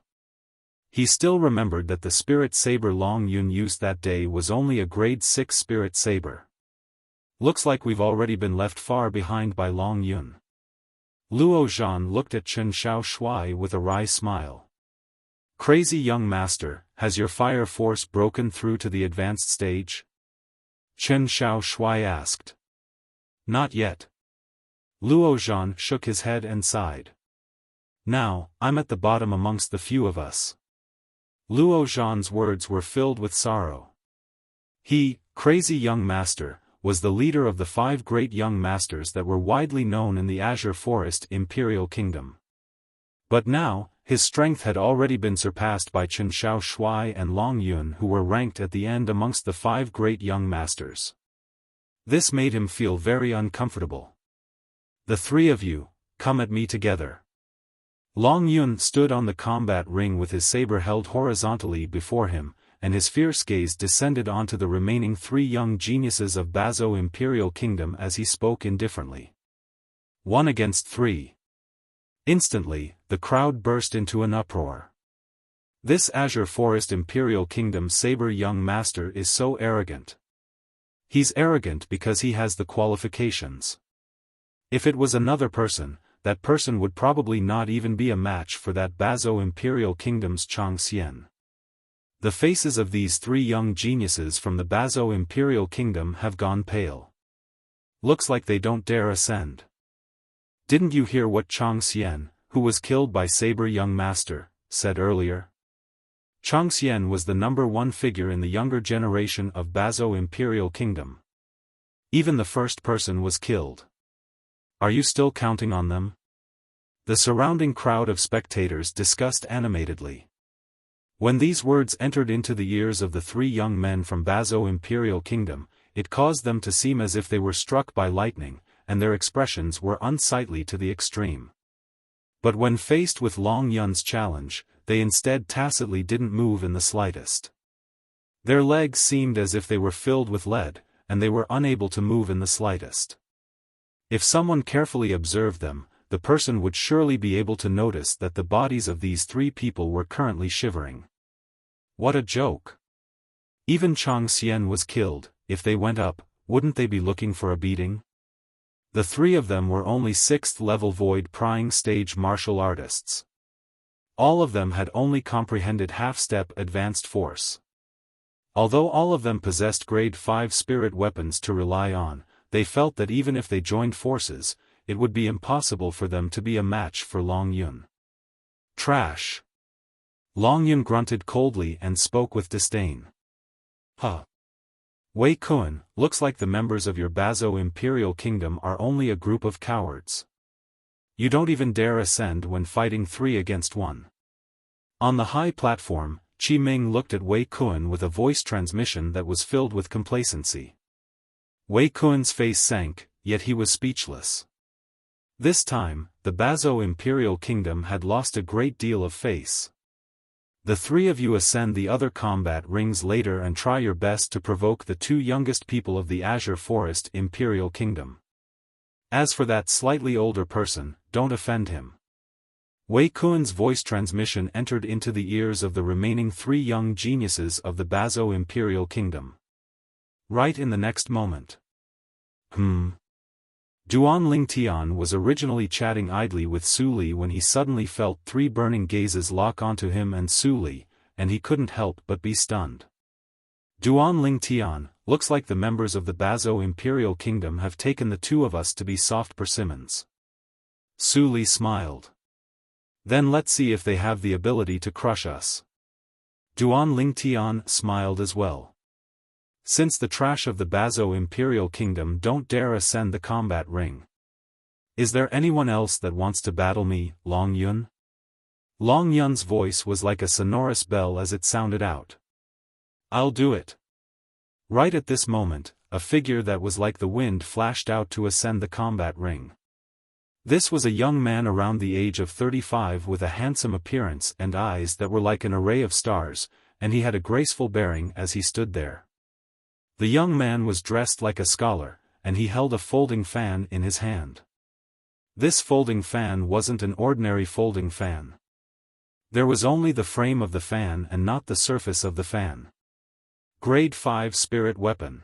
He still remembered that the spirit saber Long Yun used that day was only a grade 6 spirit saber. Looks like we've already been left far behind by Long Yun. Luo Zhan looked at Chen Xiaoshui with a wry smile. Crazy young master, has your fire force broken through to the advanced stage? Chen Xiaoshui asked. Not yet. Luo Zhan shook his head and sighed. Now, I'm at the bottom amongst the few of us. Luo Zhan's words were filled with sorrow. He, crazy young master, was the leader of the 5 great young masters that were widely known in the Azure Forest Imperial Kingdom. But now, his strength had already been surpassed by Chen Xiaoshui and Long Yun, who were ranked at the end amongst the 5 great young masters. This made him feel very uncomfortable. The 3 of you, come at me together. Long Yun stood on the combat ring with his saber held horizontally before him, and his fierce gaze descended onto the remaining 3 young geniuses of Bazo Imperial Kingdom as he spoke indifferently. 1 against 3. Instantly, the crowd burst into an uproar. This Azure Forest Imperial Kingdom saber young master is so arrogant. He's arrogant because he has the qualifications. If it was another person, that person would probably not even be a match for that Bazo Imperial Kingdom's Chang Xian. The faces of these 3 young geniuses from the Bazo Imperial Kingdom have gone pale. Looks like they don't dare ascend. Didn't you hear what Chang Xian, who was killed by Saber Young Master, said earlier? Chang Xian was the number 1 figure in the younger generation of Bazo Imperial Kingdom. Even the first person was killed. Are you still counting on them? The surrounding crowd of spectators discussed animatedly. When these words entered into the ears of the 3 young men from Bazo Imperial Kingdom, it caused them to seem as if they were struck by lightning, and their expressions were unsightly to the extreme. But when faced with Long Yun's challenge, they instead tacitly didn't move in the slightest. Their legs seemed as if they were filled with lead, and they were unable to move in the slightest. If someone carefully observed them, the person would surely be able to notice that the bodies of these 3 people were currently shivering. What a joke! Even Chang Xian was killed, if they went up, wouldn't they be looking for a beating? The three of them were only 6th level void prying stage martial artists. All of them had only comprehended half-step advanced force. Although all of them possessed grade 5 spirit weapons to rely on, they felt that even if they joined forces, it would be impossible for them to be a match for Long Yun. Trash. Long Yun grunted coldly and spoke with disdain. Huh. Wei Kun, looks like the members of your Bazo Imperial Kingdom are only a group of cowards. You don't even dare ascend when fighting 3 against 1. On the high platform, Qi Ming looked at Wei Kun with a voice transmission that was filled with complacency. Wei Kun's face sank, yet he was speechless. This time, the Bazo Imperial Kingdom had lost a great deal of face. The three of you ascend the other combat rings later and try your best to provoke the 2 youngest people of the Azure Forest Imperial Kingdom. As for that slightly older person, don't offend him. Wei Kun's voice transmission entered into the ears of the remaining 3 young geniuses of the Bazo Imperial Kingdom. Right in the next moment. Duan Lingtian was originally chatting idly with Su Li when he suddenly felt 3 burning gazes lock onto him and Su Li, and he couldn't help but be stunned. Duan Lingtian, looks like the members of the Bazo Imperial Kingdom have taken the 2 of us to be soft persimmons. Su Li smiled. Then let's see if they have the ability to crush us. Duan Lingtian smiled as well. Since the trash of the Bazo Imperial Kingdom don't dare ascend the combat ring. Is there anyone else that wants to battle me, Long Yun? Long Yun's voice was like a sonorous bell as it sounded out. I'll do it. Right at this moment, a figure that was like the wind flashed out to ascend the combat ring. This was a young man around the age of 35 with a handsome appearance and eyes that were like an array of stars, and he had a graceful bearing as he stood there. The young man was dressed like a scholar, and he held a folding fan in his hand. This folding fan wasn't an ordinary folding fan. There was only the frame of the fan and not the surface of the fan. Grade 5 spirit weapon.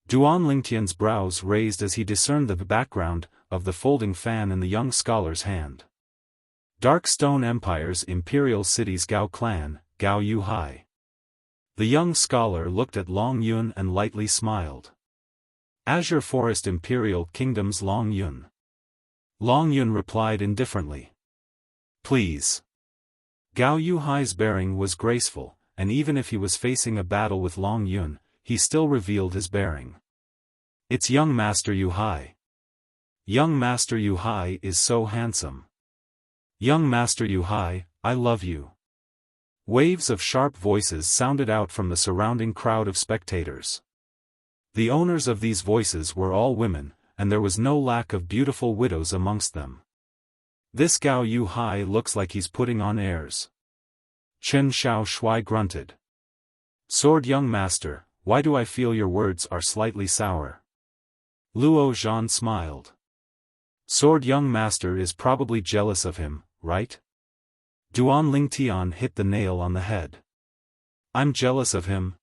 Duan Lingtian's brows raised as he discerned the background of the folding fan in the young scholar's hand. Dark Stone Empire's Imperial City's Gao clan, Gao Yu Hai. The young scholar looked at Long Yun and lightly smiled. Azure Forest Imperial Kingdom's Long Yun. Long Yun replied indifferently. Please. Gao Yu Hai's bearing was graceful, and even if he was facing a battle with Long Yun, he still revealed his bearing. It's young Master Yu Hai. Young Master Yu Hai is so handsome. Young Master Yu Hai, I love you. Waves of sharp voices sounded out from the surrounding crowd of spectators. The owners of these voices were all women, and there was no lack of beautiful widows amongst them. This Gao Yu Hai looks like he's putting on airs. Chen Xiao Shui grunted. Sword young master, why do I feel your words are slightly sour? Luo Zhan smiled. Sword young master is probably jealous of him, right? Duan Lingtian hit the nail on the head. I'm jealous of him.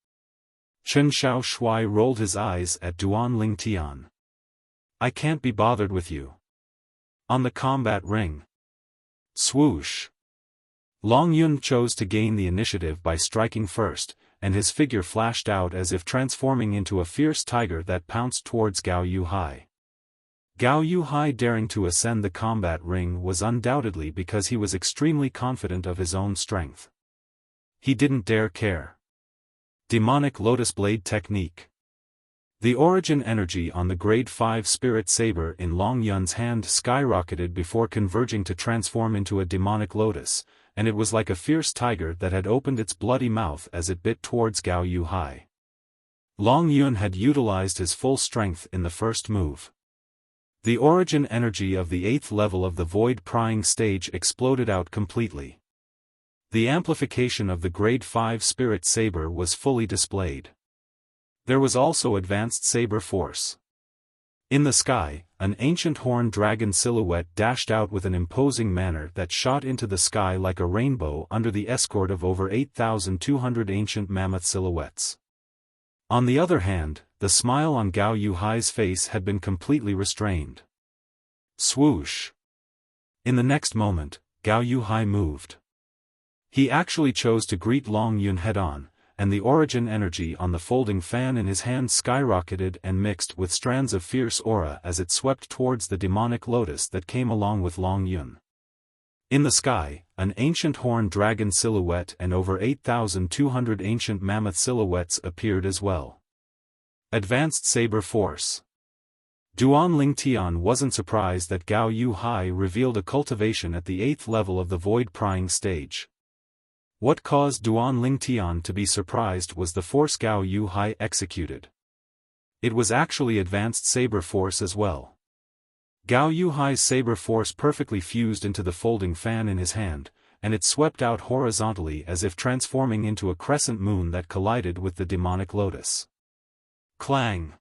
Chen Xiao Shui rolled his eyes at Duan Lingtian. I can't be bothered with you. On the combat ring. Swoosh. Long Yun chose to gain the initiative by striking first, and his figure flashed out as if transforming into a fierce tiger that pounced towards Gao Yu Hai. Gao Yu Hai daring to ascend the combat ring was undoubtedly because he was extremely confident of his own strength. He didn't dare care. Demonic Lotus Blade Technique. The origin energy on the grade 5 spirit saber in Long Yun's hand skyrocketed before converging to transform into a demonic lotus, and it was like a fierce tiger that had opened its bloody mouth as it bit towards Gao Yu Hai. Long Yun had utilized his full strength in the first move. The origin energy of the 8th level of the void prying stage exploded out completely. The amplification of the grade 5 spirit saber was fully displayed. There was also advanced saber force. In the sky, an ancient horned dragon silhouette dashed out with an imposing manner that shot into the sky like a rainbow under the escort of over 8,200 ancient mammoth silhouettes. On the other hand, the smile on Gao Yuhai's face had been completely restrained. Swoosh! In the next moment, Gao Yuhai moved. He actually chose to greet Long Yun head-on, and the origin energy on the folding fan in his hand skyrocketed and mixed with strands of fierce aura as it swept towards the demonic lotus that came along with Long Yun. In the sky, an ancient horned dragon silhouette and over 8,200 ancient mammoth silhouettes appeared as well. Advanced Saber Force. Duan Lingtian wasn't surprised that Gao Yuhai revealed a cultivation at the 8th level of the void prying stage. What caused Duan Lingtian to be surprised was the force Gao Yuhai executed. It was actually advanced saber force as well. Gao Yuhai's saber force perfectly fused into the folding fan in his hand, and it swept out horizontally as if transforming into a crescent moon that collided with the demonic lotus. Clang!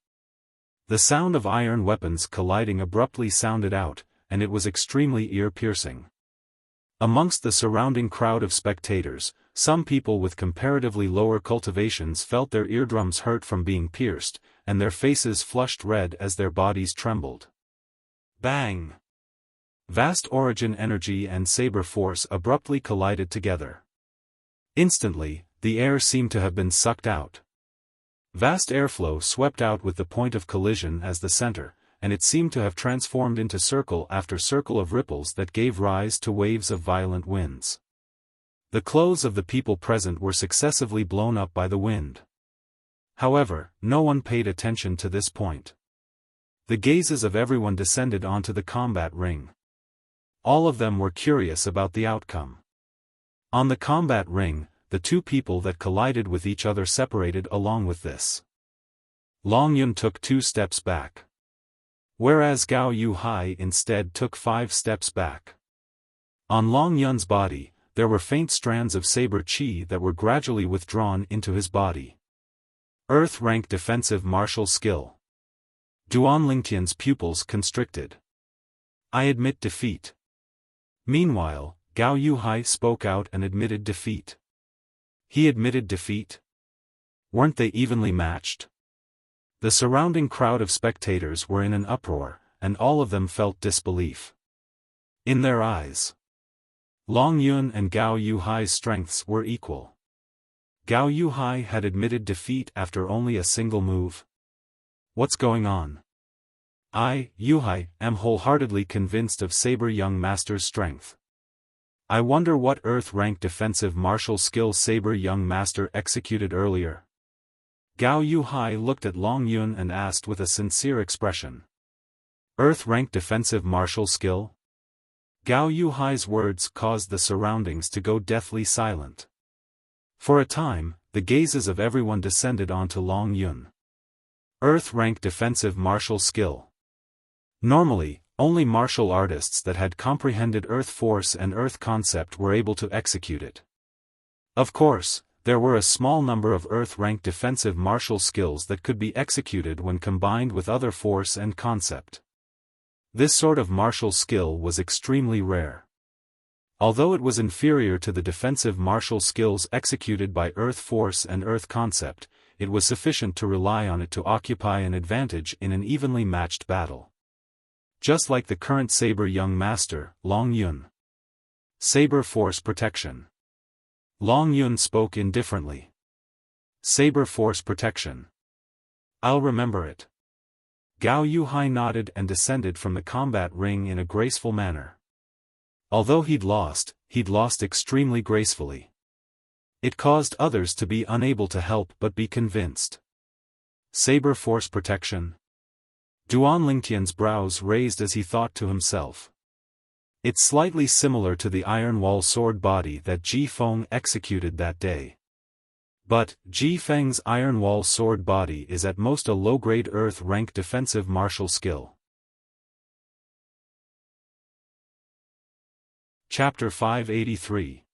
The sound of iron weapons colliding abruptly sounded out, and it was extremely ear-piercing. Amongst the surrounding crowd of spectators, some people with comparatively lower cultivations felt their eardrums hurt from being pierced, and their faces flushed red as their bodies trembled. Bang! Vast origin energy and saber force abruptly collided together. Instantly, the air seemed to have been sucked out. Vast airflow swept out with the point of collision as the center, and it seemed to have transformed into circle after circle of ripples that gave rise to waves of violent winds. The clothes of the people present were successively blown up by the wind. However, no one paid attention to this point. The gazes of everyone descended onto the combat ring. All of them were curious about the outcome. On the combat ring, the two people that collided with each other separated along with this. Long Yun took 2 steps back. Whereas Gao Yuhai instead took 5 steps back. On Long Yun's body, there were faint strands of saber chi that were gradually withdrawn into his body. Earth rank defensive martial skill. Duan Lingtian's pupils constricted. I admit defeat. Meanwhile, Gao Yuhai spoke out and admitted defeat. He admitted defeat? Weren't they evenly matched? The surrounding crowd of spectators were in an uproar, and all of them felt disbelief. In their eyes, Long Yun and Gao Yuhai's strengths were equal. Gao Yuhai had admitted defeat after only a single move. What's going on? I, Yuhai, am wholeheartedly convinced of Saber Young Master's strength. I wonder what Earth-rank defensive martial skill Saber Young Master executed earlier. Gao Yuhai looked at Long Yun and asked with a sincere expression. Earth-rank defensive martial skill? Gao Yuhai's words caused the surroundings to go deathly silent. For a time, the gazes of everyone descended onto Long Yun. Earth-rank defensive martial skill. Normally, only martial artists that had comprehended Earth force and Earth concept were able to execute it. Of course, there were a small number of Earth-rank defensive martial skills that could be executed when combined with other force and concept. This sort of martial skill was extremely rare. Although it was inferior to the defensive martial skills executed by Earth force and Earth concept, it was sufficient to rely on it to occupy an advantage in an evenly matched battle. Just like the current Saber Young Master, Long Yun. Saber Force Protection. Long Yun spoke indifferently. Saber Force Protection. I'll remember it. Gao Yuhai nodded and descended from the combat ring in a graceful manner. Although he'd lost extremely gracefully. It caused others to be unable to help but be convinced. Saber Force Protection. Duan Lingtian's brows raised as he thought to himself. It's slightly similar to the Iron Wall sword body that Ji Feng executed that day. But, Ji Feng's Iron Wall sword body is at most a low-grade Earth-rank defensive martial skill. Chapter 583.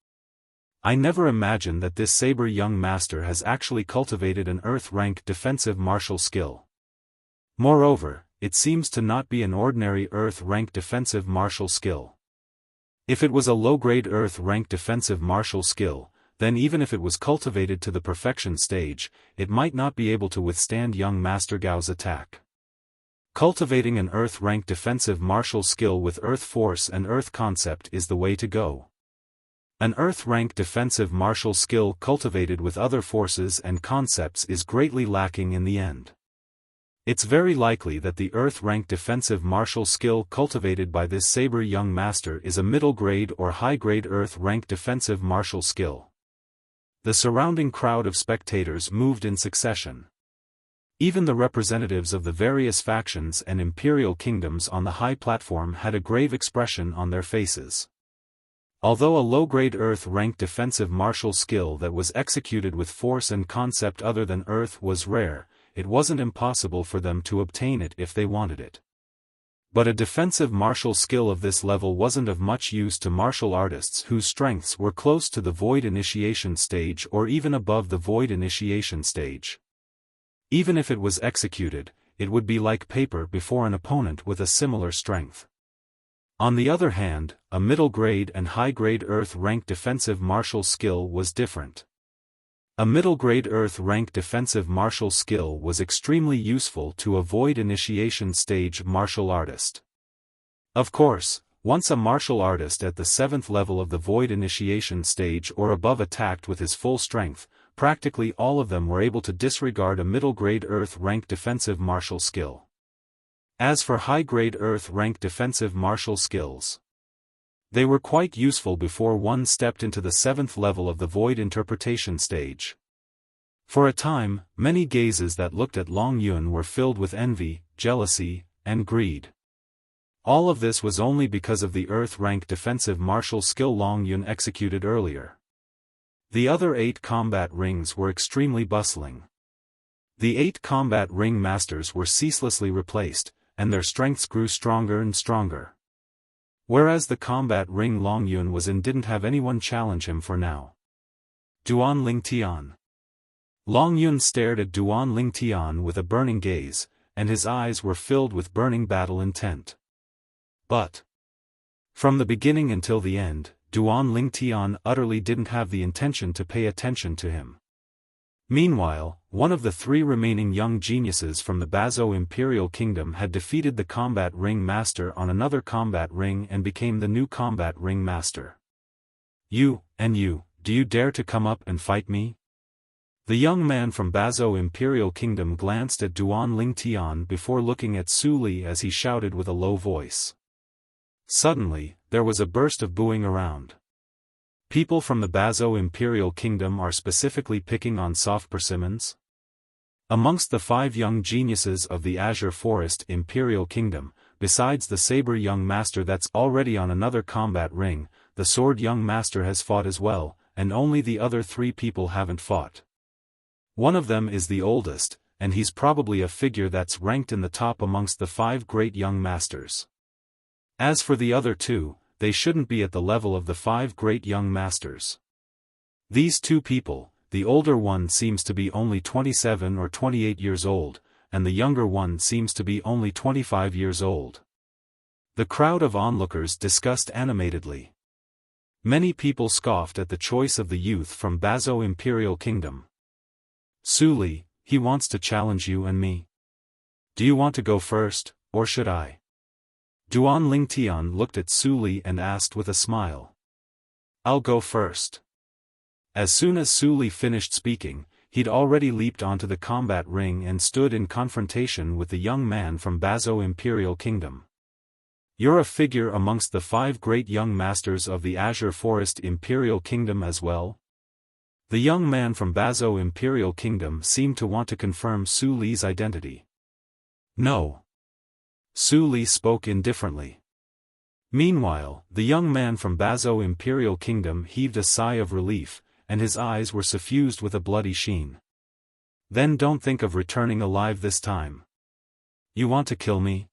I never imagined that this Saber Young Master has actually cultivated an Earth-rank defensive martial skill. Moreover, it seems to not be an ordinary Earth-rank defensive martial skill. If it was a low-grade Earth-rank defensive martial skill, then even if it was cultivated to the perfection stage, it might not be able to withstand young Master Gao's attack. Cultivating an Earth-rank defensive martial skill with Earth Force and Earth Concept is the way to go. An Earth-rank defensive martial skill cultivated with other forces and concepts is greatly lacking in the end. It's very likely that the Earth-rank defensive martial skill cultivated by this Saber young master is a middle-grade or high-grade Earth-rank defensive martial skill. The surrounding crowd of spectators moved in succession. Even the representatives of the various factions and imperial kingdoms on the high platform had a grave expression on their faces. Although a low-grade Earth-rank defensive martial skill that was executed with force and concept other than Earth was rare, it wasn't impossible for them to obtain it if they wanted it. But a defensive martial skill of this level wasn't of much use to martial artists whose strengths were close to the Void Initiation stage or even above the Void Initiation stage. Even if it was executed, it would be like paper before an opponent with a similar strength. On the other hand, a middle-grade and high-grade Earth-rank defensive martial skill was different. A middle-grade Earth-rank defensive martial skill was extremely useful to a Void Initiation stage martial artist. Of course, once a martial artist at the 7th level of the Void Initiation stage or above attacked with his full strength, practically all of them were able to disregard a middle-grade Earth-rank defensive martial skill. As for high-grade Earth-rank defensive martial skills, they were quite useful before one stepped into the 7th level of the Void Interpretation stage. For a time, many gazes that looked at Long Yun were filled with envy, jealousy, and greed. All of this was only because of the Earth-rank defensive martial skill Long Yun executed earlier. The other 8 combat rings were extremely bustling. The 8 combat ring masters were ceaselessly replaced, and their strengths grew stronger and stronger. Whereas the combat ring Long Yun was in didn't have anyone challenge him for now. Duan Ling Tian. Long Yun stared at Duan Ling Tian with a burning gaze, and his eyes were filled with burning battle intent. But from the beginning until the end, Duan Ling Tian utterly didn't have the intention to pay attention to him. Meanwhile, one of the 3 remaining young geniuses from the Bazo Imperial Kingdom had defeated the Combat Ring Master on another combat ring and became the new Combat Ring Master. You, do you dare to come up and fight me? The young man from Bazo Imperial Kingdom glanced at Duan Ling Tian before looking at Su Li as he shouted with a low voice. Suddenly, there was a burst of booing around. People from the Bazo Imperial Kingdom are specifically picking on soft persimmons? Amongst the 5 young geniuses of the Azure Forest Imperial Kingdom, besides the Saber young master that's already on another combat ring, the Sword young master has fought as well, and only the other 3 people haven't fought. One of them is the oldest, and he's probably a figure that's ranked in the top amongst the 5 great young masters. As for the other 2, they shouldn't be at the level of the 5 great young masters. These 2 people, the older one seems to be only 27 or 28 years old, and the younger one seems to be only 25 years old. The crowd of onlookers discussed animatedly. Many people scoffed at the choice of the youth from Bazo Imperial Kingdom. Su Li, he wants to challenge you and me. Do you want to go first, or should I? Duan Ling Tian looked at Su Li and asked with a smile. I'll go first. As soon as Su Li finished speaking, he'd already leaped onto the combat ring and stood in confrontation with the young man from Bazo Imperial Kingdom. You're a figure amongst the 5 great young masters of the Azure Forest Imperial Kingdom as well? The young man from Bazo Imperial Kingdom seemed to want to confirm Su Li's identity. No. Su Li spoke indifferently. Meanwhile, the young man from Bazo Imperial Kingdom heaved a sigh of relief, and his eyes were suffused with a bloody sheen. Then don't think of returning alive this time. You want to kill me?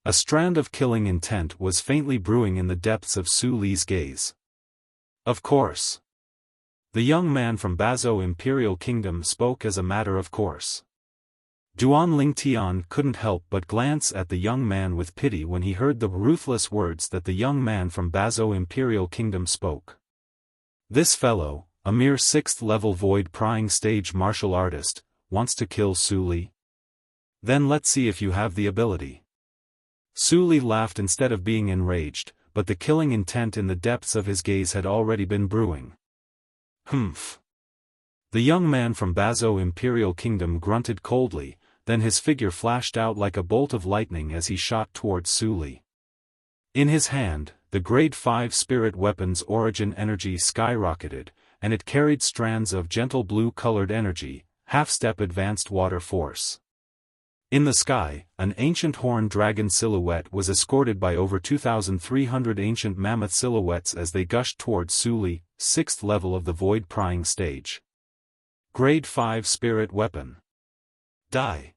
A strand of killing intent was faintly brewing in the depths of Su Li's gaze. Of course. The young man from Bazo Imperial Kingdom spoke as a matter of course. Duan Ling Tian couldn't help but glance at the young man with pity when he heard the ruthless words that the young man from Bazo Imperial Kingdom spoke. This fellow, a mere 6th-level void-prying stage martial artist, wants to kill Su Li? Then let's see if you have the ability. Su Li laughed instead of being enraged, but the killing intent in the depths of his gaze had already been brewing. Humph. The young man from Bazo Imperial Kingdom grunted coldly, then his figure flashed out like a bolt of lightning as he shot towards Su Li. In his hand, the Grade 5 spirit weapon's origin energy skyrocketed, and it carried strands of gentle blue-colored energy, half-step advanced water force. In the sky, an ancient horned dragon silhouette was escorted by over 2,300 ancient mammoth silhouettes as they gushed towards Su Li, 6th level of the void-prying stage. Grade 5 spirit weapon. Die.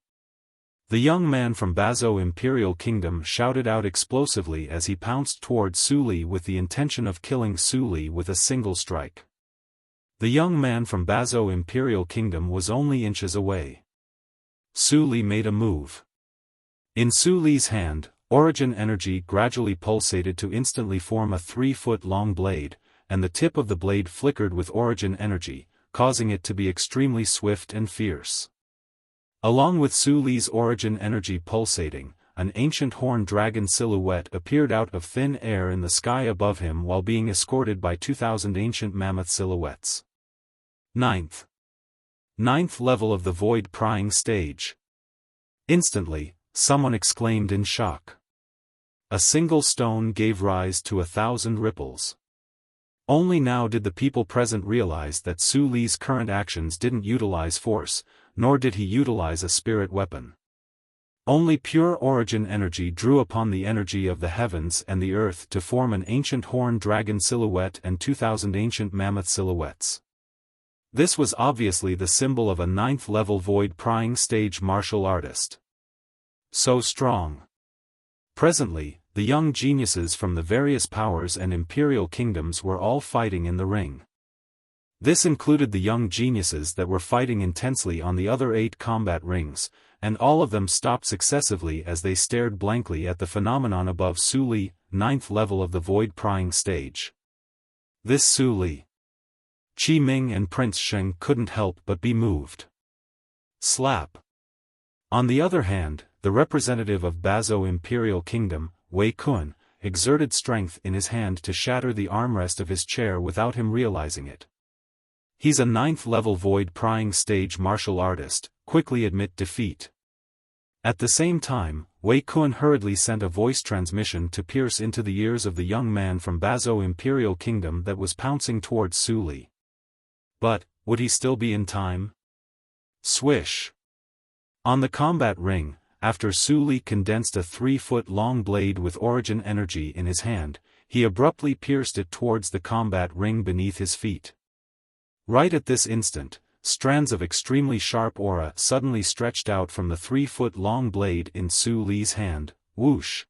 The young man from Bazo Imperial Kingdom shouted out explosively as he pounced towards Su Li with the intention of killing Su Li with a single strike. The young man from Bazo Imperial Kingdom was only inches away. Su Li made a move. In Su Li's hand, origin energy gradually pulsated to instantly form a 3-foot-long blade, and the tip of the blade flickered with origin energy, causing it to be extremely swift and fierce. Along with Su Li's origin energy pulsating, an ancient horned dragon silhouette appeared out of thin air in the sky above him while being escorted by 2,000 ancient mammoth silhouettes. 9th level of the void-prying stage. Instantly, someone exclaimed in shock. A single stone gave rise to 1,000 ripples. Only now did the people present realize that Su Li's current actions didn't utilize force, nor did he utilize a spirit weapon. Only pure origin energy drew upon the energy of the heavens and the earth to form an ancient horned dragon silhouette and 2,000 ancient mammoth silhouettes. This was obviously the symbol of a 9th-level void-prying stage martial artist. So strong. Presently, the young geniuses from the various powers and imperial kingdoms were all fighting in the ring. This included the young geniuses that were fighting intensely on the other 8 combat rings, and all of them stopped successively as they stared blankly at the phenomenon above Su Li, 9th level of the void-prying stage. This Su Li. Qi Ming and Prince Sheng couldn't help but be moved. Slap. On the other hand, the representative of Bazo Imperial Kingdom, Wei Kun, exerted strength in his hand to shatter the armrest of his chair without him realizing it. He's a 9th-level void-prying stage martial artist, quickly admit defeat. At the same time, Wei Kun hurriedly sent a voice transmission to pierce into the ears of the young man from Bazo Imperial Kingdom that was pouncing towards Su Li. But, would he still be in time? Swish. On the combat ring, after Su Li condensed a 3-foot-long blade with origin energy in his hand, he abruptly pierced it towards the combat ring beneath his feet. Right at this instant, strands of extremely sharp aura suddenly stretched out from the 3-foot-long blade in Su Li's hand, whoosh.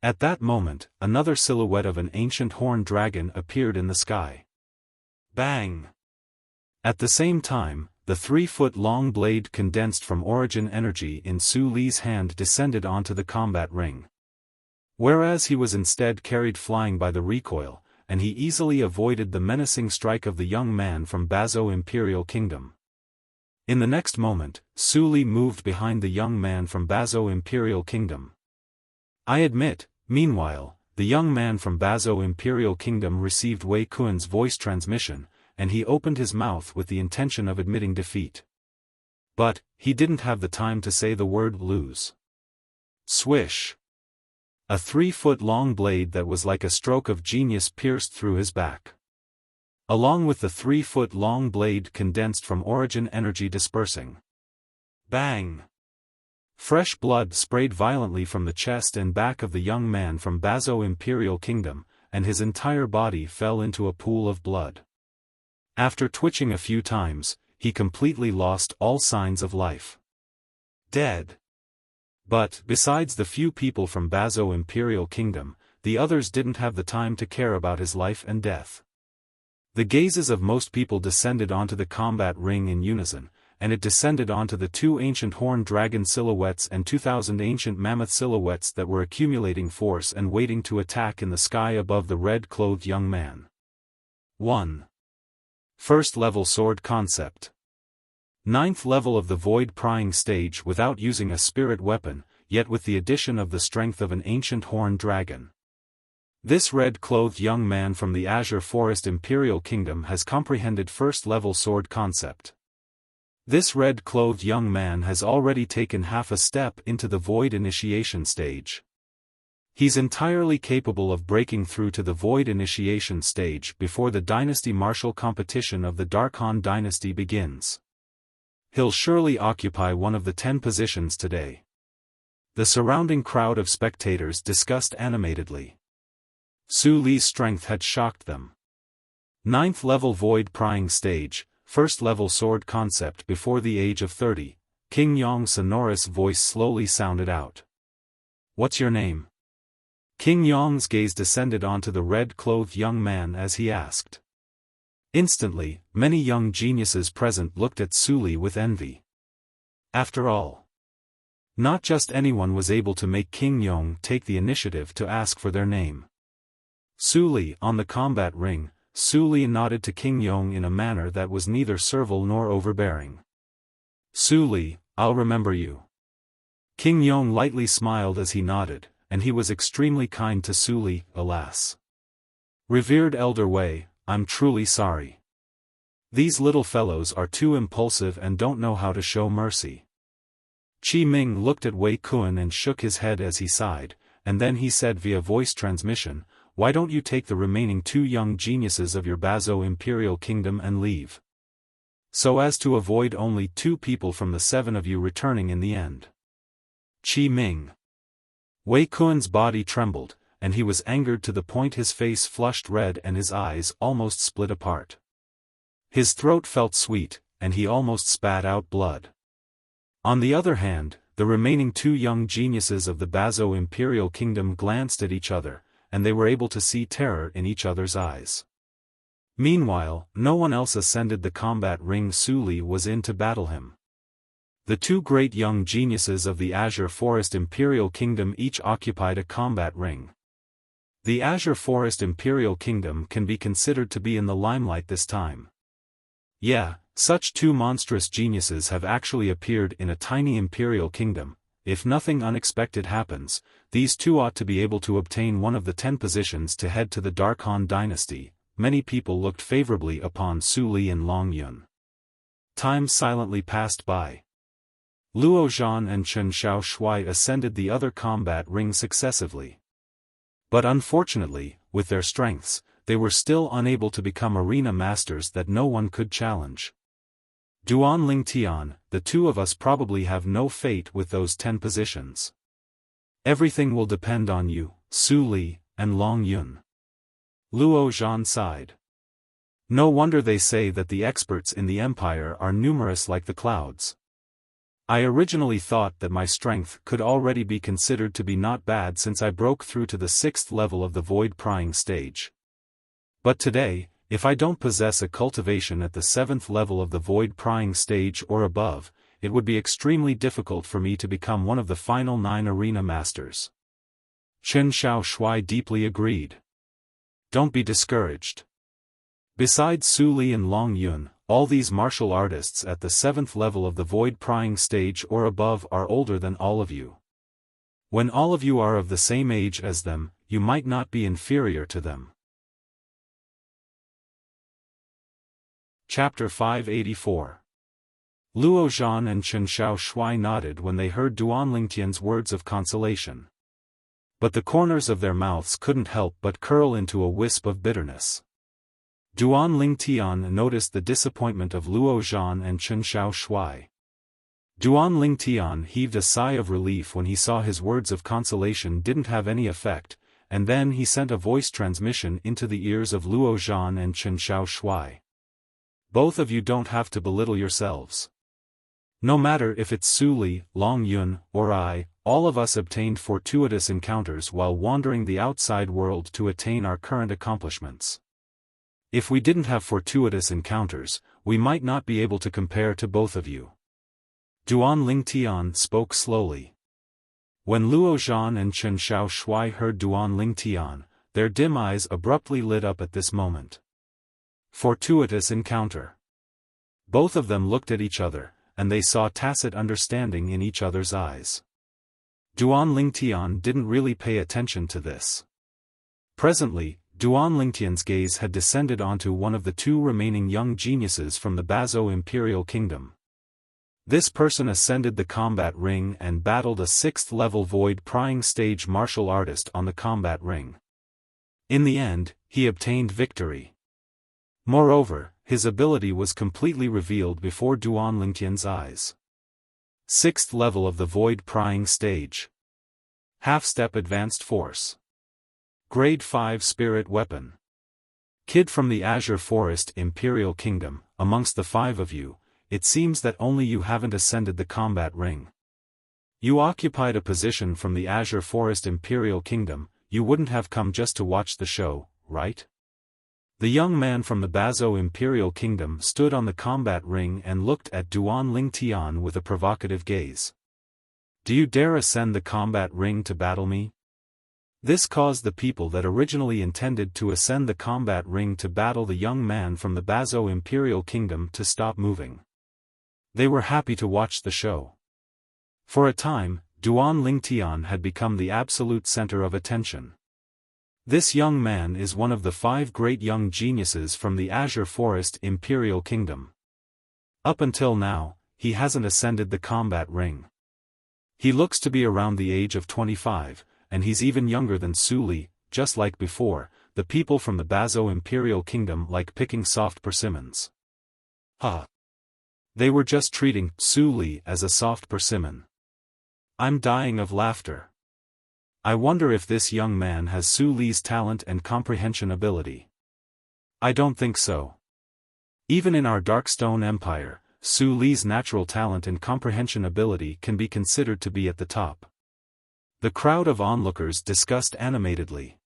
At that moment, another silhouette of an ancient horned dragon appeared in the sky. Bang! At the same time, the 3-foot-long blade condensed from origin energy in Su Li's hand descended onto the combat ring. Whereas he was instead carried flying by the recoil, and he easily avoided the menacing strike of the young man from Bazo Imperial Kingdom. In the next moment, Su Li moved behind the young man from Bazo Imperial Kingdom. I admit, meanwhile, the young man from Bazo Imperial Kingdom received Wei Kun's voice transmission, and he opened his mouth with the intention of admitting defeat. But, he didn't have the time to say the word lose. Swish! A 3-foot-long blade that was like a stroke of genius pierced through his back. Along with the 3-foot-long blade condensed from origin energy dispersing. Bang! Fresh blood sprayed violently from the chest and back of the young man from Bazo Imperial Kingdom, and his entire body fell into a pool of blood. After twitching a few times, he completely lost all signs of life. Dead. But, besides the few people from Bazo Imperial Kingdom, the others didn't have the time to care about his life and death. The gazes of most people descended onto the combat ring in unison, and it descended onto the 2 ancient horned dragon silhouettes and 2,000 ancient mammoth silhouettes that were accumulating force and waiting to attack in the sky above the red-clothed young man. 1. First level sword concept. Ninth level of the void prying stage without using a spirit weapon, yet with the addition of the strength of an ancient horned dragon. This red-clothed young man from the Azure Forest Imperial Kingdom has comprehended first-level sword concept. This red-clothed young man has already taken half a step into the void initiation stage. He's entirely capable of breaking through to the void initiation stage before the dynasty martial competition of the Darkhan dynasty begins. He'll surely occupy one of the 10 positions today. The surrounding crowd of spectators discussed animatedly. Su Li's strength had shocked them. 9th level void prying stage, first level sword concept before the age of 30, King Yong's sonorous voice slowly sounded out. "What's your name?" King Yong's gaze descended onto the red-clothed young man as he asked. Instantly, many young geniuses present looked at Su Li with envy. After all, not just anyone was able to make King Yong take the initiative to ask for their name. Su Li on the combat ring, Su Li nodded to King Yong in a manner that was neither servile nor overbearing. "Su Li, I'll remember you." King Yong lightly smiled as he nodded, and he was extremely kind to Su Li, alas. "Revered Elder Wei, I'm truly sorry. These little fellows are too impulsive and don't know how to show mercy." Qi Ming looked at Wei Kun and shook his head as he sighed, and then he said via voice transmission, "Why don't you take the remaining 2 young geniuses of your Bazo Imperial Kingdom and leave? So as to avoid only 2 people from the 7 of you returning in the end." Qi Ming. Wei Kun's body trembled, and he was angered to the point his face flushed red and his eyes almost split apart. His throat felt sweet, and he almost spat out blood. On the other hand, the remaining 2 young geniuses of the Bazo Imperial Kingdom glanced at each other, and they were able to see terror in each other's eyes. Meanwhile, no one else ascended the combat ring. Su Li was in to battle him. The 2 great young geniuses of the Azure Forest Imperial Kingdom each occupied a combat ring. The Azure Forest Imperial Kingdom can be considered to be in the limelight this time. Yeah, such 2 monstrous geniuses have actually appeared in a tiny Imperial Kingdom. If nothing unexpected happens, these 2 ought to be able to obtain one of the 10 positions to head to the Darkhan dynasty. Many people looked favorably upon Su Li and Long Yun. Time silently passed by. Luo Zhan and Chen Xiaoshui ascended the other combat ring successively. But unfortunately, with their strengths, they were still unable to become arena masters that no one could challenge. Duan Ling Tian, the 2 of us probably have no fate with those 10 positions. Everything will depend on you, Su Li, and Long Yun. Luo Zhan sighed. No wonder they say that the experts in the Empire are numerous like the clouds. I originally thought that my strength could already be considered to be not bad since I broke through to the 6th level of the void prying stage. But today, if I don't possess a cultivation at the 7th level of the void prying stage or above, it would be extremely difficult for me to become one of the final 9 arena masters. Chen Xiaoshui deeply agreed. Don't be discouraged. Besides Su Li and Long Yun, all these martial artists at the 7th level of the void prying stage or above are older than all of you. When all of you are of the same age as them, you might not be inferior to them. Chapter 584. Luo Zhan and Chen Xiaoshui nodded when they heard Duan Lingtian's words of consolation. But the corners of their mouths couldn't help but curl into a wisp of bitterness. Duan Lingtian noticed the disappointment of Luo Zhan and Chen Xiaoshui. Duan Lingtian heaved a sigh of relief when he saw his words of consolation didn't have any effect, and then he sent a voice transmission into the ears of Luo Zhan and Chen Xiaoshui. Both of you don't have to belittle yourselves. No matter if it's Su Li, Long Yun, or I, all of us obtained fortuitous encounters while wandering the outside world to attain our current accomplishments. If we didn't have fortuitous encounters, we might not be able to compare to both of you. Duan Lingtian spoke slowly. When Luo Zhan and Chen Xiaoshui heard Duan Lingtian, their dim eyes abruptly lit up at this moment. Fortuitous encounter. Both of them looked at each other, and they saw tacit understanding in each other's eyes. Duan Lingtian didn't really pay attention to this. Presently, Duan Lingtian's gaze had descended onto one of the two remaining young geniuses from the Bazo Imperial Kingdom. This person ascended the combat ring and battled a 6th-level void-prying stage martial artist on the combat ring. In the end, he obtained victory. Moreover, his ability was completely revealed before Duan Lingtian's eyes. 6th level of the void-prying stage. Half-step advanced force. Grade 5 spirit weapon. Kid from the Azure Forest Imperial Kingdom, amongst the 5 of you, it seems that only you haven't ascended the combat ring. You occupied a position from the Azure Forest Imperial Kingdom, you wouldn't have come just to watch the show, right? The young man from the Bazo Imperial Kingdom stood on the combat ring and looked at Duan Lingtian with a provocative gaze. Do you dare ascend the combat ring to battle me? This caused the people that originally intended to ascend the combat ring to battle the young man from the Bazo Imperial Kingdom to stop moving. They were happy to watch the show. For a time, Duan Lingtian had become the absolute center of attention. This young man is one of the 5 great young geniuses from the Azure Forest Imperial Kingdom. Up until now, he hasn't ascended the combat ring. He looks to be around the age of 25, and he's even younger than Su Li. Just like before, the people from the Bazo Imperial Kingdom like picking soft persimmons. They were just treating Su Li as a soft persimmon. I'm dying of laughter. I wonder if this young man has Su Li's talent and comprehension ability. I don't think so. Even in our Darkstone Empire, Su Li's natural talent and comprehension ability can be considered to be at the top. The crowd of onlookers discussed animatedly.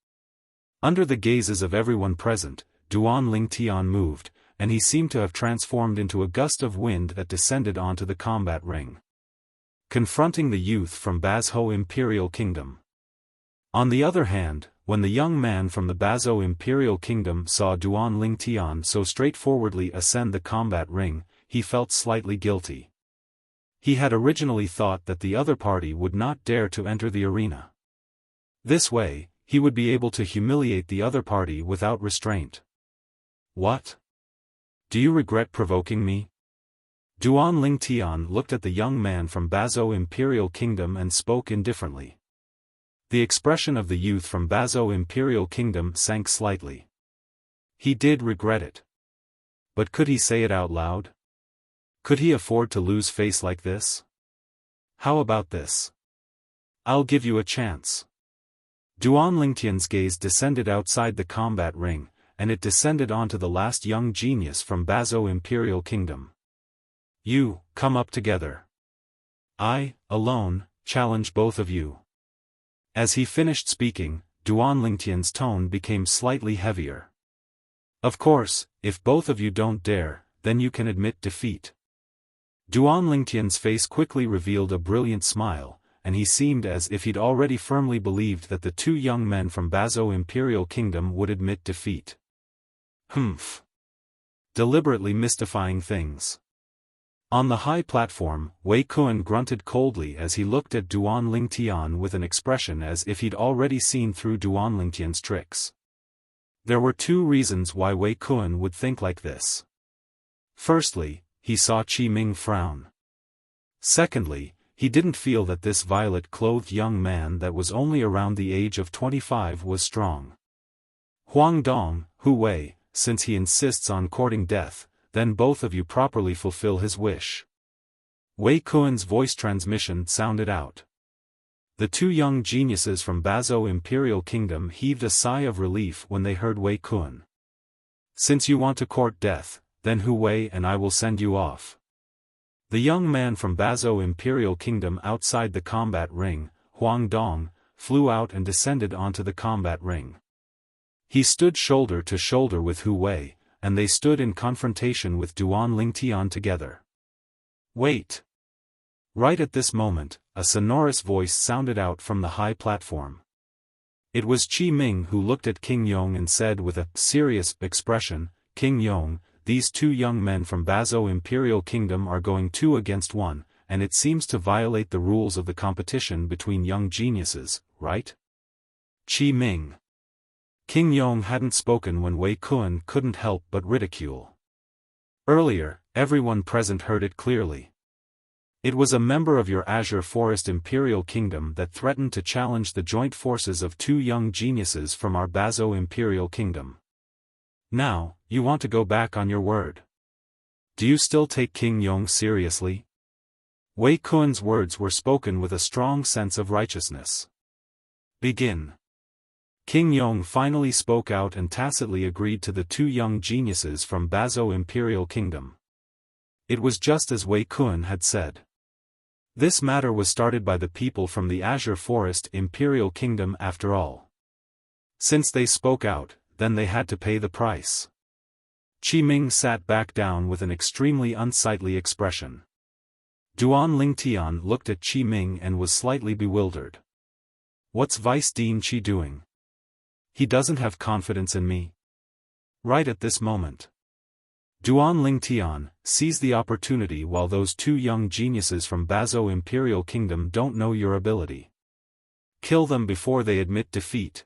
Under the gazes of everyone present, Duan Lingtian moved, and he seemed to have transformed into a gust of wind that descended onto the combat ring, confronting the youth from Bazho Imperial Kingdom. On the other hand, when the young man from the Bazo Imperial Kingdom saw Duan Lingtian so straightforwardly ascend the combat ring, he felt slightly guilty. He had originally thought that the other party would not dare to enter the arena. This way, he would be able to humiliate the other party without restraint. What? Do you regret provoking me? Duan Lingtian looked at the young man from Bazo Imperial Kingdom and spoke indifferently. The expression of the youth from Bazo Imperial Kingdom sank slightly. He did regret it. But could he say it out loud? Could he afford to lose face like this? How about this? I'll give you a chance. Duan Lingtian's gaze descended outside the combat ring, and it descended onto the last young genius from Bazo Imperial Kingdom. You, come up together. I, alone, challenge both of you. As he finished speaking, Duan Lingtian's tone became slightly heavier. Of course, if both of you don't dare, then you can admit defeat. Duan Lingtian's face quickly revealed a brilliant smile, and he seemed as if he'd already firmly believed that the 2 young men from Bazo Imperial Kingdom would admit defeat. Humph. Deliberately mystifying things. On the high platform, Wei Kun grunted coldly as he looked at Duan Lingtian with an expression as if he'd already seen through Duan Lingtian's tricks. There were 2 reasons why Wei Kun would think like this. Firstly, he saw Qi Ming frown. Secondly, he didn't feel that this violet-clothed young man that was only around the age of 25 was strong. Huang Dong, Hu Wei, since he insists on courting death, then both of you properly fulfill his wish. Wei Kun's voice transmission sounded out. The 2 young geniuses from Bazo Imperial Kingdom heaved a sigh of relief when they heard Wei Kun. Since you want to court death, then Hu Wei and I will send you off. The young man from Bazo Imperial Kingdom outside the combat ring, Huang Dong, flew out and descended onto the combat ring. He stood shoulder to shoulder with Hu Wei, and they stood in confrontation with Duan Lingtian together. Wait! Right at this moment, a sonorous voice sounded out from the high platform. It was Qi Ming who looked at King Yong and said with a serious expression, King Yong, these two young men from Bazo Imperial Kingdom are going 2 against 1, and it seems to violate the rules of the competition between young geniuses, right? Qi Ming. King Yong hadn't spoken when Wei Kun couldn't help but ridicule. Earlier, everyone present heard it clearly. It was a member of your Azure Forest Imperial Kingdom that threatened to challenge the joint forces of 2 young geniuses from our Bazo Imperial Kingdom. Now, you want to go back on your word. Do you still take King Yong seriously? Wei Kun's words were spoken with a strong sense of righteousness. Begin. King Yong finally spoke out and tacitly agreed to the 2 young geniuses from Bazo Imperial Kingdom. It was just as Wei Kun had said. This matter was started by the people from the Azure Forest Imperial Kingdom after all. Since they spoke out, then they had to pay the price. Qi Ming sat back down with an extremely unsightly expression. Duan Lingtian looked at Qi Ming and was slightly bewildered. What's Vice Dean Qi doing? He doesn't have confidence in me. Right at this moment. Duan Lingtian, seize the opportunity while those 2 young geniuses from Bazo Imperial Kingdom don't know your ability. Kill them before they admit defeat.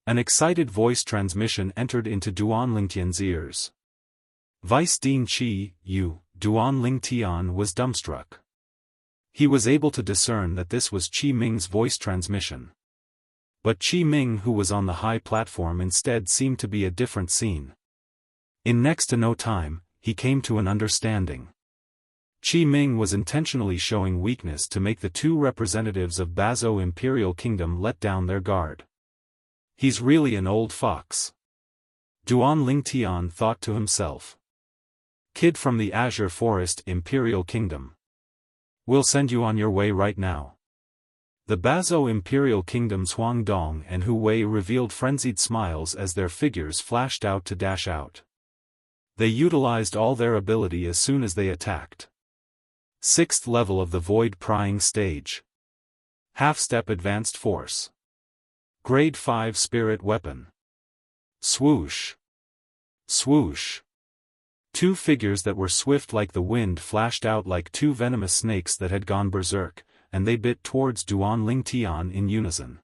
An excited voice transmission entered into Duan Lingtian's ears. Vice Dean Qi, you, Duan Lingtian was dumbstruck. He was able to discern that this was Qi Ming's voice transmission. But Qi Ming, who was on the high platform, instead seemed to be a different scene. In next to no time, he came to an understanding. Qi Ming was intentionally showing weakness to make the 2 representatives of Bazo Imperial Kingdom let down their guard. He's really an old fox. Duan Lingtian thought to himself. Kid from the Azure Forest Imperial Kingdom. We'll send you on your way right now. The Bazo Imperial Kingdom's Huang Dong and Hu Wei revealed frenzied smiles as their figures flashed out to dash out. They utilized all their ability as soon as they attacked. 6th level of the Void Prying Stage. Half-step Advanced Force. Grade 5 Spirit Weapon. Swoosh. Swoosh. 2 figures that were swift like the wind flashed out like 2 venomous snakes that had gone berserk, and they bit towards Duan Lingtian in unison.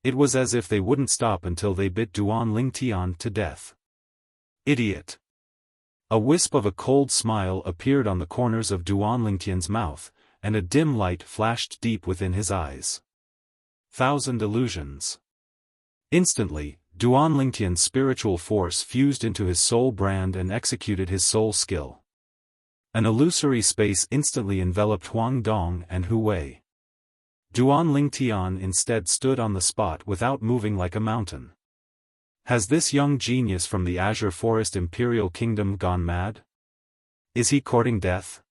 It was as if they wouldn't stop until they bit Duan Lingtian to death. Idiot. A wisp of a cold smile appeared on the corners of Duan Lingtian's mouth, and a dim light flashed deep within his eyes. 1,000 illusions. Instantly, Duan Lingtian's spiritual force fused into his soul brand and executed his soul skill. An illusory space instantly enveloped Huang Dong and Hu Wei. Duan Lingtian instead stood on the spot without moving like a mountain. Has this young genius from the Azure Forest Imperial Kingdom gone mad? Is he courting death?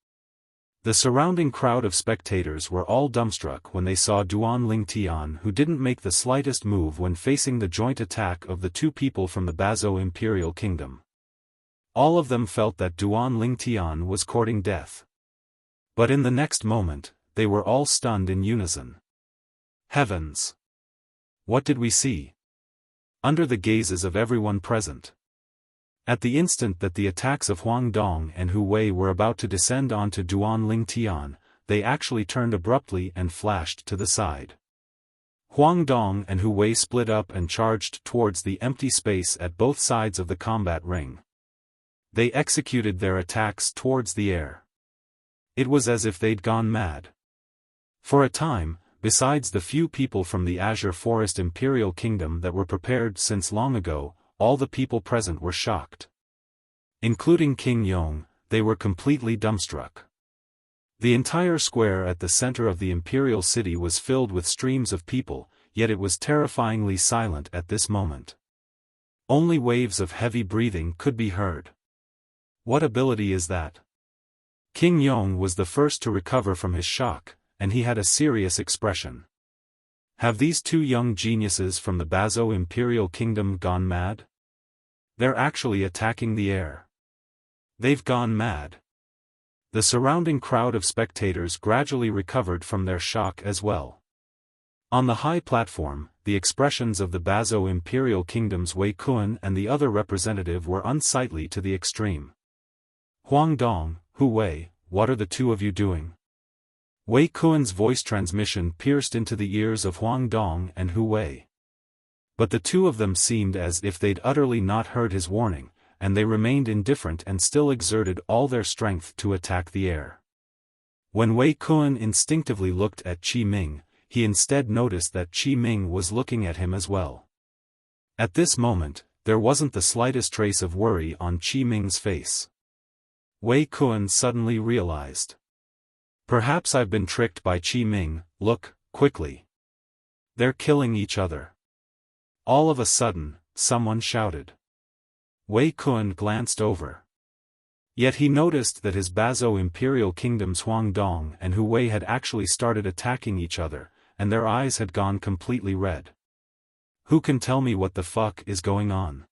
The surrounding crowd of spectators were all dumbstruck when they saw Duan Lingtian, who didn't make the slightest move when facing the joint attack of the 2 people from the Bazo Imperial Kingdom. All of them felt that Duan Lingtian was courting death. But in the next moment, they were all stunned in unison. Heavens! What did we see? Under the gazes of everyone present. At the instant that the attacks of Huang Dong and Hu Wei were about to descend onto Duan Lingtian, they actually turned abruptly and flashed to the side. Huang Dong and Hu Wei split up and charged towards the empty space at both sides of the combat ring. They executed their attacks towards the air. It was as if they'd gone mad. For a time, besides the few people from the Azure Forest Imperial Kingdom that were prepared since long ago, all the people present were shocked. Including King Yong, they were completely dumbstruck. The entire square at the center of the Imperial City was filled with streams of people, yet it was terrifyingly silent at this moment. Only waves of heavy breathing could be heard. What ability is that? King Yong was the first to recover from his shock, and he had a serious expression. Have these 2 young geniuses from the Bazo Imperial Kingdom gone mad? They're actually attacking the air. They've gone mad. The surrounding crowd of spectators gradually recovered from their shock as well. On the high platform, the expressions of the Bazo Imperial Kingdom's Wei Kun and the other representative were unsightly to the extreme. Huang Dong, Hu Wei, what are the two of you doing? Wei Kun's voice transmission pierced into the ears of Huang Dong and Hu Wei. But the two of them seemed as if they'd utterly not heard his warning, and they remained indifferent and still exerted all their strength to attack the air. When Wei Kun instinctively looked at Qi Ming, he instead noticed that Qi Ming was looking at him as well. At this moment, there wasn't the slightest trace of worry on Qi Ming's face. Wei Kun suddenly realized. Perhaps I've been tricked by Qi Ming, look, quickly. They're killing each other. All of a sudden, someone shouted. Wei Kun glanced over. Yet he noticed that his Bazo Imperial Kingdom's Huang Dong and Hu Wei had actually started attacking each other, and their eyes had gone completely red. Who can tell me what the fuck is going on?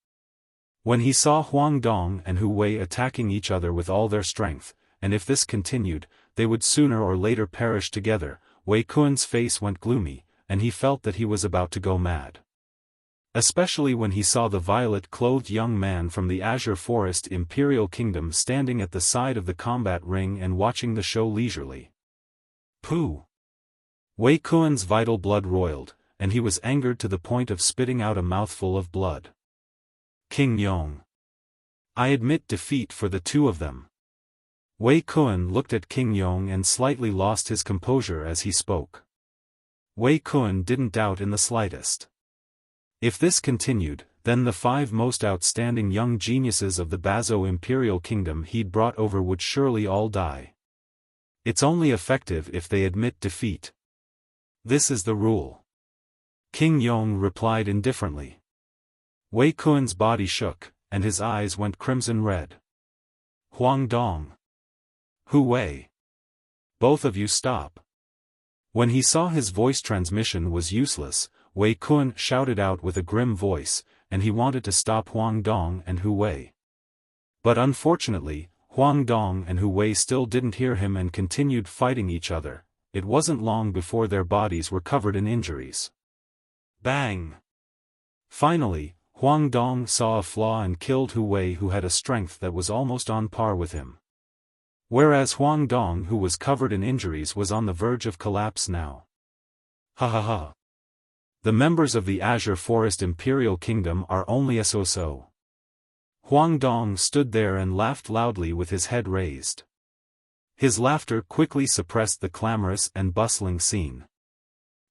When he saw Huang Dong and Hu Wei attacking each other with all their strength, and if this continued, they would sooner or later perish together, Wei Kun's face went gloomy, and he felt that he was about to go mad. Especially when he saw the violet-clothed young man from the Azure Forest Imperial Kingdom standing at the side of the combat ring and watching the show leisurely. Pooh! Wei Kun's vital blood roiled, and he was angered to the point of spitting out a mouthful of blood. King Yong. I admit defeat for the two of them. Wei Kun looked at King Yong and slightly lost his composure as he spoke. Wei Kun didn't doubt in the slightest. If this continued, then the 5 most outstanding young geniuses of the Bazo Imperial Kingdom he'd brought over would surely all die. It's only effective if they admit defeat. This is the rule. King Yong replied indifferently. Wei Kun's body shook, and his eyes went crimson red. Huang Dong. Hu Wei. Both of you stop. When he saw his voice transmission was useless, Wei Kun shouted out with a grim voice, and he wanted to stop Huang Dong and Hu Wei. But unfortunately, Huang Dong and Hu Wei still didn't hear him and continued fighting each other. It wasn't long before their bodies were covered in injuries. Bang! Finally, Huang Dong saw a flaw and killed Hu Wei, who had a strength that was almost on par with him. Whereas Huang Dong, who was covered in injuries, was on the verge of collapse now. Ha ha ha. The members of the Azure Forest Imperial Kingdom are only so-so. Huang Dong stood there and laughed loudly with his head raised. His laughter quickly suppressed the clamorous and bustling scene.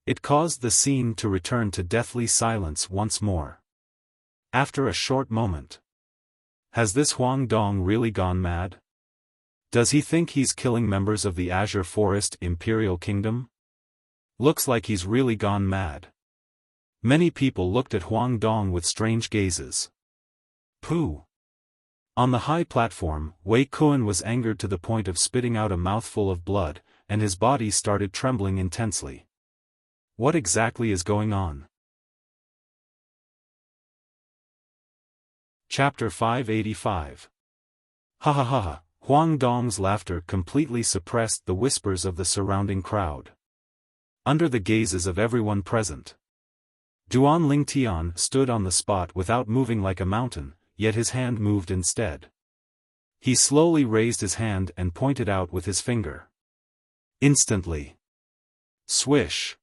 It caused the scene to return to deathly silence once more. After a short moment. Has this Huang Dong really gone mad? Does he think he's killing members of the Azure Forest Imperial Kingdom? Looks like he's really gone mad. Many people looked at Huang Dong with strange gazes. Pooh! On the high platform, Wei Kun was angered to the point of spitting out a mouthful of blood, and his body started trembling intensely. What exactly is going on? Chapter 585. Ha ha ha ha! Huang Dong's laughter completely suppressed the whispers of the surrounding crowd. Under the gazes of everyone present, Duan Lingtian stood on the spot without moving like a mountain, yet his hand moved instead. He slowly raised his hand and pointed out with his finger. Instantly. Swish!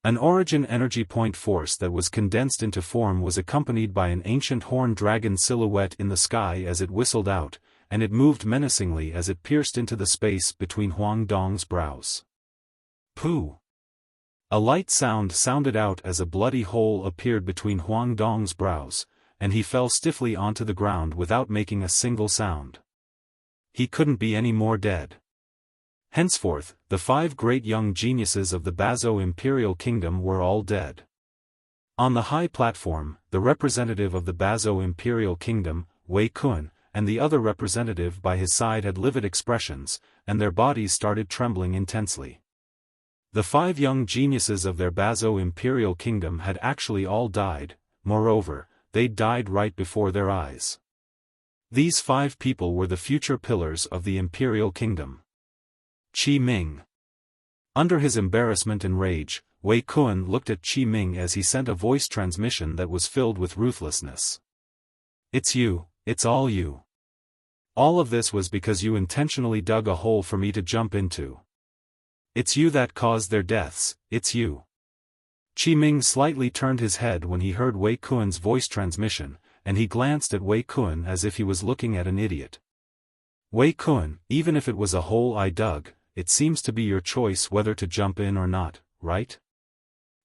An origin energy point force that was condensed into form was accompanied by an ancient horned dragon silhouette in the sky as it whistled out, and it moved menacingly as it pierced into the space between Huang Dong's brows. Pooh! A light sound sounded out as a bloody hole appeared between Huang Dong's brows, and he fell stiffly onto the ground without making a single sound. He couldn't be any more dead. Henceforth, the 5 great young geniuses of the Bazo Imperial Kingdom were all dead. On the high platform, the representative of the Bazo Imperial Kingdom, Wei Kun, and the other representative by his side had livid expressions, and their bodies started trembling intensely. The 5 young geniuses of their Bazo Imperial Kingdom had actually all died, moreover, they died right before their eyes. These 5 people were the future pillars of the Imperial Kingdom. Qi Ming. Under his embarrassment and rage, Wei Kun looked at Qi Ming as he sent a voice transmission that was filled with ruthlessness. It's you, it's all you. All of this was because you intentionally dug a hole for me to jump into. It's you that caused their deaths, it's you. Qi Ming slightly turned his head when he heard Wei Kun's voice transmission, and he glanced at Wei Kun as if he was looking at an idiot. Wei Kun, even if it was a hole I dug, it seems to be your choice whether to jump in or not, right?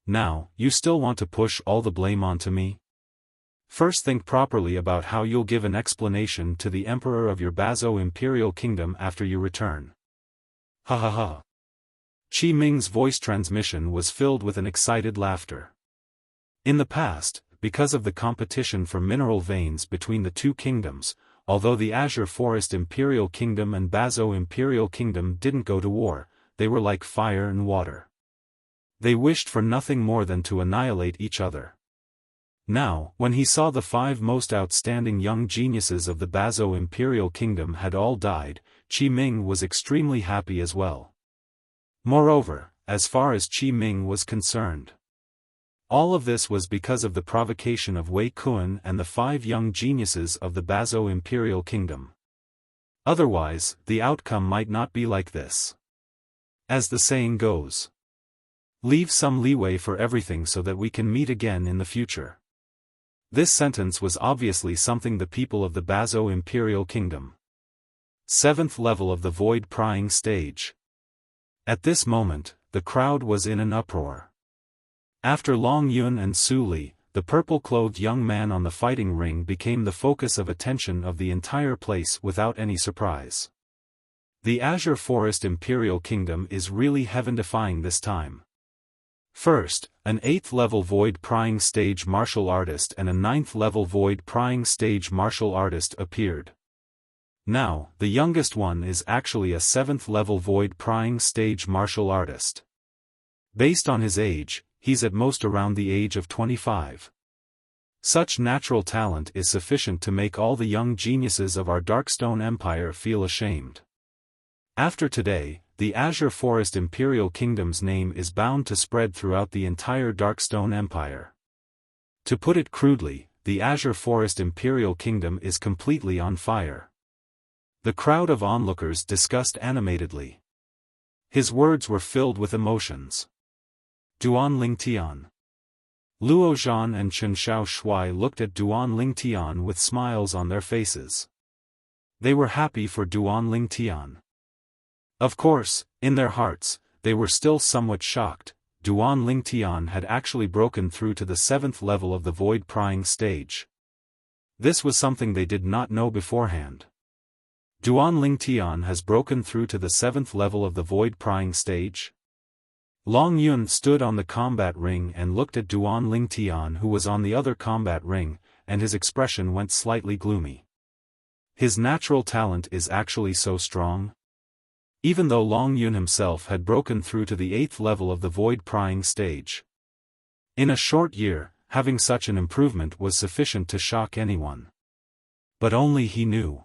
Now, you still want to push all the blame onto me? First think properly about how you'll give an explanation to the emperor of your Bazo imperial kingdom after you return. Ha ha ha. Qi Ming's voice transmission was filled with an excited laughter. In the past, because of the competition for mineral veins between the two kingdoms, although the Azure Forest Imperial Kingdom and Bazo Imperial Kingdom didn't go to war, they were like fire and water. They wished for nothing more than to annihilate each other. Now, when he saw the 5 most outstanding young geniuses of the Bazo Imperial Kingdom had all died, Qi Ming was extremely happy as well. Moreover, as far as Qi Ming was concerned, all of this was because of the provocation of Wei Kun and the 5 young geniuses of the Bazo Imperial Kingdom. Otherwise, the outcome might not be like this. As the saying goes, leave some leeway for everything so that we can meet again in the future. This sentence was obviously something the people of the Bazo Imperial Kingdom. 7th level of the void prying stage. At this moment, the crowd was in an uproar. After Long Yun and Su Li, the purple-clothed young man on the fighting ring became the focus of attention of the entire place without any surprise. The Azure Forest Imperial Kingdom is really heaven-defying this time. First, an 8th level void prying stage martial artist and a 9th level void prying stage martial artist appeared. Now, the youngest one is actually a 7th level void prying stage martial artist. Based on his age, he's at most around the age of 25. Such natural talent is sufficient to make all the young geniuses of our Darkstone Empire feel ashamed. After today, the Azure Forest Imperial Kingdom's name is bound to spread throughout the entire Darkstone Empire. To put it crudely, the Azure Forest Imperial Kingdom is completely on fire. The crowd of onlookers discussed animatedly. His words were filled with emotions. Duan Lingtian. Luo Zhan and Chen Xiao Shui looked at Duan Lingtian with smiles on their faces. They were happy for Duan Lingtian. Of course, in their hearts, they were still somewhat shocked. Duan Lingtian had actually broken through to the 7th level of the void prying stage. This was something they did not know beforehand. Duan Lingtian has broken through to the 7th level of the void prying stage? Long Yun stood on the combat ring and looked at Duan Lingtian, who was on the other combat ring, and his expression went slightly gloomy. His natural talent is actually so strong? Even though Long Yun himself had broken through to the 8th level of the void prying stage. In a short year, having such an improvement was sufficient to shock anyone. But only he knew.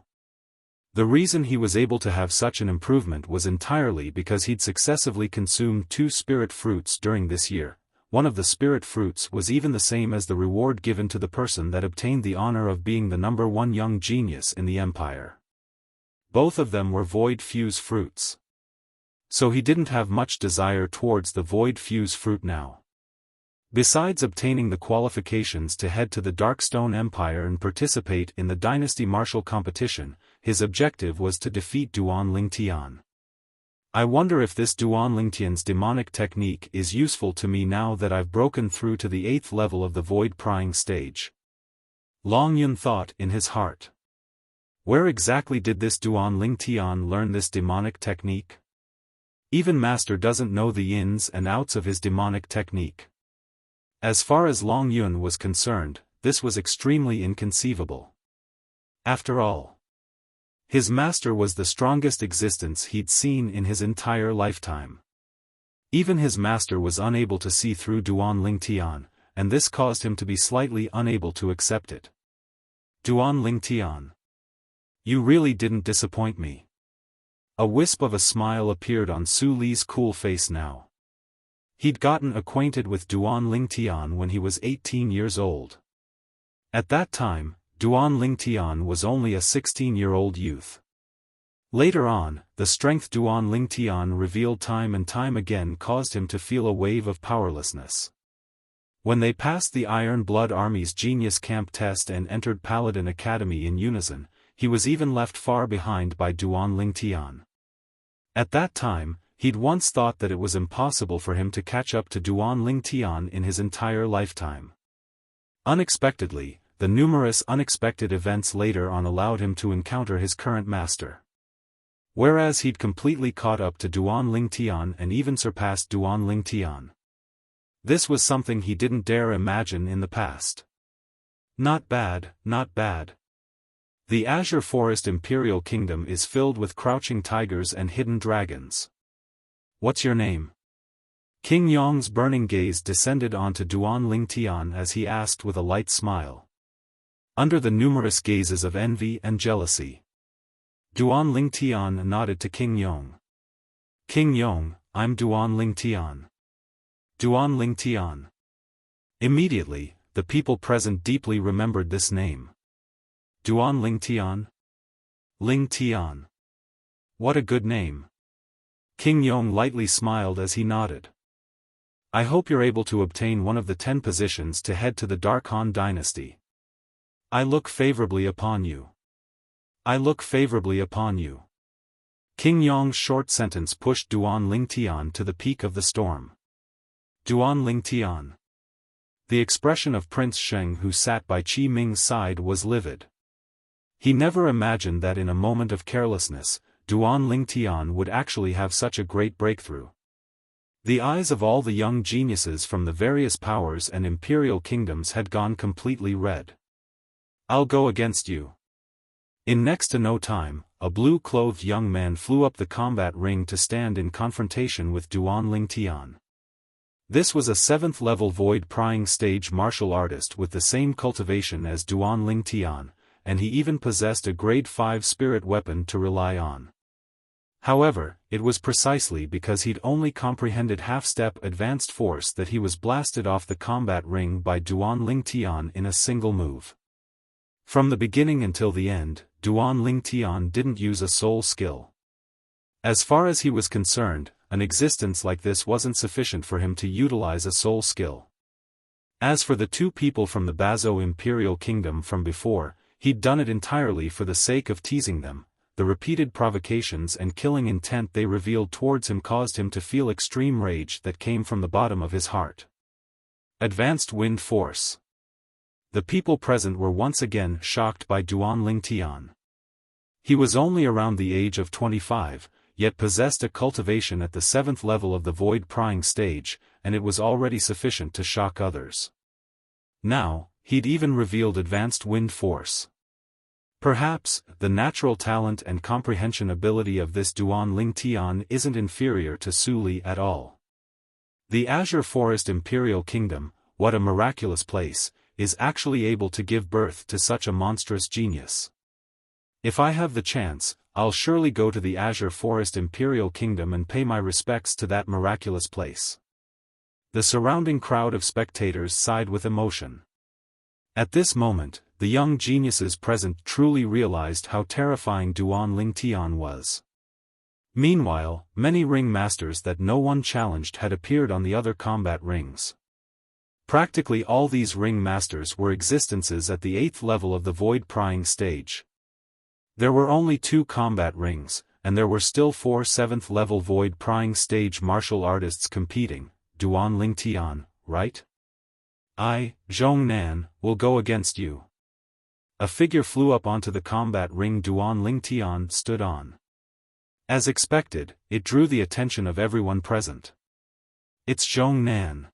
The reason he was able to have such an improvement was entirely because he'd successively consumed 2 spirit fruits during this year. One of the spirit fruits was even the same as the reward given to the person that obtained the honor of being the number 1 young genius in the empire. Both of them were void fuse fruits. So he didn't have much desire towards the void fuse fruit now. Besides obtaining the qualifications to head to the Darkstone Empire and participate in the Dynasty Martial competition, his objective was to defeat Duan Lingtian. I wonder if this Duan Lingtian's demonic technique is useful to me now that I've broken through to the 8th level of the void prying stage. Long Yun thought in his heart. Where exactly did this Duan Lingtian learn this demonic technique? Even Master doesn't know the ins and outs of his demonic technique. As far as Long Yun was concerned, this was extremely inconceivable. After all, his master was the strongest existence he'd seen in his entire lifetime. Even his master was unable to see through Duan Lingtian, and this caused him to be slightly unable to accept it. Duan Lingtian. You really didn't disappoint me. A wisp of a smile appeared on Su Li's cool face now. He'd gotten acquainted with Duan Lingtian when he was 18 years old. At that time, Duan Lingtian was only a 16-year-old youth. Later on, the strength Duan Lingtian revealed time and time again caused him to feel a wave of powerlessness. When they passed the Iron Blood Army's Genius Camp test and entered Paladin Academy in unison, he was even left far behind by Duan Lingtian. At that time, he'd once thought that it was impossible for him to catch up to Duan Lingtian in his entire lifetime. Unexpectedly, the numerous unexpected events later on allowed him to encounter his current master. Whereas he'd completely caught up to Duan Lingtian and even surpassed Duan Lingtian. This was something he didn't dare imagine in the past. Not bad, not bad. The Azure Forest Imperial Kingdom is filled with crouching tigers and hidden dragons. What's your name? King Yong's burning gaze descended onto Duan Lingtian as he asked with a light smile. Under the numerous gazes of envy and jealousy, Duan Lingtian nodded to King Yong. King Yong, I'm Duan Lingtian. Duan Lingtian. Immediately, the people present deeply remembered this name. Duan Lingtian? Lingtian. What a good name. King Yong lightly smiled as he nodded. I hope you're able to obtain one of the 10 positions to head to the Dark Han dynasty. I look favorably upon you. I look favorably upon you. King Yong's short sentence pushed Duan Lingtian to the peak of the storm. Duan Lingtian. The expression of Prince Sheng who sat by Qi Ming's side was livid. He never imagined that in a moment of carelessness, Duan Lingtian would actually have such a great breakthrough. The eyes of all the young geniuses from the various powers and imperial kingdoms had gone completely red. I'll go against you. In next to no time, a blue-clothed young man flew up the combat ring to stand in confrontation with Duan Lingtian. This was a 7th-level void-prying stage martial artist with the same cultivation as Duan Lingtian, and he even possessed a grade 5 spirit weapon to rely on. However, it was precisely because he'd only comprehended half-step advanced force that he was blasted off the combat ring by Duan Lingtian in a single move. From the beginning until the end, Duan Lingtian didn't use a soul skill. As far as he was concerned, an existence like this wasn't sufficient for him to utilize a soul skill. As for the 2 people from the Bazo Imperial Kingdom from before, he'd done it entirely for the sake of teasing them. The repeated provocations and killing intent they revealed towards him caused him to feel extreme rage that came from the bottom of his heart. Advanced Wind Force. The people present were once again shocked by Duan Lingtian. He was only around the age of 25, yet possessed a cultivation at the 7th level of the void-prying stage, and it was already sufficient to shock others. Now, he'd even revealed Advanced Wind Force. Perhaps, the natural talent and comprehension ability of this Duan Lingtian isn't inferior to Su Li at all. The Azure Forest Imperial Kingdom, what a miraculous place, is actually able to give birth to such a monstrous genius. If I have the chance, I'll surely go to the Azure Forest Imperial Kingdom and pay my respects to that miraculous place. The surrounding crowd of spectators sighed with emotion. At this moment, the young geniuses present truly realized how terrifying Duan Lingtian was. Meanwhile, many ring masters that no one challenged had appeared on the other combat rings. Practically all these ring masters were existences at the 8th level of the void-prying stage. There were only 2 combat rings, and there were still 4 7th-level void-prying stage martial artists competing. Duan Lingtian, right? I, Zhong Nan, will go against you. A figure flew up onto the combat ring Duan Lingtian stood on. As expected, it drew the attention of everyone present. It's Zhong Nan.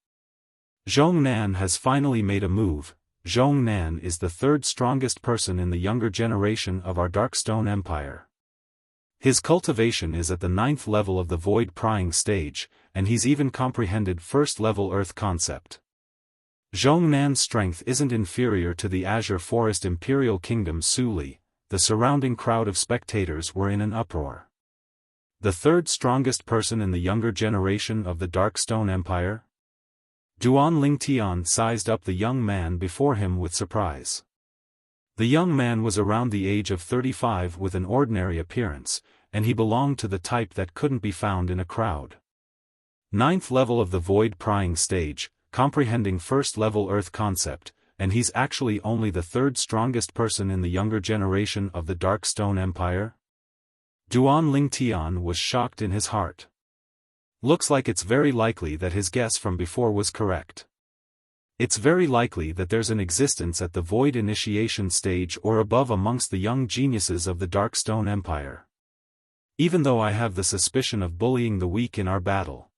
Zhong Nan has finally made a move. Zhong Nan is the 3rd strongest person in the younger generation of our Darkstone Empire. His cultivation is at the 9th level of the void-prying stage, and he's even comprehended 1st-level Earth concept. Zhong Nan's strength isn't inferior to the Azure Forest Imperial Kingdom's Su Li. The surrounding crowd of spectators were in an uproar. The third strongest person in the younger generation of the Dark Stone Empire? Duan Lingtian sized up the young man before him with surprise. The young man was around the age of 35 with an ordinary appearance, and he belonged to the type that couldn't be found in a crowd. Ninth level of the void prying stage, comprehending first level Earth concept, and he's actually only the third strongest person in the younger generation of the Dark Stone Empire? Duan Lingtian was shocked in his heart. Looks like it's very likely that his guess from before was correct. It's very likely that there's an existence at the void initiation stage or above amongst the young geniuses of the Dark Stone Empire. Even though I have the suspicion of bullying the weak in our battle.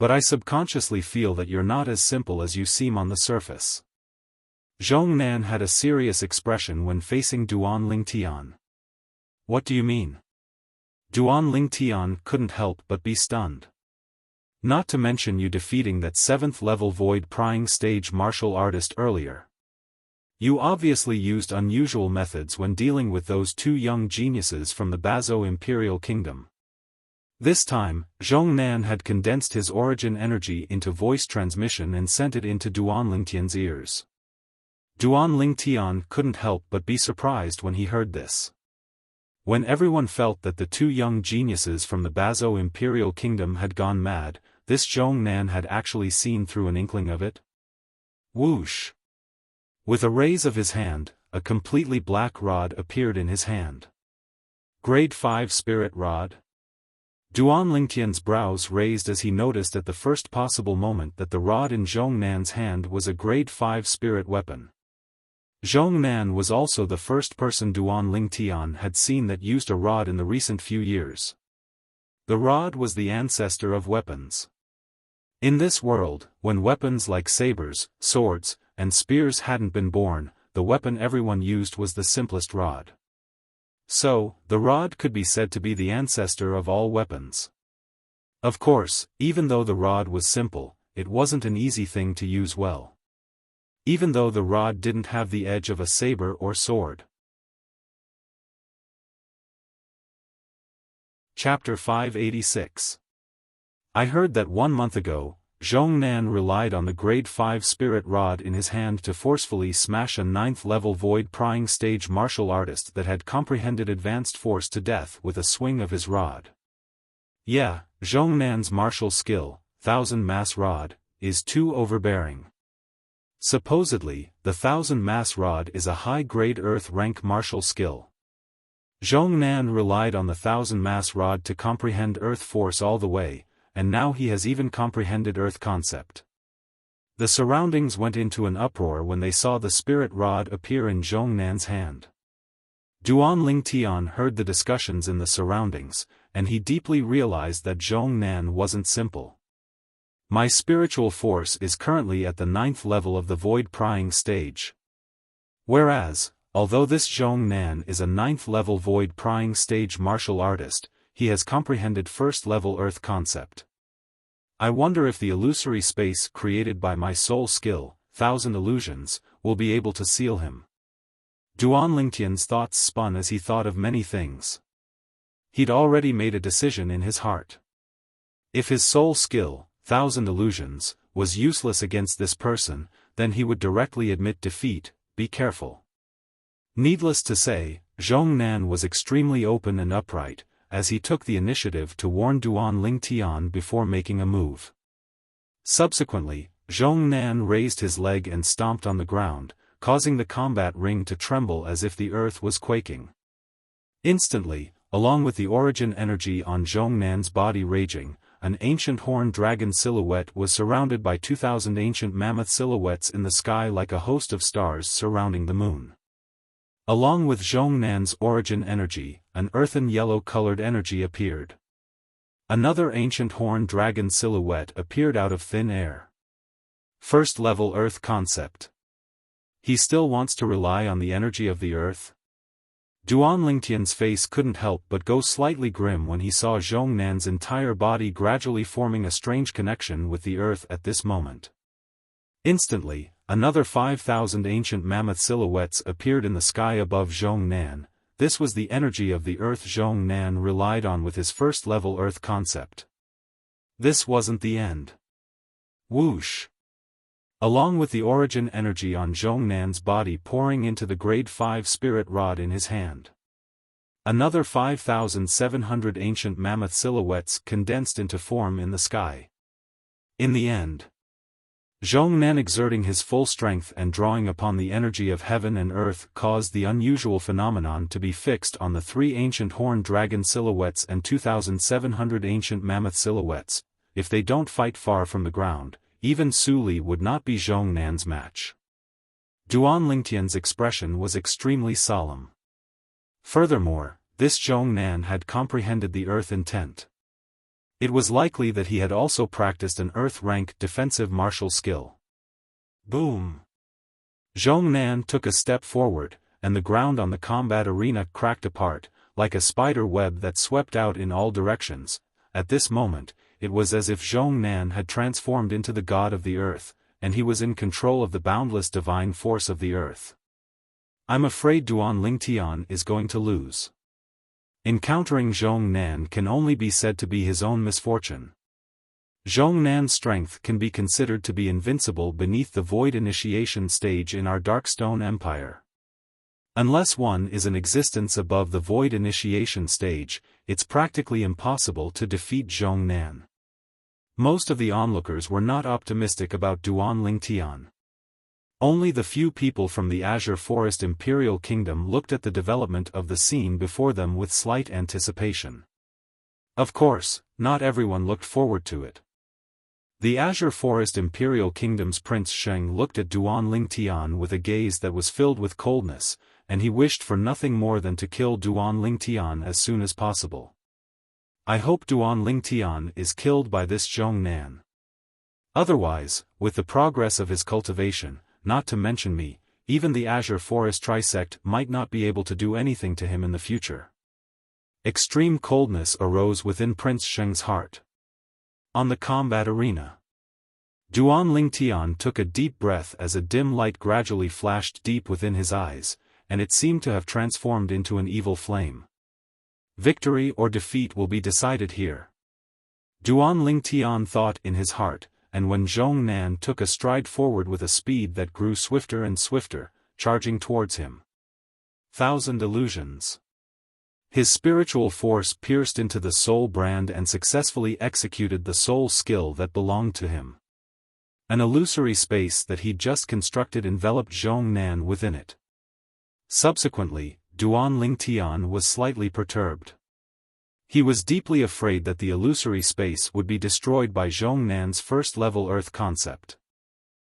But I subconsciously feel that you're not as simple as you seem on the surface. Zhong Nan had a serious expression when facing Duan Lingtian. What do you mean? Duan Lingtian couldn't help but be stunned. Not to mention you defeating that 7th level void prying stage martial artist earlier. You obviously used unusual methods when dealing with those two young geniuses from the Bazo Imperial Kingdom. This time, Zhong Nan had condensed his origin energy into voice transmission and sent it into Duan Lingtian's ears. Duan Lingtian couldn't help but be surprised when he heard this. When everyone felt that the two young geniuses from the Bazo Imperial Kingdom had gone mad, this Zhong Nan had actually seen through an inkling of it. Whoosh! With a raise of his hand, a completely black rod appeared in his hand. Grade 5 Spirit Rod? Duan Lingtian's brows raised as he noticed at the first possible moment that the rod in Zhong Nan's hand was a Grade 5 spirit weapon. Zhong Nan was also the first person Duan Lingtian had seen that used a rod in the recent few years. The rod was the ancestor of weapons. In this world, when weapons like sabers, swords, and spears hadn't been born, the weapon everyone used was the simplest rod. So, the rod could be said to be the ancestor of all weapons. Of course, even though the rod was simple, it wasn't an easy thing to use well. Even though the rod didn't have the edge of a saber or sword. Chapter 586. I heard that 1 month ago, Zhong Nan relied on the Grade 5 spirit rod in his hand to forcefully smash a 9th level void prying stage martial artist that had comprehended advanced force to death with a swing of his rod. Yeah, Zhong Nan's martial skill, 1000 mass rod, is too overbearing. Supposedly, the 1000 mass rod is a high-grade Earth rank martial skill. Zhong Nan relied on the 1000 mass rod to comprehend Earth force all the way, and now he has even comprehended Earth concept. The surroundings went into an uproar when they saw the spirit rod appear in Zhong Nan's hand. Duan Lingtian heard the discussions in the surroundings, and he deeply realized that Zhong Nan wasn't simple. My spiritual force is currently at the 9th level of the void prying stage. Whereas, although this Zhong Nan is a 9th level void prying stage martial artist, he has comprehended 1st level Earth concept. I wonder if the illusory space created by my soul skill, 1000 illusions, will be able to seal him. Duan Lingtian's thoughts spun as he thought of many things. He'd already made a decision in his heart. If his soul skill, 1000 illusions, was useless against this person, then he would directly admit defeat. Be careful. Needless to say, Zhong Nan was extremely open and upright, as he took the initiative to warn Duan Lingtian before making a move. Subsequently, Zhong Nan raised his leg and stomped on the ground, causing the combat ring to tremble as if the earth was quaking. Instantly, along with the origin energy on Zhong Nan's body raging, an ancient horned dragon silhouette was surrounded by 2000 ancient mammoth silhouettes in the sky like a host of stars surrounding the moon. Along with Zhong Nan's origin energy, an earthen yellow-colored energy appeared. Another ancient horned dragon silhouette appeared out of thin air. 1st level Earth concept. He still wants to rely on the energy of the Earth? Duan Lingtian's face couldn't help but go slightly grim when he saw Zhong Nan's entire body gradually forming a strange connection with the Earth at this moment. Instantly, another 5000 ancient mammoth silhouettes appeared in the sky above Zhong Nan, this was the energy of the earth Zhong Nan relied on with his first-level earth concept. This wasn't the end. Whoosh! Along with the origin energy on Zhong Nan's body pouring into the grade 5 spirit rod in his hand, another 5,700 ancient mammoth silhouettes condensed into form in the sky. In the end, Zhong Nan exerting his full strength and drawing upon the energy of heaven and earth caused the unusual phenomenon to be fixed on the 3 ancient horned dragon silhouettes and 2,700 ancient mammoth silhouettes. If they don't fight far from the ground, even Su Li would not be Zhong Nan's match. Duan Lingtian's expression was extremely solemn. Furthermore, this Zhong Nan had comprehended the earth intent. It was likely that he had also practiced an earth-rank defensive martial skill. Boom! Zhong Nan took a step forward, and the ground on the combat arena cracked apart, like a spider web that swept out in all directions. At this moment, it was as if Zhong Nan had transformed into the god of the earth, and he was in control of the boundless divine force of the earth. I'm afraid Duan Lingtian is going to lose. Encountering Zhong Nan can only be said to be his own misfortune. Zhong Nan's strength can be considered to be invincible beneath the void initiation stage in our Darkstone Empire. Unless one is an existence above the void initiation stage, it's practically impossible to defeat Zhong Nan. Most of the onlookers were not optimistic about Duan Lingtian. Only the few people from the Azure Forest Imperial Kingdom looked at the development of the scene before them with slight anticipation. Of course, not everyone looked forward to it. The Azure Forest Imperial Kingdom's Prince Sheng looked at Duan Lingtian with a gaze that was filled with coldness, and he wished for nothing more than to kill Duan Lingtian as soon as possible. I hope Duan Lingtian is killed by this Zhong Nan. Otherwise, with the progress of his cultivation, not to mention me, even the Azure Forest Trisect might not be able to do anything to him in the future. Extreme coldness arose within Prince Sheng's heart. On the combat arena, Duan Lingtian took a deep breath as a dim light gradually flashed deep within his eyes, and it seemed to have transformed into an evil flame. Victory or defeat will be decided here. Duan Lingtian thought in his heart, and when Zhong Nan took a stride forward with a speed that grew swifter and swifter, charging towards him. 1,000 illusions. His spiritual force pierced into the soul brand and successfully executed the soul skill that belonged to him. An illusory space that he'd just constructed enveloped Zhong Nan within it. Subsequently, Duan Lingtian was slightly perturbed. He was deeply afraid that the illusory space would be destroyed by Zhong Nan's first-level earth concept.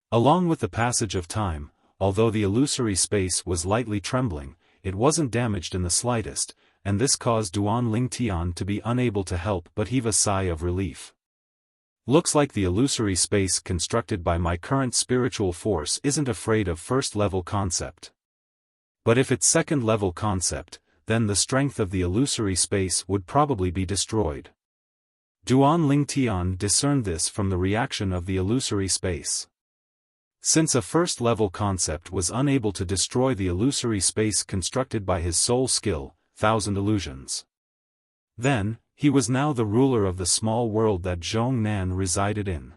Along with the passage of time, although the illusory space was lightly trembling, it wasn't damaged in the slightest, and this caused Duan Lingtian to be unable to help but heave a sigh of relief. Looks like the illusory space constructed by my current spiritual force isn't afraid of first-level concept. But if it's second-level concept, then the strength of the illusory space would probably be destroyed. Duan Lingtian discerned this from the reaction of the illusory space. Since a first-level concept was unable to destroy the illusory space constructed by his soul skill, 1,000 illusions, then, he was now the ruler of the small world that Zhong Nan resided in.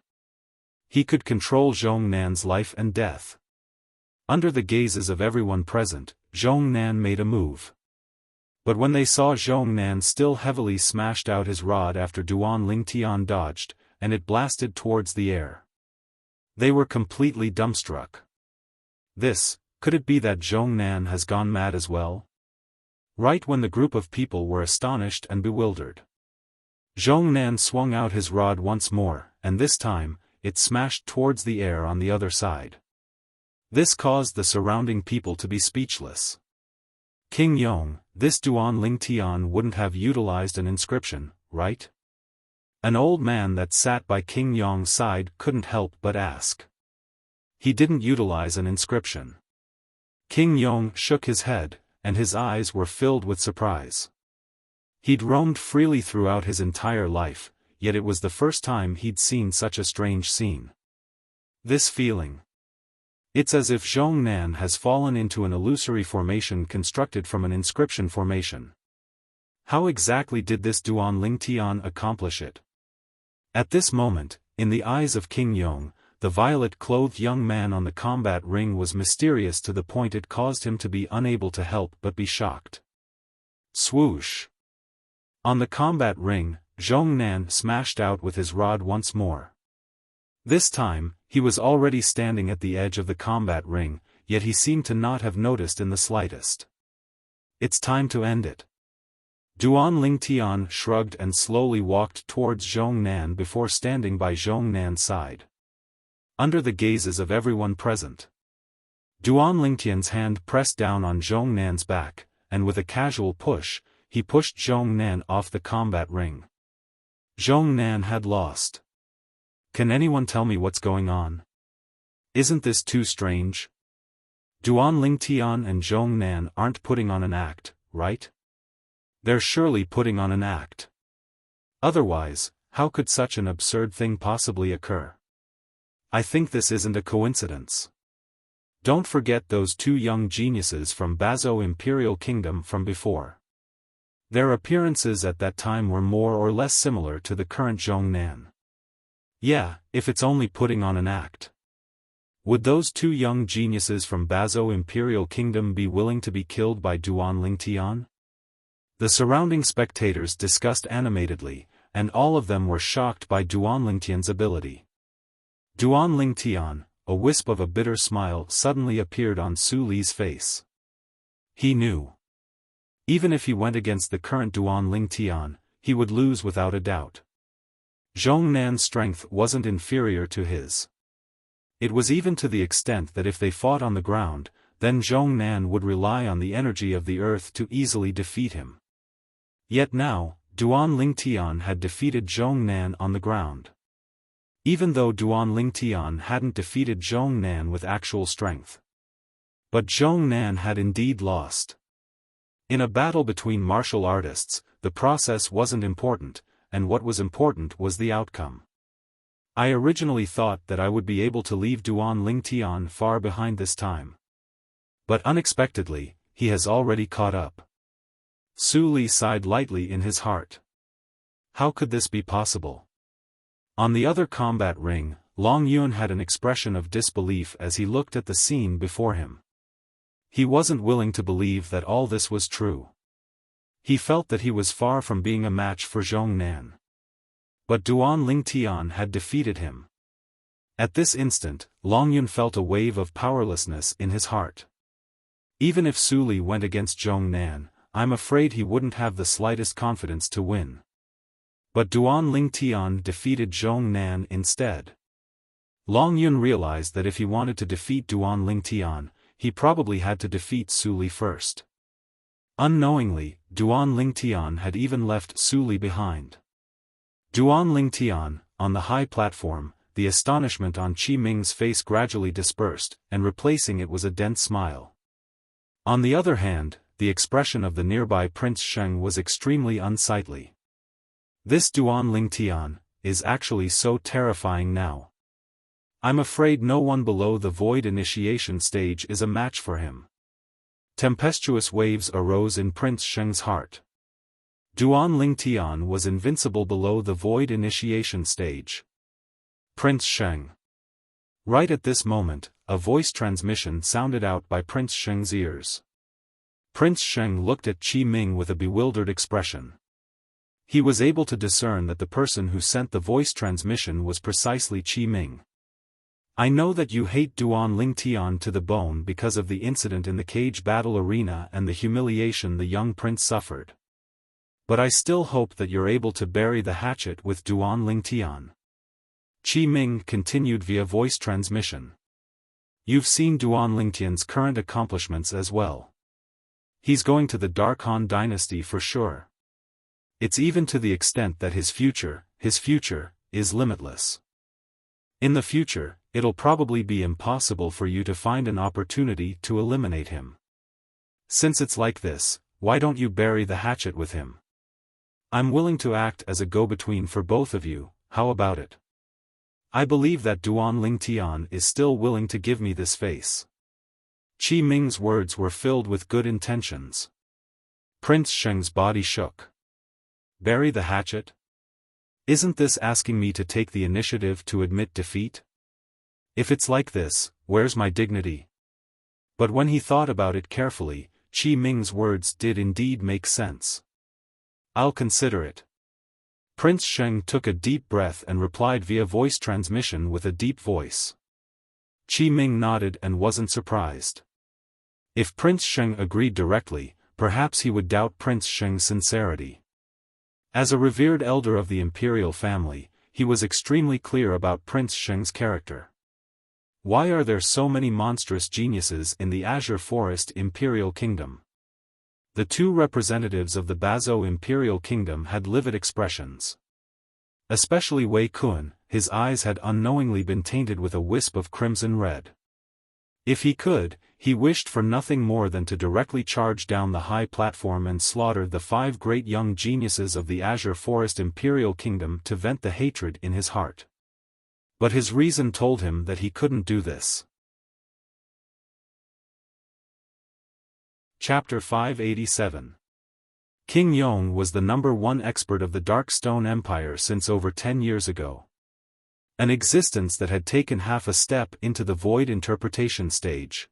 He could control Zhong Nan's life and death. Under the gazes of everyone present, Zhong Nan made a move. But when they saw Zhong Nan still heavily smashed out his rod after Duan Lingtian dodged, and it blasted towards the air, they were completely dumbstruck. Could it be that Zhong Nan has gone mad as well? Right when the group of people were astonished and bewildered, Zhong Nan swung out his rod once more, and this time, it smashed towards the air on the other side. This caused the surrounding people to be speechless. King Yong, this Duan Lingtian wouldn't have utilized an inscription, right? An old man that sat by King Yong's side couldn't help but ask. He didn't utilize an inscription. King Yong shook his head, and his eyes were filled with surprise. He'd roamed freely throughout his entire life, yet it was the first time he'd seen such a strange scene. This feeling. It's as if Zhongnan has fallen into an illusory formation constructed from an inscription formation. How exactly did this Duan Lingtian accomplish it? At this moment, in the eyes of King Yong, the violet-clothed young man on the combat ring was mysterious to the point it caused him to be unable to help but be shocked. Swoosh! On the combat ring, Zhongnan smashed out with his rod once more. This time, he was already standing at the edge of the combat ring, yet he seemed to not have noticed in the slightest. It's time to end it. Duan Lingtian shrugged and slowly walked towards Zhongnan before standing by Zhongnan's side. Under the gazes of everyone present, Duan Lingtian's hand pressed down on Zhongnan's back, and with a casual push, he pushed Zhongnan off the combat ring. Zhongnan had lost. Can anyone tell me what's going on? Isn't this too strange? Duan Lingtian and Zhongnan aren't putting on an act, right? They're surely putting on an act. Otherwise, how could such an absurd thing possibly occur? I think this isn't a coincidence. Don't forget those two young geniuses from Bazo Imperial Kingdom from before. Their appearances at that time were more or less similar to the current Zhongnan. Yeah, if it's only putting on an act. Would those two young geniuses from Bazo Imperial Kingdom be willing to be killed by Duan Lingtian? The surrounding spectators discussed animatedly, and all of them were shocked by Duan Lingtian's ability. Duan Lingtian, a wisp of a bitter smile suddenly appeared on Su Li's face. He knew. Even if he went against the current Duan Lingtian, he would lose without a doubt. Zhongnan's strength wasn't inferior to his. It was even to the extent that if they fought on the ground, then Zhongnan would rely on the energy of the earth to easily defeat him. Yet now, Duan Lingtian had defeated Zhongnan on the ground. Even though Duan Lingtian hadn't defeated Zhongnan with actual strength. But Zhongnan had indeed lost. In a battle between martial artists, the process wasn't important, and what was important was the outcome. I originally thought that I would be able to leave Duan Lingtian far behind this time. But unexpectedly, he has already caught up. Su Li sighed lightly in his heart. How could this be possible? On the other combat ring, Long Yun had an expression of disbelief as he looked at the scene before him. He wasn't willing to believe that all this was true. He felt that he was far from being a match for Zhongnan. But Duan Lingtian had defeated him. At this instant, Long Yun felt a wave of powerlessness in his heart. Even if Su Li went against Zhongnan, I'm afraid he wouldn't have the slightest confidence to win. But Duan Lingtian defeated Zhongnan instead. Long Yun realized that if he wanted to defeat Duan Lingtian, he probably had to defeat Su Li first. Unknowingly, Duan Lingtian had even left Su Li behind. Duan Lingtian, on the high platform, the astonishment on Qi Ming's face gradually dispersed, and replacing it was a dense smile. On the other hand, the expression of the nearby Prince Sheng was extremely unsightly. This Duan Lingtian is actually so terrifying now. I'm afraid no one below the void initiation stage is a match for him. Tempestuous waves arose in Prince Sheng's heart. Duan Lingtian was invincible below the void initiation stage. Prince Sheng. Right at this moment, a voice transmission sounded out by Prince Sheng's ears. Prince Sheng looked at Qi Ming with a bewildered expression. He was able to discern that the person who sent the voice transmission was precisely Qi Ming. I know that you hate Duan Lingtian to the bone because of the incident in the cage battle arena and the humiliation the young prince suffered. But I still hope that you're able to bury the hatchet with Duan Lingtian. Qi Ming continued via voice transmission. You've seen Duan Lingtian's current accomplishments as well. He's going to the Dark Han dynasty for sure. It's even to the extent that his future, is limitless. In the future, it'll probably be impossible for you to find an opportunity to eliminate him. Since it's like this, why don't you bury the hatchet with him? I'm willing to act as a go-between for both of you, how about it? I believe that Duan Ling Tian is still willing to give me this face. Qi Ming's words were filled with good intentions. Prince Sheng's body shook. Bury the hatchet? Isn't this asking me to take the initiative to admit defeat? If it's like this, where's my dignity? But when he thought about it carefully, Qi Ming's words did indeed make sense. I'll consider it. Prince Sheng took a deep breath and replied via voice transmission with a deep voice. Qi Ming nodded and wasn't surprised. If Prince Sheng agreed directly, perhaps he would doubt Prince Sheng's sincerity. As a revered elder of the imperial family, he was extremely clear about Prince Sheng's character. Why are there so many monstrous geniuses in the Azure Forest Imperial Kingdom? The two representatives of the Bazo Imperial Kingdom had livid expressions. Especially Wei Kun, his eyes had unknowingly been tainted with a wisp of crimson red. If he could, he wished for nothing more than to directly charge down the high platform and slaughter the 5 great young geniuses of the Azure Forest Imperial Kingdom to vent the hatred in his heart. But his reason told him that he couldn't do this. Chapter 587. King Yong was the #1 expert of the Dark Stone Empire since over 10 years ago. An existence that had taken half a step into the void interpretation stage.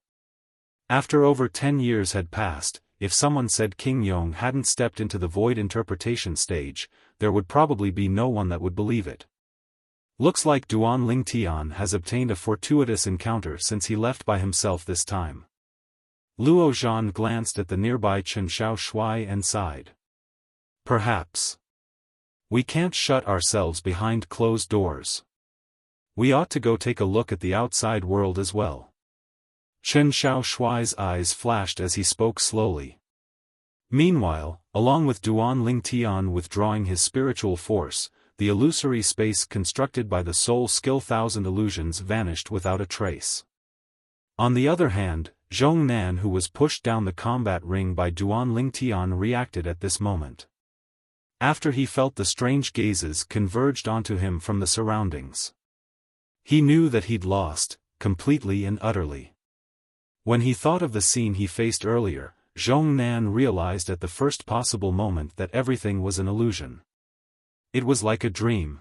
After over 10 years had passed, if someone said King Yong hadn't stepped into the void interpretation stage, there would probably be no one that would believe it. Looks like Duan Ling Tian has obtained a fortuitous encounter since he left by himself this time. Luo Zhan glanced at the nearby Chen Xiao Shui and sighed. Perhaps. We can't shut ourselves behind closed doors. We ought to go take a look at the outside world as well. Chen Xiao Shui's eyes flashed as he spoke slowly. Meanwhile, along with Duan Ling Tian withdrawing his spiritual force, the illusory space constructed by the soul skill 1000 illusions vanished without a trace. On the other hand, Zhong Nan, who was pushed down the combat ring by Duan Ling Tian, reacted at this moment. After he felt the strange gazes converged onto him from the surroundings. He knew that he'd lost, completely and utterly. When he thought of the scene he faced earlier, Zhong Nan realized at the first possible moment that everything was an illusion. It was like a dream.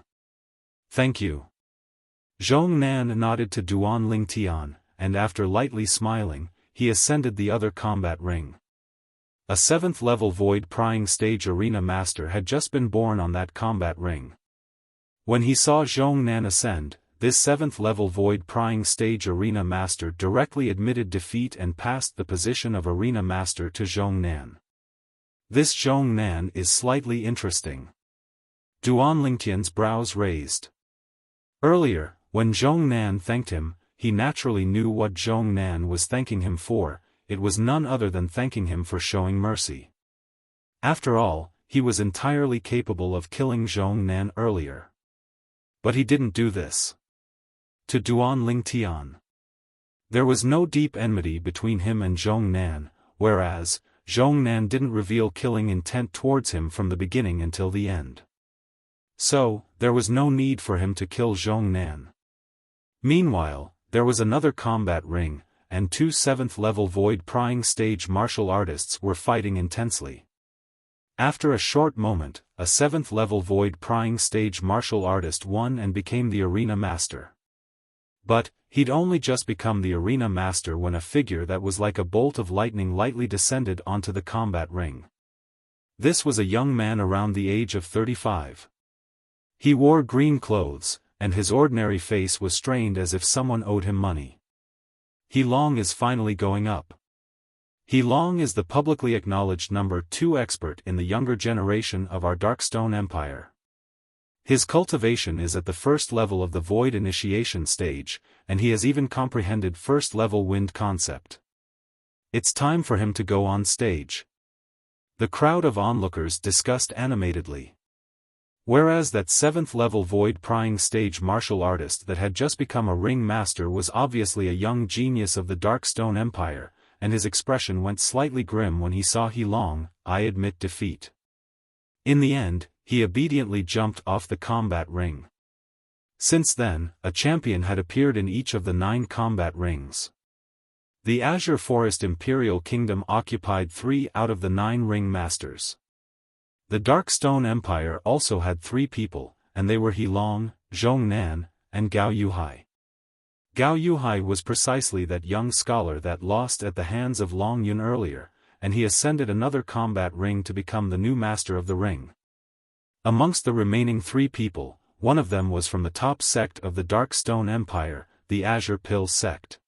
Thank you. Zhong Nan nodded to Duan Ling Tian, and after lightly smiling, he ascended the other combat ring. A 7th level Void Prying Stage Arena Master had just been born on that combat ring. When he saw Zhong Nan ascend, this 7th level Void Prying Stage Arena Master directly admitted defeat and passed the position of Arena Master to Zhong Nan. This Zhong Nan is slightly interesting. Duan Lingtian's brows raised. Earlier, when Zhong Nan thanked him, he naturally knew what Zhong Nan was thanking him for. It was none other than thanking him for showing mercy. After all, he was entirely capable of killing Zhong Nan earlier. But he didn't do this. To Duan Ling Tian. There was no deep enmity between him and Zhong Nan, whereas, Zhong Nan didn't reveal killing intent towards him from the beginning until the end. So, there was no need for him to kill Zhong Nan. Meanwhile, there was another combat ring, and 2 7th level Void Prying Stage martial artists were fighting intensely. After a short moment, a 7th level Void Prying Stage martial artist won and became the Arena Master. But, he'd only just become the Arena Master when a figure that was like a bolt of lightning lightly descended onto the combat ring. This was a young man around the age of 35. He wore green clothes, and his ordinary face was strained as if someone owed him money. He Long is finally going up. He Long is the publicly acknowledged #2 expert in the younger generation of our Darkstone Empire. His cultivation is at the first level of the Void Initiation stage, and he has even comprehended first-level wind concept. It's time for him to go on stage. The crowd of onlookers discussed animatedly. Whereas that 7th level Void Prying Stage martial artist that had just become a ring master was obviously a young genius of the Darkstone Empire, and his expression went slightly grim when he saw He Long, I admit defeat. In the end, he obediently jumped off the combat ring. Since then, a champion had appeared in each of the 9 combat rings. The Azure Forest Imperial Kingdom occupied 3 out of the 9 ring masters. The Dark Stone Empire also had 3 people, and they were He Long, Zhong Nan, and Gao Yuhai. Gao Yuhai was precisely that young scholar that lost at the hands of Long Yun earlier, and he ascended another combat ring to become the new master of the ring. Amongst the remaining 3 people, one of them was from the top sect of the Dark Stone Empire, the Azure Pill sect.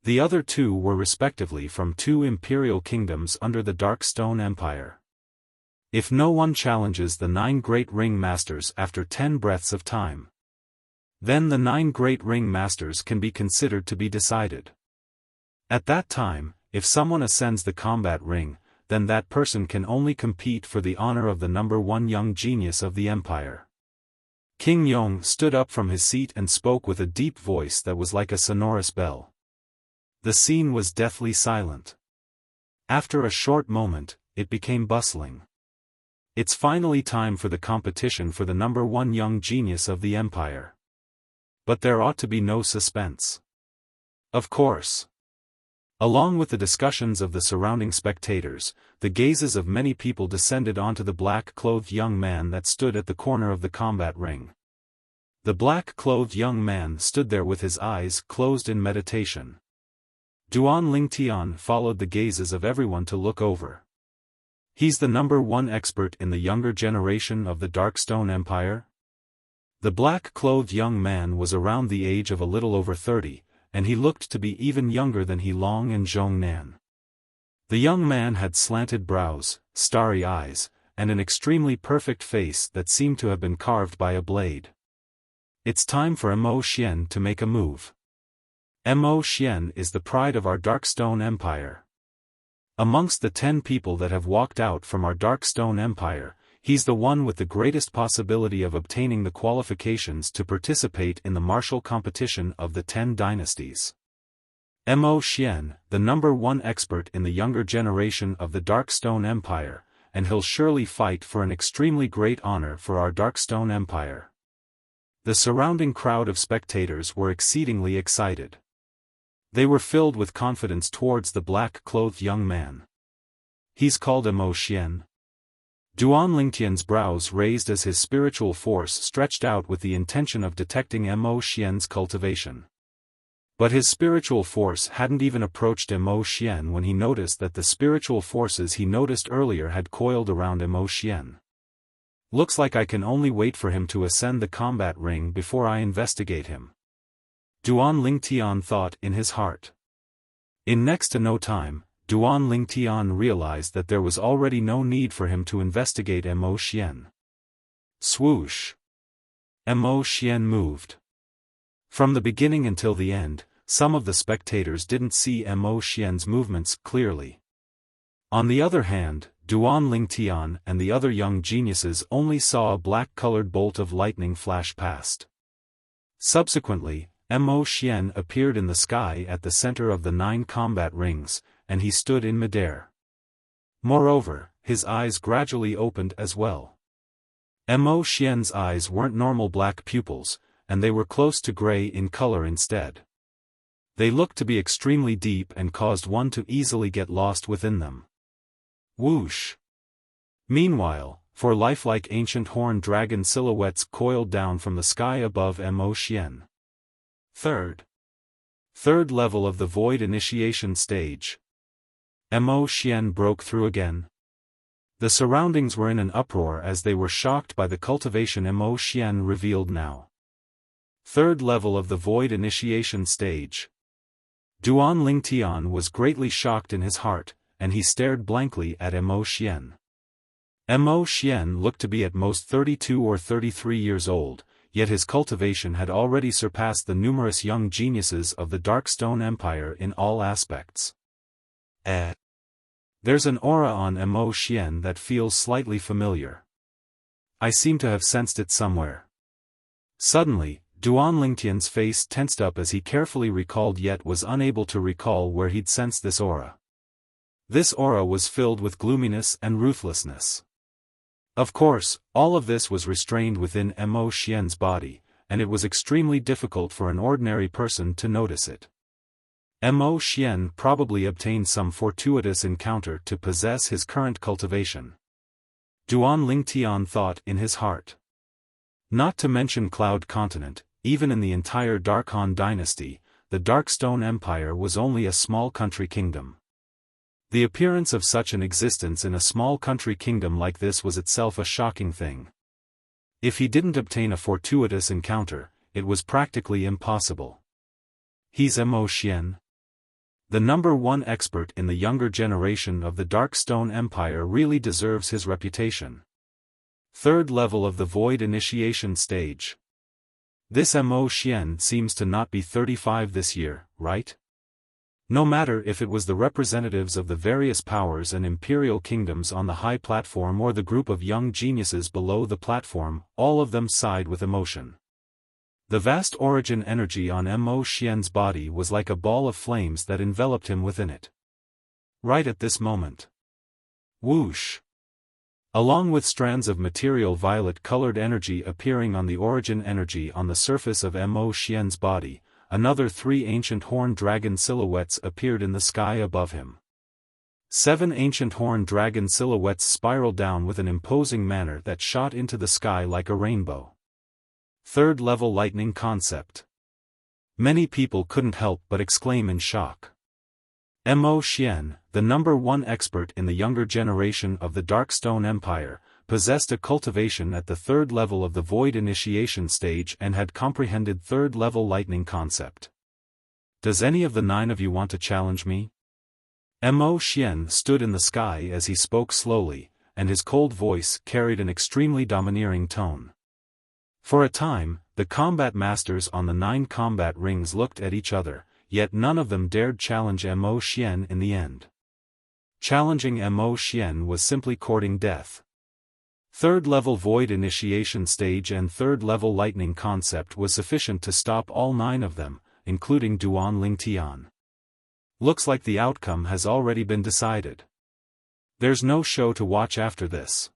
The other 2 were respectively from 2 imperial kingdoms under the Dark Stone Empire. If no one challenges the 9 great ring masters after 10 breaths of time, then the 9 great ring masters can be considered to be decided. At that time, if someone ascends the combat ring, then that person can only compete for the honor of the number 1 young genius of the empire. King Yong stood up from his seat and spoke with a deep voice that was like a sonorous bell. The scene was deathly silent. After a short moment, it became bustling. It's finally time for the competition for the number 1 young genius of the empire. But there ought to be no suspense. Of course. Along with the discussions of the surrounding spectators, the gazes of many people descended onto the black-clothed young man that stood at the corner of the combat ring. The black-clothed young man stood there with his eyes closed in meditation. Duan Lingtian followed the gazes of everyone to look over. He's the number 1 expert in the younger generation of the Darkstone Empire? The black-clothed young man was around the age of a little over 30, and he looked to be even younger than He Long and Zhong Nan. The young man had slanted brows, starry eyes, and an extremely perfect face that seemed to have been carved by a blade. It's time for Mo Xian to make a move. Mo Xian is the pride of our Darkstone Empire. Amongst the 10 people that have walked out from our Darkstone Empire, he's the one with the greatest possibility of obtaining the qualifications to participate in the martial competition of the 10 dynasties. Mo Xian, the number 1 expert in the younger generation of the Darkstone Empire, and he'll surely fight for an extremely great honor for our Darkstone Empire. The surrounding crowd of spectators were exceedingly excited. They were filled with confidence towards the black-clothed young man. He's called Mo Xian. Duan Lingtian's brows raised as his spiritual force stretched out with the intention of detecting Mo Xian's cultivation. But his spiritual force hadn't even approached Mo Xian when he noticed that the spiritual forces he noticed earlier had coiled around Mo Xian. Looks like I can only wait for him to ascend the combat ring before I investigate him. Duan Lingtian thought in his heart. In next to no time, Duan Lingtian realized that there was already no need for him to investigate Mo Xian. Swoosh! Mo Xian moved. From the beginning until the end, some of the spectators didn't see Mo Xian's movements clearly. On the other hand, Duan Lingtian and the other young geniuses only saw a black-colored bolt of lightning flash past. Subsequently, Mo Xian appeared in the sky at the center of the 9 combat rings, and he stood in midair. Moreover, his eyes gradually opened as well. Mo Xian's eyes weren't normal black pupils, and they were close to gray in color instead. They looked to be extremely deep and caused one to easily get lost within them. Whoosh! Meanwhile, 4 lifelike ancient horned dragon silhouettes coiled down from the sky above Mo Xian. Third level of the void initiation stage. Mo Xian broke through again. The surroundings were in an uproar as they were shocked by the cultivation Mo Xian revealed now. 3rd level of the void initiation stage. Duan Lingtian was greatly shocked in his heart, and he stared blankly at Mo Xian. Mo Xian looked to be at most 32 or 33 years old, yet his cultivation had already surpassed the numerous young geniuses of the Darkstone Empire in all aspects. There's an aura on Mo Xian that feels slightly familiar. I seem to have sensed it somewhere. Suddenly, Duan Lingtian's face tensed up as he carefully recalled yet was unable to recall where he'd sensed this aura. This aura was filled with gloominess and ruthlessness. Of course, all of this was restrained within Mo Xian's body, and it was extremely difficult for an ordinary person to notice it. Mo Xian probably obtained some fortuitous encounter to possess his current cultivation. Duan Lingtian thought in his heart. Not to mention Cloud Continent, even in the entire Dark Han dynasty, the Darkstone Empire was only a small country kingdom. The appearance of such an existence in a small country kingdom like this was itself a shocking thing. If he didn't obtain a fortuitous encounter, it was practically impossible. He's Mo Xian. The number one expert in the younger generation of the Darkstone Empire really deserves his reputation. Third level of the Void Initiation stage. This Mo Xian seems to not be 35 this year, right? No matter if it was the representatives of the various powers and imperial kingdoms on the high platform or the group of young geniuses below the platform, all of them sighed with emotion. The vast origin energy on Mo Xian's body was like a ball of flames that enveloped him within it. Right at this moment. Whoosh! Along with strands of material violet-colored energy appearing on the origin energy on the surface of Mo Xian's body, another 3 ancient horned dragon silhouettes appeared in the sky above him. 7 ancient horned dragon silhouettes spiraled down with an imposing manner that shot into the sky like a rainbow. Third level lightning concept. Many people couldn't help but exclaim in shock. Mo Xian, the number one expert in the younger generation of the Darkstone Empire, possessed a cultivation at the third level of the Void Initiation stage and had comprehended third level lightning concept. Does any of the 9 of you want to challenge me? Mo Xian stood in the sky as he spoke slowly, and his cold voice carried an extremely domineering tone. For a time, the combat masters on the 9 combat rings looked at each other, yet none of them dared challenge Mo Xian in the end. Challenging Mo Xian was simply courting death. Third level Void Initiation stage and third level lightning concept was sufficient to stop all 9 of them, including Duan Lingtian. Looks like the outcome has already been decided. There's no show to watch after this.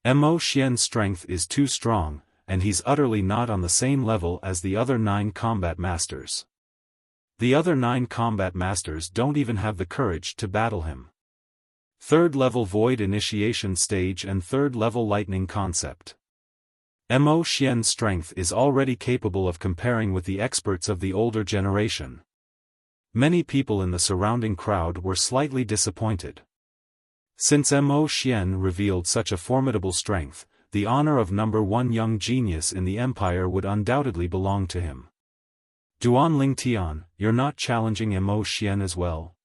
Mo Xian's strength is too strong, and he's utterly not on the same level as the other 9 combat masters. The other 9 combat masters don't even have the courage to battle him. Third level Void Initiation stage and third level lightning concept. Mo Xian's strength is already capable of comparing with the experts of the older generation. Many people in the surrounding crowd were slightly disappointed. Since Mo Xian revealed such a formidable strength, the honor of number one young genius in the empire would undoubtedly belong to him. Duan Lingtian, you're not challenging Mo Xian as well?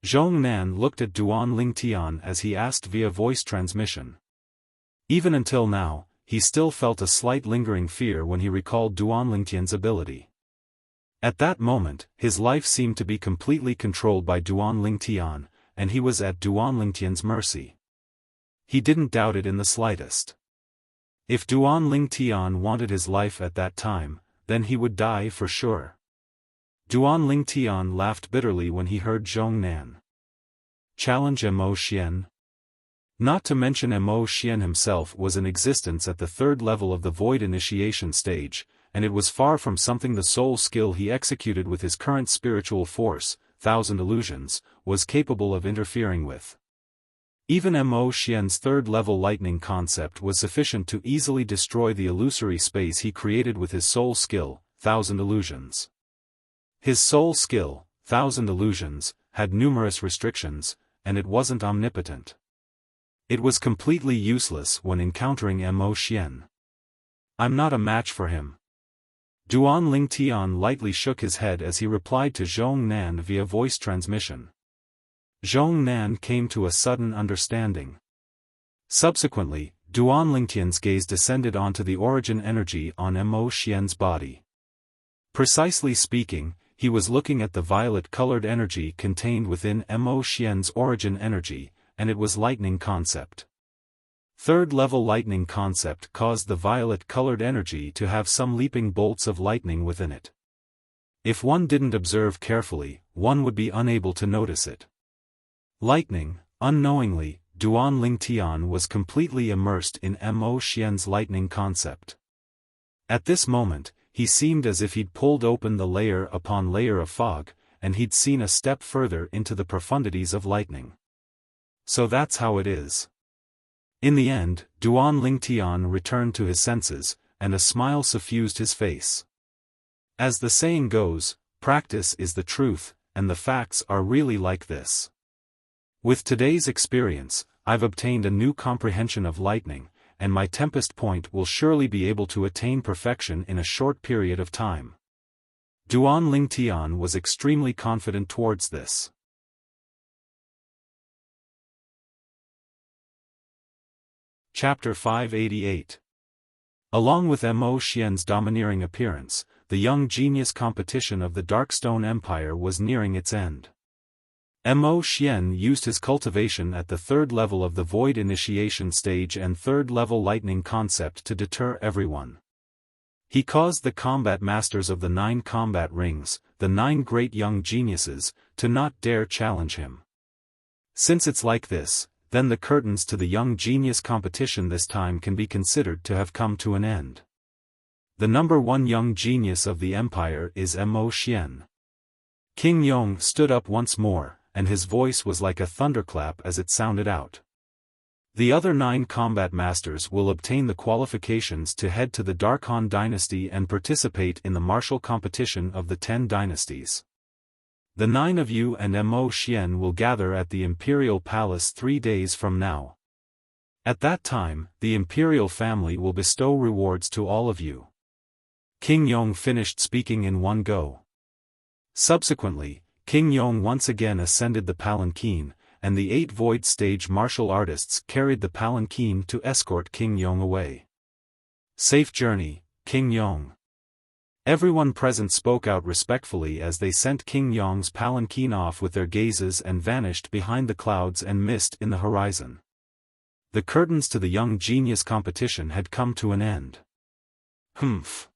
Zhong Nan looked at Duan Lingtian as he asked via voice transmission. Even until now, he still felt a slight lingering fear when he recalled Duan Lingtian's ability. At that moment, his life seemed to be completely controlled by Duan Lingtian, and he was at Duan Lingtian's mercy. He didn't doubt it in the slightest. If Duan Lingtian wanted his life at that time, then he would die for sure. Duan Lingtian laughed bitterly when he heard Zhong Nan challenge Mo Xian. Not to mention Mo Xian himself was in existence at the third level of the Void Initiation stage, and it was far from something the soul skill he executed with his current spiritual force, 1,000 illusions, was capable of interfering with. Even Mo Xian's third-level lightning concept was sufficient to easily destroy the illusory space he created with his soul skill, 1,000 illusions. His soul skill, 1,000 illusions, had numerous restrictions, and it wasn't omnipotent. It was completely useless when encountering Mo Xian. I'm not a match for him. Duan Lingtian lightly shook his head as he replied to Zhong Nan via voice transmission. Zhong Nan came to a sudden understanding. Subsequently, Duan Lingtian's gaze descended onto the origin energy on Mo Xian's body. Precisely speaking, he was looking at the violet-colored energy contained within Mo Xian's origin energy, and it was lightning concept. Third-level lightning concept caused the violet-colored energy to have some leaping bolts of lightning within it. If one didn't observe carefully, one would be unable to notice it. Lightning, unknowingly, Duan Lingtian was completely immersed in Mo Xian's lightning concept. At this moment, he seemed as if he'd pulled open the layer upon layer of fog, and he'd seen a step further into the profundities of lightning. So that's how it is. In the end, Duan Lingtian returned to his senses, and a smile suffused his face. As the saying goes, practice is the truth, and the facts are really like this. With today's experience, I've obtained a new comprehension of lightning, and my tempest point will surely be able to attain perfection in a short period of time. Duan Lingtian was extremely confident towards this. Chapter 588. Along with Mo Xian's domineering appearance, the young genius competition of the Darkstone Empire was nearing its end. Mo Xian used his cultivation at the third level of the Void Initiation stage and third level lightning concept to deter everyone. He caused the combat masters of the 9 combat rings, the 9 great young geniuses, to not dare challenge him. Since it's like this, then the curtains to the young genius competition this time can be considered to have come to an end. The number 1 young genius of the empire is Mo Xian. King Yong stood up once more, and his voice was like a thunderclap as it sounded out. The other 9 combat masters will obtain the qualifications to head to the Darkhan dynasty and participate in the martial competition of the 10 dynasties. The 9 of you and Mo Xian will gather at the Imperial Palace 3 days from now. At that time, the Imperial family will bestow rewards to all of you. King Yong finished speaking in one go. Subsequently, King Yong once again ascended the palanquin, and the 8 Void Stage martial artists carried the palanquin to escort King Yong away. Safe journey, King Yong. Everyone present spoke out respectfully as they sent King Yong's palanquin off with their gazes and vanished behind the clouds and mist in the horizon. The curtains to the young genius competition had come to an end. Humph.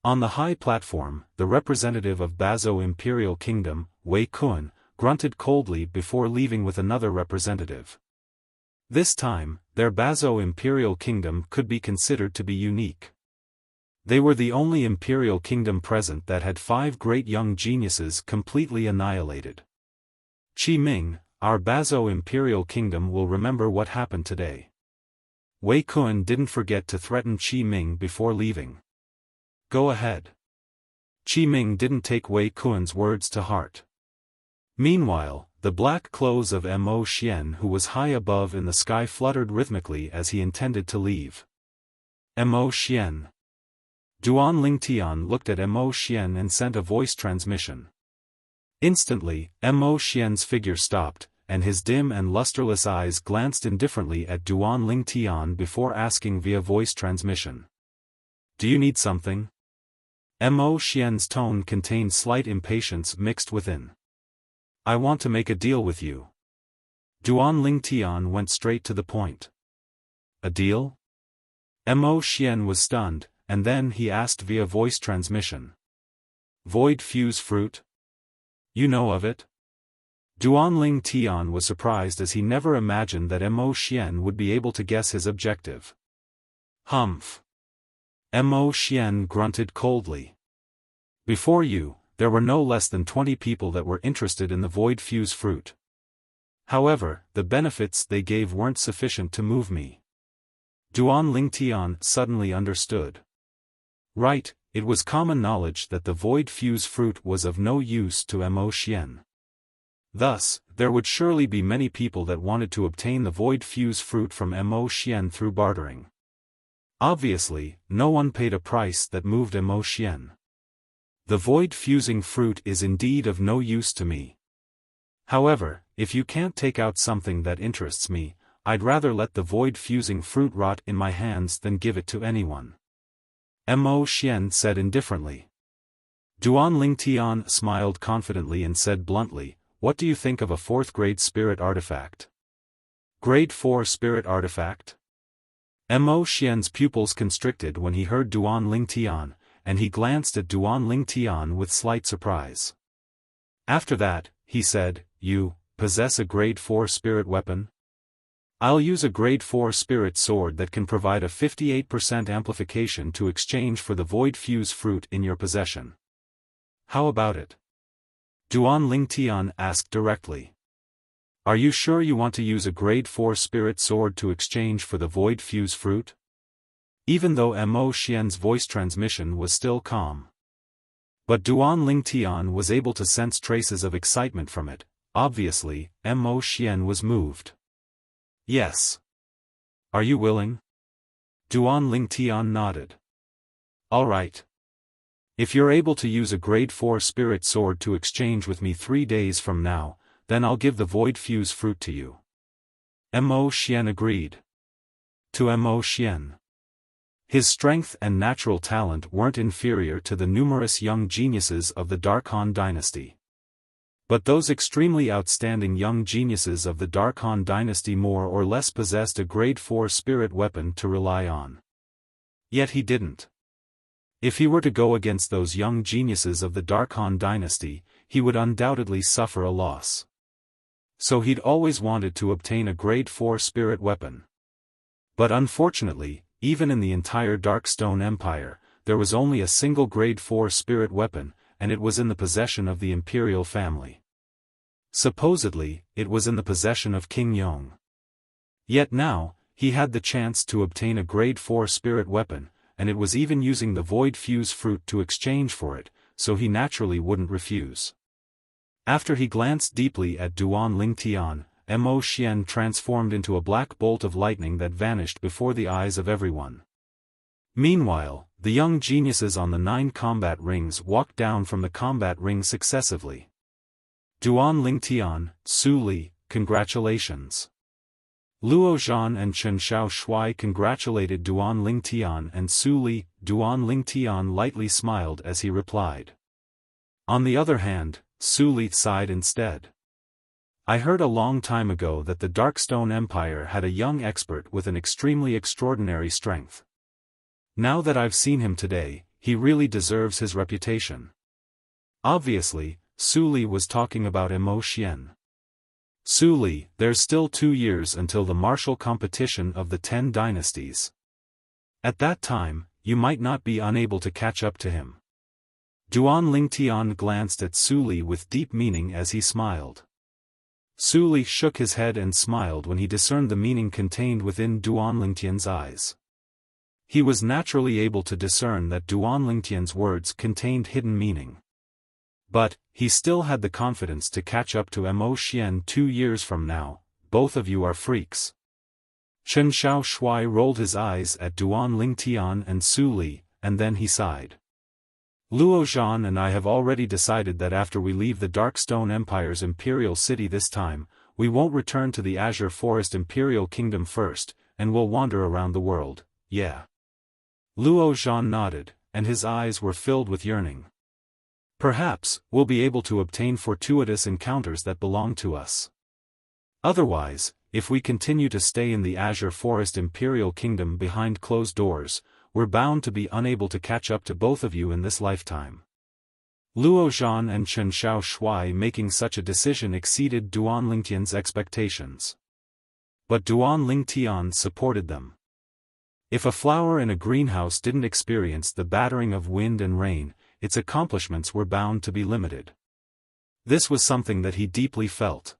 On the high platform, the representative of Bazo Imperial Kingdom, Wei Kun, grunted coldly before leaving with another representative. This time, their Bazo Imperial Kingdom could be considered to be unique. They were the only Imperial Kingdom present that had 5 great young geniuses completely annihilated. Qi Ming, our Bazo Imperial Kingdom will remember what happened today. Wei Kun didn't forget to threaten Qi Ming before leaving. Go ahead. Qi Ming didn't take Wei Kun's words to heart. Meanwhile, the black clothes of Mo Xian, who was high above in the sky, fluttered rhythmically as he intended to leave. Mo Xian. Duan Lingtian looked at Mo Xian and sent a voice transmission. Instantly, Mo Xian's figure stopped, and his dim and lusterless eyes glanced indifferently at Duan Lingtian before asking via voice transmission. Do you need something? Mo Xian's tone contained slight impatience mixed within. I want to make a deal with you. Duan Lingtian went straight to the point. A deal? Mo Xian was stunned, and then he asked via voice transmission. Void fuse fruit? You know of it? Duan Lingtian was surprised as he never imagined that Mo Xian would be able to guess his objective. Humph. Mo Xian grunted coldly. Before you, there were no less than 20 people that were interested in the void fuse fruit. However, the benefits they gave weren't sufficient to move me. Duan Lingtian suddenly understood. Right, it was common knowledge that the void fuse fruit was of no use to Mo Xian. Thus, there would surely be many people that wanted to obtain the void fuse fruit from Mo Xian through bartering. Obviously, no one paid a price that moved Mo Xian. The void fusing fruit is indeed of no use to me. However, if you can't take out something that interests me, I'd rather let the void fusing fruit rot in my hands than give it to anyone. Mo Xian said indifferently. Duan Lingtian smiled confidently and said bluntly, what do you think of a 4th grade spirit artifact? Grade 4 spirit artifact? Mo Xian's pupils constricted when he heard Duan Lingtian, and he glanced at Duan Lingtian with slight surprise. After that, he said, you possess a grade 4 spirit weapon? I'll use a grade 4 spirit sword that can provide a 58% amplification to exchange for the void fuse fruit in your possession. How about it? Duan Lingtian asked directly. Are you sure you want to use a grade 4 spirit sword to exchange for the void fuse fruit? Even though Mo Xian's voice transmission was still calm. But Duan Lingtian was able to sense traces of excitement from it. Obviously, Mo Xian was moved. Yes. Are you willing? Duan Lingtian nodded. All right. If you're able to use a grade 4 spirit sword to exchange with me 3 days from now, then I'll give the void fuse fruit to you. Mo Xian agreed. To Mo Xian. His strength and natural talent weren't inferior to the numerous young geniuses of the Dark Han dynasty. But those extremely outstanding young geniuses of the Dark Han dynasty more or less possessed a grade 4 spirit weapon to rely on. Yet he didn't. If he were to go against those young geniuses of the Dark Han dynasty, he would undoubtedly suffer a loss. So he'd always wanted to obtain a grade 4 spirit weapon. But unfortunately, even in the entire Darkstone Empire, there was only a single grade 4 spirit weapon, and it was in the possession of the imperial family. Supposedly, it was in the possession of King Yong. Yet now, he had the chance to obtain a grade 4 spirit weapon, and it was even using the void fuse fruit to exchange for it, so he naturally wouldn't refuse. After he glanced deeply at Duan Lingtian, Mo Xian transformed into a black bolt of lightning that vanished before the eyes of everyone. Meanwhile, the young geniuses on the 9 combat rings walked down from the combat ring successively. Duan Lingtian, Su Li, congratulations. Luo Zhan and Chen Xiao Shuai congratulated Duan Lingtian and Su Li. Duan Lingtian lightly smiled as he replied. On the other hand, Su Li sighed instead. I heard a long time ago that the Darkstone Empire had a young expert with an extremely extraordinary strength. Now that I've seen him today, he really deserves his reputation. Obviously, Su Li was talking about Mo Xian. Su Li, there's still 2 years until the martial competition of the 10 dynasties. At that time, you might not be unable to catch up to him. Duan Lingtian glanced at Su Li with deep meaning as he smiled. Su Li shook his head and smiled when he discerned the meaning contained within Duan Lingtian's eyes. He was naturally able to discern that Duan Lingtian's words contained hidden meaning. But, he still had the confidence to catch up to Mo Xian 2 years from now. Both of you are freaks. Chen Xiao Shuai rolled his eyes at Duan Lingtian and Su Li, and then he sighed. Luo Zhan and I have already decided that after we leave the Darkstone Empire's imperial city this time, we won't return to the Azure Forest Imperial Kingdom first, and we'll wander around the world. Yeah. Luo Zhan nodded, and his eyes were filled with yearning. Perhaps, we'll be able to obtain fortuitous encounters that belong to us. Otherwise, if we continue to stay in the Azure Forest Imperial Kingdom behind closed doors, we're bound to be unable to catch up to both of you in this lifetime. Luo Zhan and Chen Xiao Shuai making such a decision exceeded Duan Lingtian's expectations. But Duan Lingtian supported them. If a flower in a greenhouse didn't experience the battering of wind and rain, its accomplishments were bound to be limited. This was something that he deeply felt.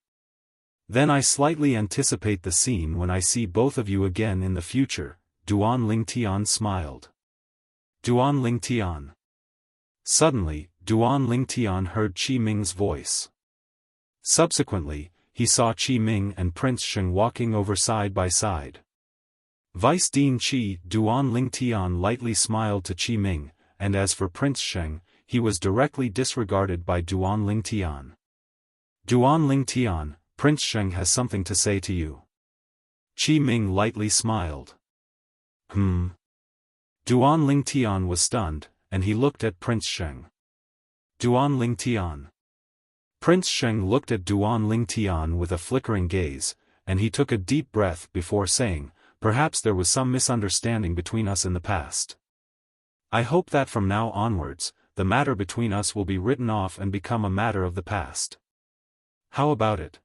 Then I slightly anticipate the scene when I see both of you again in the future. Duan Lingtian smiled. Duan Lingtian. Suddenly, Duan Lingtian heard Qi Ming's voice. Subsequently, he saw Qi Ming and Prince Sheng walking over side by side. Vice Dean Qi. Duan Lingtian lightly smiled to Qi Ming, and as for Prince Sheng, he was directly disregarded by Duan Lingtian. Duan Lingtian, Prince Sheng has something to say to you. Qi Ming lightly smiled. Duan Lingtian was stunned, and he looked at Prince Sheng. Duan Lingtian. Prince Sheng looked at Duan Lingtian with a flickering gaze, and he took a deep breath before saying, perhaps there was some misunderstanding between us in the past. I hope that from now onwards, the matter between us will be written off and become a matter of the past. How about it?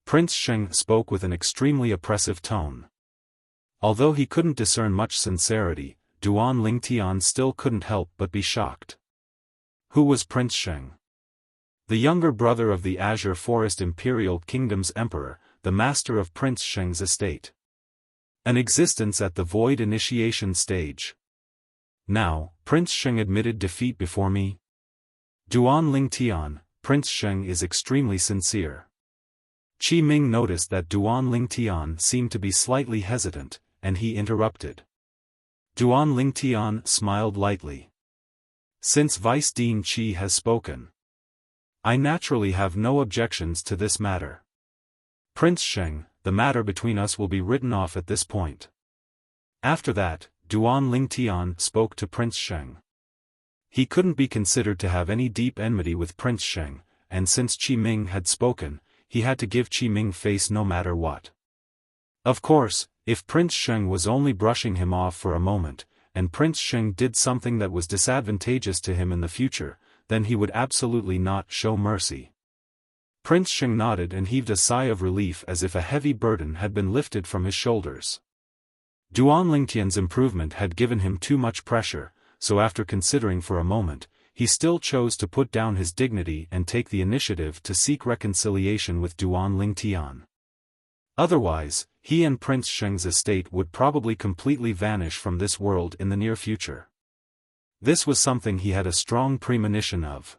Prince Sheng spoke with an extremely oppressive tone. Although he couldn't discern much sincerity, Duan Lingtian still couldn't help but be shocked. Who was Prince Sheng? The younger brother of the Azure Forest Imperial Kingdom's emperor, the master of Prince Sheng's estate. An existence at the void initiation stage. Now, Prince Sheng admitted defeat before me? Duan Lingtian, Prince Sheng is extremely sincere. Qi Ming noticed that Duan Lingtian seemed to be slightly hesitant, and he interrupted. Duan Lingtian smiled lightly. Since Vice Dean Qi has spoken, I naturally have no objections to this matter. Prince Sheng, the matter between us will be written off at this point. After that, Duan Lingtian spoke to Prince Sheng. He couldn't be considered to have any deep enmity with Prince Sheng, and since Qi Ming had spoken, he had to give Qi Ming face no matter what. Of course, if Prince Sheng was only brushing him off for a moment, and Prince Sheng did something that was disadvantageous to him in the future, then he would absolutely not show mercy. Prince Sheng nodded and heaved a sigh of relief as if a heavy burden had been lifted from his shoulders. Duan Lingtian's improvement had given him too much pressure, so after considering for a moment, he still chose to put down his dignity and take the initiative to seek reconciliation with Duan Lingtian. Otherwise, he and Prince Sheng's estate would probably completely vanish from this world in the near future. This was something he had a strong premonition of.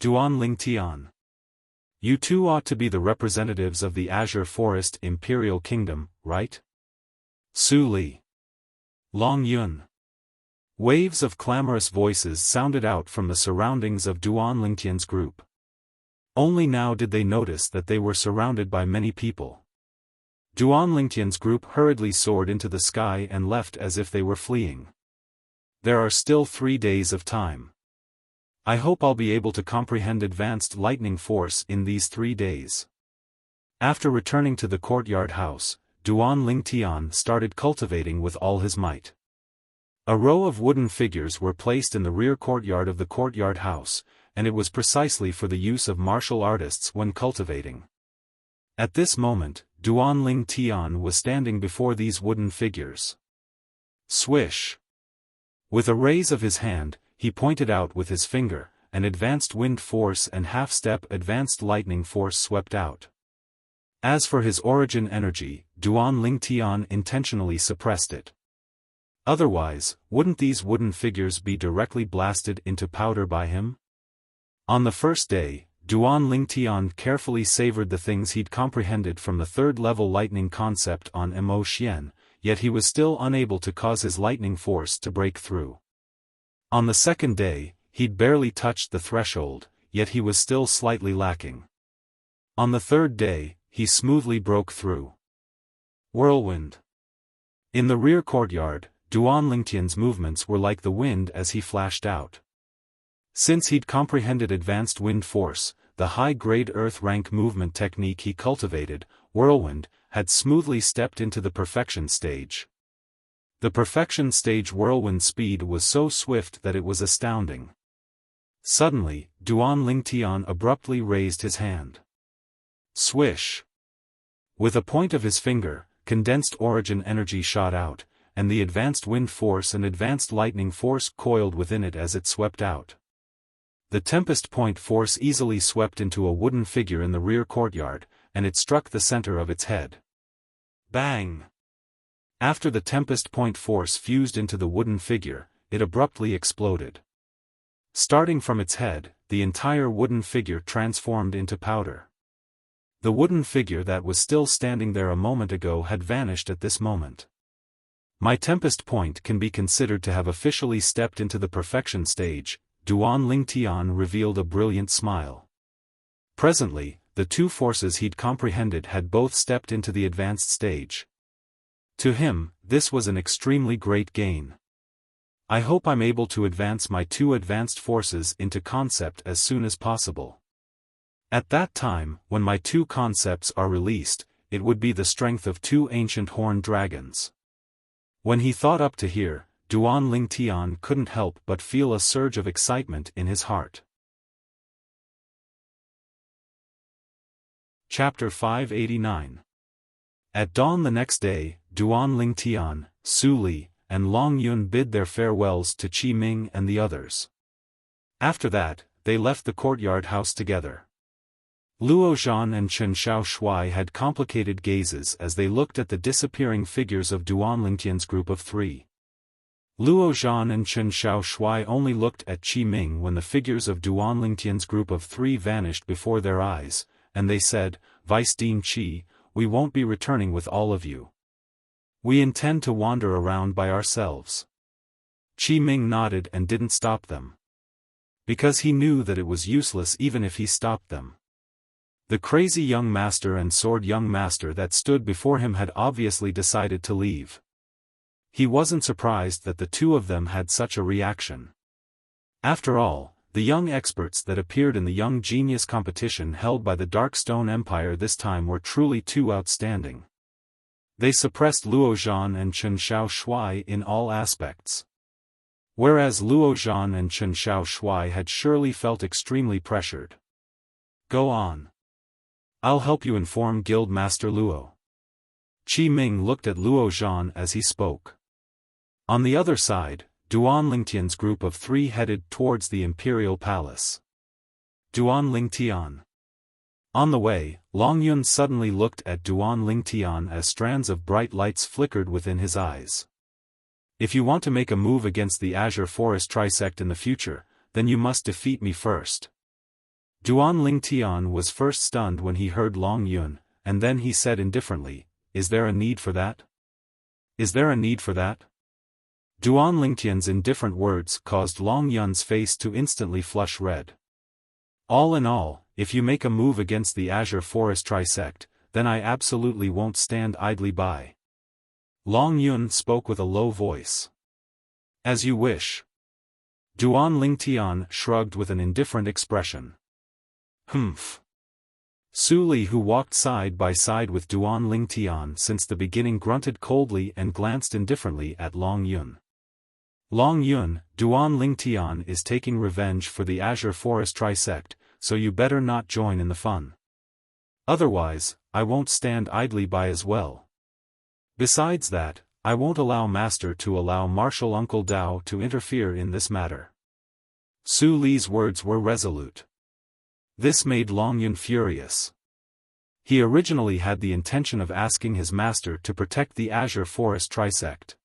Duan Lingtian. You two ought to be the representatives of the Azure Forest Imperial Kingdom, right? Su Li. Long Yun. Waves of clamorous voices sounded out from the surroundings of Duan Lingtian's group. Only now did they notice that they were surrounded by many people. Duan Lingtian's group hurriedly soared into the sky and left as if they were fleeing. There are still 3 days of time. I hope I'll be able to comprehend advanced lightning force in these 3 days. After returning to the courtyard house, Duan Lingtian started cultivating with all his might. A row of wooden figures were placed in the rear courtyard of the courtyard house, and it was precisely for the use of martial artists when cultivating. At this moment, Duan Lingtian was standing before these wooden figures. Swish! With a raise of his hand, he pointed out with his finger, an advanced wind force and half-step advanced lightning force swept out. As for his origin energy, Duan Lingtian intentionally suppressed it. Otherwise, wouldn't these wooden figures be directly blasted into powder by him? On the first day, Duan Lingtian carefully savored the things he'd comprehended from the third-level lightning concept on Mo Xian, yet he was still unable to cause his lightning force to break through. On the second day, he'd barely touched the threshold, yet he was still slightly lacking. On the third day, he smoothly broke through. Whirlwind. In the rear courtyard, Duan Lingtian's movements were like the wind as he flashed out. Since he'd comprehended advanced wind force, the high-grade earth rank movement technique he cultivated, Whirlwind, had smoothly stepped into the perfection stage. The perfection stage whirlwind speed was so swift that it was astounding. Suddenly, Duan Lingtian abruptly raised his hand. Swish! With a point of his finger, condensed origin energy shot out, and the advanced wind force and advanced lightning force coiled within it as it swept out. The tempest point force easily swept into a wooden figure in the rear courtyard, and it struck the center of its head. Bang! After the tempest point force fused into the wooden figure, it abruptly exploded. Starting from its head, the entire wooden figure transformed into powder. The wooden figure that was still standing there a moment ago had vanished at this moment. My tempest point can be considered to have officially stepped into the perfection stage. Duan Lingtian revealed a brilliant smile. Presently, the two forces he'd comprehended had both stepped into the advanced stage. To him, this was an extremely great gain. I hope I'm able to advance my two advanced forces into concept as soon as possible. At that time, when my two concepts are released, it would be the strength of two ancient horned dragons. When he thought up to here, Duan Lingtian couldn't help but feel a surge of excitement in his heart. Chapter 589. At dawn the next day, Duan Lingtian, Su Li, and Long Yun bid their farewells to Qi Ming and the others. After that, they left the courtyard house together. Luo Zhan and Chen Xiaoshui had complicated gazes as they looked at the disappearing figures of Duan Lingtian's group of three. Luo Zhan and Chen Xiaoshui only looked at Qi Ming when the figures of Duan Lingtian's group of three vanished before their eyes, and they said, "Vice Dean Qi, we won't be returning with all of you. We intend to wander around by ourselves." Qi Ming nodded and didn't stop them. Because he knew that it was useless even if he stopped them. The crazy young master and sword young master that stood before him had obviously decided to leave. He wasn't surprised that the two of them had such a reaction. After all, the young experts that appeared in the Young Genius competition held by the Dark Stone Empire this time were truly too outstanding. They suppressed Luo Zhan and Chen Xiaoshui in all aspects. Whereas Luo Zhan and Chen Xiaoshui had surely felt extremely pressured. "Go on. I'll help you inform Guild Master Luo." Qi Ming looked at Luo Zhan as he spoke. On the other side, Duan Lingtian's group of three headed towards the Imperial Palace. Duan Lingtian. On the way, Long Yun suddenly looked at Duan Lingtian as strands of bright lights flickered within his eyes. "If you want to make a move against the Azure Forest Trisect in the future, then you must defeat me first." Duan Lingtian was first stunned when he heard Long Yun, and then he said indifferently, "Is there a need for that? Is there a need for that?" Duan Lingtian's indifferent words caused Long Yun's face to instantly flush red. "All in all, if you make a move against the Azure Forest Trisect, then I absolutely won't stand idly by." Long Yun spoke with a low voice. "As you wish." Duan Lingtian shrugged with an indifferent expression. "Humph." Su Li, who walked side by side with Duan Lingtian since the beginning, grunted coldly and glanced indifferently at Long Yun. "Long Yun, Duan Lingtian is taking revenge for the Azure Forest Trisect, so you better not join in the fun. Otherwise, I won't stand idly by as well. Besides that, I won't allow Master to allow Martial Uncle Dao to interfere in this matter." Su Li's words were resolute. This made Long Yun furious. He originally had the intention of asking his master to protect the Azure Forest Trisect.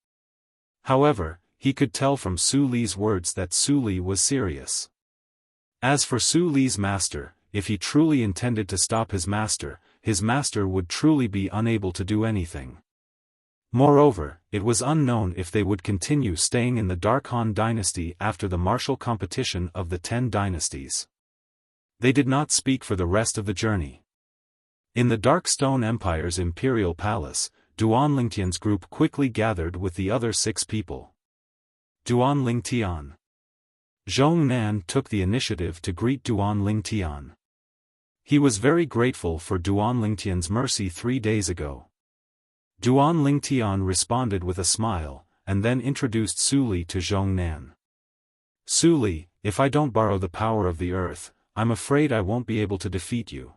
However, he could tell from Su Li's words that Su Li was serious. As for Su Li's master, if he truly intended to stop his master would truly be unable to do anything. Moreover, it was unknown if they would continue staying in the Dark Han dynasty after the martial competition of the 10 dynasties. They did not speak for the rest of the journey. In the Dark Stone Empire's Imperial Palace, Duan Lingtian's group quickly gathered with the other 6 people. Duan Lingtian. Zhong Nan took the initiative to greet Duan Lingtian. He was very grateful for Duan Lingtian's mercy 3 days ago. Duan Lingtian responded with a smile, and then introduced Su Li to Zhong Nan. "Su Li, if I don't borrow the power of the earth, I'm afraid I won't be able to defeat you."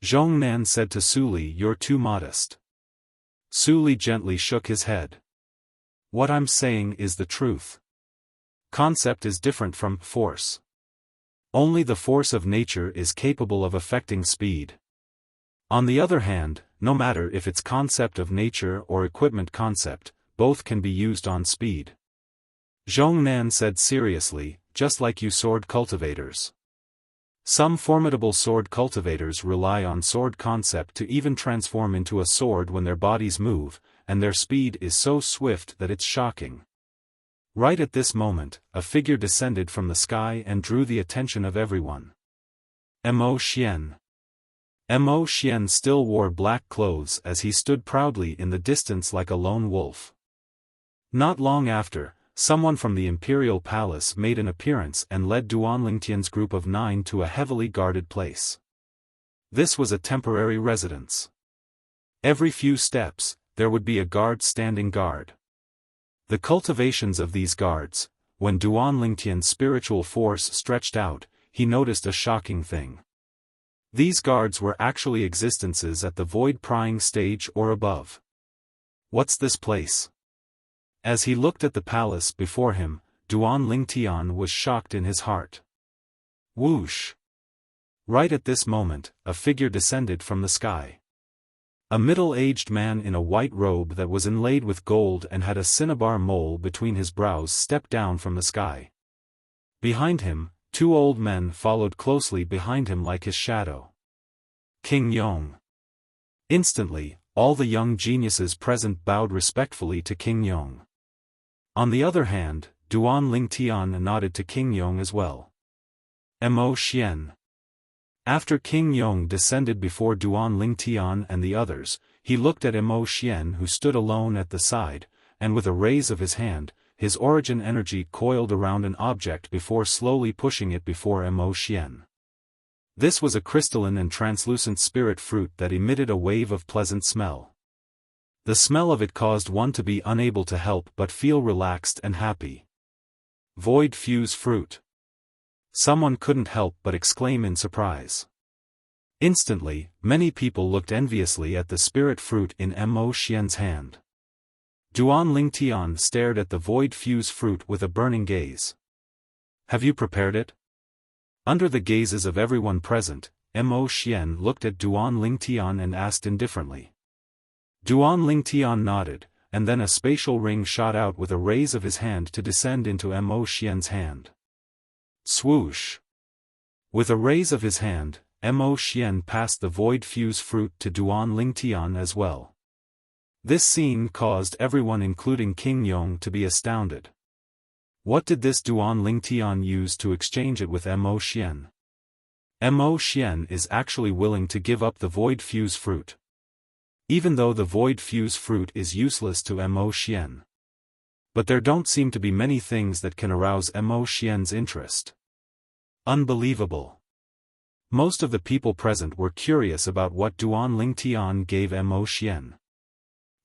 Zhong Nan said to Su Li, "You're too modest." Su Li gently shook his head. "What I'm saying is the truth. Concept is different from force. Only the force of nature is capable of affecting speed. On the other hand, no matter if it's concept of nature or equipment concept, both can be used on speed." Zhong Nan said seriously, "Just like you sword cultivators. Some formidable sword cultivators rely on sword concept to even transform into a sword when their bodies move, and their speed is so swift that it's shocking." Right at this moment, a figure descended from the sky and drew the attention of everyone. Mo Xian. Mo Xian still wore black clothes as he stood proudly in the distance like a lone wolf. Not long after, someone from the Imperial Palace made an appearance and led Duan Lingtian's group of 9 to a heavily guarded place. This was a temporary residence. Every few steps, there would be a guard standing guard. The cultivations of these guards, when Duan Lingtian's spiritual force stretched out, he noticed a shocking thing. These guards were actually existences at the void-prying stage or above. What's this place? As he looked at the palace before him, Duan Lingtian was shocked in his heart. Whoosh! Right at this moment, a figure descended from the sky. A middle-aged man in a white robe that was inlaid with gold and had a cinnabar mole between his brows stepped down from the sky. Behind him, 2 old men followed closely behind him like his shadow. King Yong. Instantly, all the young geniuses present bowed respectfully to King Yong. On the other hand, Duan Lingtian nodded to King Yong as well. Mo Xian. After King Yong descended before Duan Lingtian and the others, he looked at Mo Xian who stood alone at the side, and with a raise of his hand, his origin energy coiled around an object before slowly pushing it before Mo Xian. This was a crystalline and translucent spirit fruit that emitted a wave of pleasant smell. The smell of it caused one to be unable to help but feel relaxed and happy. Void fuse fruit. Someone couldn't help but exclaim in surprise. Instantly, many people looked enviously at the spirit fruit in Mo Xian's hand. Duan Lingtian stared at the void fuse fruit with a burning gaze. Have you prepared it? Under the gazes of everyone present, Mo Xian looked at Duan Lingtian and asked indifferently. Duan Lingtian nodded, and then a spatial ring shot out with a raise of his hand to descend into Mo Xian's hand. Swoosh! With a raise of his hand, Mo Xian passed the void fuse fruit to Duan Lingtian as well. This scene caused everyone including King Yong to be astounded. What did this Duan Lingtian use to exchange it with Mo Xian? Mo Xian is actually willing to give up the void fuse fruit. Even though the void fuse fruit is useless to Mo Xian. But there don't seem to be many things that can arouse Mo Xian's interest. Unbelievable. Most of the people present were curious about what Duan Lingtian gave Mo Xian.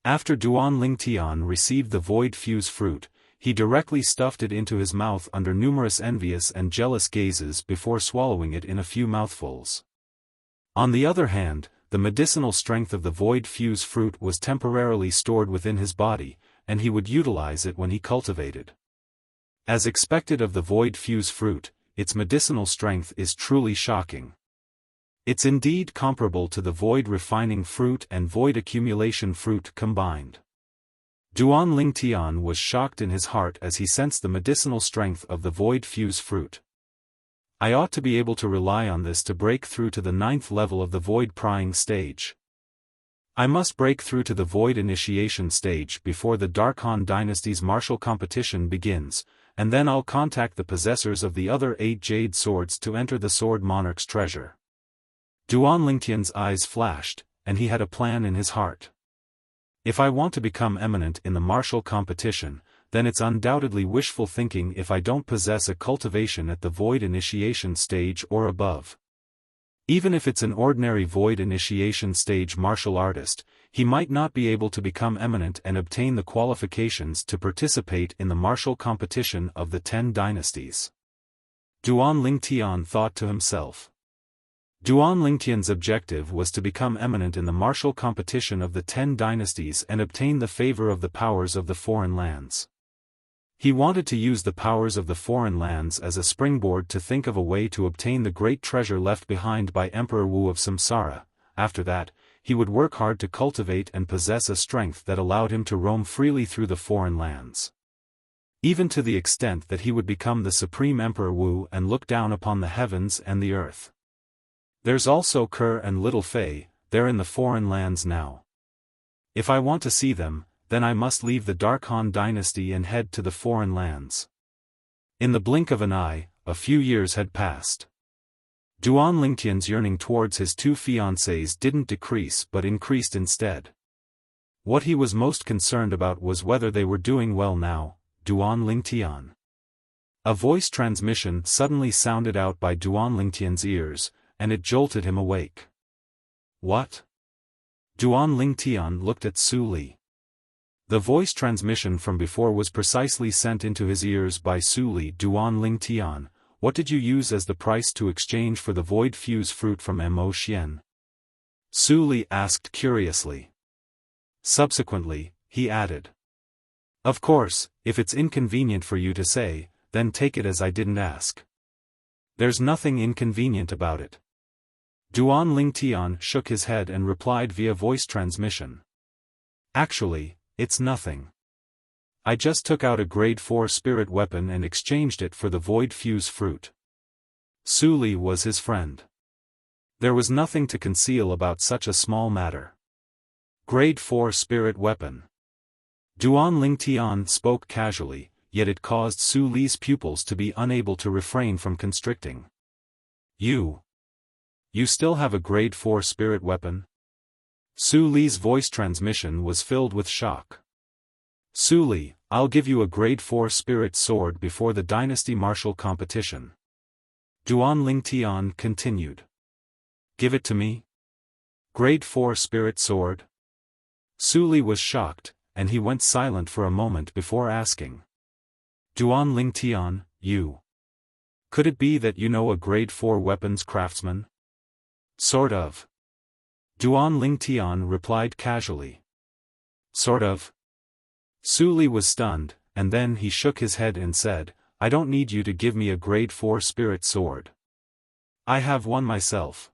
After Duan Lingtian received the void fuse fruit, he directly stuffed it into his mouth under numerous envious and jealous gazes before swallowing it in a few mouthfuls. On the other hand, the medicinal strength of the void fuse fruit was temporarily stored within his body, and he would utilize it when he cultivated. As expected of the void fuse fruit, its medicinal strength is truly shocking. It's indeed comparable to the void refining fruit and void accumulation fruit combined. Duan Lingtian was shocked in his heart as he sensed the medicinal strength of the void fuse fruit. I ought to be able to rely on this to break through to the 9th level of the void prying stage. I must break through to the void initiation stage before the Dark Han dynasty's martial competition begins, and then I'll contact the possessors of the other 8 jade swords to enter the Sword Monarch's treasure. Duan Lingtian's eyes flashed, and he had a plan in his heart. If I want to become eminent in the martial competition, then it's undoubtedly wishful thinking if I don't possess a cultivation at the void initiation stage or above. Even if it's an ordinary void initiation stage martial artist, he might not be able to become eminent and obtain the qualifications to participate in the martial competition of the 10 dynasties. Duan Lingtian thought to himself. Duan Lingtian's objective was to become eminent in the martial competition of the 10 dynasties and obtain the favor of the powers of the foreign lands. He wanted to use the powers of the foreign lands as a springboard to think of a way to obtain the great treasure left behind by Emperor Wu of Samsara. After that, he would work hard to cultivate and possess a strength that allowed him to roam freely through the foreign lands. Even to the extent that he would become the supreme Emperor Wu and look down upon the heavens and the earth. There's also Kerr and Little Fei, they're in the foreign lands now. If I want to see them, then I must leave the Dark Han dynasty and head to the foreign lands. In the blink of an eye, a few years had passed. Duan Lingtian's yearning towards his 2 fiancées didn't decrease but increased instead. What he was most concerned about was whether they were doing well now. Duan Lingtian. A voice transmission suddenly sounded out by Duan Lingtian's ears, and it jolted him awake. What? Duan Lingtian looked at Su Li. The voice transmission from before was precisely sent into his ears by Su Li. Duan Lingtian, what did you use as the price to exchange for the void fuse fruit from Mo Xian? Su Li asked curiously. Subsequently, he added. Of course, if it's inconvenient for you to say, then take it as I didn't ask. There's nothing inconvenient about it. Duan Lingtian shook his head and replied via voice transmission. Actually, it's nothing. I just took out a grade 4 spirit weapon and exchanged it for the void fuse fruit. Su Li was his friend. There was nothing to conceal about such a small matter. Grade 4 spirit weapon. Duan Lingtian spoke casually, yet it caused Su Li's pupils to be unable to refrain from constricting. You still have a grade 4 spirit weapon? Su Li's voice transmission was filled with shock. Su Li, I'll give you a grade 4 spirit sword before the dynasty martial competition. Duan Lingtian continued. Give it to me? Grade 4 spirit sword? Su Li was shocked, and he went silent for a moment before asking. Duan Lingtian, you. Could it be that you know a grade 4 weapons craftsman? Sort of. Duan Lingtian replied casually. Sort of. Su Li was stunned, and then he shook his head and said, I don't need you to give me a grade 4 spirit sword. I have one myself.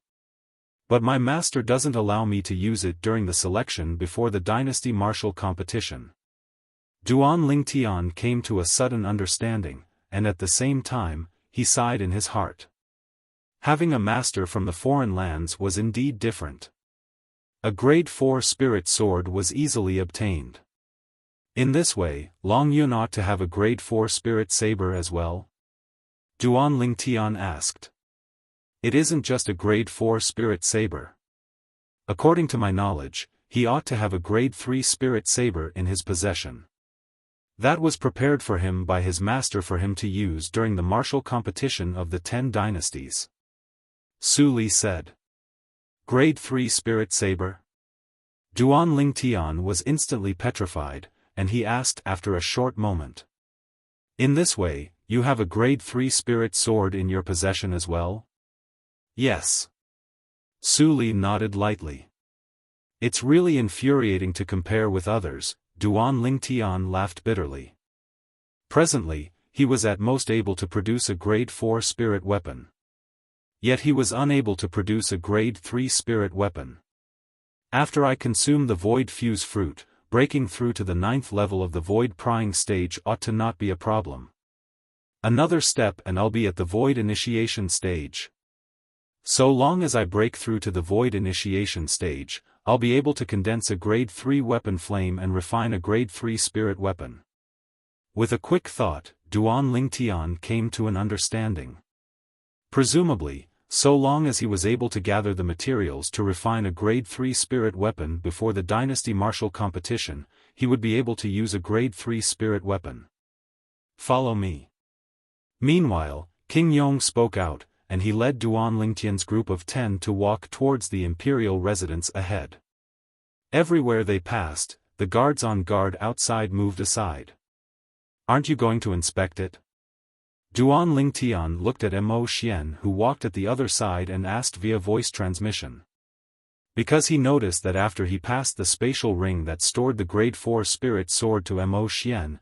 But my master doesn't allow me to use it during the selection before the dynasty martial competition. Duan Lingtian came to a sudden understanding, and at the same time, he sighed in his heart. Having a master from the foreign lands was indeed different. A grade 4 spirit sword was easily obtained. In this way, Long Yun ought to have a grade 4 spirit saber as well? Duan Lingtian asked. It isn't just a grade 4 spirit saber. According to my knowledge, he ought to have a grade 3 spirit saber in his possession. That was prepared for him by his master for him to use during the martial competition of the 10 dynasties. Su Li said. Grade 3 spirit saber? Duan Lingtian was instantly petrified, and he asked after a short moment. In this way, you have a grade 3 spirit sword in your possession as well? Yes. Su Li nodded lightly. It's really infuriating to compare with others, Duan Lingtian laughed bitterly. Presently, he was at most able to produce a grade 4 spirit weapon. Yet he was unable to produce a grade 3 spirit weapon. After I consume the void fuse fruit, breaking through to the 9th level of the void prying stage ought to not be a problem. Another step and I'll be at the void initiation stage. So long as I break through to the void initiation stage, I'll be able to condense a grade 3 weapon flame and refine a grade 3 spirit weapon. With a quick thought, Duan Lingtian came to an understanding. Presumably, so long as he was able to gather the materials to refine a grade 3 spirit weapon before the dynasty martial competition, he would be able to use a grade 3 spirit weapon. Follow me. Meanwhile, King Yong spoke out, and he led Duan Lingtian's group of 10 to walk towards the imperial residence ahead. Everywhere they passed, the guards on guard outside moved aside. Aren't you going to inspect it? Duan Lingtian looked at Mo Xian who walked at the other side and asked via voice transmission. Because he noticed that after he passed the spatial ring that stored the grade 4 spirit sword to Mo Xian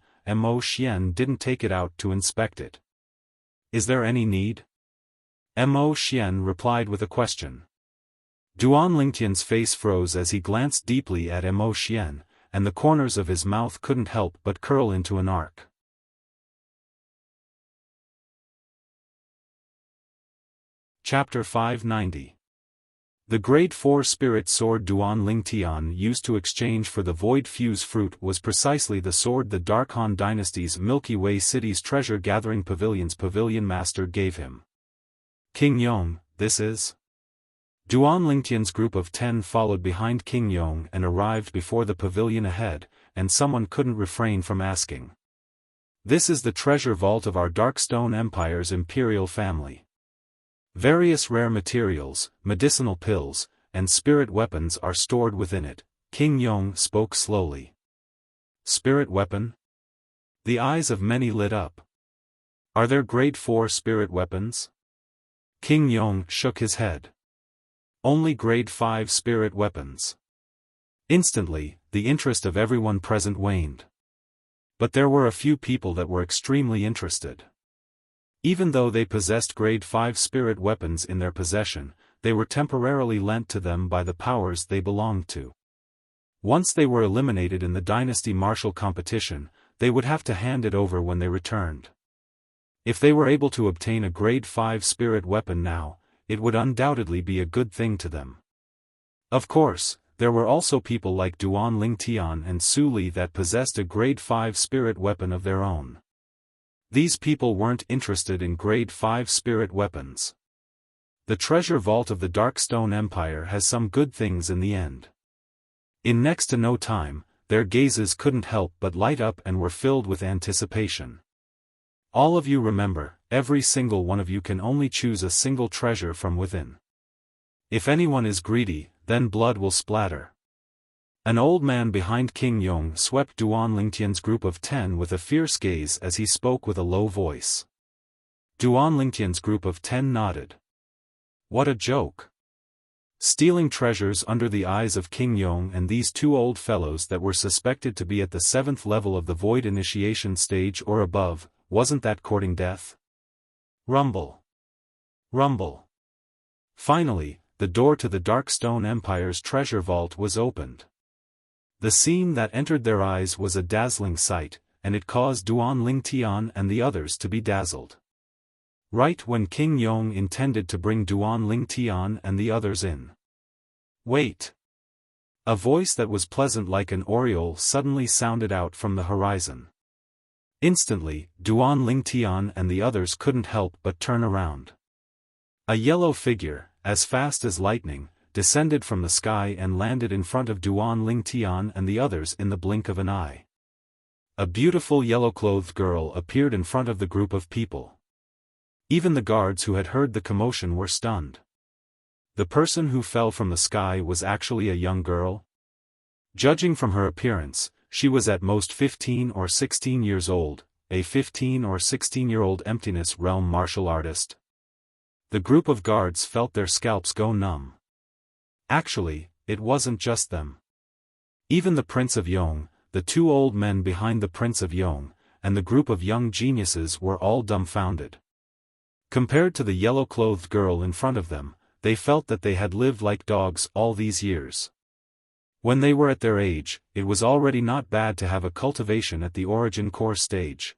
didn't take it out to inspect it. Is there any need? Mo Xian replied with a question. Duan Lingtian's face froze as he glanced deeply at Mo Xian, and the corners of his mouth couldn't help but curl into an arc. Chapter 590. The grade 4 spirit sword Duan Lingtian used to exchange for the void fuse fruit was precisely the sword the Dark Han dynasty's Milky Way City's treasure-gathering pavilion's pavilion master gave him. King Yong, this is? Duan Lingtian's group of 10 followed behind King Yong and arrived before the pavilion ahead, and someone couldn't refrain from asking. This is the treasure vault of our Darkstone Empire's imperial family. Various rare materials, medicinal pills, and spirit weapons are stored within it, King Yong spoke slowly. Spirit weapon? The eyes of many lit up. Are there grade 4 spirit weapons? King Yong shook his head. Only grade 5 spirit weapons. Instantly, the interest of everyone present waned. But there were a few people that were extremely interested. Even though they possessed grade 5 spirit weapons in their possession, they were temporarily lent to them by the powers they belonged to. Once they were eliminated in the dynasty martial competition, they would have to hand it over when they returned. If they were able to obtain a grade 5 spirit weapon now, it would undoubtedly be a good thing to them. Of course, there were also people like Duan Lingtian and Su Li that possessed a grade 5 spirit weapon of their own. These people weren't interested in grade 5 spirit weapons. The treasure vault of the Darkstone Empire has some good things in the end. In next to no time, their gazes couldn't help but light up and were filled with anticipation. All of you remember, every single one of you can only choose a single treasure from within. If anyone is greedy, then blood will splatter. An old man behind King Yong swept Duan Lingtian's group of 10 with a fierce gaze as he spoke with a low voice. Duan Lingtian's group of 10 nodded. What a joke! Stealing treasures under the eyes of King Yong and these two old fellows that were suspected to be at the 7th level of the Void Initiation stage or above, wasn't that courting death? Rumble. Rumble. Finally, the door to the Darkstone Empire's treasure vault was opened. The scene that entered their eyes was a dazzling sight, and it caused Duan Lingtian and the others to be dazzled. Right when King Yong intended to bring Duan Lingtian and the others in. Wait! A voice that was pleasant like an oriole suddenly sounded out from the horizon. Instantly, Duan Lingtian and the others couldn't help but turn around. A yellow figure, as fast as lightning, descended from the sky and landed in front of Duan Lingtian and the others in the blink of an eye. A beautiful yellow-clothed girl appeared in front of the group of people. Even the guards who had heard the commotion were stunned. The person who fell from the sky was actually a young girl. Judging from her appearance, she was at most 15 or 16 years old, a 15 or 16-year-old emptiness realm martial artist. The group of guards felt their scalps go numb. Actually, it wasn't just them. Even the Prince of Yong, the two old men behind the Prince of Yong, and the group of young geniuses were all dumbfounded. Compared to the yellow-clothed girl in front of them, they felt that they had lived like dogs all these years. When they were at their age, it was already not bad to have a cultivation at the origin core stage.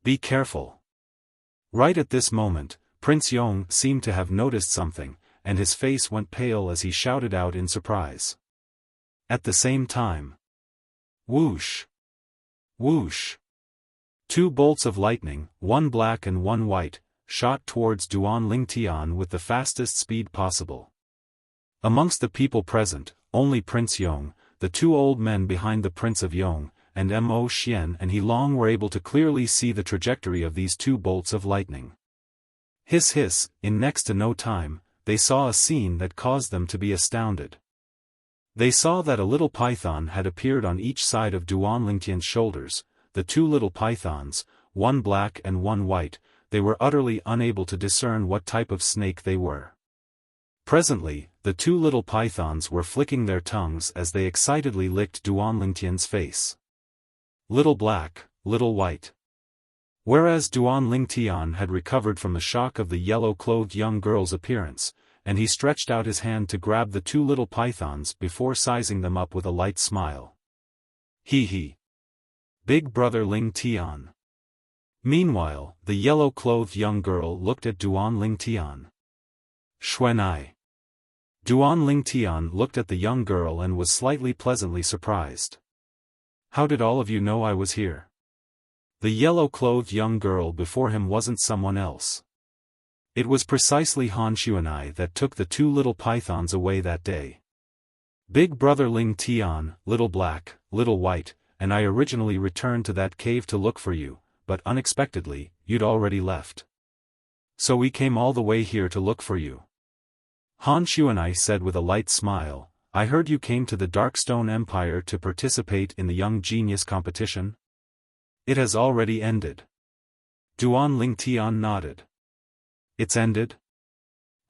Be careful. Right at this moment, Prince Yong seemed to have noticed something, and his face went pale as he shouted out in surprise. At the same time. Whoosh! Whoosh! Two bolts of lightning, one black and one white, shot towards Duan Lingtian with the fastest speed possible. Amongst the people present, only Prince Yong, the two old men behind the Prince of Yong, and Mo Xian and He Long were able to clearly see the trajectory of these two bolts of lightning. Hiss hiss, in next to no time, they saw a scene that caused them to be astounded. They saw that a little python had appeared on each side of Duan Lingtian's shoulders, the two little pythons, one black and one white. They were utterly unable to discern what type of snake they were. Presently, the two little pythons were flicking their tongues as they excitedly licked Duan Lingtian's face. Little black, little white. Whereas Duan Lingtian had recovered from the shock of the yellow-clothed young girl's appearance, and he stretched out his hand to grab the two little pythons before sizing them up with a light smile. Hee hee. Big brother Lingtian. Meanwhile, the yellow-clothed young girl looked at Duan Lingtian. Xuanai. Duan Lingtian looked at the young girl and was slightly pleasantly surprised. How did all of you know I was here? The yellow-clothed young girl before him wasn't someone else. It was precisely Han Xuanai that took the two little pythons away that day. Big brother Lingtian, little black, little white, and I originally returned to that cave to look for you, but unexpectedly, you'd already left. So we came all the way here to look for you. Han Xuanai said with a light smile, I heard you came to the Darkstone Empire to participate in the Young Genius competition? It has already ended. Duan Lingtian nodded. It's ended?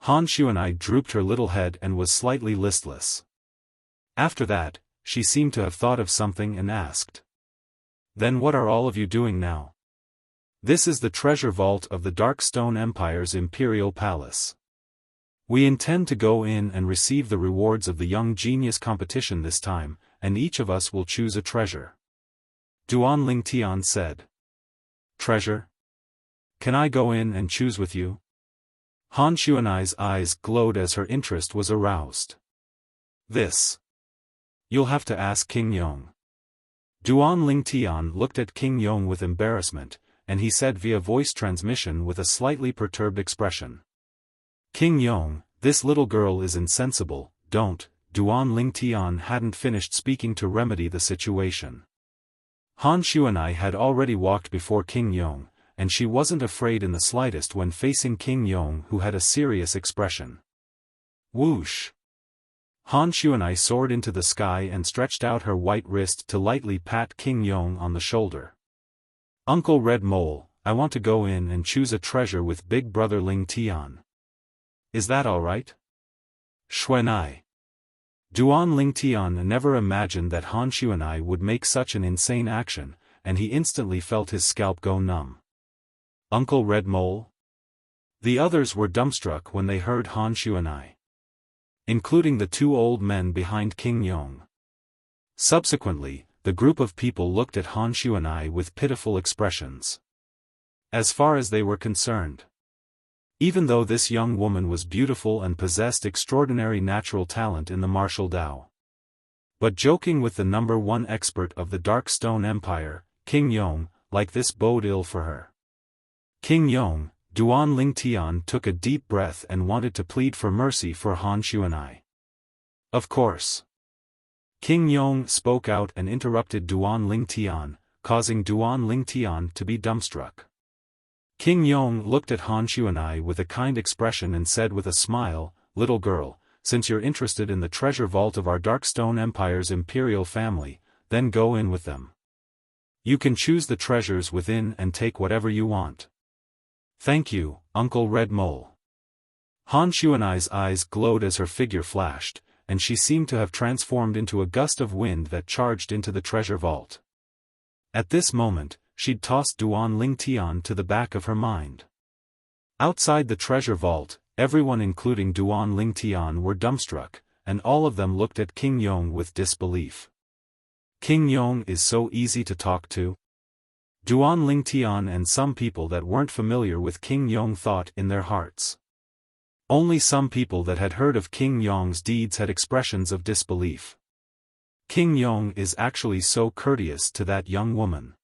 Han Xuanai drooped her little head and was slightly listless. After that, she seemed to have thought of something and asked. Then what are all of you doing now? This is the treasure vault of the Dark Stone Empire's Imperial Palace. We intend to go in and receive the rewards of the Young Genius competition this time, and each of us will choose a treasure. Duan Lingtian said. Treasure? Can I go in and choose with you? Han Xuanai's eyes glowed as her interest was aroused. This. You'll have to ask King Yong. Duan Lingtian looked at King Yong with embarrassment, and he said via voice transmission with a slightly perturbed expression. King Yong, this little girl is insensible, don't. Duan Lingtian hadn't finished speaking to remedy the situation. Han Xuanai had already walked before King Yong, and she wasn't afraid in the slightest when facing King Yong, who had a serious expression. Whoosh! Han Xuanai soared into the sky and stretched out her white wrist to lightly pat King Yong on the shoulder. Uncle Red Mole, I want to go in and choose a treasure with Big Brother Lingtian. Is that all right? Xuanai. Duan Lingtian never imagined that Han Xuanai would make such an insane action, and he instantly felt his scalp go numb. Uncle Red Mole? The others were dumbstruck when they heard Han Xuanai, including the two old men behind King Yong. Subsequently, the group of people looked at Han Xuanai with pitiful expressions. As far as they were concerned, even though this young woman was beautiful and possessed extraordinary natural talent in the martial Dao, but joking with the #1 expert of the Dark Stone Empire, King Yong, like this bode ill for her. King Yong, Duan Lingtian took a deep breath and wanted to plead for mercy for Han Xuanai. Of course. King Yong spoke out and interrupted Duan Lingtian, causing Duan Lingtian to be dumbstruck. King Yong looked at Han Xuanai with a kind expression and said with a smile, "Little girl, since you're interested in the treasure vault of our Darkstone Empire's imperial family, then go in with them. You can choose the treasures within and take whatever you want." "Thank you, Uncle Red Mole." Han Xuanai's eyes glowed as her figure flashed, and she seemed to have transformed into a gust of wind that charged into the treasure vault. At this moment, she'd tossed Duan Lingtian to the back of her mind. Outside the treasure vault, everyone including Duan Lingtian were dumbstruck, and all of them looked at King Yong with disbelief. King Yong is so easy to talk to? Duan Lingtian and some people that weren't familiar with King Yong thought in their hearts. Only some people that had heard of King Yong's deeds had expressions of disbelief. King Yong is actually so courteous to that young woman.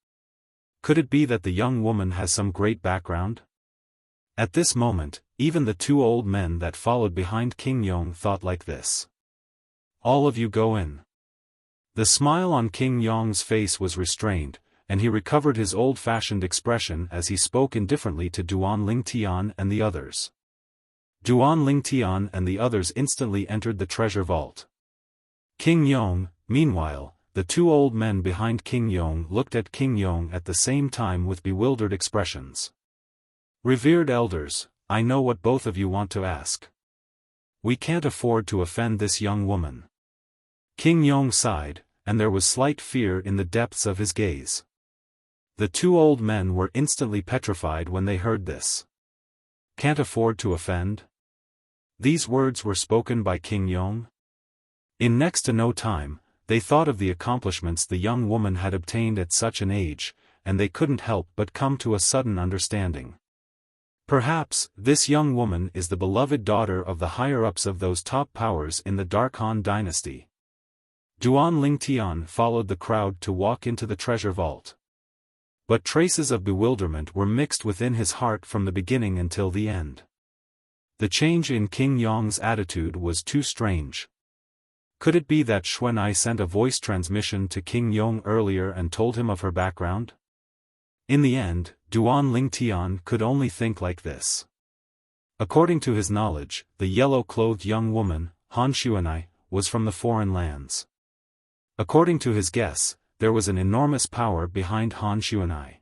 Could it be that the young woman has some great background? At this moment, even the two old men that followed behind King Yong thought like this. "All of you go in." The smile on King Yong's face was restrained, and he recovered his old-fashioned expression as he spoke indifferently to Duan Lingtian and the others. Duan Lingtian and the others instantly entered the treasure vault. King Yong, meanwhile, the two old men behind King Yong looked at King Yong at the same time with bewildered expressions. "Revered elders, I know what both of you want to ask. We can't afford to offend this young woman." King Yong sighed, and there was slight fear in the depths of his gaze. The two old men were instantly petrified when they heard this. Can't afford to offend? These words were spoken by King Yong? In next to no time, they thought of the accomplishments the young woman had obtained at such an age, and they couldn't help but come to a sudden understanding. Perhaps, this young woman is the beloved daughter of the higher-ups of those top powers in the Dark Han dynasty. Duan Lingtian followed the crowd to walk into the treasure vault. But traces of bewilderment were mixed within his heart from the beginning until the end. The change in King Yong's attitude was too strange. Could it be that Xuanai sent a voice transmission to King Yong earlier and told him of her background? In the end, Duan Lingtian could only think like this. According to his knowledge, the yellow-clothed young woman, Han Xuanai, was from the foreign lands. According to his guess, there was an enormous power behind Han Xuanai.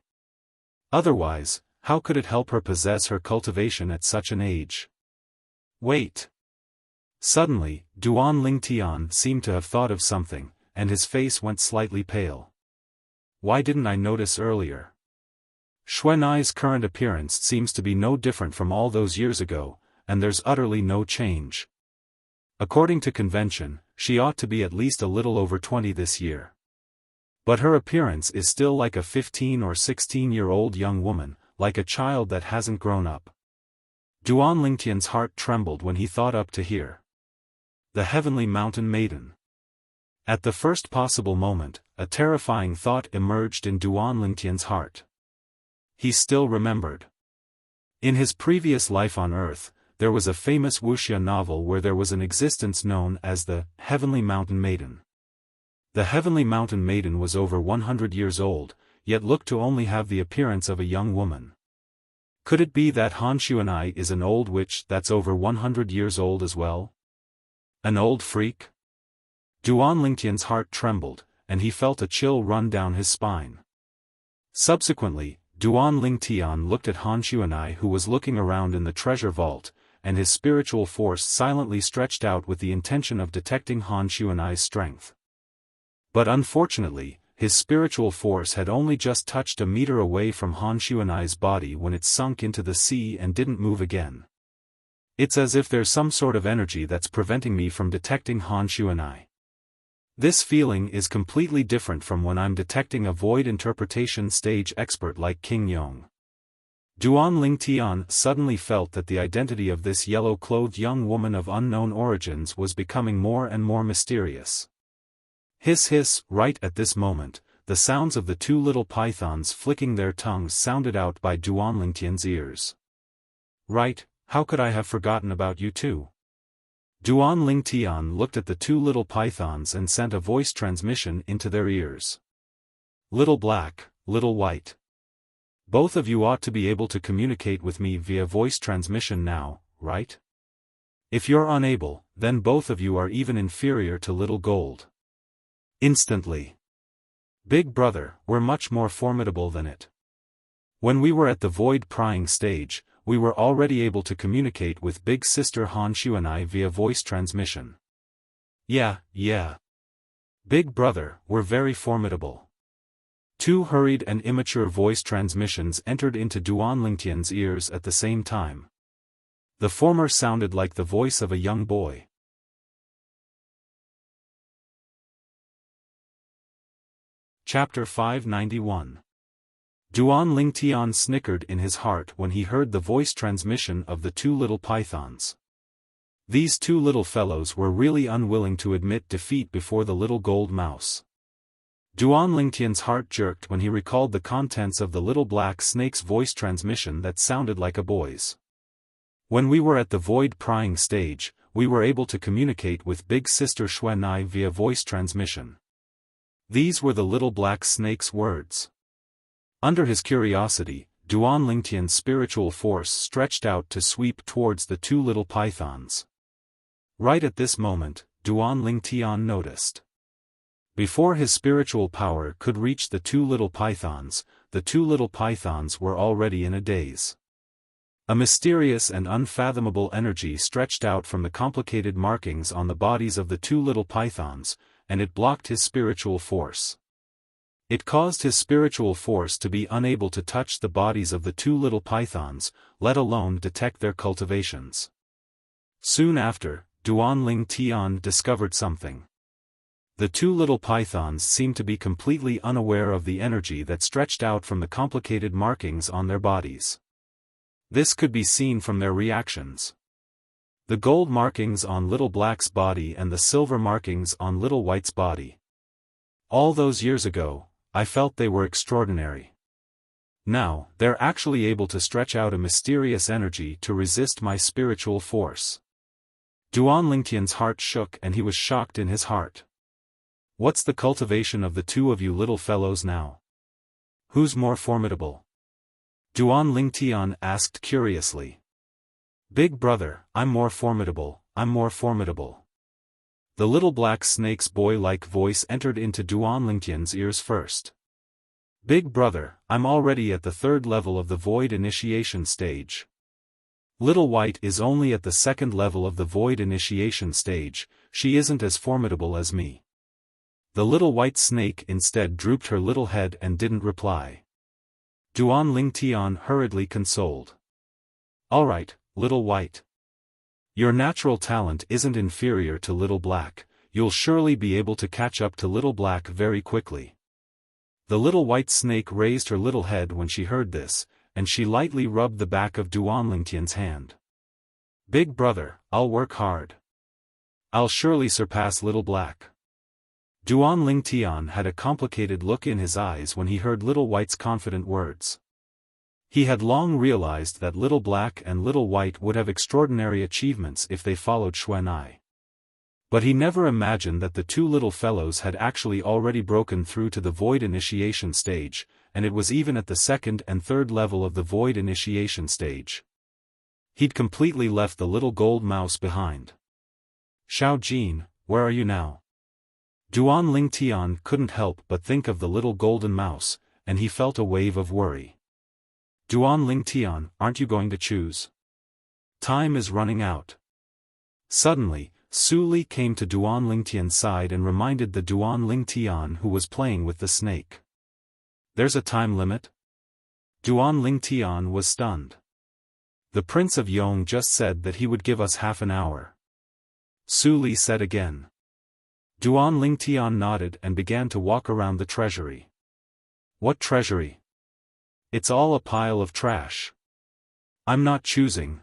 Otherwise, how could it help her possess her cultivation at such an age? Wait. Suddenly, Duan Lingtian seemed to have thought of something, and his face went slightly pale. Why didn't I notice earlier? Xuanai's current appearance seems to be no different from all those years ago, and there's utterly no change. According to convention, she ought to be at least a little over 20 this year. But her appearance is still like a 15 or 16-year-old young woman, like a child that hasn't grown up. Duan Lingtian's heart trembled when he thought up to here. The heavenly mountain maiden. At the first possible moment, a terrifying thought emerged in Duan Lingtian's heart. He still remembered. In his previous life on Earth, there was a famous Wuxia novel where there was an existence known as the Heavenly Mountain Maiden. The Heavenly Mountain Maiden was over 100 years old, yet looked to only have the appearance of a young woman. Could it be that Han Xuanai is an old witch that's over 100 years old as well? An old freak? Duan Lingtian's heart trembled, and he felt a chill run down his spine. Subsequently, Duan Lingtian looked at Han Xuanai, who was looking around in the treasure vault, and his spiritual force silently stretched out with the intention of detecting Han Xuanai's strength. But unfortunately, his spiritual force had only just touched a meter away from Han Xuanai's body when it sunk into the sea and didn't move again. It's as if there's some sort of energy that's preventing me from detecting Han Xuanai. This feeling is completely different from when I'm detecting a void interpretation stage expert like King Yong. Duan Lingtian suddenly felt that the identity of this yellow-clothed young woman of unknown origins was becoming more and more mysterious. Hiss hiss, right at this moment, the sounds of the two little pythons flicking their tongues sounded out by Duan Lingtian's ears. Right, how could I have forgotten about you two? Duan Lingtian looked at the two little pythons and sent a voice transmission into their ears. Little black, little white. Both of you ought to be able to communicate with me via voice transmission now, right? If you're unable, then both of you are even inferior to little gold. Instantly. Big brother, we're much more formidable than it. When we were at the void prying stage, we were already able to communicate with big sister Han Xuanai via voice transmission. Yeah. Big brother, we're very formidable. Two hurried and immature voice transmissions entered into Duan Lingtian's ears at the same time. The former sounded like the voice of a young boy. Chapter 591. Duan Lingtian snickered in his heart when he heard the voice transmission of the two little pythons. These two little fellows were really unwilling to admit defeat before the little gold mouse. Duan Lingtian's heart jerked when he recalled the contents of the little black snake's voice transmission that sounded like a boy's. When we were at the void prying stage, we were able to communicate with big sister Xuanai via voice transmission. These were the little black snake's words. Under his curiosity, Duan Lingtian's spiritual force stretched out to sweep towards the two little pythons. Right at this moment, Duan Lingtian noticed. Before his spiritual power could reach the two little pythons were already in a daze. A mysterious and unfathomable energy stretched out from the complicated markings on the bodies of the two little pythons, and it blocked his spiritual force. It caused his spiritual force to be unable to touch the bodies of the two little pythons, let alone detect their cultivations. Soon after, Duan Lingtian discovered something. The two little pythons seemed to be completely unaware of the energy that stretched out from the complicated markings on their bodies. This could be seen from their reactions. The gold markings on Little Black's body and the silver markings on Little White's body. All those years ago, I felt they were extraordinary. Now, they're actually able to stretch out a mysterious energy to resist my spiritual force. Duan Lingtian's heart shook and he was shocked in his heart. What's the cultivation of the two of you little fellows now? Who's more formidable? Duan Lingtian asked curiously. Big brother, I'm more formidable. The little black snake's boy-like voice entered into Duan Lingtian's ears first. Big brother, I'm already at the 3rd level of the void initiation stage. Little White is only at the 2nd level of the void initiation stage, she isn't as formidable as me. The little white snake instead drooped her little head and didn't reply. Duan Lingtian hurriedly consoled. Alright, Little White. Your natural talent isn't inferior to Little Black, you'll surely be able to catch up to Little Black very quickly. The little white snake raised her little head when she heard this, and she lightly rubbed the back of Duan Lingtian's hand. Big brother, I'll work hard. I'll surely surpass Little Black. Duan Lingtian had a complicated look in his eyes when he heard Little White's confident words. He had long realized that Little Black and Little White would have extraordinary achievements if they followed Xuan'ai. But he never imagined that the two little fellows had actually already broken through to the void initiation stage, and it was even at the 2nd and 3rd level of the void initiation stage. He'd completely left the little gold mouse behind. Xiao Jin, where are you now? Duan Lingtian couldn't help but think of the little golden mouse, and he felt a wave of worry. Duan Lingtian, aren't you going to choose? Time is running out. Suddenly, Su Li came to Duan Lingtian's side and reminded the Duan Lingtian who was playing with the snake. There's a time limit? Duan Lingtian was stunned. The Prince of Yong just said that he would give us half an hour. Su Li said again. Duan Lingtian nodded and began to walk around the treasury. What treasury? It's all a pile of trash. I'm not choosing.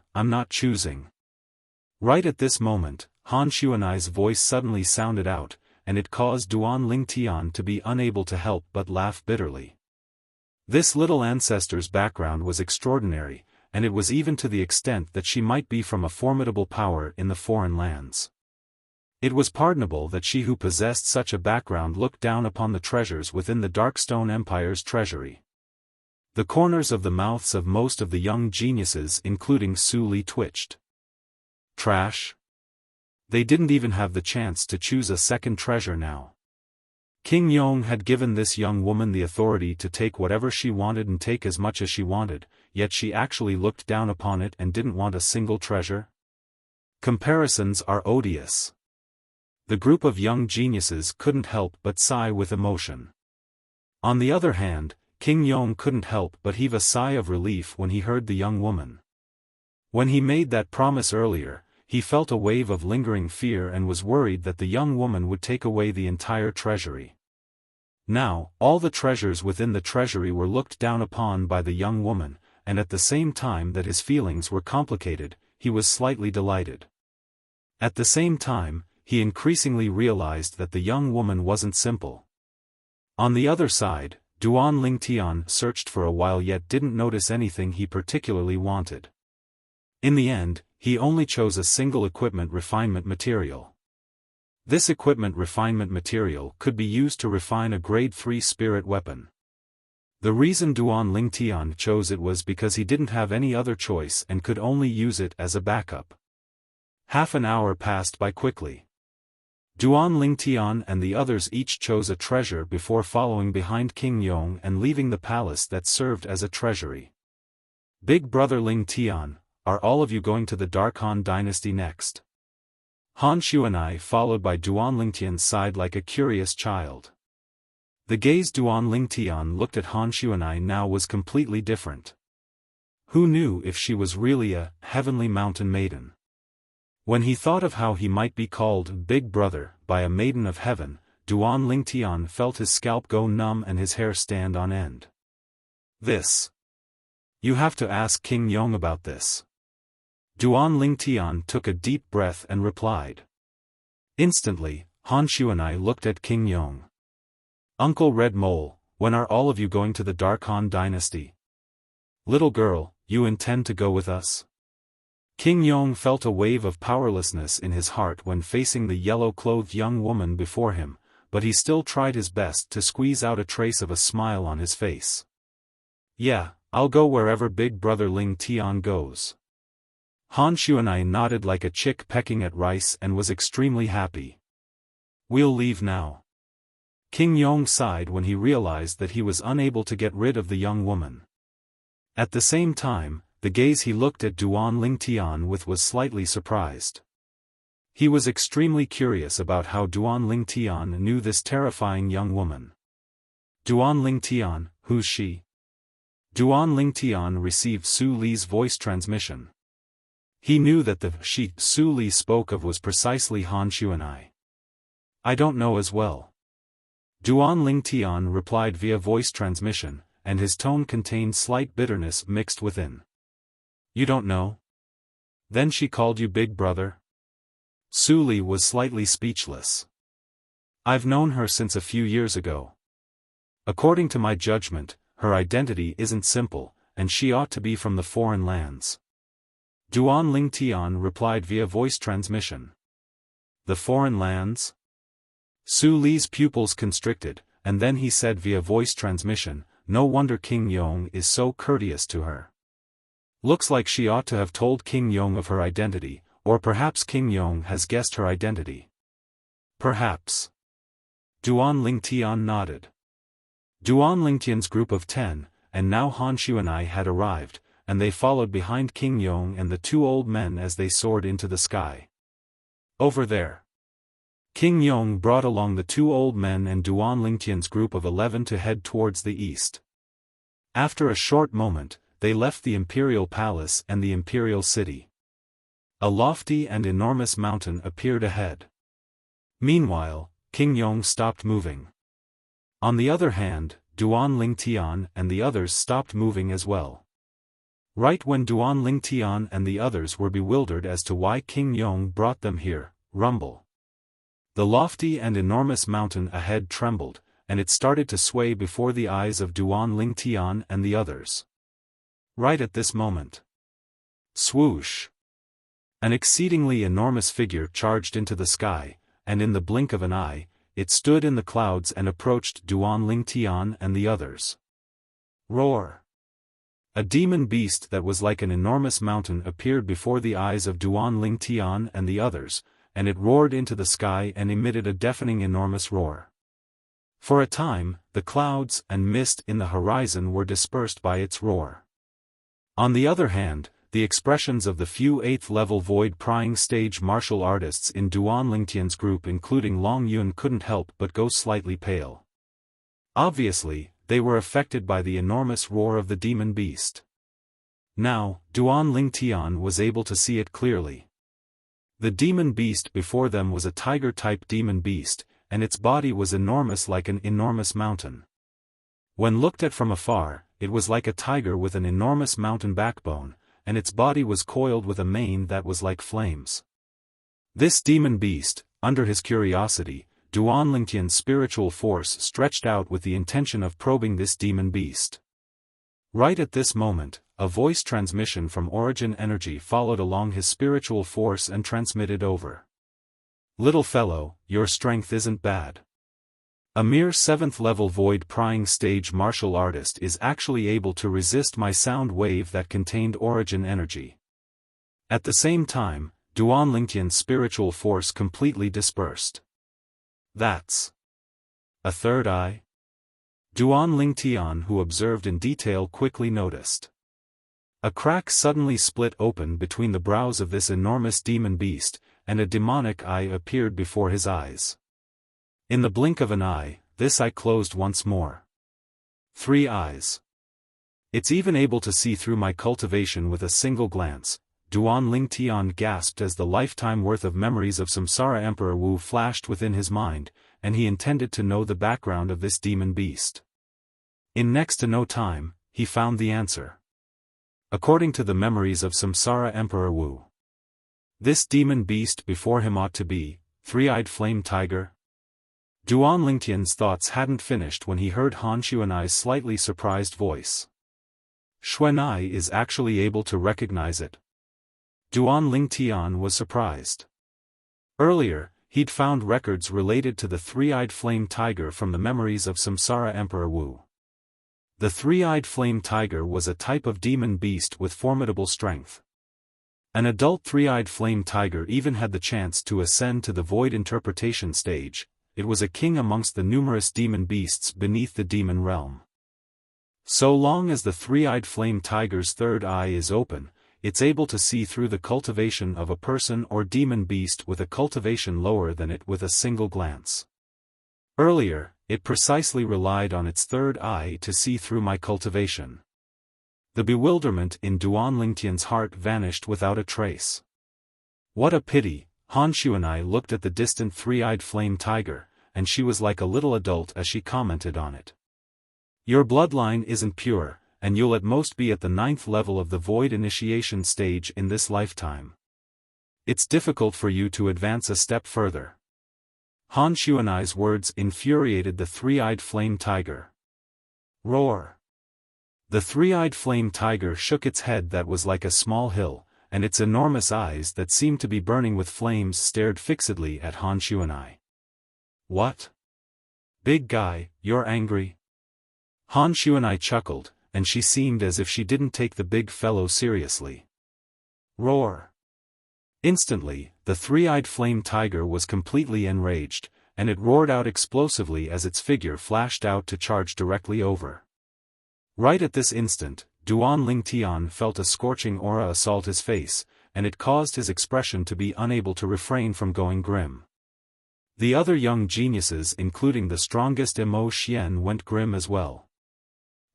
Right at this moment, Han Xuan'ai's voice suddenly sounded out, and it caused Duan Lingtian to be unable to help but laugh bitterly. This little ancestor's background was extraordinary, and it was even to the extent that she might be from a formidable power in the foreign lands. It was pardonable that she who possessed such a background looked down upon the treasures within the Darkstone Empire's treasury. The corners of the mouths of most of the young geniuses including Su Li twitched. Trash? They didn't even have the chance to choose a second treasure now. King Yong had given this young woman the authority to take whatever she wanted and take as much as she wanted, yet she actually looked down upon it and didn't want a single treasure? Comparisons are odious. The group of young geniuses couldn't help but sigh with emotion. On the other hand, King Yong couldn't help but heave a sigh of relief when he heard the young woman. When he made that promise earlier, he felt a wave of lingering fear and was worried that the young woman would take away the entire treasury. Now, all the treasures within the treasury were looked down upon by the young woman, and at the same time that his feelings were complicated, he was slightly delighted. At the same time, he increasingly realized that the young woman wasn't simple. On the other side, Duan Lingtian searched for a while yet didn't notice anything he particularly wanted. In the end, he only chose a single equipment refinement material. This equipment refinement material could be used to refine a grade 3 spirit weapon. The reason Duan Lingtian chose it was because he didn't have any other choice and could only use it as a backup. Half an hour passed by quickly. Duan Lingtian and the others each chose a treasure before following behind King Yong and leaving the palace that served as a treasury. Big brother Lingtian, are all of you going to the Dark Han dynasty next? Han Xuan'ai followed by Duan Lingtian's side like a curious child. The gaze Duan Lingtian looked at Han Xuan'ai now was completely different. Who knew if she was really a heavenly mountain maiden? When he thought of how he might be called Big Brother by a maiden of heaven, Duan Lingtian felt his scalp go numb and his hair stand on end. This. You have to ask King Yong about this. Duan Lingtian took a deep breath and replied. Instantly, Han Xuan'ai looked at King Yong. Uncle Red Mole, when are all of you going to the Dark Han dynasty? Little girl, you intend to go with us? King Yong felt a wave of powerlessness in his heart when facing the yellow-clothed young woman before him, but he still tried his best to squeeze out a trace of a smile on his face. Yeah, I'll go wherever Big Brother Lingtian goes. Han Xuan'ai nodded like a chick pecking at rice and was extremely happy. We'll leave now. King Yong sighed when he realized that he was unable to get rid of the young woman. At the same time, the gaze he looked at Duan Lingtian with was slightly surprised. He was extremely curious about how Duan Lingtian knew this terrifying young woman. Duan Lingtian, who's she? Duan Lingtian received Su Li's voice transmission. He knew that the she Su Li spoke of was precisely Han Xuanai. I don't know as well. Duan Lingtian replied via voice transmission, and his tone contained slight bitterness mixed within. You don't know? Then she called you big brother? Su Li was slightly speechless. I've known her since a few years ago. According to my judgment, her identity isn't simple, and she ought to be from the foreign lands. Duan Lingtian replied via voice transmission. The foreign lands? Su Li's pupils constricted, and then he said via voice transmission, no wonder King Yong is so courteous to her. Looks like she ought to have told King Yong of her identity, or perhaps King Yong has guessed her identity. Perhaps. Duan Lingtian nodded. Duan Lingtian's group of 10, and now Han Xuanai had arrived, and they followed behind King Yong and the two old men as they soared into the sky. Over there. King Yong brought along the two old men and Duan Lingtian's group of 11 to head towards the east. After a short moment, they left the imperial palace and the imperial city. A lofty and enormous mountain appeared ahead. Meanwhile, King Yong stopped moving. On the other hand, Duan Lingtian and the others stopped moving as well. Right when Duan Lingtian and the others were bewildered as to why King Yong brought them here, rumble. The lofty and enormous mountain ahead trembled, and it started to sway before the eyes of Duan Lingtian and the others. Right at this moment. Swoosh! An exceedingly enormous figure charged into the sky, and in the blink of an eye, it stood in the clouds and approached Duan Lingtian and the others. Roar! A demon beast that was like an enormous mountain appeared before the eyes of Duan Lingtian and the others, and it roared into the sky and emitted a deafening enormous roar. For a time, the clouds and mist in the horizon were dispersed by its roar. On the other hand, the expressions of the few 8th-level void-prying stage martial artists in Duan Lingtian's group including Long Yun couldn't help but go slightly pale. Obviously, they were affected by the enormous roar of the demon beast. Now, Duan Lingtian was able to see it clearly. The demon beast before them was a tiger-type demon beast, and its body was enormous like an enormous mountain. When looked at from afar, it was like a tiger with an enormous mountain backbone, and its body was coiled with a mane that was like flames. This demon beast, under his curiosity, Duan Lingtian's spiritual force stretched out with the intention of probing this demon beast. Right at this moment, a voice transmission from Origin Energy followed along his spiritual force and transmitted over. Little fellow, your strength isn't bad. A mere 7th-level void-prying stage martial artist is actually able to resist my sound wave that contained Origin Energy. At the same time, Duan Lingtian's spiritual force completely dispersed. That's a third eye? Duan Lingtian, who observed in detail, quickly noticed. A crack suddenly split open between the brows of this enormous demon beast, and a demonic eye appeared before his eyes. In the blink of an eye, this eye closed once more. 3 eyes. It's even able to see through my cultivation with a single glance, Duan Lingtian gasped as the lifetime worth of memories of Samsara Emperor Wu flashed within his mind, and he intended to know the background of this demon beast. In next to no time, he found the answer. According to the memories of Samsara Emperor Wu, this demon beast before him ought to be, 3-eyed flame tiger? Duan Lingtian's thoughts hadn't finished when he heard Han Xuanai's slightly surprised voice. Xuanai is actually able to recognize it. Duan Lingtian was surprised. Earlier, he'd found records related to the 3-eyed flame tiger from the memories of Samsara Emperor Wu. The 3-eyed flame tiger was a type of demon beast with formidable strength. An adult 3-eyed flame tiger even had the chance to ascend to the void interpretation stage, it was a king amongst the numerous demon beasts beneath the demon realm. So long as the three-eyed flame tiger's third eye is open, it's able to see through the cultivation of a person or demon beast with a cultivation lower than it with a single glance. Earlier, it precisely relied on its third eye to see through my cultivation. The bewilderment in Duan Lingtian's heart vanished without a trace. What a pity, Han Xuanai looked at the distant three-eyed flame tiger, and she was like a little adult as she commented on it. Your bloodline isn't pure, and you'll at most be at the 9th level of the void initiation stage in this lifetime. It's difficult for you to advance a step further. Han Xuanai's words infuriated the three-eyed flame tiger. Roar! The three-eyed flame tiger shook its head that was like a small hill, and its enormous eyes that seemed to be burning with flames stared fixedly at Han Xuanai. What? Big guy, you're angry? Han Xuanai chuckled, and she seemed as if she didn't take the big fellow seriously. Roar! Instantly, the three-eyed flame tiger was completely enraged, and it roared out explosively as its figure flashed out to charge directly over. Right at this instant, Duan Lingtian felt a scorching aura assault his face, and it caused his expression to be unable to refrain from going grim. The other young geniuses including the strongest Mo Xian went grim as well.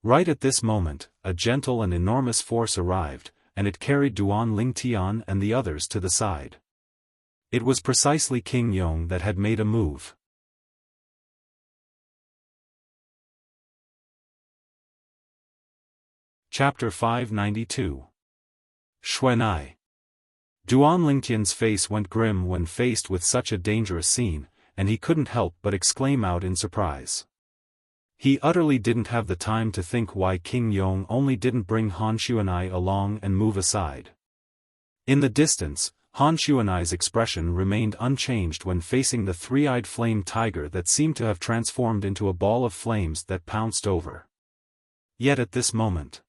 Right at this moment, a gentle and enormous force arrived, and it carried Duan Lingtian and the others to the side. It was precisely King Yong that had made a move. Chapter 592. Xuanai. Duan Lingtian's face went grim when faced with such a dangerous scene, and he couldn't help but exclaim out in surprise. He utterly didn't have the time to think why King Yong only didn't bring Han Xuanai along and move aside. In the distance, Han Xuanai's expression remained unchanged when facing the three-eyed flame tiger that seemed to have transformed into a ball of flames that pounced over. Yet at this moment,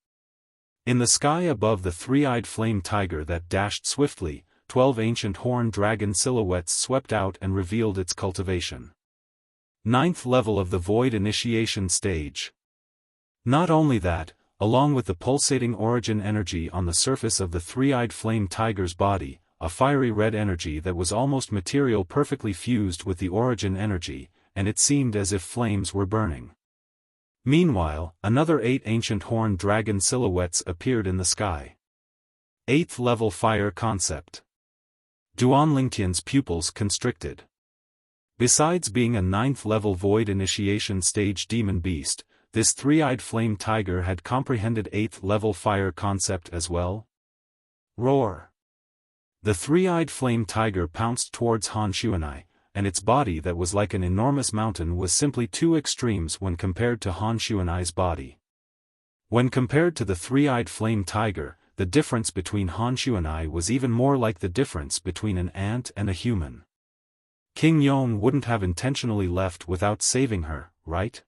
in the sky above the three-eyed flame tiger that dashed swiftly, 12 ancient horned dragon silhouettes swept out and revealed its cultivation. 9th level of the void initiation stage. Not only that, along with the pulsating origin energy on the surface of the three-eyed flame tiger's body, a fiery red energy that was almost material perfectly fused with the origin energy, and it seemed as if flames were burning. Meanwhile, another 8 ancient horned dragon silhouettes appeared in the sky. 8th level fire concept. Duan Lingtian's pupils constricted. Besides being a 9th level void initiation stage demon beast, this three-eyed flame tiger had comprehended 8th level fire concept as well. Roar! The three-eyed flame tiger pounced towards Han Xuanai, and its body that was like an enormous mountain was simply two extremes when compared to Han Xuanai's body. When compared to the three-eyed flame tiger, the difference between Han Xuanai was even more like the difference between an ant and a human. King Yong wouldn't have intentionally left without saving her, right?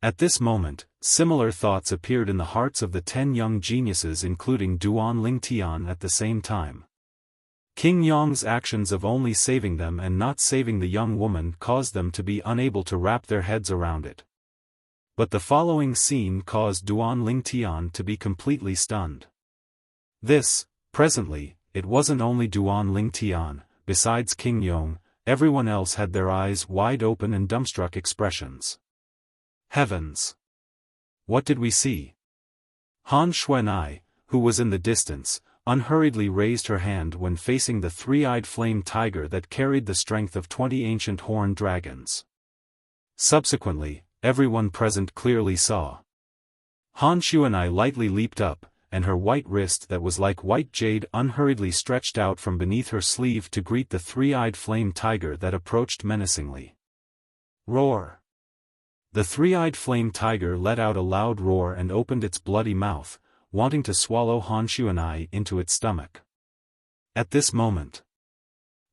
At this moment, similar thoughts appeared in the hearts of the 10 young geniuses including Duan Lingtian at the same time. King Yong's actions of only saving them and not saving the young woman caused them to be unable to wrap their heads around it. But the following scene caused Duan Lingtian to be completely stunned. Presently, it wasn't only Duan Lingtian, besides King Yong, everyone else had their eyes wide open and dumbstruck expressions. Heavens! What did we see? Han Xuanai, who was in the distance, unhurriedly raised her hand when facing the three-eyed flame tiger that carried the strength of 20 ancient horned dragons. Subsequently, everyone present clearly saw. Han Xuanai lightly leaped up, and her white wrist that was like white jade unhurriedly stretched out from beneath her sleeve to greet the three-eyed flame tiger that approached menacingly. Roar! The three-eyed flame tiger let out a loud roar and opened its bloody mouth, wanting to swallow Han Xuanai into its stomach. At this moment,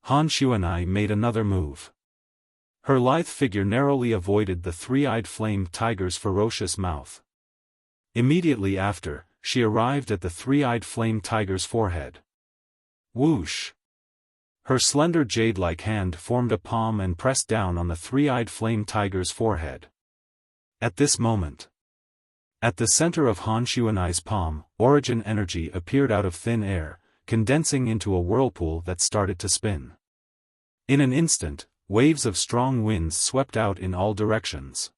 Han Xuanai made another move. Her lithe figure narrowly avoided the three-eyed flame tiger's ferocious mouth. Immediately after, she arrived at the three-eyed flame tiger's forehead. Whoosh! Her slender jade-like hand formed a palm and pressed down on the three-eyed flame tiger's forehead. At this moment, at the center of Han Xuanai's palm, origin energy appeared out of thin air, condensing into a whirlpool that started to spin. In an instant, waves of strong winds swept out in all directions.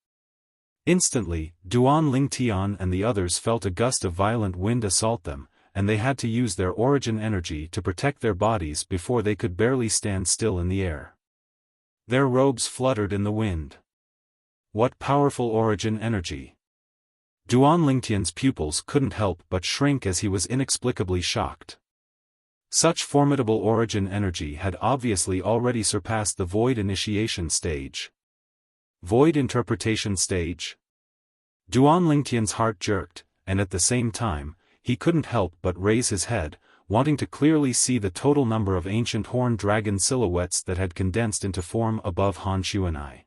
Instantly, Duan Lingtian and the others felt a gust of violent wind assault them, and they had to use their origin energy to protect their bodies before they could barely stand still in the air. Their robes fluttered in the wind. What powerful origin energy! Duan Lingtian's pupils couldn't help but shrink as he was inexplicably shocked. Such formidable origin energy had obviously already surpassed the void initiation stage. Void interpretation stage? Duan Lingtian's heart jerked, and at the same time, he couldn't help but raise his head, wanting to clearly see the total number of ancient horned dragon silhouettes that had condensed into form above Han Xuanai.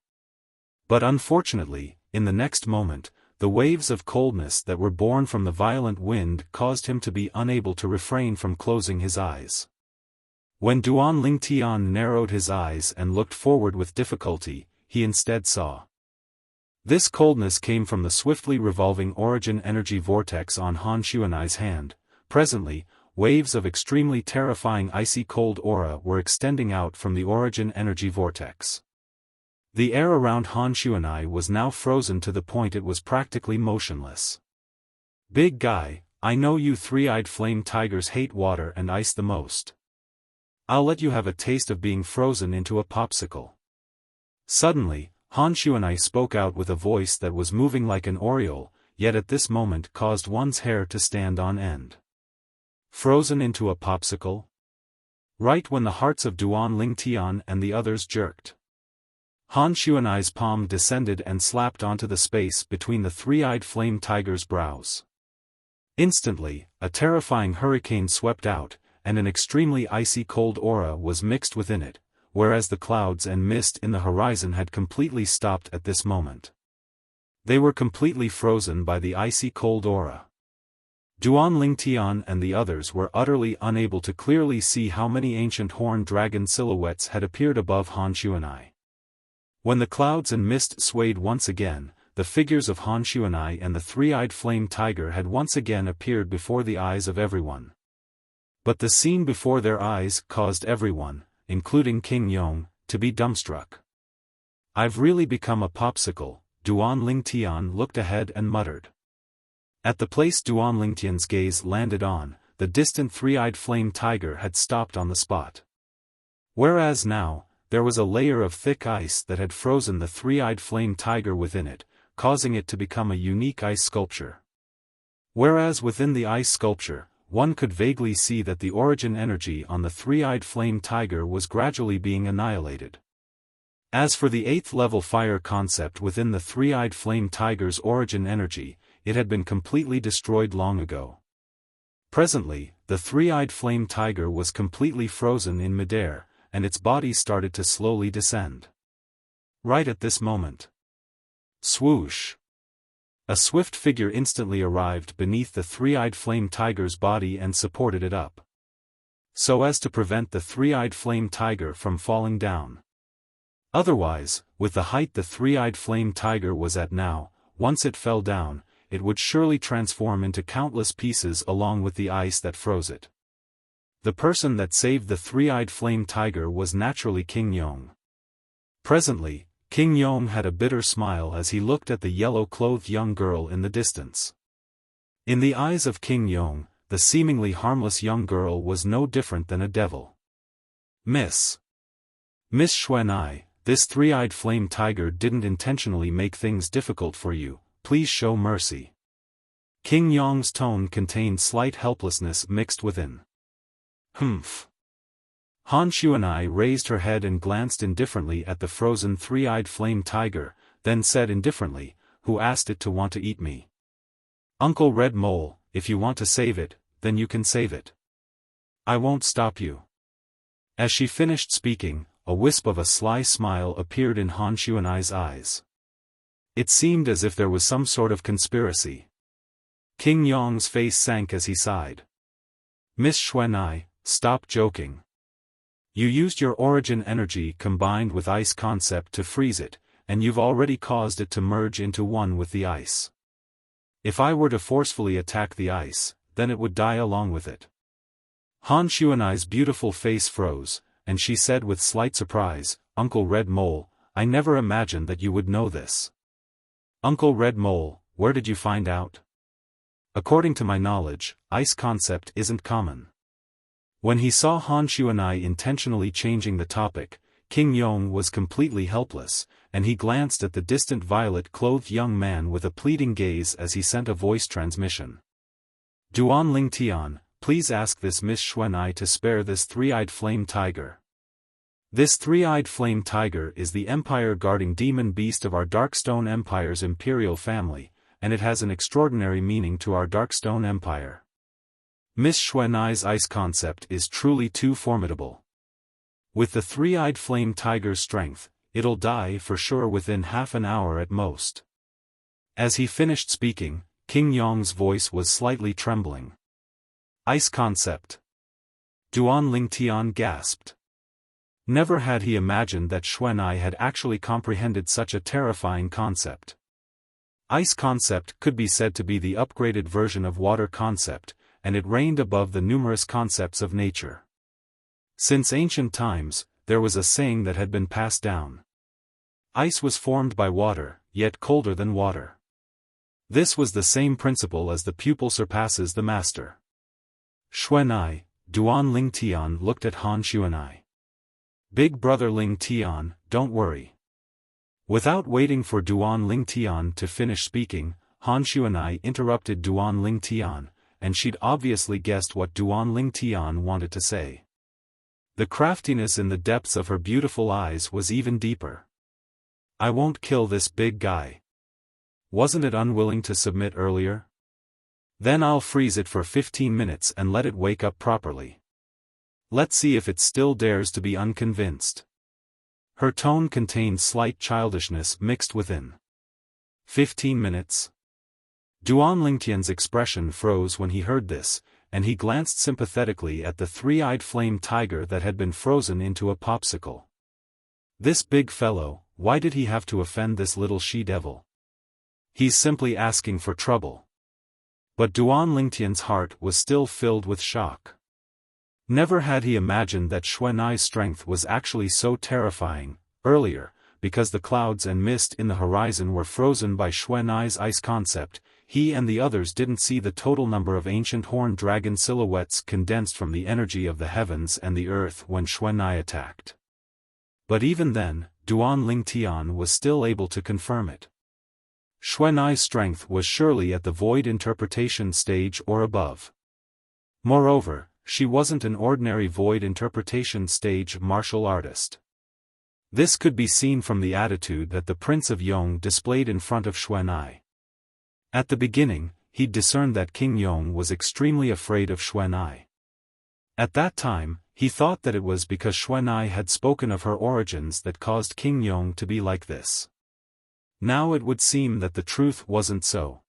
But unfortunately, in the next moment, the waves of coldness that were born from the violent wind caused him to be unable to refrain from closing his eyes. When Duan Lingtian narrowed his eyes and looked forward with difficulty, he instead saw. This coldness came from the swiftly revolving origin energy vortex on Han Xuanai's hand. Presently, waves of extremely terrifying icy cold aura were extending out from the origin energy vortex. The air around Han Xuanai was now frozen to the point it was practically motionless. Big guy, I know you three-eyed flame tigers hate water and ice the most. I'll let you have a taste of being frozen into a popsicle. Suddenly, Han Xuanai spoke out with a voice that was moving like an aureole, yet at this moment caused one's hair to stand on end. Frozen into a popsicle? Right when the hearts of Duan Lingtian and the others jerked. Han Xuanai's palm descended and slapped onto the space between the three-eyed flame tiger's brows. Instantly, a terrifying hurricane swept out, and an extremely icy cold aura was mixed within it, whereas the clouds and mist in the horizon had completely stopped at this moment. They were completely frozen by the icy cold aura. Duan Lingtian and the others were utterly unable to clearly see how many ancient horned dragon silhouettes had appeared above Han Xuanai. When the clouds and mist swayed once again, the figures of Han Xuanai and the three-eyed flame tiger had once again appeared before the eyes of everyone. But the scene before their eyes caused everyone, including King Yong, to be dumbstruck. I've really become a popsicle, Duan Lingtian looked ahead and muttered. At the place Duan Lingtian's gaze landed on, the distant three-eyed flame tiger had stopped on the spot. Whereas now, there was a layer of thick ice that had frozen the three-eyed flame tiger within it, causing it to become a unique ice sculpture. Whereas within the ice sculpture, one could vaguely see that the origin energy on the three-eyed flame tiger was gradually being annihilated. As for the 8th level fire concept within the three-eyed flame tiger's origin energy, it had been completely destroyed long ago. Presently, the three-eyed flame tiger was completely frozen in midair, and its body started to slowly descend. Right at this moment. Swoosh! A swift figure instantly arrived beneath the three-eyed flame tiger's body and supported it up, so as to prevent the three-eyed flame tiger from falling down. Otherwise, with the height the three-eyed flame tiger was at now, once it fell down, it would surely transform into countless pieces along with the ice that froze it. The person that saved the three-eyed flame tiger was naturally King Yong. Presently, King Yong had a bitter smile as he looked at the yellow-clothed young girl in the distance. In the eyes of King Yong, the seemingly harmless young girl was no different than a devil. Miss Xuanai, this three-eyed flame tiger didn't intentionally make things difficult for you, please show mercy. King Yong's tone contained slight helplessness mixed within. Humph. Han Xuanai raised her head and glanced indifferently at the frozen three-eyed flame tiger, then said indifferently, who asked it to want to eat me? Uncle Red Mole, if you want to save it, then you can save it. I won't stop you. As she finished speaking, a wisp of a sly smile appeared in Han Xuanai's eyes. It seemed as if there was some sort of conspiracy. King Yong's face sank as he sighed. Miss Xuanai, stop joking. You used your origin energy combined with ice concept to freeze it, and you've already caused it to merge into one with the ice. If I were to forcefully attack the ice, then it would die along with it. Han Xuanai's beautiful face froze, and she said with slight surprise, Uncle Red Mole, I never imagined that you would know this. Uncle Red Mole, where did you find out? According to my knowledge, ice concept isn't common. When he saw Han Xuanai intentionally changing the topic, King Yong was completely helpless, and he glanced at the distant violet-clothed young man with a pleading gaze as he sent a voice transmission. Duan Ling Tian, please ask this Miss Xuanai to spare this three-eyed flame tiger. This three-eyed flame tiger is the empire-guarding demon beast of our Darkstone Empire's imperial family, and it has an extraordinary meaning to our Darkstone Empire. Miss Xuanai's ice concept is truly too formidable. With the three-eyed flame tiger's strength, it'll die for sure within half an hour at most. As he finished speaking, King Yong's voice was slightly trembling. Ice concept. Duan Ling Tian gasped. Never had he imagined that Xuanai had actually comprehended such a terrifying concept. Ice concept could be said to be the upgraded version of water concept, and it reigned above the numerous concepts of nature. Since ancient times, there was a saying that had been passed down. Ice was formed by water, yet colder than water. This was the same principle as the pupil surpasses the master. Xuanai, Duan Ling Tian looked at Han Xuanai. Big brother Ling Tian, don't worry. Without waiting for Duan Ling Tian to finish speaking, Han Xuanai interrupted Duan Ling Tian, and she'd obviously guessed what Duan Ling Tian wanted to say. The craftiness in the depths of her beautiful eyes was even deeper. I won't kill this big guy. Wasn't it unwilling to submit earlier? Then I'll freeze it for 15 minutes and let it wake up properly. Let's see if it still dares to be unconvinced. Her tone contained slight childishness mixed within. 15 minutes? Duan Lingtian's expression froze when he heard this, and he glanced sympathetically at the three-eyed flame tiger that had been frozen into a popsicle. This big fellow, why did he have to offend this little she-devil? He's simply asking for trouble. But Duan Lingtian's heart was still filled with shock. Never had he imagined that Xuanai's strength was actually so terrifying. Earlier, because the clouds and mist in the horizon were frozen by Xuanai's ice concept, he and the others didn't see the total number of ancient horned dragon silhouettes condensed from the energy of the heavens and the earth when Xuanai attacked. But even then, Duan Ling Tian was still able to confirm it. Xuanai's strength was surely at the void interpretation stage or above. Moreover, she wasn't an ordinary void interpretation stage martial artist. This could be seen from the attitude that the Prince of Yong displayed in front of Xuanai. At the beginning, he'd discerned that King Yong was extremely afraid of Xuanai. At that time, he thought that it was because Xuanai had spoken of her origins that caused King Yong to be like this. Now it would seem that the truth wasn't so.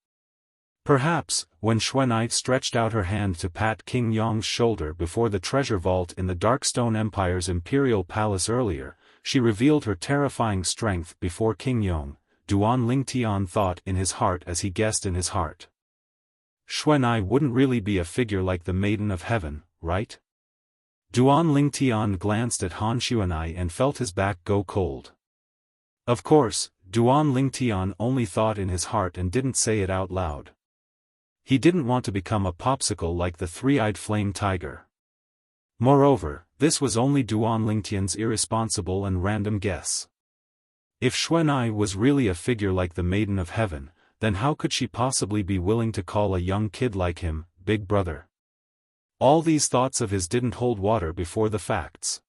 Perhaps, when Xuanai stretched out her hand to pat King Yong's shoulder before the treasure vault in the Darkstone Empire's imperial palace earlier, she revealed her terrifying strength before King Yong, Duan Ling Tian thought in his heart as he guessed in his heart. Xuanai wouldn't really be a figure like the Maiden of Heaven, right? Duan Ling Tian glanced at Han Xuanai and felt his back go cold. Of course, Duan Ling Tian only thought in his heart and didn't say it out loud. He didn't want to become a popsicle like the three-eyed flame tiger. Moreover, this was only Duan Lingtian's irresponsible and random guess. If Xuanai was really a figure like the Maiden of Heaven, then how could she possibly be willing to call a young kid like him, Big Brother? All these thoughts of his didn't hold water before the facts.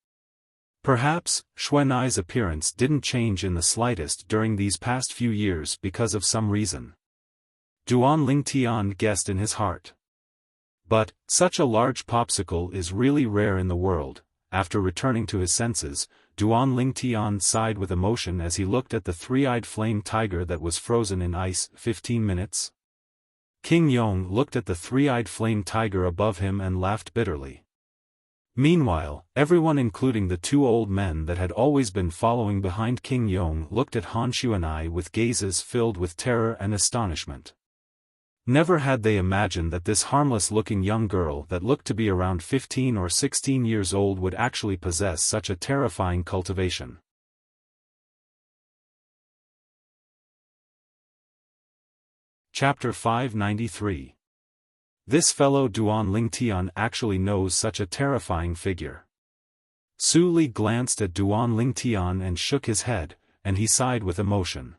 Perhaps, Xuanai's appearance didn't change in the slightest during these past few years because of some reason. Duan Ling Tian guessed in his heart. But, such a large popsicle is really rare in the world. After returning to his senses, Duan Ling Tian sighed with emotion as he looked at the three-eyed flame tiger that was frozen in ice. 15 minutes? King Yong looked at the three-eyed flame tiger above him and laughed bitterly. Meanwhile, everyone including the two old men that had always been following behind King Yong looked at Han Xuanai with gazes filled with terror and astonishment. Never had they imagined that this harmless-looking young girl that looked to be around 15 or 16 years old would actually possess such a terrifying cultivation. Chapter 593. This fellow Duan Lingtian actually knows such a terrifying figure. Su Li glanced at Duan Lingtian and shook his head, and he sighed with emotion.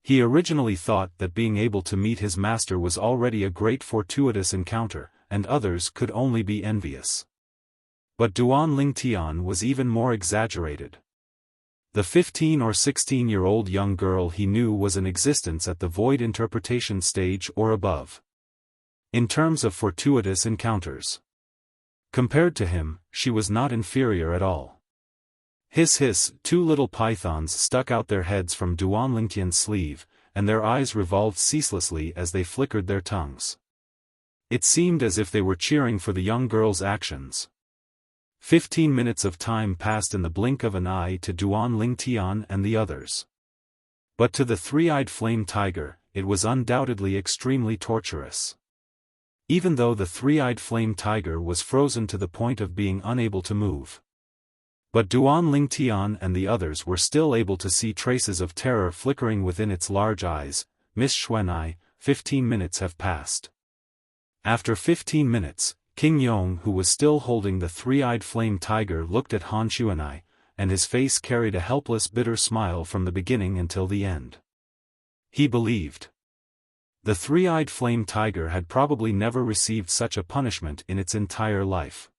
He originally thought that being able to meet his master was already a great fortuitous encounter, and others could only be envious. But Duan Lingtian was even more exaggerated. The 15 or 16-year-old young girl he knew was in existence at the void interpretation stage or above. In terms of fortuitous encounters, compared to him, she was not inferior at all. Hiss hiss, two little pythons stuck out their heads from Duan Lingtian's sleeve, and their eyes revolved ceaselessly as they flickered their tongues. It seemed as if they were cheering for the young girl's actions. 15 minutes of time passed in the blink of an eye to Duan Lingtian and the others. But to the three-eyed flame tiger, it was undoubtedly extremely torturous. Even though the three-eyed flame tiger was frozen to the point of being unable to move. But Duan Lingtian and the others were still able to see traces of terror flickering within its large eyes. Miss Xuanai, 15 minutes have passed. After 15 minutes, King Yong, who was still holding the three-eyed flame tiger, looked at Han Xuanai, and his face carried a helpless bitter smile from the beginning until the end. He believed the three-eyed flame tiger had probably never received such a punishment in its entire life.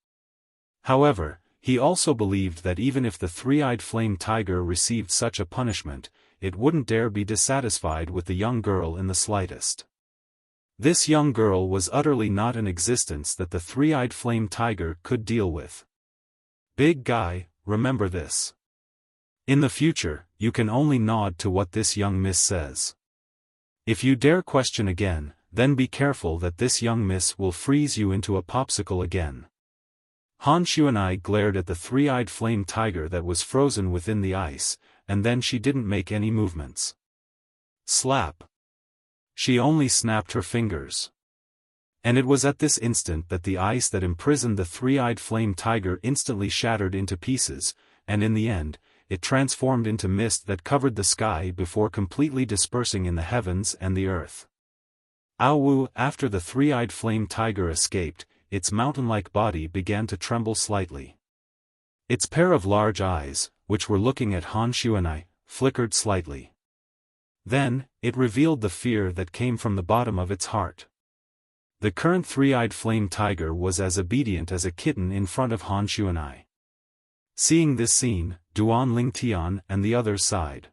However, he also believed that even if the three-eyed flame tiger received such a punishment, it wouldn't dare be dissatisfied with the young girl in the slightest. This young girl was utterly not an existence that the three-eyed flame tiger could deal with. Big guy, remember this. In the future, you can only nod to what this young miss says. If you dare question again, then be careful that this young miss will freeze you into a popsicle again. Han Xuanai glared at the three-eyed flame tiger that was frozen within the ice, and then she didn't make any movements. Slap. She only snapped her fingers. And it was at this instant that the ice that imprisoned the three-eyed flame tiger instantly shattered into pieces, and in the end, it transformed into mist that covered the sky before completely dispersing in the heavens and the earth. Awu, after the three-eyed flame tiger escaped, its mountain-like body began to tremble slightly. Its pair of large eyes, which were looking at Han Xuanai, flickered slightly. Then, it revealed the fear that came from the bottom of its heart. The current three-eyed flame tiger was as obedient as a kitten in front of Han Xuanai. Seeing this scene, Duan Lingtian and the others sighed.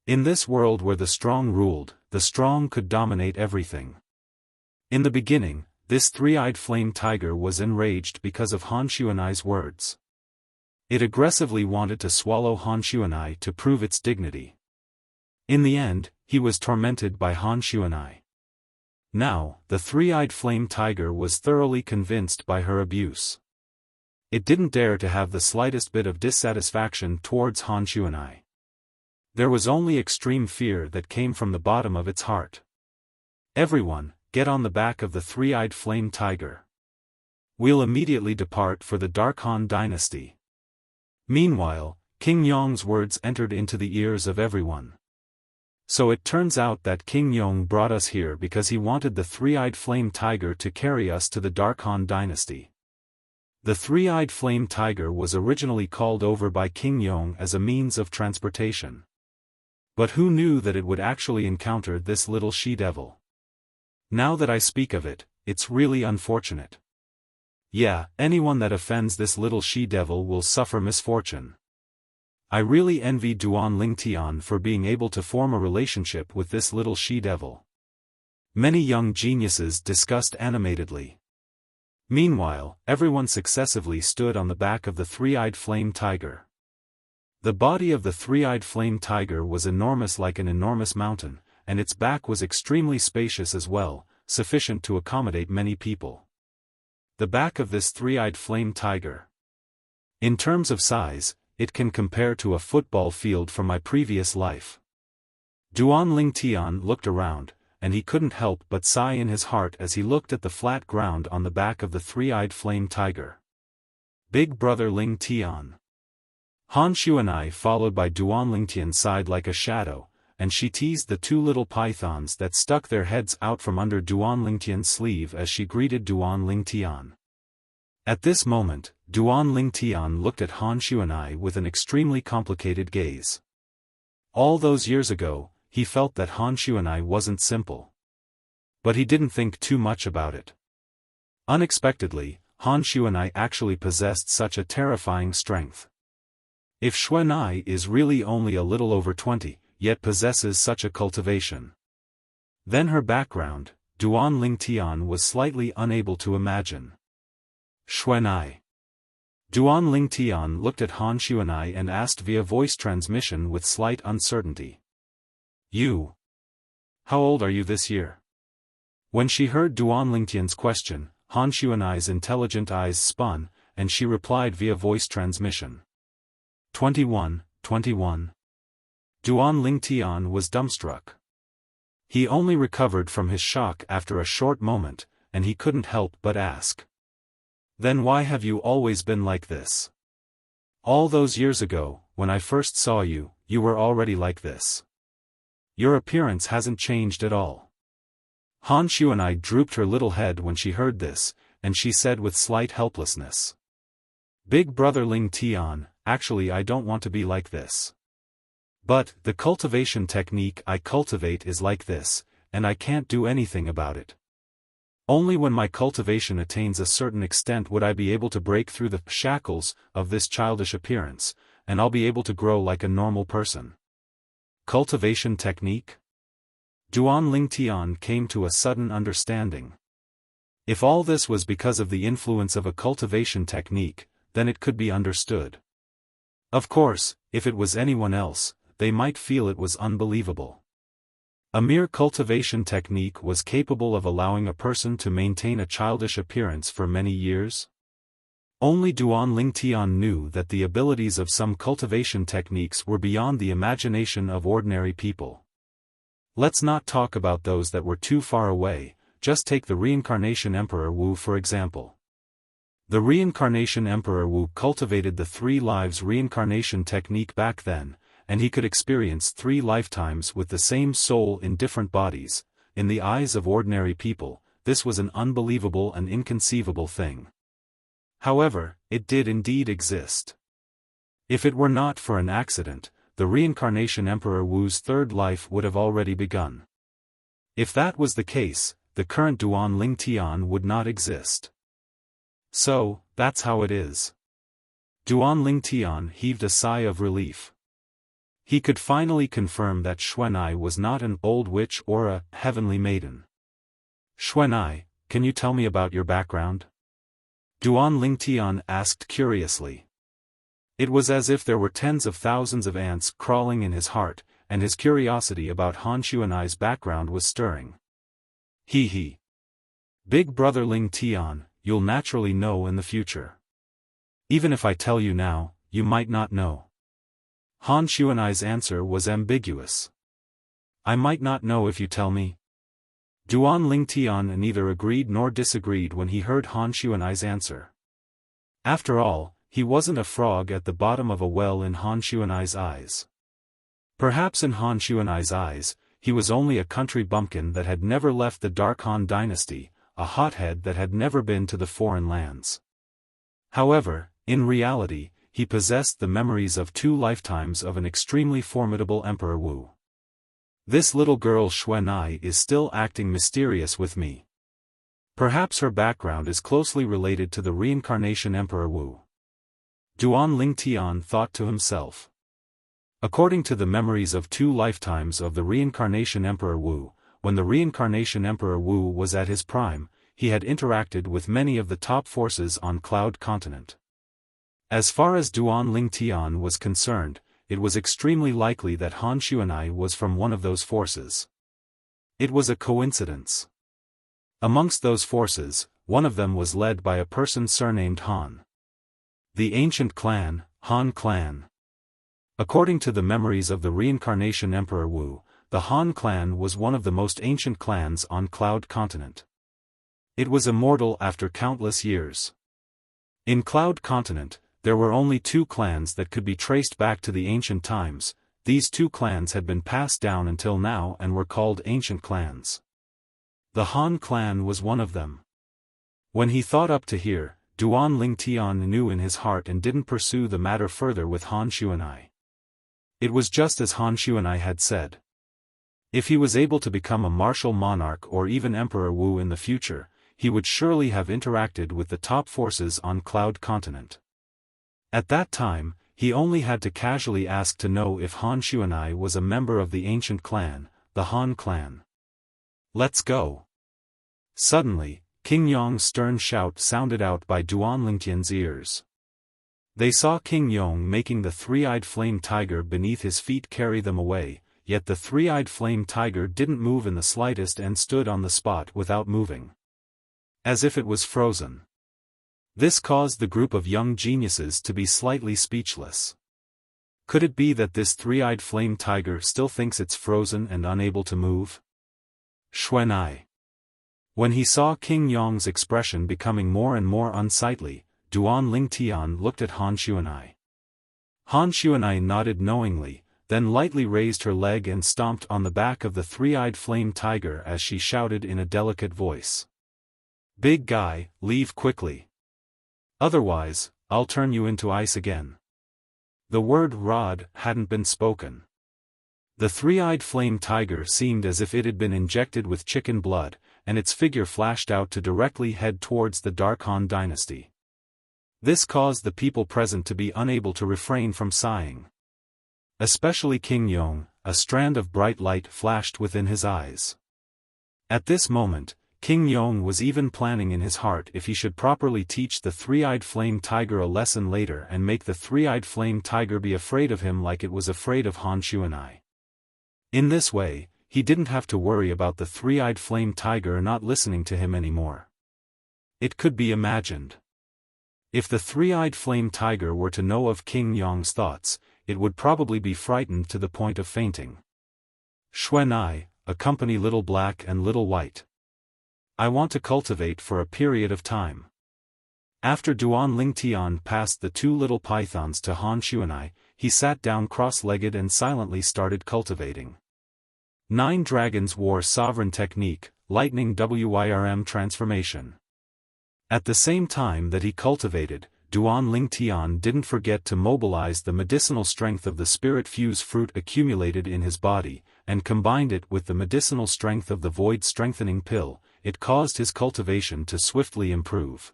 In this world where the strong ruled, the strong could dominate everything. In the beginning, this three-eyed flame tiger was enraged because of Han Xuanai's words. It aggressively wanted to swallow Han Xuanai to prove its dignity. In the end, he was tormented by Han Xuanai. Now, the three-eyed flame tiger was thoroughly convinced by her abuse. It didn't dare to have the slightest bit of dissatisfaction towards Han Xuanai. There was only extreme fear that came from the bottom of its heart. Everyone, get on the back of the three-eyed flame tiger. We'll immediately depart for the Dark Han dynasty. Meanwhile, King Yong's words entered into the ears of everyone. So it turns out that King Yong brought us here because he wanted the three-eyed flame tiger to carry us to the Dark Han dynasty. The three-eyed flame tiger was originally called over by King Yong as a means of transportation. But who knew that it would actually encounter this little she-devil? Now that I speak of it, it's really unfortunate. Yeah, anyone that offends this little she-devil will suffer misfortune. I really envy Duan Lingtian for being able to form a relationship with this little she-devil. Many young geniuses discussed animatedly. Meanwhile, everyone successively stood on the back of the three-eyed flame tiger. The body of the three-eyed flame tiger was enormous, like an enormous mountain, and its back was extremely spacious as well, sufficient to accommodate many people. the back of this three-eyed flame tiger. In terms of size, it can compare to a football field from my previous life. Duan Lingtian looked around, and he couldn't help but sigh in his heart as he looked at the flat ground on the back of the three-eyed flame tiger. Big brother Lingtian. Han Xuanai followed by Duan Lingtian sighed like a shadow, and she teased the two little pythons that stuck their heads out from under Duan Lingtian's sleeve as she greeted Duan Lingtian. At this moment, Duan Lingtian looked at Han Xuanai with an extremely complicated gaze. All those years ago, he felt that Han Xuanai wasn't simple. But he didn't think too much about it. Unexpectedly, Han Xuanai actually possessed such a terrifying strength. If Xuanai is really only a little over 20, yet possesses such a cultivation, then her background, Duan Lingtian was slightly unable to imagine. Xuanai. Duan Lingtian looked at Han Xuanai and asked via voice transmission with slight uncertainty. You. How old are you this year? When she heard Duan Lingtian's question, Han Xuanai's intelligent eyes spun, and she replied via voice transmission. 21. Duan Lingtian was dumbstruck. He only recovered from his shock after a short moment, and he couldn't help but ask. Then why have you always been like this? All those years ago, when I first saw you, you were already like this. Your appearance hasn't changed at all. Han Xuanai drooped her little head when she heard this, and she said with slight helplessness. Big brother Lingtian, actually I don't want to be like this. But, the cultivation technique I cultivate is like this, and I can't do anything about it. Only when my cultivation attains a certain extent would I be able to break through the shackles of this childish appearance, and I'll be able to grow like a normal person. Cultivation technique? Duan Lingtian came to a sudden understanding. If all this was because of the influence of a cultivation technique, then it could be understood. Of course, if it was anyone else, they might feel it was unbelievable. A mere cultivation technique was capable of allowing a person to maintain a childish appearance for many years? Only Duan Lingtian knew that the abilities of some cultivation techniques were beyond the imagination of ordinary people. Let's not talk about those that were too far away, just take the Reincarnation Emperor Wu for example. The Reincarnation Emperor Wu cultivated the 3 lives reincarnation technique back then, and he could experience 3 lifetimes with the same soul in different bodies. In the eyes of ordinary people, this was an unbelievable and inconceivable thing. However, it did indeed exist. If it were not for an accident, the Reincarnation Emperor Wu's 3rd life would have already begun. If that was the case, the current Duan Lingtian would not exist. So, that's how it is. Duan Lingtian heaved a sigh of relief. He could finally confirm that Xuanai was not an old witch or a heavenly maiden. Xuanai, can you tell me about your background? Duan Lingtian asked curiously. It was as if there were tens of thousands of ants crawling in his heart, and his curiosity about Han Xuanai's background was stirring. He. Big brother Lingtian, you'll naturally know in the future. Even if I tell you now, you might not know. Han Xuanai's answer was ambiguous. I might not know if you tell me. Duan Lingtian neither agreed nor disagreed when he heard Han Xuanai's answer. After all, he wasn't a frog at the bottom of a well in Han Xuanai's eyes. Perhaps in Han Xuanai's eyes, he was only a country bumpkin that had never left the Dark Han dynasty, a hothead that had never been to the foreign lands. However, in reality, he possessed the memories of 2 lifetimes of an extremely formidable Emperor Wu. This little girl Xuanai is still acting mysterious with me. Perhaps her background is closely related to the Reincarnation Emperor Wu. Duan Lingtian thought to himself. According to the memories of 2 lifetimes of the Reincarnation Emperor Wu, when the Reincarnation Emperor Wu was at his prime, he had interacted with many of the top forces on Cloud Continent. As far as Duan Lingtian was concerned, it was extremely likely that Han Xuanai was from one of those forces. It was a coincidence. Amongst those forces, one of them was led by a person surnamed Han. The ancient clan, Han clan. According to the memories of the reincarnation Emperor Wu, the Han clan was one of the most ancient clans on Cloud Continent. It was immortal after countless years. In Cloud Continent, there were only two clans that could be traced back to the ancient times. These two clans had been passed down until now and were called ancient clans. The Han clan was one of them. When he thought up to here, Duan Lingtian knew in his heart and didn't pursue the matter further with Han Xuanai. It was just as Han Xuanai had said. If he was able to become a martial monarch or even Emperor Wu in the future, he would surely have interacted with the top forces on Cloud Continent. At that time, he only had to casually ask to know if Han Xuanai was a member of the ancient clan, the Han clan. Let's go. Suddenly, King Yong's stern shout sounded out by Duan Lingtian's ears. They saw King Yong making the three-eyed flame tiger beneath his feet carry them away, yet the three-eyed flame tiger didn't move in the slightest and stood on the spot without moving. As if it was frozen. This caused the group of young geniuses to be slightly speechless. Could it be that this three-eyed flame tiger still thinks it's frozen and unable to move? Xuanai. When he saw King Yong's expression becoming more and more unsightly, Duan Lingtian looked at Han Xuanai. Han Xuanai nodded knowingly, then lightly raised her leg and stomped on the back of the three-eyed flame tiger as she shouted in a delicate voice. "Big guy, leave quickly. Otherwise, I'll turn you into ice again." The word "rod" hadn't been spoken. The three-eyed flame tiger seemed as if it had been injected with chicken blood, and its figure flashed out to directly head towards the Dark Han dynasty. This caused the people present to be unable to refrain from sighing. Especially King Yong, a strand of bright light flashed within his eyes. At this moment, King Yong was even planning in his heart if he should properly teach the three-eyed flame tiger a lesson later and make the three-eyed flame tiger be afraid of him like it was afraid of Han Xuanai. In this way, he didn't have to worry about the three-eyed flame tiger not listening to him anymore. It could be imagined. If the three-eyed flame tiger were to know of King Yong's thoughts, it would probably be frightened to the point of fainting. Xuanai, accompany Little Black and Little White. I want to cultivate for a period of time. After Duan Lingtian passed the two little pythons to Han Xuanai, he sat down cross-legged and silently started cultivating. 9 dragons wore sovereign technique, lightning WIRM transformation. At the same time that he cultivated, Duan Lingtian didn't forget to mobilize the medicinal strength of the spirit fuse fruit accumulated in his body, and combined it with the medicinal strength of the void strengthening pill. It caused his cultivation to swiftly improve.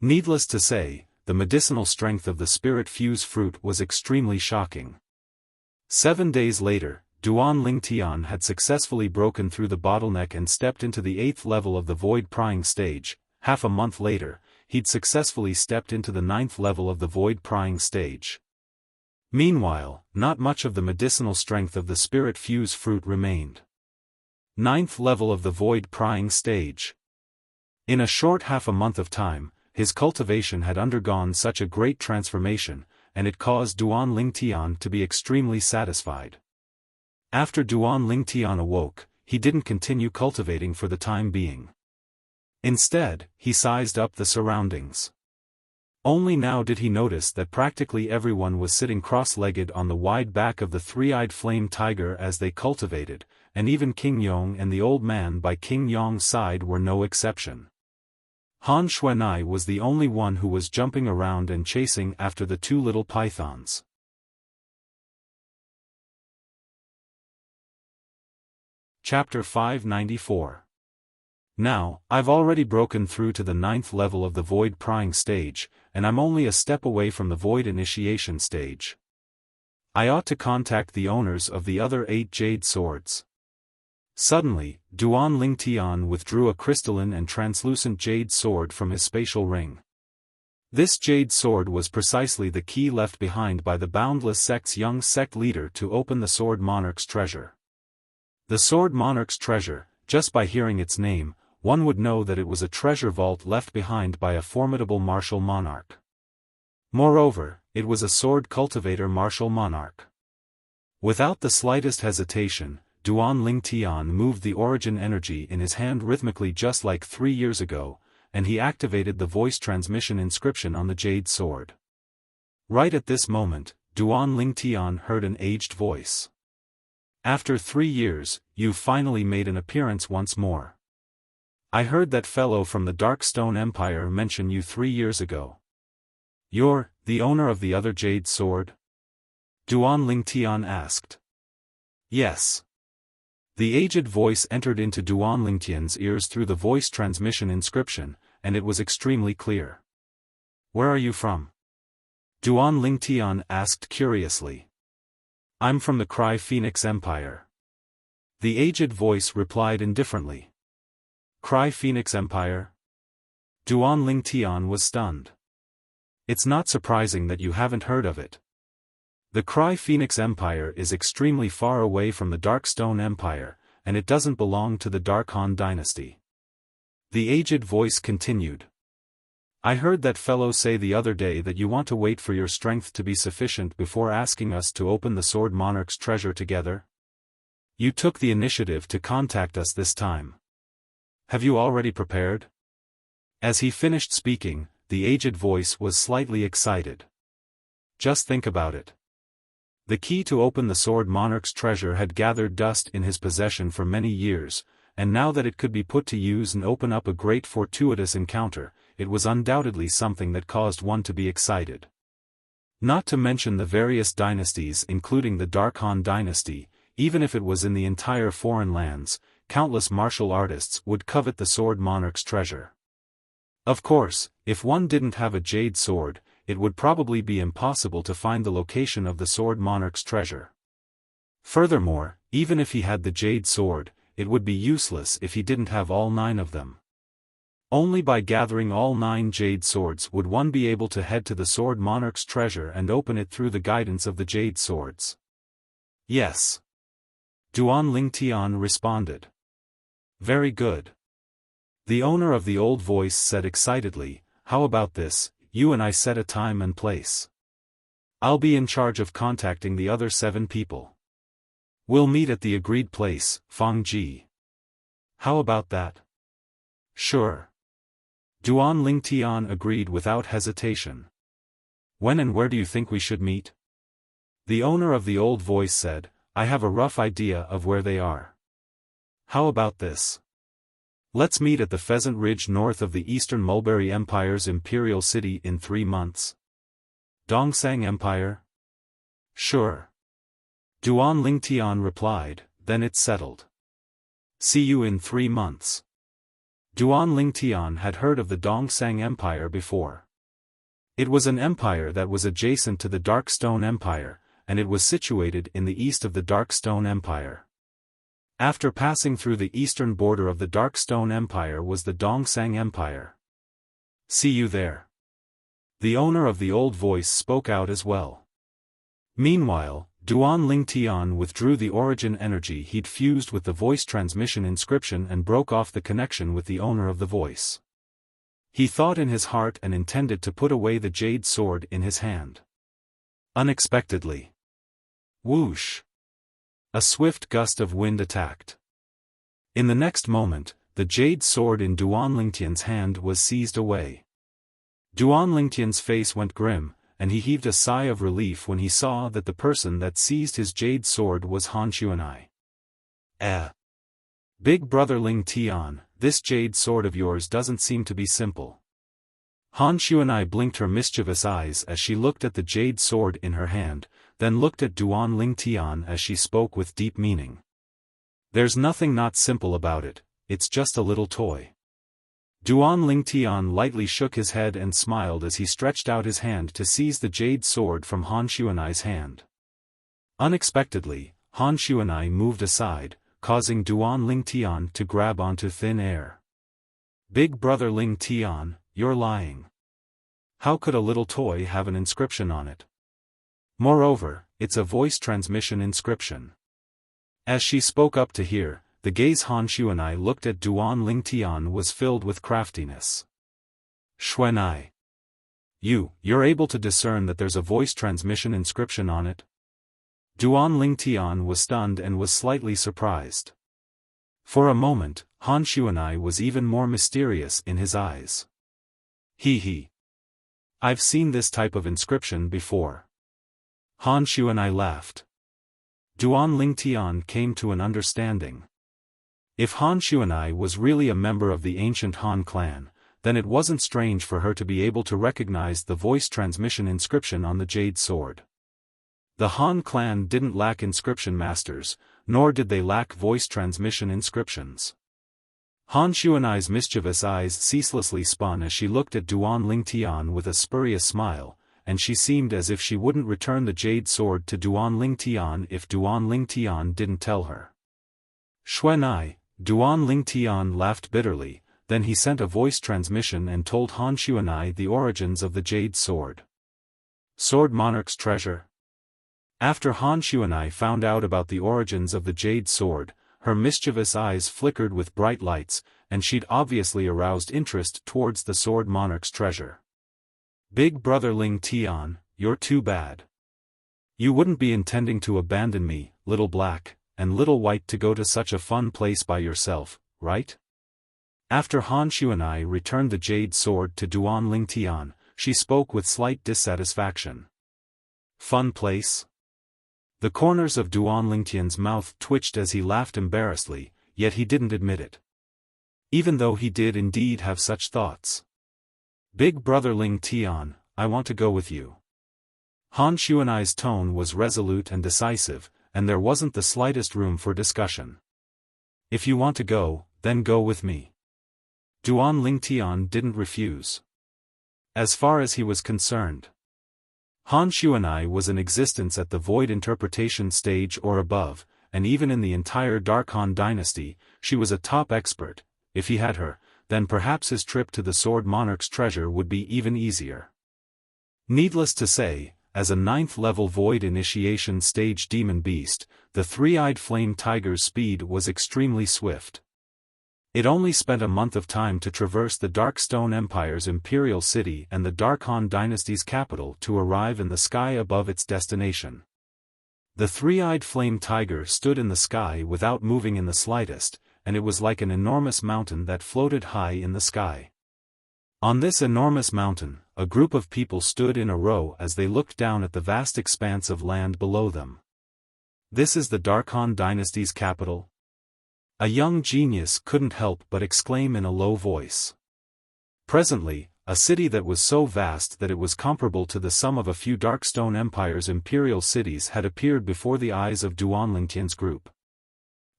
Needless to say, the medicinal strength of the spirit fuse fruit was extremely shocking. 7 days later, Duan Lingtian had successfully broken through the bottleneck and stepped into the 8th level of the void prying stage. Half a month later, he'd successfully stepped into the 9th level of the void prying stage. Meanwhile, not much of the medicinal strength of the spirit fuse fruit remained. 9th level of the void prying stage. In a short half a month of time, his cultivation had undergone such a great transformation, and it caused Duan Lingtian to be extremely satisfied. After Duan Lingtian awoke, he didn't continue cultivating for the time being. Instead, he sized up the surroundings. Only now did he notice that practically everyone was sitting cross-legged on the wide back of the three-eyed flame tiger as they cultivated, and even King Yong and the old man by King Yong's side were no exception. Han Xuanai was the only one who was jumping around and chasing after the two little pythons. Chapter 594. Now, I've already broken through to the 9th level of the void prying stage, and I'm only a step away from the void initiation stage. I ought to contact the owners of the other 8 jade swords. Suddenly, Duan Lingtian withdrew a crystalline and translucent jade sword from his spatial ring. This jade sword was precisely the key left behind by the Boundless Sect's young sect leader to open the Sword Monarch's treasure. The Sword Monarch's treasure, just by hearing its name, one would know that it was a treasure vault left behind by a formidable martial monarch. Moreover, it was a sword cultivator martial monarch. Without the slightest hesitation, Duan Ling Tian moved the origin energy in his hand rhythmically just like 3 years ago, and he activated the voice transmission inscription on the jade sword. Right at this moment, Duan Ling Tian heard an aged voice. After 3 years, you've finally made an appearance once more. I heard that fellow from the Dark Stone Empire mention you 3 years ago. You're the owner of the other jade sword? Duan Ling Tian asked. Yes. The aged voice entered into Duan Ling Tian's ears through the voice transmission inscription, and it was extremely clear. Where are you from? Duan Ling Tian asked curiously. I'm from the Cry Phoenix Empire. The aged voice replied indifferently. Cry Phoenix Empire? Duan Ling Tian was stunned. It's not surprising that you haven't heard of it. The Cry Phoenix Empire is extremely far away from the Dark Stone Empire, and it doesn't belong to the Dark Han dynasty. The aged voice continued. I heard that fellow say the other day that you want to wait for your strength to be sufficient before asking us to open the Sword Monarch's treasure together. You took the initiative to contact us this time. Have you already prepared? As he finished speaking, the aged voice was slightly excited. Just think about it. The key to open the Sword Monarch's treasure had gathered dust in his possession for many years, and now that it could be put to use and open up a great fortuitous encounter, it was undoubtedly something that caused one to be excited. Not to mention the various dynasties including the Dark Han dynasty, even if it was in the entire foreign lands, countless martial artists would covet the Sword Monarch's treasure. Of course, if one didn't have a jade sword, it would probably be impossible to find the location of the Sword Monarch's treasure. Furthermore, even if he had the jade sword, it would be useless if he didn't have all 9 of them. Only by gathering all 9 jade swords would one be able to head to the Sword Monarch's treasure and open it through the guidance of the jade swords. Yes. Duan Ling Tian responded. Very good. The owner of the old voice said excitedly, how about this, you and I set a time and place. I'll be in charge of contacting the other 7 people. We'll meet at the agreed place, Fangji. How about that? Sure. Duan Ling Tian agreed without hesitation. When and where do you think we should meet? The owner of the old voice said, I have a rough idea of where they are. How about this? Let's meet at the Pheasant Ridge north of the Eastern Mulberry Empire's imperial city in 3 months. Dongsang Empire? Sure. Duan Ling Tian replied, then it's settled. See you in 3 months. Duan Ling Tian had heard of the Dongsang Empire before. It was an empire that was adjacent to the Dark Stone Empire, and it was situated in the east of the Dark Stone Empire. After passing through the eastern border of the Dark Stone Empire was the Dongsang Empire. See you there. The owner of the old voice spoke out as well. Meanwhile, Duan Ling Tian withdrew the origin energy he'd fused with the voice transmission inscription and broke off the connection with the owner of the voice. He thought in his heart and intended to put away the jade sword in his hand. Unexpectedly. Whoosh! A swift gust of wind attacked. In the next moment, the jade sword in Duan Lingtian's hand was seized away. Duan Lingtian's face went grim, and he heaved a sigh of relief when he saw that the person that seized his jade sword was Han Xuanai. Big brother Ling Tian, this jade sword of yours doesn't seem to be simple. Han Xuanai blinked her mischievous eyes as she looked at the jade sword in her hand, then looked at Duan Ling Tian as she spoke with deep meaning. There's nothing not simple about it, it's just a little toy. Duan Ling Tian lightly shook his head and smiled as he stretched out his hand to seize the jade sword from Han Xuanai's hand. Unexpectedly, Han Xuanai moved aside, causing Duan Ling Tian to grab onto thin air. Big brother Ling Tian, you're lying. How could a little toy have an inscription on it? Moreover, it's a voice transmission inscription. As she spoke up to hear, the gaze Han Xuanai looked at Duan Lingtian was filled with craftiness. Xuanai. You're able to discern that there's a voice transmission inscription on it? Duan Lingtian was stunned and was slightly surprised. For a moment, Han Xuanai was even more mysterious in his eyes. He. I've seen this type of inscription before. Han Xuanai laughed. Duan Lingtian came to an understanding. If Han Xuanai was really a member of the ancient Han clan, then it wasn't strange for her to be able to recognize the voice transmission inscription on the jade sword. The Han clan didn't lack inscription masters, nor did they lack voice transmission inscriptions. Han Xuanai's mischievous eyes ceaselessly spun as she looked at Duan Lingtian with a spurious smile, and she seemed as if she wouldn't return the jade sword to Duan Lingtian if Duan Lingtian didn't tell her. Xuanai, Duan Lingtian laughed bitterly, then he sent a voice transmission and told Han Xuanai the origins of the jade sword. Sword Monarch's treasure? After Han Xuanai found out about the origins of the jade sword, her mischievous eyes flickered with bright lights, and she'd obviously aroused interest towards the Sword Monarch's treasure. Big brother Ling Tian, you're too bad. You wouldn't be intending to abandon me, Little Black, and Little White to go to such a fun place by yourself, right? After Han Xuanai returned the jade sword to Duan Lingtian, she spoke with slight dissatisfaction. Fun place? The corners of Duan Lingtian's mouth twitched as he laughed embarrassedly, yet he didn't admit it. Even though he did indeed have such thoughts. Big brother Ling Tian, I want to go with you. Han Xuanai's tone was resolute and decisive, and there wasn't the slightest room for discussion. If you want to go, then go with me. Duan Lingtian didn't refuse. As far as he was concerned, Han Xuanai was in existence at the void interpretation stage or above, and even in the entire Dark Han dynasty, she was a top expert. If he had her, then perhaps his trip to the Sword Monarch's treasure would be even easier. Needless to say, as a 9th-level void initiation stage demon beast, the three-eyed flame tiger's speed was extremely swift. It only spent a month of time to traverse the Darkstone Empire's imperial city and the Dark Han dynasty's capital to arrive in the sky above its destination. The three-eyed flame tiger stood in the sky without moving in the slightest, and it was like an enormous mountain that floated high in the sky. On this enormous mountain, a group of people stood in a row as they looked down at the vast expanse of land below them. This is the Dark Han dynasty's capital? A young genius couldn't help but exclaim in a low voice. Presently, a city that was so vast that it was comparable to the sum of a few Darkstone Empire's imperial cities had appeared before the eyes of Duan Lingtian's group.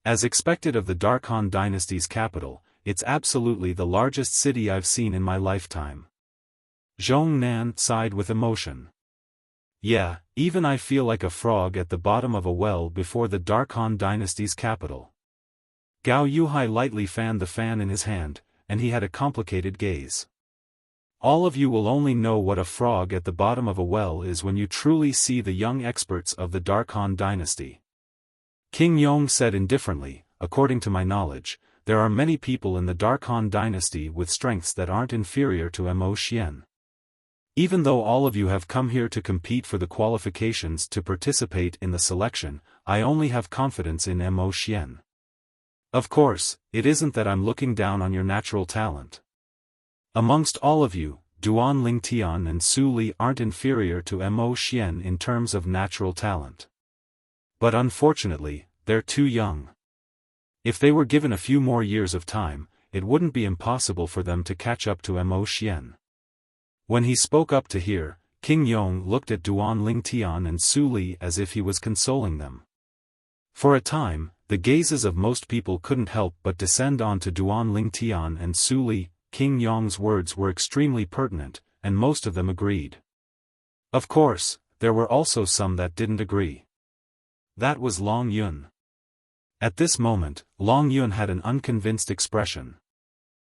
As expected of the Dark Han dynasty's capital, it's absolutely the largest city I've seen in my lifetime. Zhong Nan sighed with emotion. Yeah, even I feel like a frog at the bottom of a well before the Dark Han dynasty's capital. Gao Yuhai lightly fanned the fan in his hand, and he had a complicated gaze. All of you will only know what a frog at the bottom of a well is when you truly see the young experts of the Dark Han dynasty. King Yong said indifferently, according to my knowledge, there are many people in the Dark Han dynasty with strengths that aren't inferior to Mo Xian. Even though all of you have come here to compete for the qualifications to participate in the selection, I only have confidence in Mo Xian. Of course, it isn't that I'm looking down on your natural talent. Amongst all of you, Duan Lingtian and Su Li aren't inferior to Mo Xian in terms of natural talent. But unfortunately, they're too young. If they were given a few more years of time, it wouldn't be impossible for them to catch up to Mo Xian. When he spoke up to hear, King Yong looked at Duan Lingtian and Su Li as if he was consoling them. For a time, the gazes of most people couldn't help but descend onto Duan Lingtian and Su Li. King Yong's words were extremely pertinent, and most of them agreed. Of course, there were also some that didn't agree. That was Long Yun. At this moment, Long Yun had an unconvinced expression.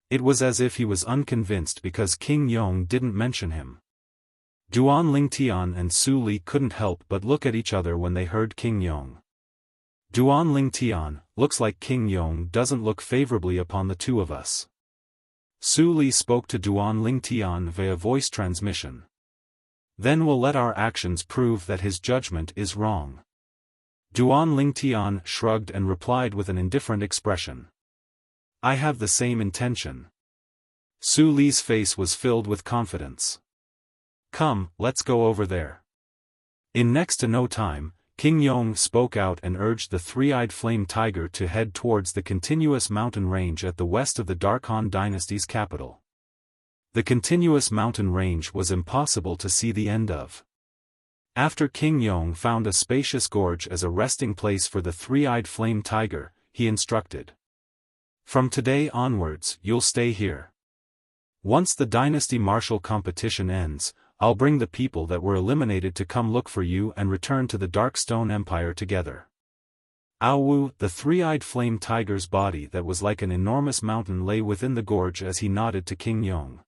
It was as if he was unconvinced because King Yong didn't mention him. Duan Lingtian and Su Li couldn't help but look at each other when they heard King Yong. Duan Ling Tian, looks like King Yong doesn't look favorably upon the two of us. Su Li spoke to Duan Ling Tian via voice transmission. Then we'll let our actions prove that his judgment is wrong. Duan Ling Tian shrugged and replied with an indifferent expression. I have the same intention. Su Li's face was filled with confidence. Come, let's go over there. In next to no time, King Yong spoke out and urged the three-eyed flame tiger to head towards the continuous mountain range at the west of the Dark Han dynasty's capital. The continuous mountain range was impossible to see the end of. After King Yong found a spacious gorge as a resting place for the three-eyed flame tiger, he instructed. From today onwards, you'll stay here. Once the dynasty martial competition ends, I'll bring the people that were eliminated to come look for you and return to the Dark Stone Empire together. Aowu, the three-eyed flame tiger's body that was like an enormous mountain lay within the gorge as he nodded to King Yong.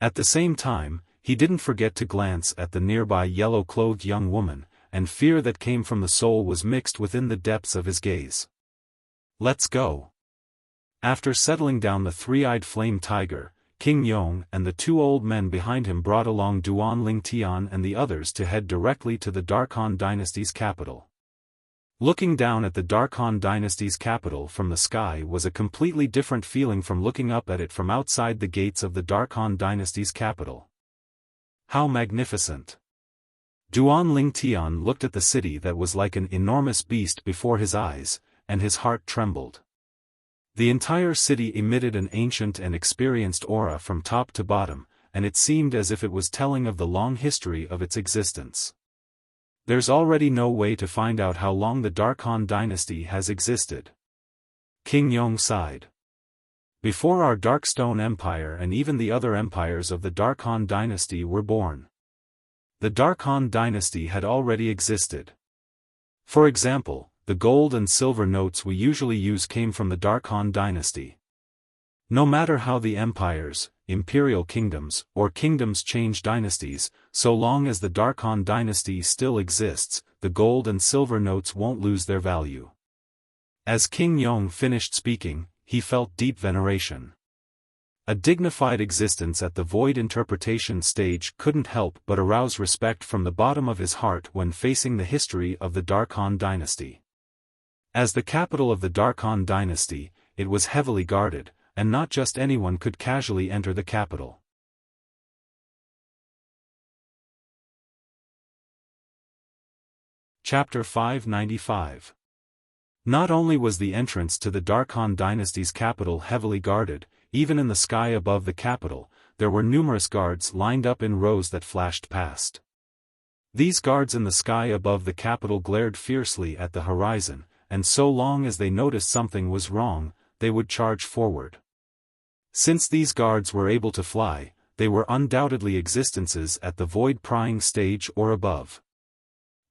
At the same time, he didn't forget to glance at the nearby yellow-clothed young woman, and fear that came from the soul was mixed within the depths of his gaze. Let's go. After settling down the three-eyed flame tiger, King Yong and the two old men behind him brought along Duan Ling Tian and the others to head directly to the Dark Han dynasty's capital. Looking down at the Dark Han dynasty's capital from the sky was a completely different feeling from looking up at it from outside the gates of the Dark Han dynasty's capital. How magnificent! Duan Ling Tian looked at the city that was like an enormous beast before his eyes, and his heart trembled. The entire city emitted an ancient and experienced aura from top to bottom, and it seemed as if it was telling of the long history of its existence. There's already no way to find out how long the Dark Han dynasty has existed. King Yong sighed. Before our Dark Stone Empire and even the other empires of the Dark Han dynasty were born, the Dark Han dynasty had already existed. For example, the gold and silver notes we usually use came from the Dark Han dynasty. No matter how the empires, imperial kingdoms, or kingdoms change dynasties, so long as the Dark Han dynasty still exists, the gold and silver notes won't lose their value. As King Yong finished speaking, he felt deep veneration. A dignified existence at the void interpretation stage couldn't help but arouse respect from the bottom of his heart when facing the history of the Dark Han dynasty. As the capital of the Dark Han dynasty, it was heavily guarded, and not just anyone could casually enter the capital. Chapter 595. Not only was the entrance to the Dark Han dynasty's capital heavily guarded, even in the sky above the capital, there were numerous guards lined up in rows that flashed past. These guards in the sky above the capital glared fiercely at the horizon, and so long as they noticed something was wrong, they would charge forward. Since these guards were able to fly, they were undoubtedly existences at the void-prying stage or above.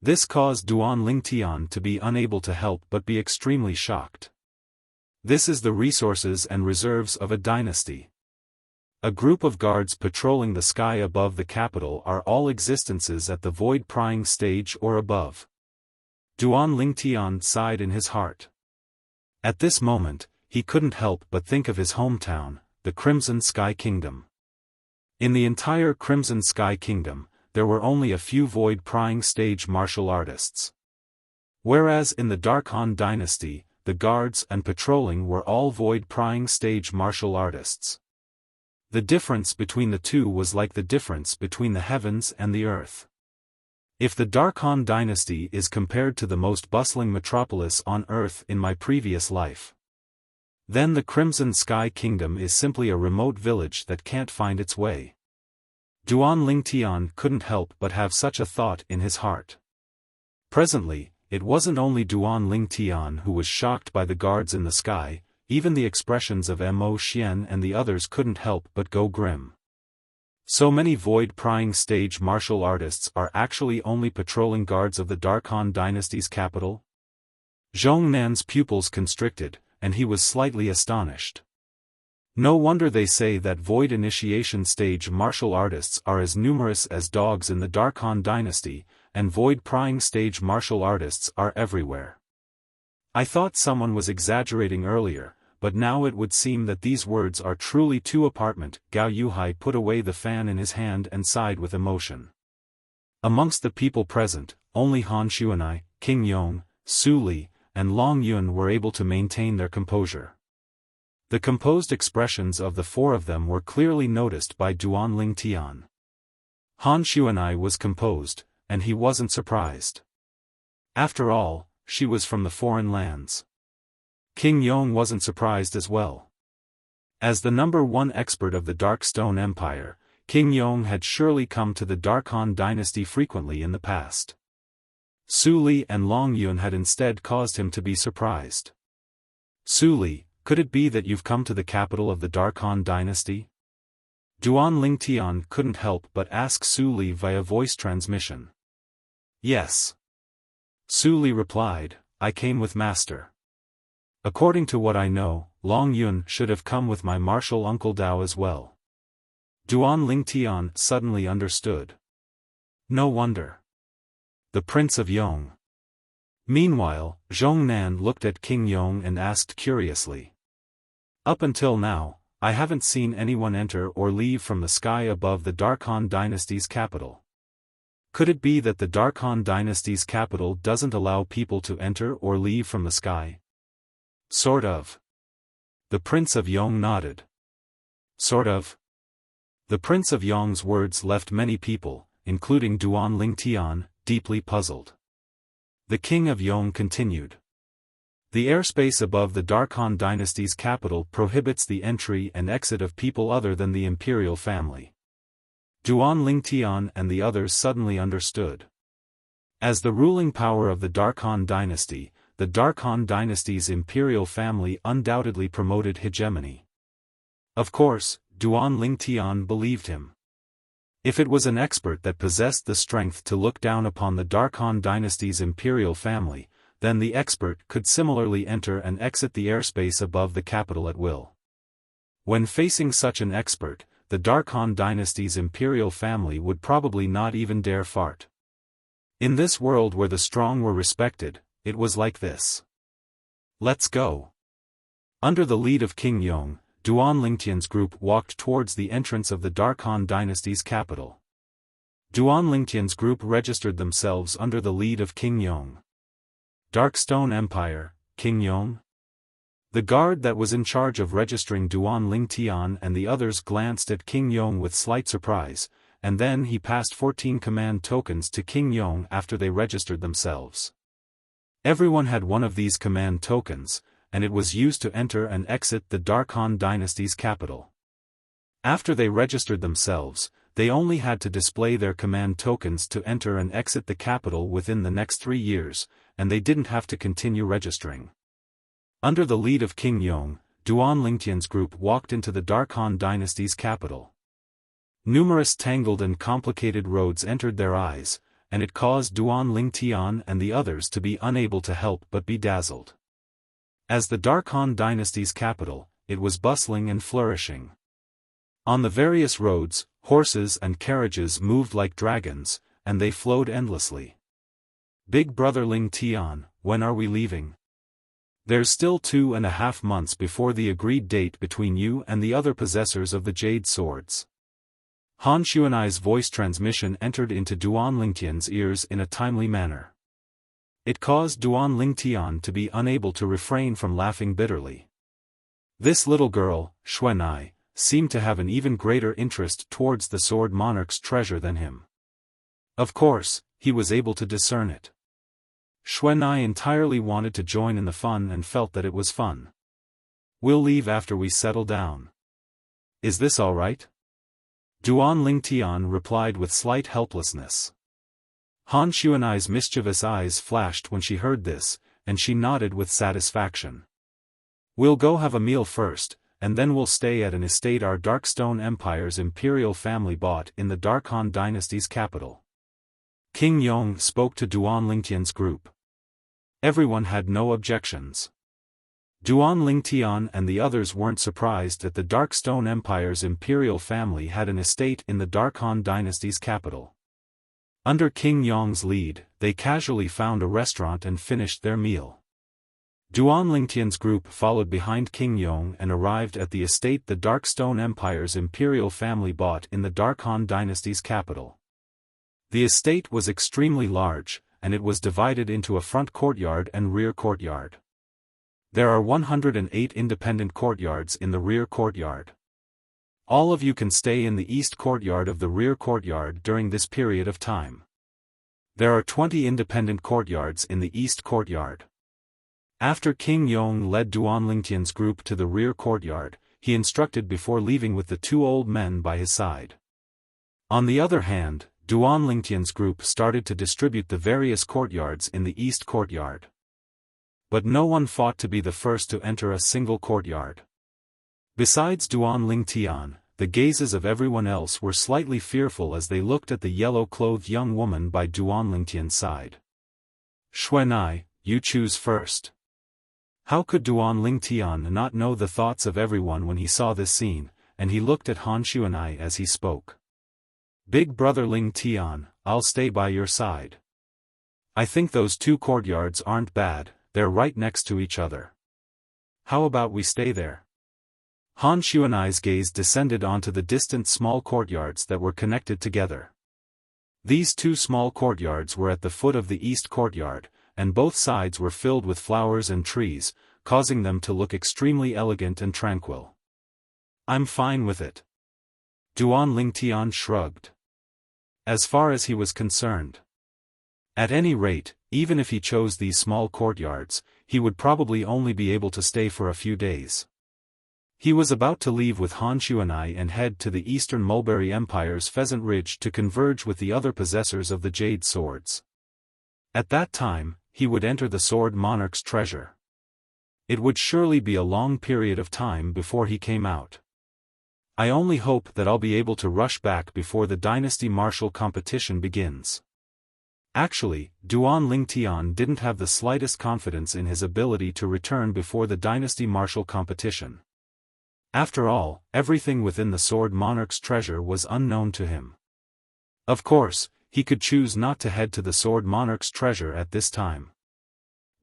This caused Duan Ling Tian to be unable to help but be extremely shocked. This is the resources and reserves of a dynasty. A group of guards patrolling the sky above the capital are all existences at the void-prying stage or above. Duan Ling Tian sighed in his heart. At this moment, he couldn't help but think of his hometown, the Crimson Sky Kingdom. In the entire Crimson Sky Kingdom, there were only a few void-prying stage martial artists. Whereas in the Dark Han dynasty, the guards and patrolling were all void-prying stage martial artists. The difference between the two was like the difference between the heavens and the earth. If the Dark Han dynasty is compared to the most bustling metropolis on Earth in my previous life, then the Crimson Sky Kingdom is simply a remote village that can't find its way. Duan Ling Tian couldn't help but have such a thought in his heart. Presently, it wasn't only Duan Ling Tian who was shocked by the guards in the sky, even the expressions of Mo Xian and the others couldn't help but go grim. So many void-prying stage martial artists are actually only patrolling guards of the Dark Han dynasty's capital? Zhong Nan's pupils constricted, and he was slightly astonished. No wonder they say that void initiation stage martial artists are as numerous as dogs in the Dark Han dynasty, and void-prying stage martial artists are everywhere. I thought someone was exaggerating earlier, but now it would seem that these words are truly too apartment. Gao Yuhai put away the fan in his hand and sighed with emotion. Amongst the people present, only Han Xuanai, King Yong, Su Li, and Long Yun were able to maintain their composure. The composed expressions of the four of them were clearly noticed by Duan Ling Tian. Han Xuanai was composed, and he wasn't surprised. After all, she was from the foreign lands. King Yong wasn't surprised as well. As the #1 expert of the Dark Stone Empire, King Yong had surely come to the Dark Han dynasty frequently in the past. Su Li and Long Yun had instead caused him to be surprised. Su Li, could it be that you've come to the capital of the Dark Han dynasty? Duan Ling Tian couldn't help but ask Su Li via voice transmission. Yes. Su Li replied, I came with Master. According to what I know, Long Yun should have come with my martial uncle Dao as well. Duan Ling Tian suddenly understood. No wonder. The Prince of Yong. Meanwhile, Zhongnan looked at King Yong and asked curiously. Up until now, I haven't seen anyone enter or leave from the sky above the Dark Han dynasty's capital. Could it be that the Dark Han dynasty's capital doesn't allow people to enter or leave from the sky? Sort of. The Prince of Yong nodded. Sort of. The Prince of Yong's words left many people, including Duan Ling Tian, deeply puzzled. The King of Yong continued. The airspace above the Dark Han dynasty's capital prohibits the entry and exit of people other than the imperial family. Duan Ling Tian and the others suddenly understood. As the ruling power of the Dark Han dynasty, the Dark Han dynasty's imperial family undoubtedly promoted hegemony. Of course, Duan Ling Tian believed him. If it was an expert that possessed the strength to look down upon the Dark Han dynasty's imperial family, then the expert could similarly enter and exit the airspace above the capital at will. When facing such an expert, the Dark Han dynasty's imperial family would probably not even dare fart. In this world where the strong were respected, it was like this. Let's go. Under the lead of King Yong, Duan Lingtian's group walked towards the entrance of the Dark Han dynasty's capital. Duan Lingtian's group registered themselves under the lead of King Yong. Dark Stone Empire, King Yong? The guard that was in charge of registering Duan Ling Tian and the others glanced at King Yong with slight surprise, and then he passed 14 command tokens to King Yong after they registered themselves. Everyone had one of these command tokens, and it was used to enter and exit the Dark Han dynasty's capital. After they registered themselves, they only had to display their command tokens to enter and exit the capital within the next 3 years, and they didn't have to continue registering. Under the lead of King Yong, Duan Lingtian's group walked into the Dark Han dynasty's capital. Numerous tangled and complicated roads entered their eyes, and it caused Duan Ling Tian and the others to be unable to help but be dazzled. As the Dark Han dynasty's capital, it was bustling and flourishing. On the various roads, horses and carriages moved like dragons, and they flowed endlessly. Big Brother Ling Tian, when are we leaving? There's still 2.5 months before the agreed date between you and the other possessors of the Jade Swords. Han Xuanai's voice transmission entered into Duan Lingtian's ears in a timely manner. It caused Duan Ling Tian to be unable to refrain from laughing bitterly. This little girl, Xuanai, seemed to have an even greater interest towards the Sword Monarch's treasure than him. Of course, he was able to discern it. Xuanai entirely wanted to join in the fun and felt that it was fun. We'll leave after we settle down. Is this all right? Duan Ling Tian replied with slight helplessness. Han Xuanai's mischievous eyes flashed when she heard this, and she nodded with satisfaction. We'll go have a meal first, and then we'll stay at an estate our Darkstone Empire's imperial family bought in the Dark Han dynasty's capital. King Yong spoke to Duan Lingtian's group. Everyone had no objections. Duan Ling Tian and the others weren't surprised that the Darkstone Empire's imperial family had an estate in the Dark Han dynasty's capital. Under King Yong's lead, they casually found a restaurant and finished their meal. Duan Lingtian's group followed behind King Yong and arrived at the estate the Dark Stone Empire's imperial family bought in the Dark Han dynasty's capital. The estate was extremely large, and it was divided into a front courtyard and rear courtyard. There are 108 independent courtyards in the rear courtyard. All of you can stay in the east courtyard of the rear courtyard during this period of time. There are 20 independent courtyards in the east courtyard. After King Yong led Duan Lingtian's group to the rear courtyard, he instructed before leaving with the two old men by his side. On the other hand, Duan Lingtian's group started to distribute the various courtyards in the east courtyard. But no one fought to be the first to enter a single courtyard. Besides Duan Lingtian, the gazes of everyone else were slightly fearful as they looked at the yellow-clothed young woman by Duan Lingtian's side. Xuanai, you choose first. How could Duan Lingtian not know the thoughts of everyone when he saw this scene, and he looked at Han Xuanai as he spoke. Big brother Lingtian, I'll stay by your side. I think those two courtyards aren't bad, they're right next to each other. How about we stay there? Han Xuanai's gaze descended onto the distant small courtyards that were connected together. These two small courtyards were at the foot of the east courtyard, and both sides were filled with flowers and trees, causing them to look extremely elegant and tranquil. I'm fine with it. Duan Lingtian shrugged. As far as he was concerned. At any rate, even if he chose these small courtyards, he would probably only be able to stay for a few days. He was about to leave with Han Xuanai and head to the Eastern Mulberry Empire's Pheasant Ridge to converge with the other possessors of the Jade Swords. At that time, he would enter the Sword Monarch's treasure. It would surely be a long period of time before he came out. I only hope that I'll be able to rush back before the Dynasty Martial competition begins. Actually, Duan Lingtian didn't have the slightest confidence in his ability to return before the Dynasty Martial competition. After all, everything within the Sword Monarch's treasure was unknown to him. Of course, he could choose not to head to the Sword Monarch's treasure at this time.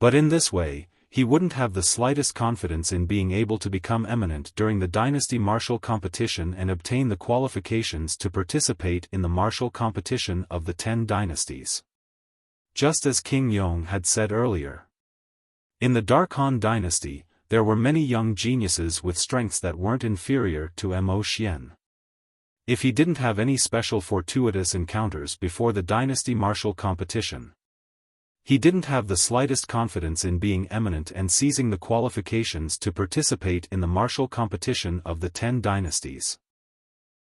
But in this way, he wouldn't have the slightest confidence in being able to become eminent during the Dynasty Martial competition and obtain the qualifications to participate in the martial competition of the 10 dynasties. Just as King Yong had said earlier. In the Dark Han dynasty, there were many young geniuses with strengths that weren't inferior to Mo Xian. If he didn't have any special fortuitous encounters before the Dynasty Martial competition, he didn't have the slightest confidence in being eminent and seizing the qualifications to participate in the martial competition of the 10 dynasties.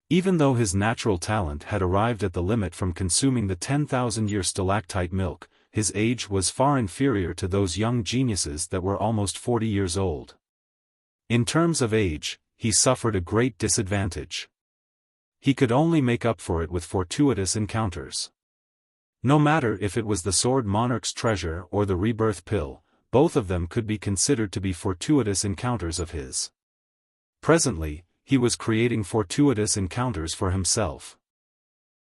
Even though his natural talent had arrived at the limit from consuming the 10,000-year stalactite milk, his age was far inferior to those young geniuses that were almost 40 years old. In terms of age, he suffered a great disadvantage. He could only make up for it with fortuitous encounters. No matter if it was the Sword Monarch's treasure or the rebirth pill, both of them could be considered to be fortuitous encounters of his. Presently, he was creating fortuitous encounters for himself.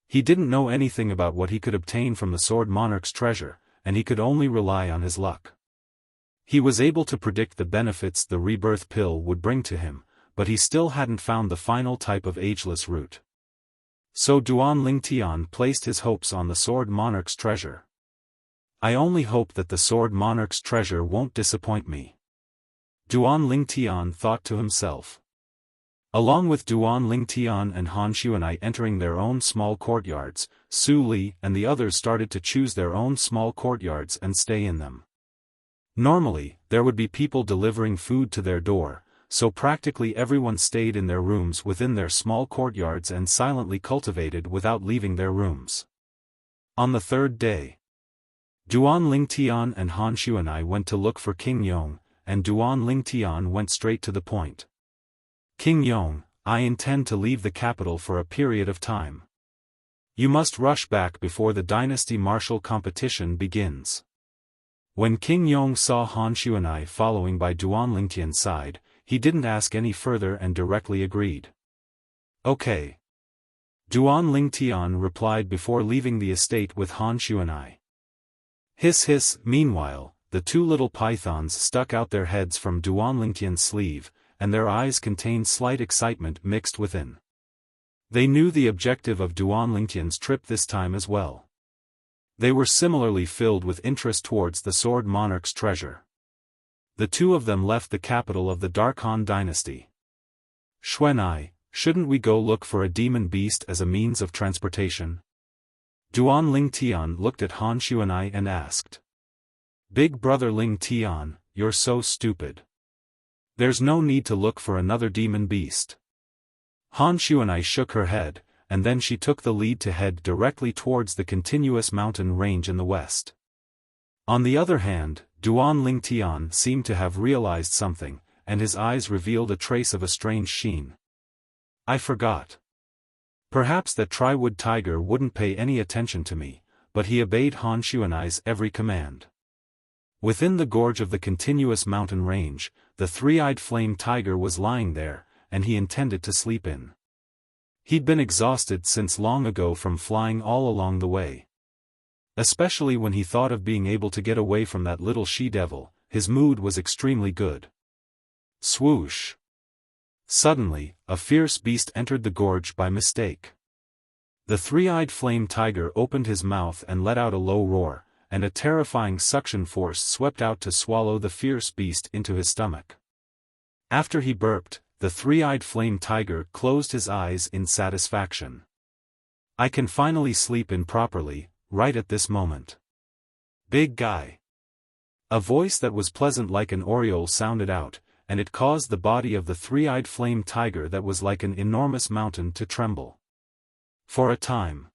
He didn't know anything about what he could obtain from the Sword Monarch's treasure, and he could only rely on his luck. He was able to predict the benefits the rebirth pill would bring to him, but he still hadn't found the final type of ageless root. So Duan Lingtian placed his hopes on the Sword Monarch's treasure. I only hope that the Sword Monarch's treasure won't disappoint me. Duan Lingtian thought to himself. Along with Duan Lingtian and Han Xuanai entering their own small courtyards, Su Li and the others started to choose their own small courtyards and stay in them. Normally, there would be people delivering food to their door, so practically everyone stayed in their rooms within their small courtyards and silently cultivated without leaving their rooms. On the third day, Duan Lingtian and Han Xuanai went to look for King Yong, and Duan Lingtian went straight to the point. King Yong, I intend to leave the capital for a period of time. You must rush back before the Dynasty Martial competition begins. When King Yong saw Han Xuanai following by Duan Lingtian's side, he didn't ask any further and directly agreed. Okay. Duan Lingtian replied before leaving the estate with Han Xuanai. Hiss hiss. Meanwhile, the two little pythons stuck out their heads from Duan Lingtian's sleeve, and their eyes contained slight excitement mixed within. They knew the objective of Duan Lingtian's trip this time as well. They were similarly filled with interest towards the Sword Monarch's treasure. The two of them left the capital of the Dark Han dynasty. Xuanai, shouldn't we go look for a demon beast as a means of transportation? Duan Ling Tian looked at Han Xuanai and asked. Big brother Ling Tian, you're so stupid. There's no need to look for another demon beast. Han Xuanai shook her head, and then she took the lead to head directly towards the continuous mountain range in the west. On the other hand, Duan Ling Tian seemed to have realized something, and his eyes revealed a trace of a strange sheen. I forgot. Perhaps that Triwood tiger wouldn't pay any attention to me, but he obeyed Han Xuanai's every command. Within the gorge of the continuous mountain range, the three-eyed flame tiger was lying there, and he intended to sleep in. He'd been exhausted since long ago from flying all along the way. Especially when he thought of being able to get away from that little she-devil, his mood was extremely good. Swoosh! Suddenly, a fierce beast entered the gorge by mistake. The three-eyed flame tiger opened his mouth and let out a low roar, and a terrifying suction force swept out to swallow the fierce beast into his stomach. After he burped, the three-eyed flame tiger closed his eyes in satisfaction. I can finally sleep in properly, right at this moment. Big guy. A voice that was pleasant like an oriole sounded out, and it caused the body of the three-eyed flame tiger that was like an enormous mountain to tremble. For a time.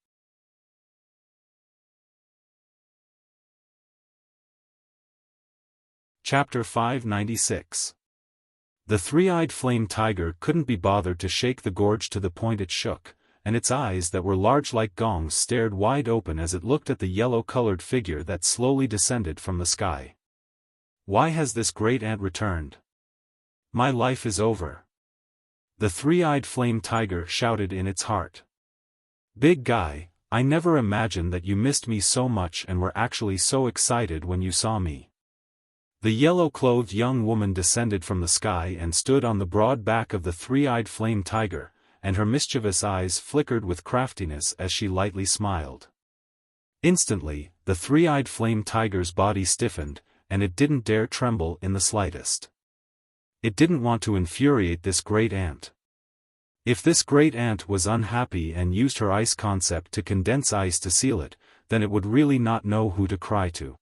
Chapter 596. The three-eyed flame tiger couldn't be bothered to shake the gorge to the point it shook, and its eyes that were large like gongs stared wide open as it looked at the yellow-colored figure that slowly descended from the sky. Why has this great ant returned? My life is over. The three-eyed flame tiger shouted in its heart. Big guy, I never imagined that you missed me so much and were actually so excited when you saw me. The yellow-clothed young woman descended from the sky and stood on the broad back of the three-eyed flame tiger, and her mischievous eyes flickered with craftiness as she lightly smiled. Instantly, the three-eyed flame tiger's body stiffened, and it didn't dare tremble in the slightest. It didn't want to infuriate this great ant. If this great ant was unhappy and used her ice concept to condense ice to seal it, then it would really not know who to cry to.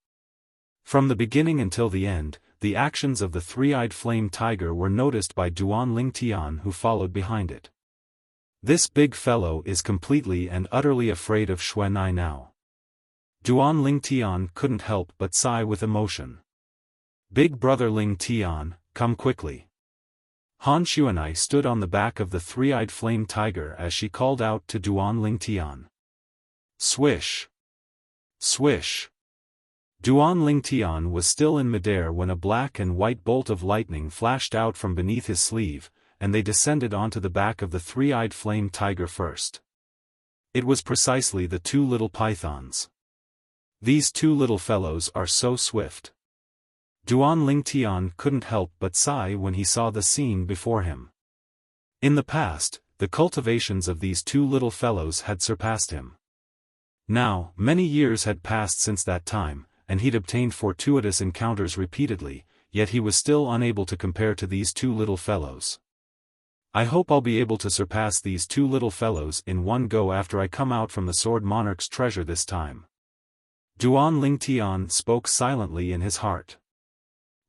From the beginning until the end, the actions of the three-eyed flame tiger were noticed by Duan Ling Tian, who followed behind it. This big fellow is completely and utterly afraid of Xuanai now. Duan Ling Tian couldn't help but sigh with emotion. Big brother Ling Tian, come quickly. Han Xuanai stood on the back of the three-eyed flame tiger as she called out to Duan Ling Tian. Swish! Swish! Duan Ling Tian was still in midair when a black and white bolt of lightning flashed out from beneath his sleeve, and they descended onto the back of the three-eyed flame tiger first. It was precisely the two little pythons. These two little fellows are so swift. Duan Ling Tian couldn't help but sigh when he saw the scene before him. In the past, the cultivations of these two little fellows had surpassed him. Now, many years had passed since that time, and he'd obtained fortuitous encounters repeatedly, yet he was still unable to compare to these two little fellows. I hope I'll be able to surpass these two little fellows in one go after I come out from the Sword Monarch's treasure this time. Duan Ling Tian spoke silently in his heart.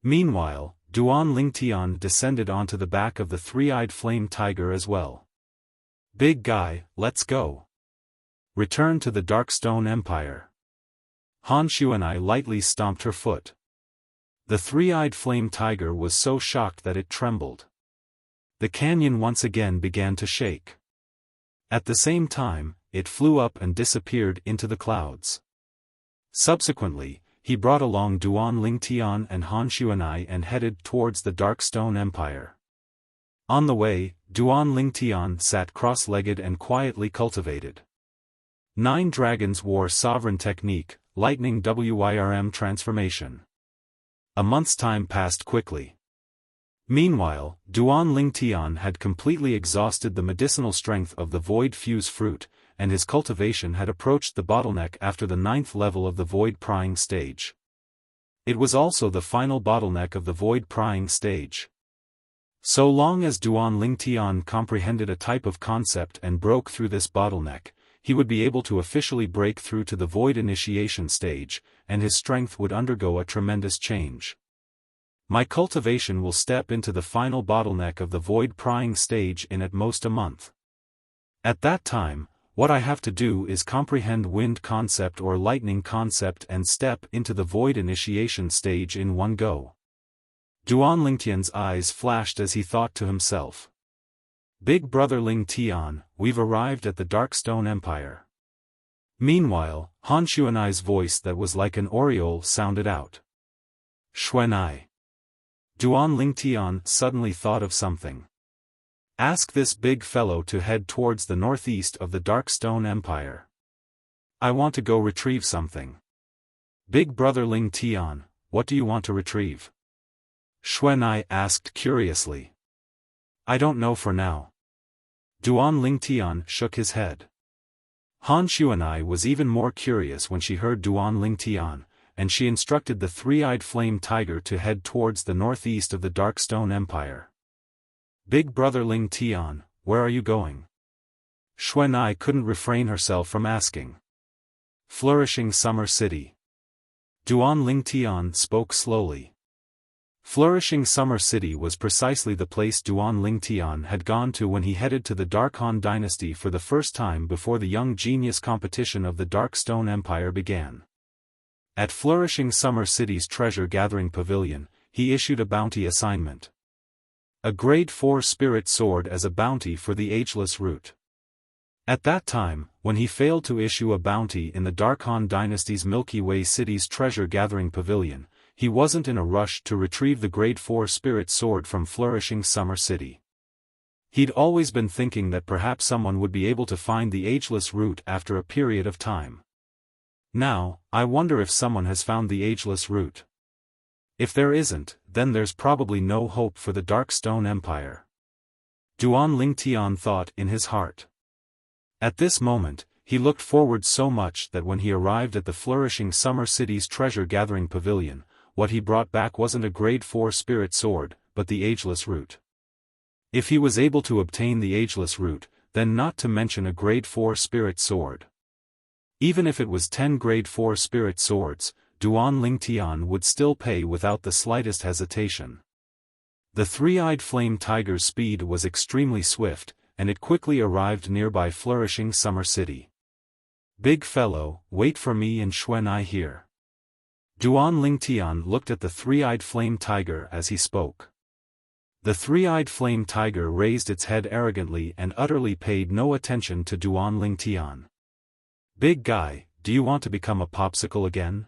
Meanwhile, Duan Ling Tian descended onto the back of the three-eyed flame tiger as well. Big guy, let's go. Return to the Darkstone Empire. Han Xuanai lightly stomped her foot. The three-eyed flame tiger was so shocked that it trembled. The canyon once again began to shake. At the same time, it flew up and disappeared into the clouds. Subsequently, he brought along Duan Ling Tian and Han Xuanai and headed towards the Darkstone Empire. On the way, Duan Ling Tian sat cross-legged and quietly cultivated. 9 dragons wore sovereign technique, lightning WYRM transformation. A month's time passed quickly. Meanwhile, Duan Lingtian had completely exhausted the medicinal strength of the Void Fuse fruit, and his cultivation had approached the bottleneck after the 9th level of the Void Prying stage. It was also the final bottleneck of the Void Prying stage. So long as Duan Lingtian comprehended a type of concept and broke through this bottleneck, he would be able to officially break through to the Void Initiation stage, and his strength would undergo a tremendous change. My cultivation will step into the final bottleneck of the Void Prying stage in at most a month. At that time, what I have to do is comprehend wind concept or lightning concept and step into the Void Initiation stage in one go. Duan Lingtian's eyes flashed as he thought to himself. Big brother Ling Tian, we've arrived at the Dark Stone Empire. Meanwhile, Han Xuanai's voice that was like an aureole sounded out. Xuanai. Duan Lingtian suddenly thought of something. Ask this big fellow to head towards the northeast of the Dark Stone Empire. I want to go retrieve something. Big brother Ling Tian, what do you want to retrieve? Xuanai asked curiously. I don't know for now. Duan Lingtian shook his head. Han Xuanai was even more curious when she heard Duan Lingtian, and she instructed the three-eyed flame tiger to head towards the northeast of the Dark Stone Empire. Big brother Ling Tian, where are you going? Xuanai couldn't refrain herself from asking. Flourishing Summer City. Duan Lingtian spoke slowly. Flourishing Summer City was precisely the place Duan Lingtian had gone to when he headed to the Dark Han dynasty for the first time before the Young Genius competition of the Dark Stone Empire began. At Flourishing Summer City's treasure-gathering pavilion, he issued a bounty assignment. A Grade 4 Spirit Sword as a bounty for the Ageless Root. At that time, when he failed to issue a bounty in the Dark Han dynasty's Milky Way City's treasure-gathering pavilion, he wasn't in a rush to retrieve the Grade 4 Spirit Sword from Flourishing Summer City. He'd always been thinking that perhaps someone would be able to find the Ageless Root after a period of time. Now, I wonder if someone has found the Ageless Root. If there isn't, then there's probably no hope for the Dark Stone Empire. Duan Lingtian thought in his heart. At this moment, he looked forward so much that when he arrived at the Flourishing Summer City's treasure-gathering pavilion, what he brought back wasn't a Grade 4 Spirit Sword, but the Ageless Root. If he was able to obtain the Ageless Root, then not to mention a Grade 4 Spirit Sword. Even if it was 10 Grade 4 Spirit Swords, Duan Lingtian would still pay without the slightest hesitation. The three-eyed flame tiger's speed was extremely swift, and it quickly arrived nearby Flourishing Summer City. Big fellow, wait for me and Xuanai here. Duan Lingtian looked at the three-eyed flame tiger as he spoke. The three-eyed flame tiger raised its head arrogantly and utterly paid no attention to Duan Lingtian. Big guy, do you want to become a popsicle again?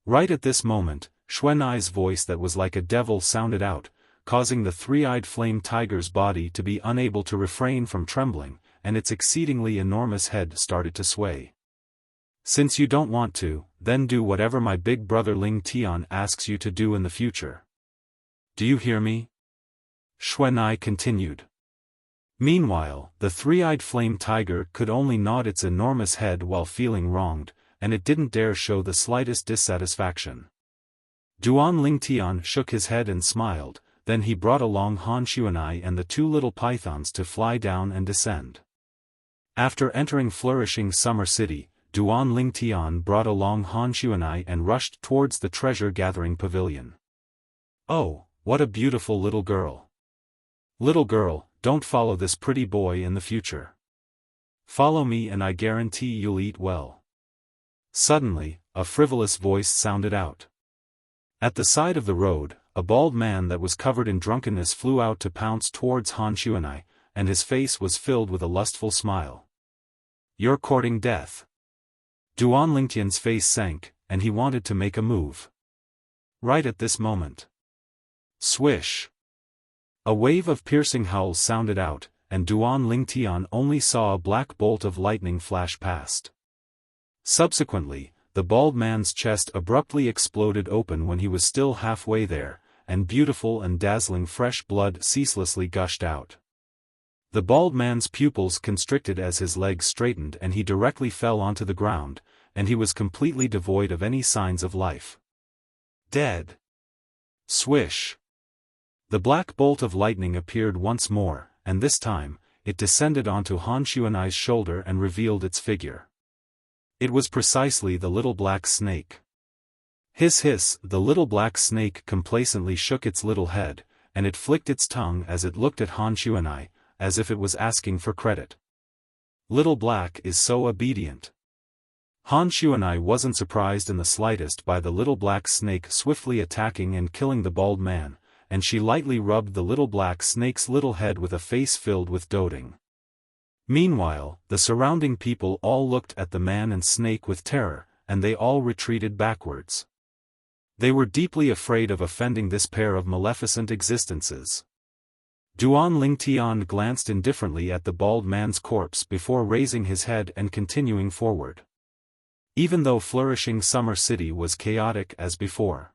Right at this moment, Xuanai's voice that was like a devil sounded out, causing the three-eyed flame tiger's body to be unable to refrain from trembling, and its exceedingly enormous head started to sway. Since you don't want to, then do whatever my big brother Ling Tian asks you to do in the future. Do you hear me? Xuanai continued. Meanwhile, the three-eyed flame tiger could only nod its enormous head while feeling wronged, and it didn't dare show the slightest dissatisfaction. Duan Lingtian shook his head and smiled, then he brought along Han Xuanai and the two little pythons to fly down and descend. After entering Flourishing Summer City, Duan Lingtian brought along Han Xuanai and rushed towards the treasure-gathering pavilion. Oh, what a beautiful little girl. Little girl, don't follow this pretty boy in the future. Follow me and I guarantee you'll eat well. Suddenly, a frivolous voice sounded out. At the side of the road, a bald man that was covered in drunkenness flew out to pounce towards Han Xuanai, and his face was filled with a lustful smile. You're courting death. Duan Lingtian's face sank, and he wanted to make a move. Right at this moment. Swish! A wave of piercing howls sounded out, and Duan Lingtian only saw a black bolt of lightning flash past. Subsequently, the bald man's chest abruptly exploded open when he was still halfway there, and beautiful and dazzling fresh blood ceaselessly gushed out. The bald man's pupils constricted as his legs straightened and he directly fell onto the ground, and he was completely devoid of any signs of life. Dead. Swish. The black bolt of lightning appeared once more, and this time, it descended onto Han Xuanai's shoulder and revealed its figure. It was precisely the little black snake. Hiss hiss, the little black snake complacently shook its little head, and it flicked its tongue as it looked at Han Xuanai, as if it was asking for credit. Little Black is so obedient. Han Xuanai wasn't surprised in the slightest by the little black snake swiftly attacking and killing the bald man, and she lightly rubbed the little black snake's little head with a face filled with doting. Meanwhile, the surrounding people all looked at the man and snake with terror, and they all retreated backwards. They were deeply afraid of offending this pair of maleficent existences. Duan Lingtian glanced indifferently at the bald man's corpse before raising his head and continuing forward. Even though flourishing Summer City was chaotic as before.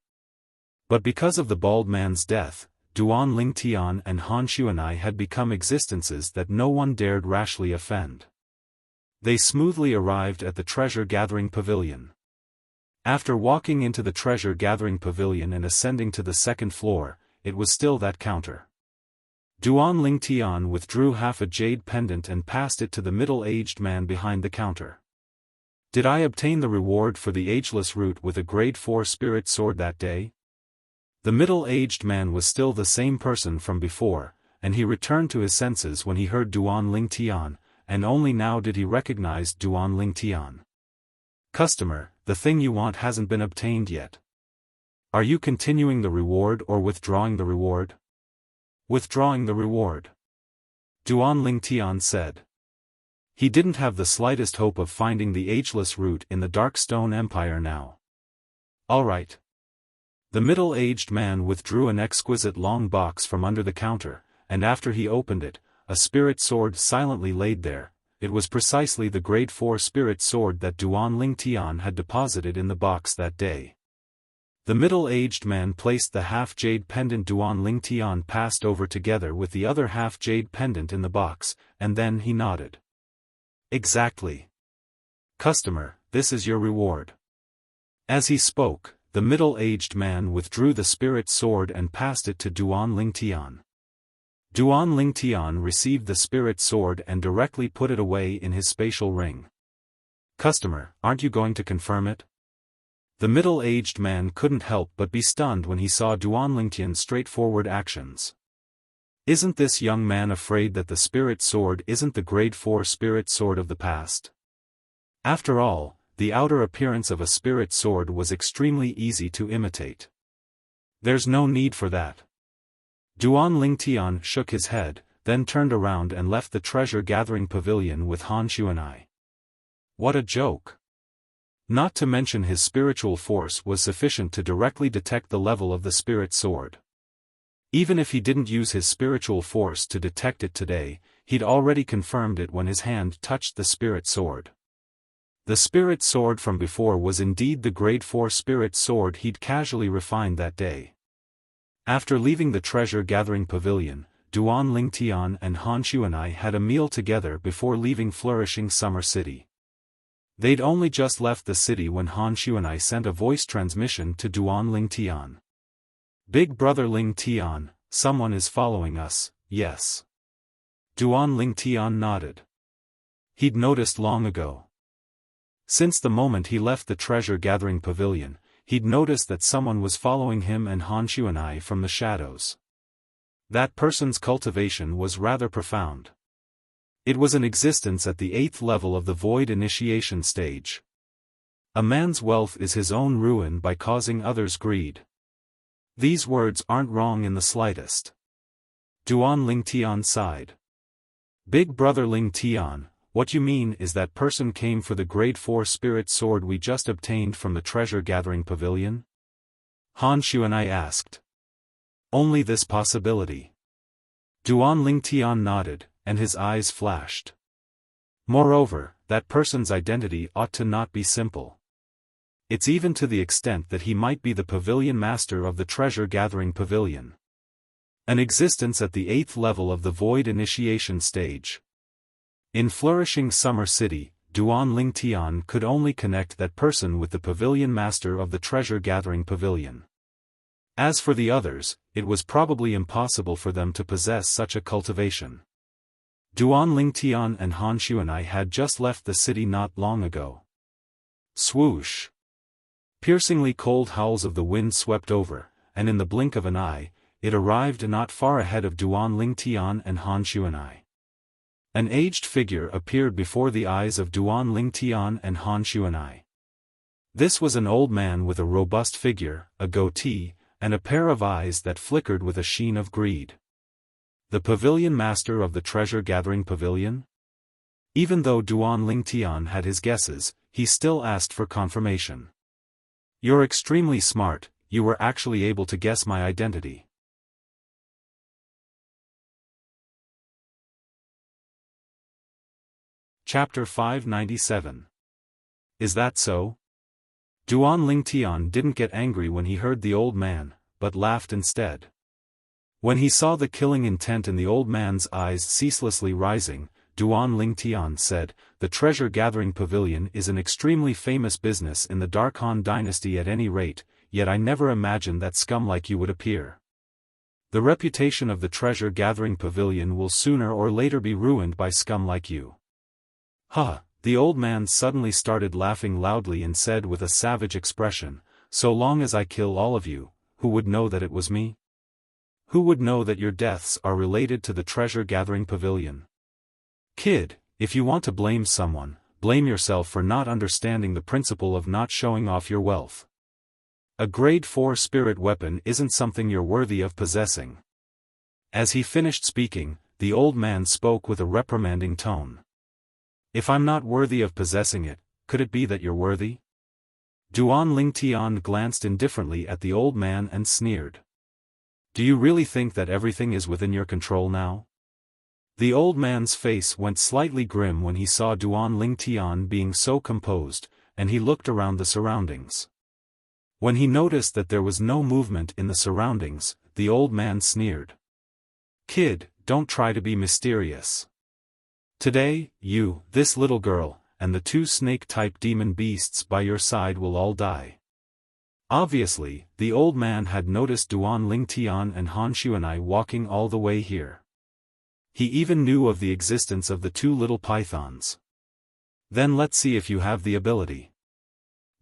But because of the bald man's death, Duan Lingtian and Han Xuanai had become existences that no one dared rashly offend. They smoothly arrived at the treasure-gathering pavilion. After walking into the treasure-gathering pavilion and ascending to the second floor, it was still that counter. Duan Lingtian withdrew half a jade pendant and passed it to the middle-aged man behind the counter. Did I obtain the reward for the ageless root with a grade 4 spirit sword that day? The middle-aged man was still the same person from before, and he returned to his senses when he heard Duan Lingtian, and only now did he recognize Duan Lingtian. Customer, the thing you want hasn't been obtained yet. Are you continuing the reward or withdrawing the reward? Withdrawing the reward. Duan Lingtian said. He didn't have the slightest hope of finding the ageless root in the Dark Stone Empire now. All right. The middle-aged man withdrew an exquisite long box from under the counter, and after he opened it, a spirit sword silently laid there. It was precisely the grade 4 spirit sword that Duan Lingtian had deposited in the box that day. The middle-aged man placed the half-jade pendant Duan Lingtian passed over together with the other half-jade pendant in the box, and then he nodded. Exactly. Customer, this is your reward. As he spoke, the middle-aged man withdrew the spirit sword and passed it to Duan Lingtian. Duan Lingtian received the spirit sword and directly put it away in his spatial ring. Customer, aren't you going to confirm it? The middle-aged man couldn't help but be stunned when he saw Duan Lingtian's straightforward actions. Isn't this young man afraid that the spirit sword isn't the grade 4 spirit sword of the past? After all, the outer appearance of a spirit sword was extremely easy to imitate. There's no need for that. Duan Lingtian shook his head, then turned around and left the treasure-gathering pavilion with Han Xuanai. What a joke! Not to mention his spiritual force was sufficient to directly detect the level of the spirit sword. Even if he didn't use his spiritual force to detect it today, he'd already confirmed it when his hand touched the spirit sword. The spirit sword from before was indeed the grade 4 spirit sword he'd casually refined that day. After leaving the treasure-gathering pavilion, Duan Lingtian and Han Xuanai had a meal together before leaving flourishing Summer City. They'd only just left the city when Han Xuanai sent a voice transmission to Duan Lingtian. Big brother Lingtian, someone is following us, yes. Duan Lingtian nodded. He'd noticed long ago. Since the moment he left the treasure-gathering pavilion, he'd noticed that someone was following him and Han Xuanai from the shadows. That person's cultivation was rather profound. It was an existence at the 8th level of the void initiation stage. A man's wealth is his own ruin by causing others greed. These words aren't wrong in the slightest. Duan Lingtian sighed. Big brother Lingtian, what you mean is that person came for the grade 4 spirit sword we just obtained from the treasure-gathering pavilion? Han Xuanai asked. Only this possibility. Duan Lingtian nodded, and his eyes flashed. Moreover, that person's identity ought to not be simple. It's even to the extent that he might be the pavilion master of the treasure-gathering pavilion. An existence at the 8th level of the void initiation stage. In flourishing Summer City, Duan Lingtian could only connect that person with the pavilion master of the treasure-gathering pavilion. As for the others, it was probably impossible for them to possess such a cultivation. Duan Lingtian and Han Xuanai had just left the city not long ago. Swoosh! Piercingly cold howls of the wind swept over, and in the blink of an eye, it arrived not far ahead of Duan Lingtian and Han Xuanai. An aged figure appeared before the eyes of Duan Lingtian and Han Xuanai. This was an old man with a robust figure, a goatee, and a pair of eyes that flickered with a sheen of greed. The pavilion master of the treasure-gathering pavilion? Even though Duan Lingtian had his guesses, he still asked for confirmation. "You're extremely smart, you were actually able to guess my identity." Chapter 597. Is that so? Duan Lingtian didn't get angry when he heard the old man, but laughed instead. When he saw the killing intent in the old man's eyes ceaselessly rising, Duan Lingtian said, "The treasure-gathering pavilion is an extremely famous business in the Dark Han dynasty at any rate, yet I never imagined that scum like you would appear. The reputation of the treasure-gathering pavilion will sooner or later be ruined by scum like you." "Huh!" The old man suddenly started laughing loudly and said with a savage expression, "So long as I kill all of you, who would know that it was me? Who would know that your deaths are related to the treasure-gathering pavilion? Kid, if you want to blame someone, blame yourself for not understanding the principle of not showing off your wealth. A grade 4 spirit weapon isn't something you're worthy of possessing." As he finished speaking, the old man spoke with a reprimanding tone. "If I'm not worthy of possessing it, could it be that you're worthy?" Duan Lingtian glanced indifferently at the old man and sneered. "Do you really think that everything is within your control now?" The old man's face went slightly grim when he saw Duan Lingtian being so composed, and he looked around the surroundings. When he noticed that there was no movement in the surroundings, the old man sneered. "Kid, don't try to be mysterious. Today, you, this little girl, and the 2 snake-type demon beasts by your side will all die." Obviously, the old man had noticed Duan Lingtian and Han Xuanai walking all the way here. He even knew of the existence of the 2 little pythons. "Then let's see if you have the ability."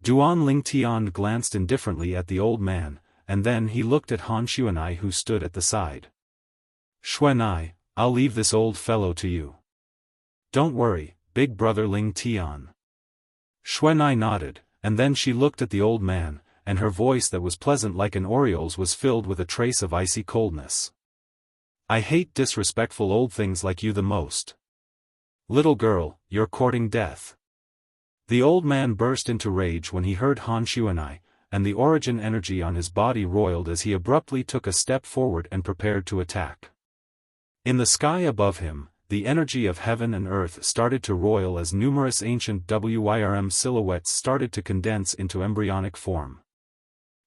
Duan Lingtian glanced indifferently at the old man, and then he looked at Han Xuanai who stood at the side. "Xuanai, I'll leave this old fellow to you. Don't worry, big brother Lingtian." Xuanai nodded, and then she looked at the old man, and her voice that was pleasant like an oriole's was filled with a trace of icy coldness. "I hate disrespectful old things like you the most. Little girl, you're courting death." The old man burst into rage when he heard Han Xuanai, and the origin energy on his body roiled as he abruptly took a step forward and prepared to attack. In the sky above him, the energy of heaven and earth started to roil as numerous ancient WIRM silhouettes started to condense into embryonic form.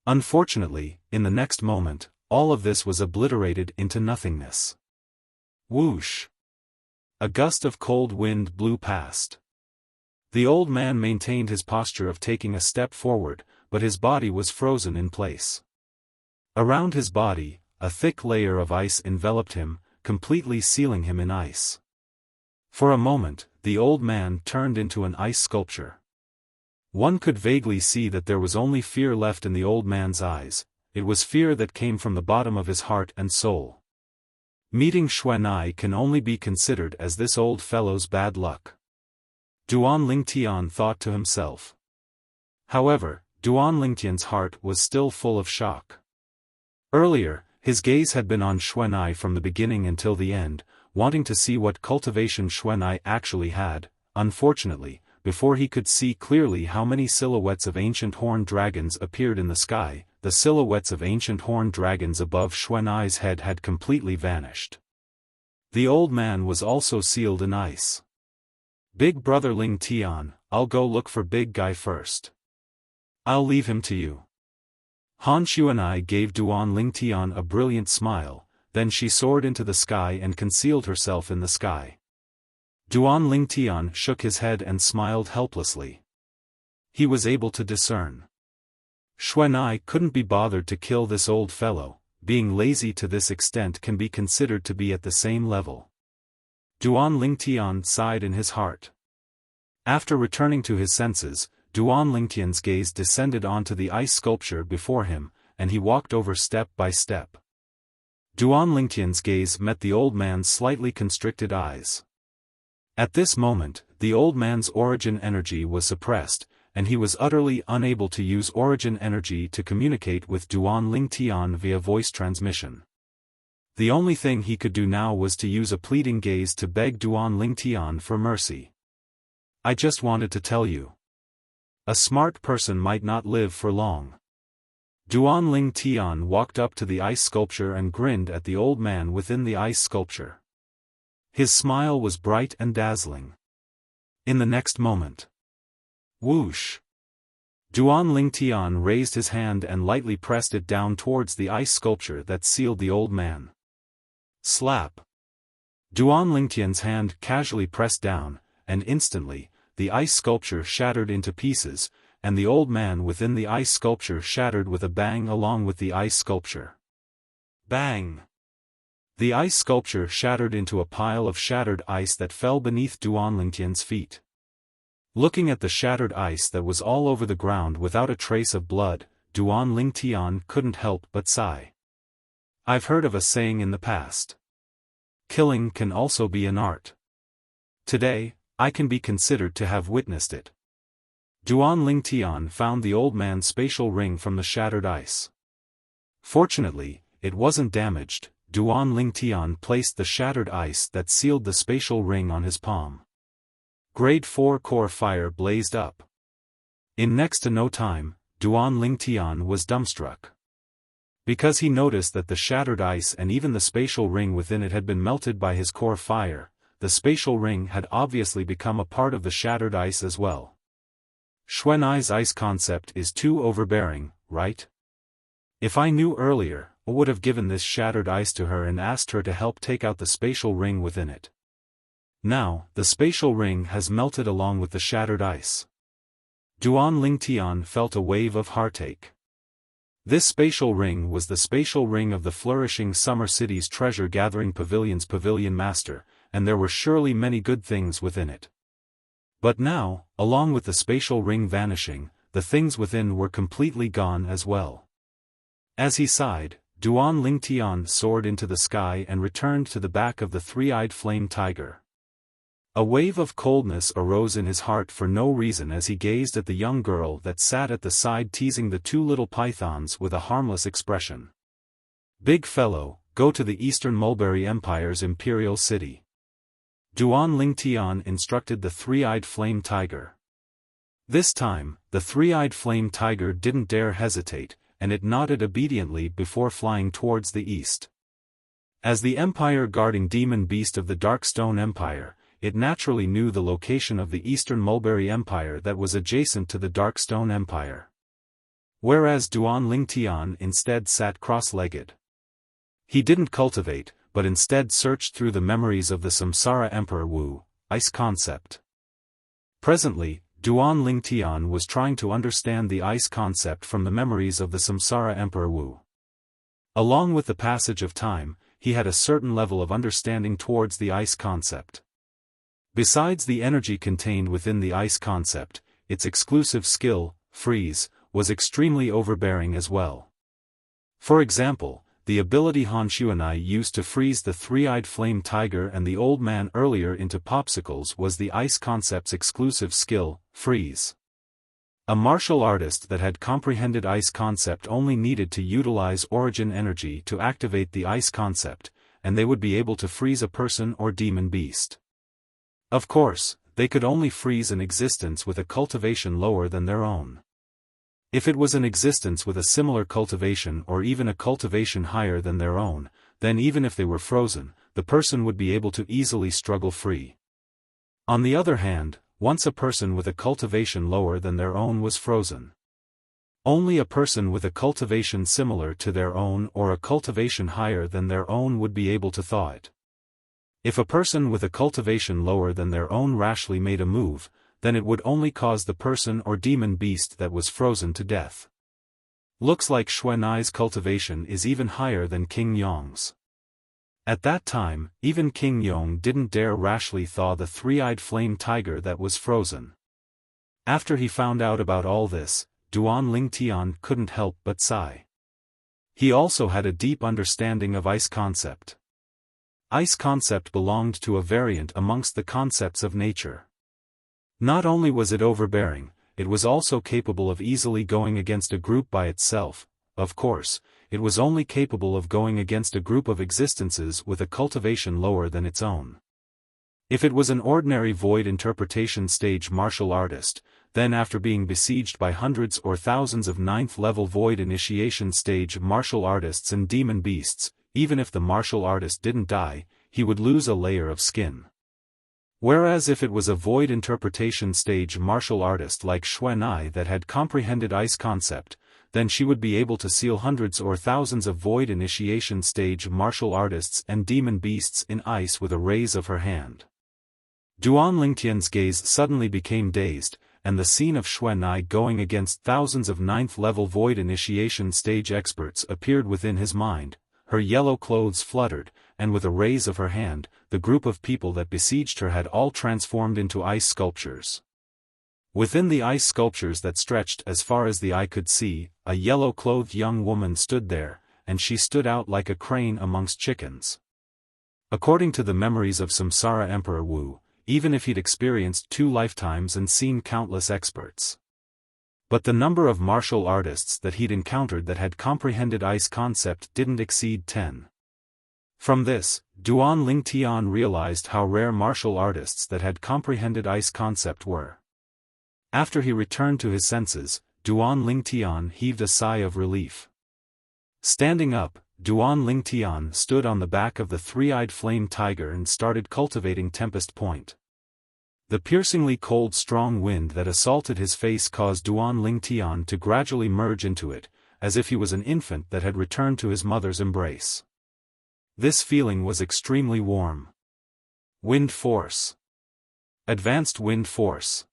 Unfortunately, in the next moment, all of this was obliterated into nothingness. Whoosh! A gust of cold wind blew past. The old man maintained his posture of taking a step forward, but his body was frozen in place. Around his body, a thick layer of ice enveloped him, completely sealing him in ice. For a moment, the old man turned into an ice sculpture. One could vaguely see that there was only fear left in the old man's eyes. It was fear that came from the bottom of his heart and soul. Meeting Xuanai can only be considered as this old fellow's bad luck. Duan Lingtian thought to himself. However, Duan Lingtian's heart was still full of shock. Earlier, his gaze had been on Xuanai from the beginning until the end, wanting to see what cultivation Xuanai actually had. Unfortunately, before he could see clearly how many silhouettes of ancient horned dragons appeared in the sky, the silhouettes of ancient horned dragons above Xuanai's head had completely vanished. The old man was also sealed in ice. "Big brother Lingtian, I'll go look for big guy first." I'll leave him to you. Han Xuanai gave Duan Lingtian a brilliant smile, then she soared into the sky and concealed herself in the sky. Duan Lingtian shook his head and smiled helplessly. He was able to discern. Xuanai couldn't be bothered to kill this old fellow, being lazy to this extent can be considered to be at the same level. Duan Lingtian sighed in his heart. After returning to his senses, Duan Lingtian's gaze descended onto the ice sculpture before him, and he walked over step by step. Duan Lingtian's gaze met the old man's slightly constricted eyes. At this moment, the old man's origin energy was suppressed, and he was utterly unable to use origin energy to communicate with Duan Lingtian via voice transmission. The only thing he could do now was to use a pleading gaze to beg Duan Lingtian for mercy. I just wanted to tell you. A smart person might not live for long. Duan Lingtian walked up to the ice sculpture and grinned at the old man within the ice sculpture. His smile was bright and dazzling. In the next moment. Whoosh! Duan Lingtian raised his hand and lightly pressed it down towards the ice sculpture that sealed the old man. Slap! Duan Lingtian's hand casually pressed down, and instantly, the ice sculpture shattered into pieces, and the old man within the ice sculpture shattered with a bang along with the ice sculpture. Bang! The ice sculpture shattered into a pile of shattered ice that fell beneath Duan Lingtian's feet. Looking at the shattered ice that was all over the ground without a trace of blood, Duan Lingtian couldn't help but sigh. I've heard of a saying in the past. Killing can also be an art. Today, I can be considered to have witnessed it. Duan Lingtian found the old man's spatial ring from the shattered ice. Fortunately, it wasn't damaged. Duan Lingtian placed the shattered ice that sealed the spatial ring on his palm. Grade 4 core fire blazed up. In next to no time, Duan Lingtian was dumbstruck. Because he noticed that the shattered ice and even the spatial ring within it had been melted by his core fire, the spatial ring had obviously become a part of the shattered ice as well. Xuanai's ice concept is too overbearing, right? If I knew earlier, I would have given this shattered ice to her and asked her to help take out the spatial ring within it. Now, the spatial ring has melted along with the shattered ice. Duan Lingtian felt a wave of heartache. This spatial ring was the spatial ring of the flourishing Summer City's treasure-gathering pavilion's pavilion master, and there were surely many good things within it. But now, along with the spatial ring vanishing, the things within were completely gone as well. As he sighed, Duan Lingtian soared into the sky and returned to the back of the three-eyed flame tiger. A wave of coldness arose in his heart for no reason as he gazed at the young girl that sat at the side teasing the two little pythons with a harmless expression. Big fellow, go to the Eastern Mulberry Empire's imperial city. Duan Lingtian instructed the three-eyed flame tiger. This time, the three-eyed flame tiger didn't dare hesitate, and it nodded obediently before flying towards the east. As the empire-guarding demon beast of the Darkstone Empire, it naturally knew the location of the Eastern Mulberry Empire that was adjacent to the Darkstone Empire. Whereas Duan Lingtian instead sat cross-legged. He didn't cultivate, but instead searched through the memories of the Samsara Emperor Wu, ice concept. Presently, Duan Lingtian was trying to understand the ice concept from the memories of the Samsara Emperor Wu. Along with the passage of time, he had a certain level of understanding towards the ice concept. Besides the energy contained within the ice concept, its exclusive skill, freeze, was extremely overbearing as well. For example, the ability Han Xuanai used to freeze the three-eyed flame tiger and the old man earlier into popsicles was the ice concept's exclusive skill, freeze. A martial artist that had comprehended ice concept only needed to utilize origin energy to activate the ice concept, and they would be able to freeze a person or demon beast. Of course, they could only freeze an existence with a cultivation lower than their own. If it was an existence with a similar cultivation or even a cultivation higher than their own, then even if they were frozen, the person would be able to easily struggle free. On the other hand, once a person with a cultivation lower than their own was frozen, Only a person with a cultivation similar to their own or a cultivation higher than their own would be able to thaw it. If a person with a cultivation lower than their own rashly made a move, then it would only cause the person or demon beast that was frozen to death. Looks like Xuanai's cultivation is even higher than King Yong's. At that time, even King Yong didn't dare rashly thaw the three-eyed flame tiger that was frozen. After he found out about all this, Duan Lingtian couldn't help but sigh. He also had a deep understanding of ice concept. Ice concept belonged to a variant amongst the concepts of nature. Not only was it overbearing, it was also capable of easily going against a group by itself. Of course, it was only capable of going against a group of existences with a cultivation lower than its own. If it was an ordinary void interpretation stage martial artist, then after being besieged by hundreds or thousands of 9th-level void initiation stage martial artists and demon beasts, even if the martial artist didn't die, he would lose a layer of skin. Whereas if it was a void interpretation stage martial artist like Xuanai that had comprehended ice concept, then she would be able to seal hundreds or thousands of void initiation stage martial artists and demon beasts in ice with a raise of her hand. Duan Lingtian's gaze suddenly became dazed, and the scene of Xuanai going against thousands of 9th-level void initiation stage experts appeared within his mind. Her yellow clothes fluttered, and with a raise of her hand, the group of people that besieged her had all transformed into ice sculptures. Within the ice sculptures that stretched as far as the eye could see, a yellow-clothed young woman stood there, and she stood out like a crane amongst chickens. According to the memories of Samsara Emperor Wu, even if he'd experienced 2 lifetimes and seen countless experts. But the number of martial artists that he'd encountered that had comprehended ice concept didn't exceed 10. From this, Duan Lingtian realized how rare martial artists that had comprehended ice concept were. After he returned to his senses, Duan Lingtian heaved a sigh of relief. Standing up, Duan Lingtian stood on the back of the three-eyed flame tiger and started cultivating Tempest Point. The piercingly cold strong wind that assaulted his face caused Duan Lingtian to gradually merge into it, as if he was an infant that had returned to his mother's embrace. This feeling was extremely warm. Wind force. Advanced wind force.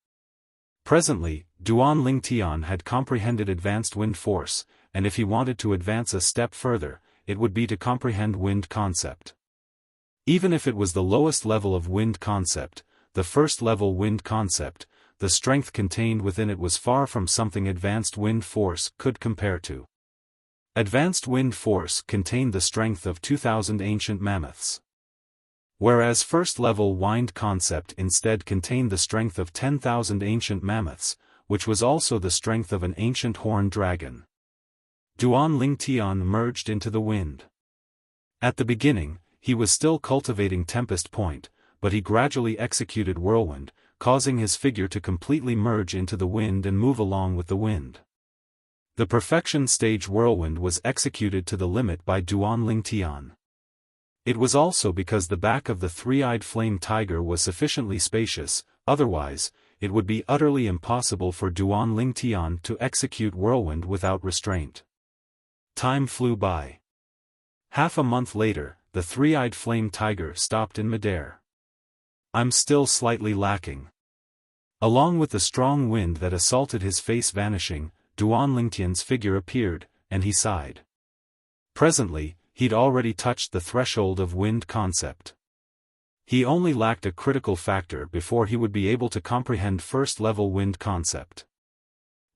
Presently, Duan Lingtian had comprehended advanced wind force, and if he wanted to advance a step further, it would be to comprehend wind concept. Even if it was the lowest level of wind concept, the first level wind concept, the strength contained within it was far from something advanced wind force could compare to. Advanced wind force contained the strength of 2,000 ancient mammoths. Whereas first level wind concept instead contained the strength of 10,000 ancient mammoths, which was also the strength of an ancient horned dragon. Duan Lingtian merged into the wind. At the beginning, he was still cultivating Tempest Point, but he gradually executed Whirlwind, causing his figure to completely merge into the wind and move along with the wind. The perfection stage Whirlwind was executed to the limit by Duan Lingtian. It was also because the back of the three-eyed flame tiger was sufficiently spacious, otherwise, it would be utterly impossible for Duan Lingtian to execute Whirlwind without restraint. Time flew by. Half a month later, the three-eyed flame tiger stopped in midair. I'm still slightly lacking. Along with the strong wind that assaulted his face vanishing, Duan Lingtian's figure appeared, and he sighed. Presently, he'd already touched the threshold of wind concept. He only lacked a critical factor before he would be able to comprehend first-level wind concept.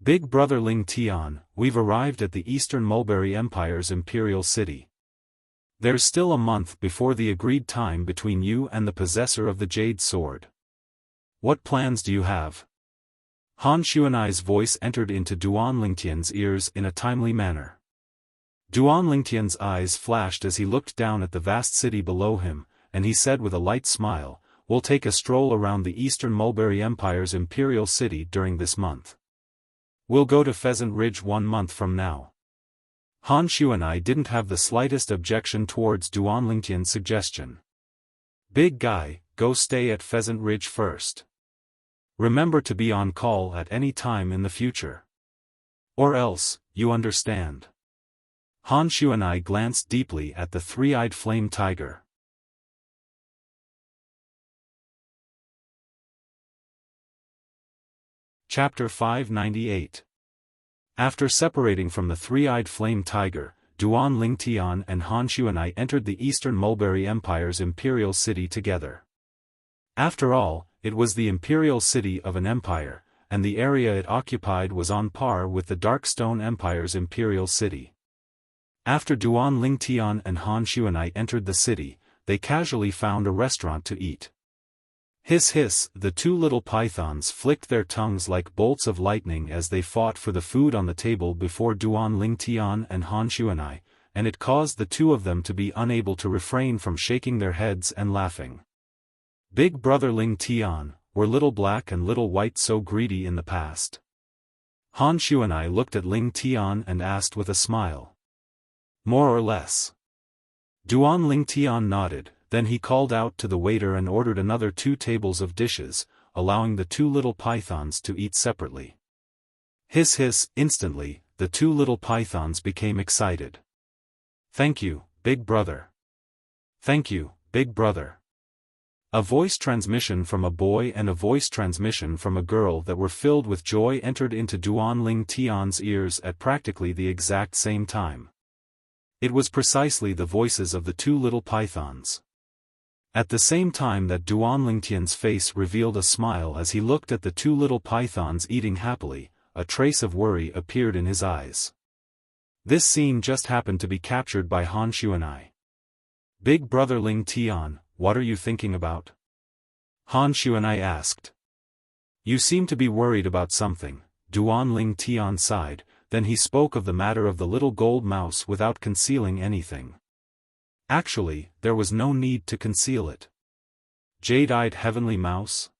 Big Brother Lingtian, we've arrived at the Eastern Mulberry Empire's imperial city. There's still a month before the agreed time between you and the possessor of the Jade Sword. What plans do you have? Han Xuanai's voice entered into Duan Lingtian's ears in a timely manner. Duan Lingtian's eyes flashed as he looked down at the vast city below him, and he said with a light smile, "We'll take a stroll around the Eastern Mulberry Empire's imperial city during this month. We'll go to Pheasant Ridge 1 month from now." Han Xuanai didn't have the slightest objection towards Duan Lingtian's suggestion. "Big guy, go stay at Pheasant Ridge first. Remember to be on call at any time in the future. Or else, you understand. Han Xuanai glanced deeply at the three-eyed flame tiger. Chapter 598. After separating from the three-eyed flame tiger, Duan Lingtian and Han Xuanai entered the Eastern Mulberry Empire's imperial city together. After all, it was the imperial city of an empire, and the area it occupied was on par with the Darkstone Empire's imperial city. After Duan Lingtian and Han Xuanai entered the city, they casually found a restaurant to eat. Hiss hiss, the two little pythons flicked their tongues like bolts of lightning as they fought for the food on the table before Duan Lingtian and Han Xuanai, and it caused the two of them to be unable to refrain from shaking their heads and laughing. Big brother Lingtian, were Little Black and Little White so greedy in the past? Han Xuanai looked at Lingtian and asked with a smile. More or less. Duan Lingtian nodded. Then he called out to the waiter and ordered another 2 tables of dishes, allowing the 2 little pythons to eat separately. Hiss hiss, instantly, the 2 little pythons became excited. Thank you, big brother. Thank you, big brother. A voice transmission from a boy and a voice transmission from a girl that were filled with joy entered into Duan Lingtian's ears at practically the exact same time. It was precisely the voices of the 2 little pythons. At the same time that Duan Lingtian's face revealed a smile as he looked at the 2 little pythons eating happily, a trace of worry appeared in his eyes. This scene just happened to be captured by Han Xuanai. Big brother Lingtian, what are you thinking about? Han Xuanai asked. You seem to be worried about something, Duan Lingtian sighed, then he spoke of the matter of the little gold mouse without concealing anything. Actually, there was no need to conceal it. Jade-eyed heavenly mouse?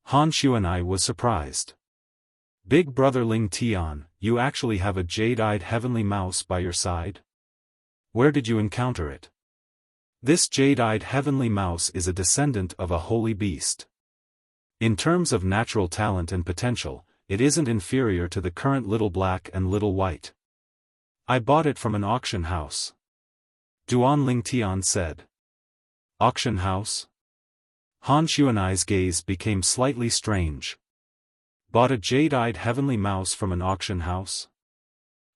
Han Xuanai was surprised. Big brother Lingtian, you actually have a jade-eyed heavenly mouse by your side? Where did you encounter it? This jade-eyed heavenly mouse is a descendant of a holy beast. In terms of natural talent and potential, it isn't inferior to the current Little Black and Little White. I bought it from an auction house. Duan Lingtian said. Auction house? Han Xuanai's gaze became slightly strange. Bought a jade-eyed heavenly mouse from an auction house?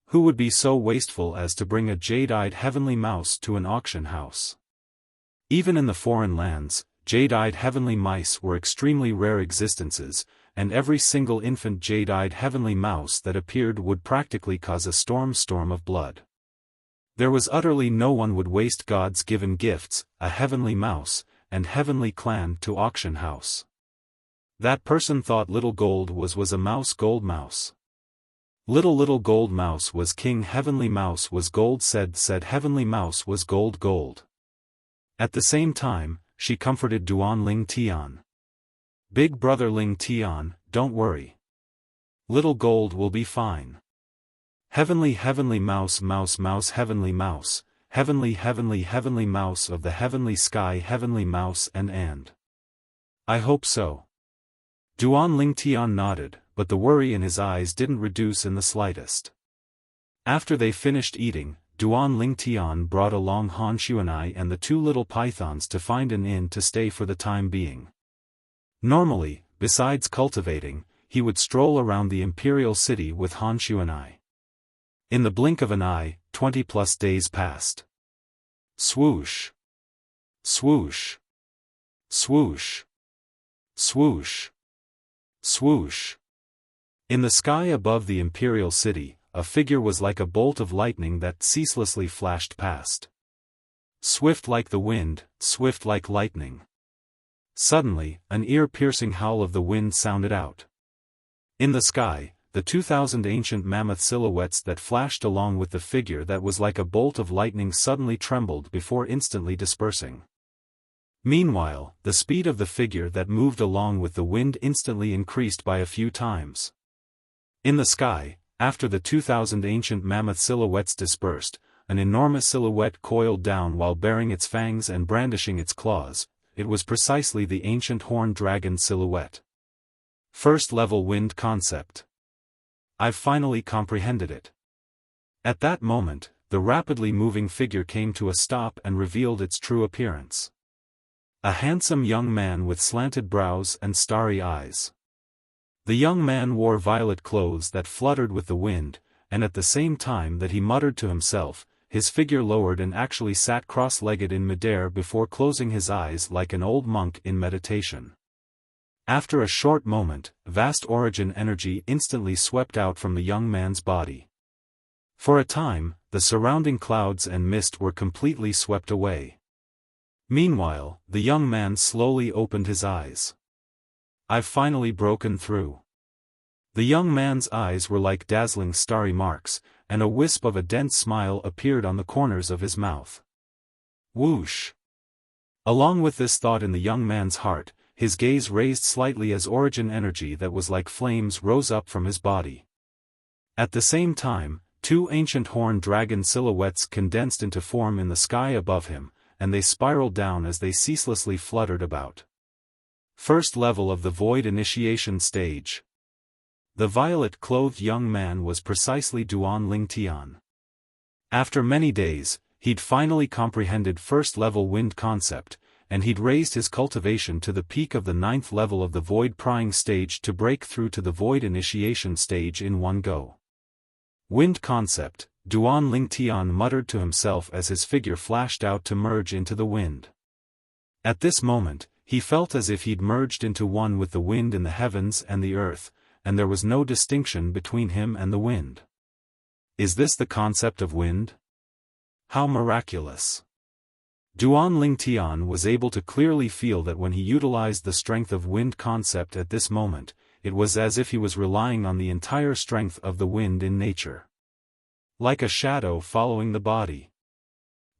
Who would be so wasteful as to bring a jade-eyed heavenly mouse to an auction house? Even in the foreign lands, jade-eyed heavenly mice were extremely rare existences, and every single infant jade-eyed heavenly mouse that appeared would practically cause a storm of blood. There was utterly no one would waste God's given gifts, a heavenly mouse, and heavenly clan to auction house. That person thought Little Gold was a mouse gold mouse. Little gold mouse was king heavenly mouse was gold said heavenly mouse was gold. At the same time, she comforted Duan Lingtian. Big brother Lingtian, don't worry. Little Gold will be fine. Heavenly mouse heavenly mouse, heavenly mouse of the heavenly sky heavenly mouse and. I hope so. Duan Lingtian nodded, but the worry in his eyes didn't reduce in the slightest. After they finished eating, Duan Lingtian brought along Han Xuanai and the 2 little pythons to find an inn to stay for the time being. Normally, besides cultivating, he would stroll around the imperial city with Han Xuanai. In the blink of an eye, 20+ days passed. Swoosh. Swoosh. Swoosh. Swoosh. Swoosh. In the sky above the imperial city, a figure was like a bolt of lightning that ceaselessly flashed past. Swift like the wind, swift like lightning. Suddenly, an ear-piercing howl of the wind sounded out. In the sky, the 2,000 ancient mammoth silhouettes that flashed along with the figure that was like a bolt of lightning suddenly trembled before instantly dispersing. Meanwhile, the speed of the figure that moved along with the wind instantly increased by a few times. In the sky, after the 2,000 ancient mammoth silhouettes dispersed, an enormous silhouette coiled down while baring its fangs and brandishing its claws. It was precisely the ancient horned dragon silhouette. First level wind concept. I've finally comprehended it. At that moment, the rapidly moving figure came to a stop and revealed its true appearance. A handsome young man with slanted brows and starry eyes. The young man wore violet clothes that fluttered with the wind, and at the same time that he muttered to himself, his figure lowered and actually sat cross-legged in midair before closing his eyes like an old monk in meditation. After a short moment, vast origin energy instantly swept out from the young man's body. For a time, the surrounding clouds and mist were completely swept away. Meanwhile, the young man slowly opened his eyes. I've finally broken through. The young man's eyes were like dazzling starry marks, and a wisp of a dense smile appeared on the corners of his mouth. Whoosh! Along with this thought in the young man's heart, his gaze raised slightly as origin energy that was like flames rose up from his body. At the same time, two ancient horned dragon silhouettes condensed into form in the sky above him, and they spiraled down as they ceaselessly fluttered about. First level of the Void Initiation Stage. The violet-clothed young man was precisely Duan Ling Tian. After many days, he'd finally comprehended first-level wind concept, and he'd raised his cultivation to the peak of the 9th level of the Void Prying Stage to break through to the Void Initiation Stage in one go. Wind concept, Duan Ling Tian muttered to himself as his figure flashed out to merge into the wind. At this moment, he felt as if he'd merged into one with the wind in the heavens and the earth, and there was no distinction between him and the wind. Is this the concept of wind? How miraculous! Duan Ling Tian was able to clearly feel that when he utilized the strength of wind concept at this moment, it was as if he was relying on the entire strength of the wind in nature. Like a shadow following the body.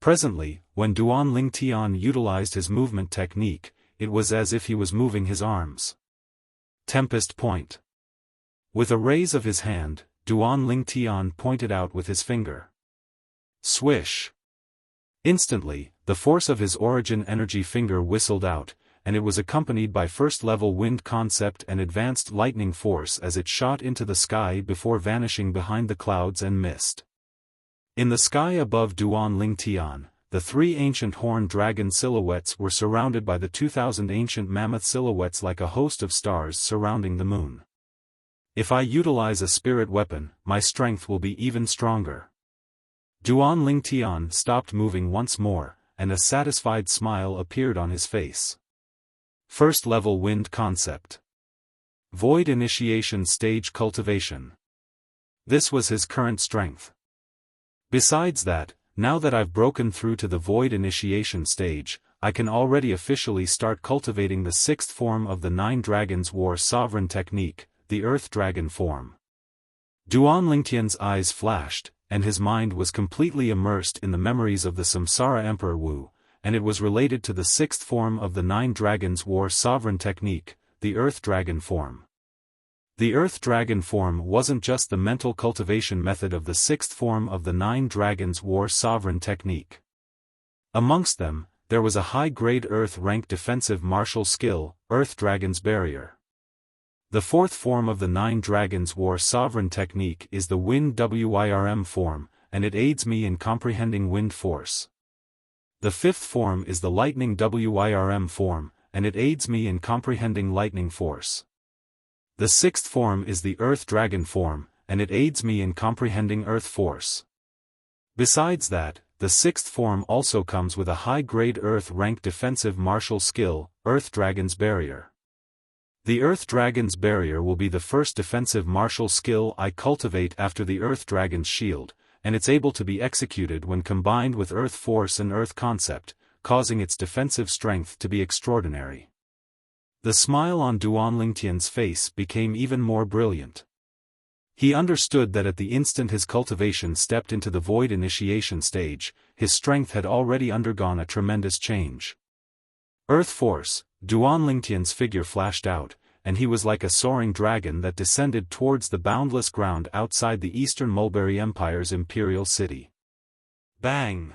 Presently, when Duan Ling Tian utilized his movement technique, it was as if he was moving his arms. Tempest Point. With a raise of his hand, Duan Ling Tian pointed out with his finger. Swish! Instantly, the force of his origin energy finger whistled out, and it was accompanied by first-level wind concept and advanced lightning force as it shot into the sky before vanishing behind the clouds and mist. In the sky above Duan Ling Tian, the three ancient horned dragon silhouettes were surrounded by the 2,000 ancient mammoth silhouettes like a host of stars surrounding the moon. If I utilize a spirit weapon, my strength will be even stronger. Duan Ling Tian stopped moving once more, and a satisfied smile appeared on his face. First-level wind concept. Void Initiation Stage Cultivation. This was his current strength. Besides that, now that I've broken through to the Void Initiation Stage, I can already officially start cultivating the 6th form of the 9 Dragons War Sovereign Technique, the Earth Dragon form. Duan Lingtian's eyes flashed, and his mind was completely immersed in the memories of the Samsara Emperor Wu, and it was related to the 6th form of the 9 Dragons War Sovereign Technique, the Earth Dragon form. The Earth Dragon form wasn't just the mental cultivation method of the 6th form of the 9 Dragons War Sovereign Technique. Amongst them, there was a high-grade Earth-rank defensive martial skill, Earth Dragon's Barrier. The 4th form of the 9 Dragons War Sovereign Technique is the Wind WIRM form, and it aids me in comprehending wind force. The 5th form is the Lightning WIRM form, and it aids me in comprehending lightning force. The 6th form is the Earth Dragon form, and it aids me in comprehending earth force. Besides that, the 6th form also comes with a high-grade Earth-rank defensive martial skill, Earth Dragon's Barrier. The Earth Dragon's Barrier will be the first defensive martial skill I cultivate after the Earth Dragon's Shield, and it's able to be executed when combined with Earth Force and Earth Concept, causing its defensive strength to be extraordinary. The smile on Duan Lingtian's face became even more brilliant. He understood that at the instant his cultivation stepped into the Void Initiation Stage, his strength had already undergone a tremendous change. Earth Force, Duan Lingtian's figure flashed out, and he was like a soaring dragon that descended towards the boundless ground outside the Eastern Mulberry Empire's imperial city. Bang!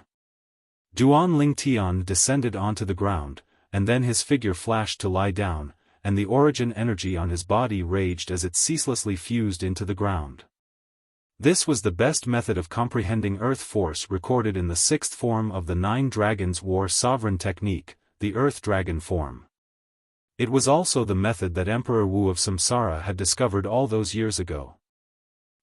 Duan Lingtian descended onto the ground, and then his figure flashed to lie down, and the origin energy on his body raged as it ceaselessly fused into the ground. This was the best method of comprehending Earth force recorded in the sixth form of the Nine Dragons War Sovereign technique, the Earth Dragon form. It was also the method that Emperor Wu of Samsara had discovered all those years ago.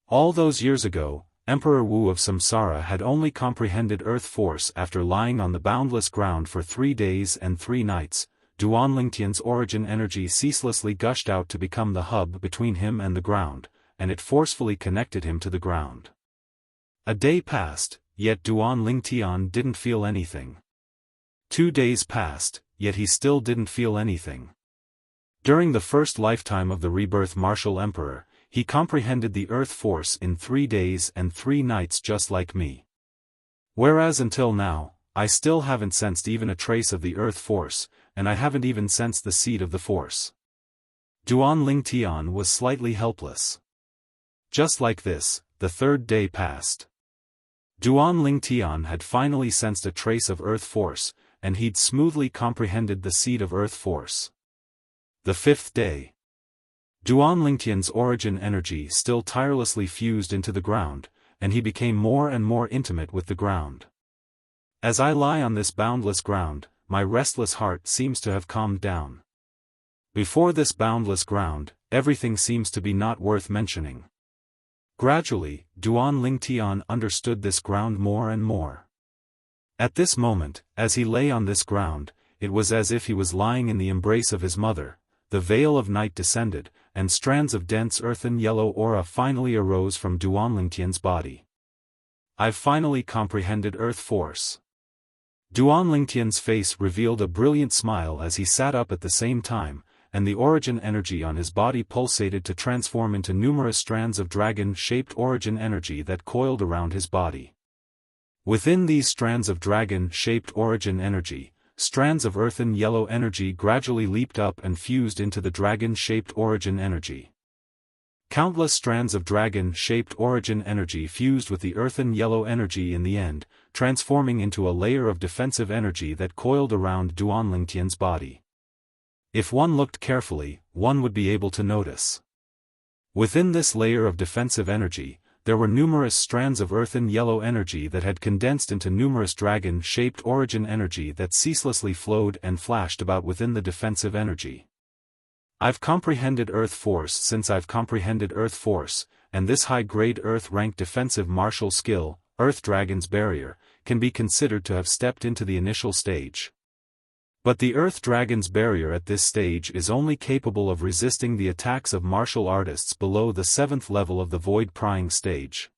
All those years ago, Emperor Wu of Samsara had only comprehended Earth force after lying on the boundless ground for 3 days and 3 nights. Duanlingtian's origin energy ceaselessly gushed out to become the hub between him and the ground, and it forcefully connected him to the ground. A day passed, yet Duanlingtian didn't feel anything. 2 days passed, yet he still didn't feel anything. During the first lifetime of the rebirth martial emperor, he comprehended the Earth force in 3 days and 3 nights just like me. Whereas until now, I still haven't sensed even a trace of the Earth force, and I haven't even sensed the seed of the force. Duanlingtian was slightly helpless. Just like this, the 3rd day passed. Duanlingtian had finally sensed a trace of Earth force, and he'd smoothly comprehended the seed of Earth force. The 5th day. Duanlingtian's origin energy still tirelessly fused into the ground, and he became more and more intimate with the ground. As I lie on this boundless ground, my restless heart seems to have calmed down. Before this boundless ground, everything seems to be not worth mentioning. Gradually, Duanlingtian understood this ground more and more. At this moment, as he lay on this ground, it was as if he was lying in the embrace of his mother. The veil of night descended, and strands of dense earthen yellow aura finally arose from Duanlingtian's body. I've finally comprehended Earth force. Duanlingtian's face revealed a brilliant smile as he sat up at the same time, and the origin energy on his body pulsated to transform into numerous strands of dragon-shaped origin energy that coiled around his body. Within these strands of dragon-shaped origin energy, strands of earthen yellow energy gradually leaped up and fused into the dragon-shaped origin energy. Countless strands of dragon-shaped origin energy fused with the earthen yellow energy in the end, transforming into a layer of defensive energy that coiled around Duanlingtian's body. If one looked carefully, one would be able to notice. Within this layer of defensive energy, there were numerous strands of earthen yellow energy that had condensed into numerous dragon-shaped origin energy that ceaselessly flowed and flashed about within the defensive energy. I've comprehended Earth force since I've comprehended Earth force, and this high-grade Earth-rank defensive martial skill, Earth Dragon's Barrier, can be considered to have stepped into the initial stage. But the Earth Dragon's Barrier at this stage is only capable of resisting the attacks of martial artists below the 7th level of the Void Prying stage.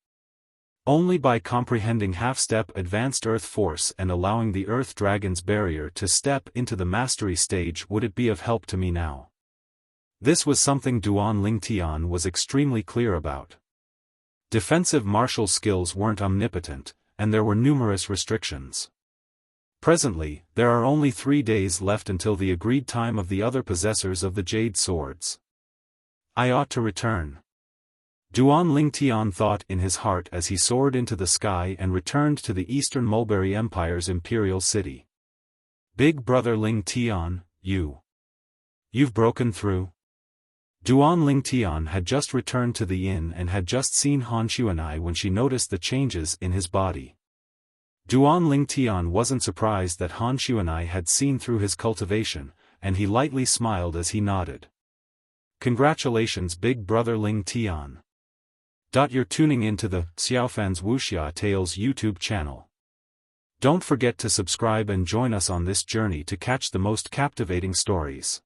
Only by comprehending half-step advanced Earth force and allowing the Earth Dragon's Barrier to step into the mastery stage would it be of help to me now. This was something Duanlingtian was extremely clear about. Defensive martial skills weren't omnipotent, and there were numerous restrictions. Presently, there are only 3 days left until the agreed time of the other possessors of the Jade Swords. I ought to return. Duanlingtian thought in his heart as he soared into the sky and returned to the Eastern Mulberry Empire's imperial city. Big Brother Lingtian, you've broken through? Duanlingtian had just returned to the inn and had just seen Han Xuanai when she noticed the changes in his body. Duanlingtian wasn't surprised that Han Xuanai had seen through his cultivation, and he lightly smiled as he nodded. Congratulations Big Brother Lingtian. You're tuning in to the Xiaofan's Wuxia Tales YouTube channel. Don't forget to subscribe and join us on this journey to catch the most captivating stories.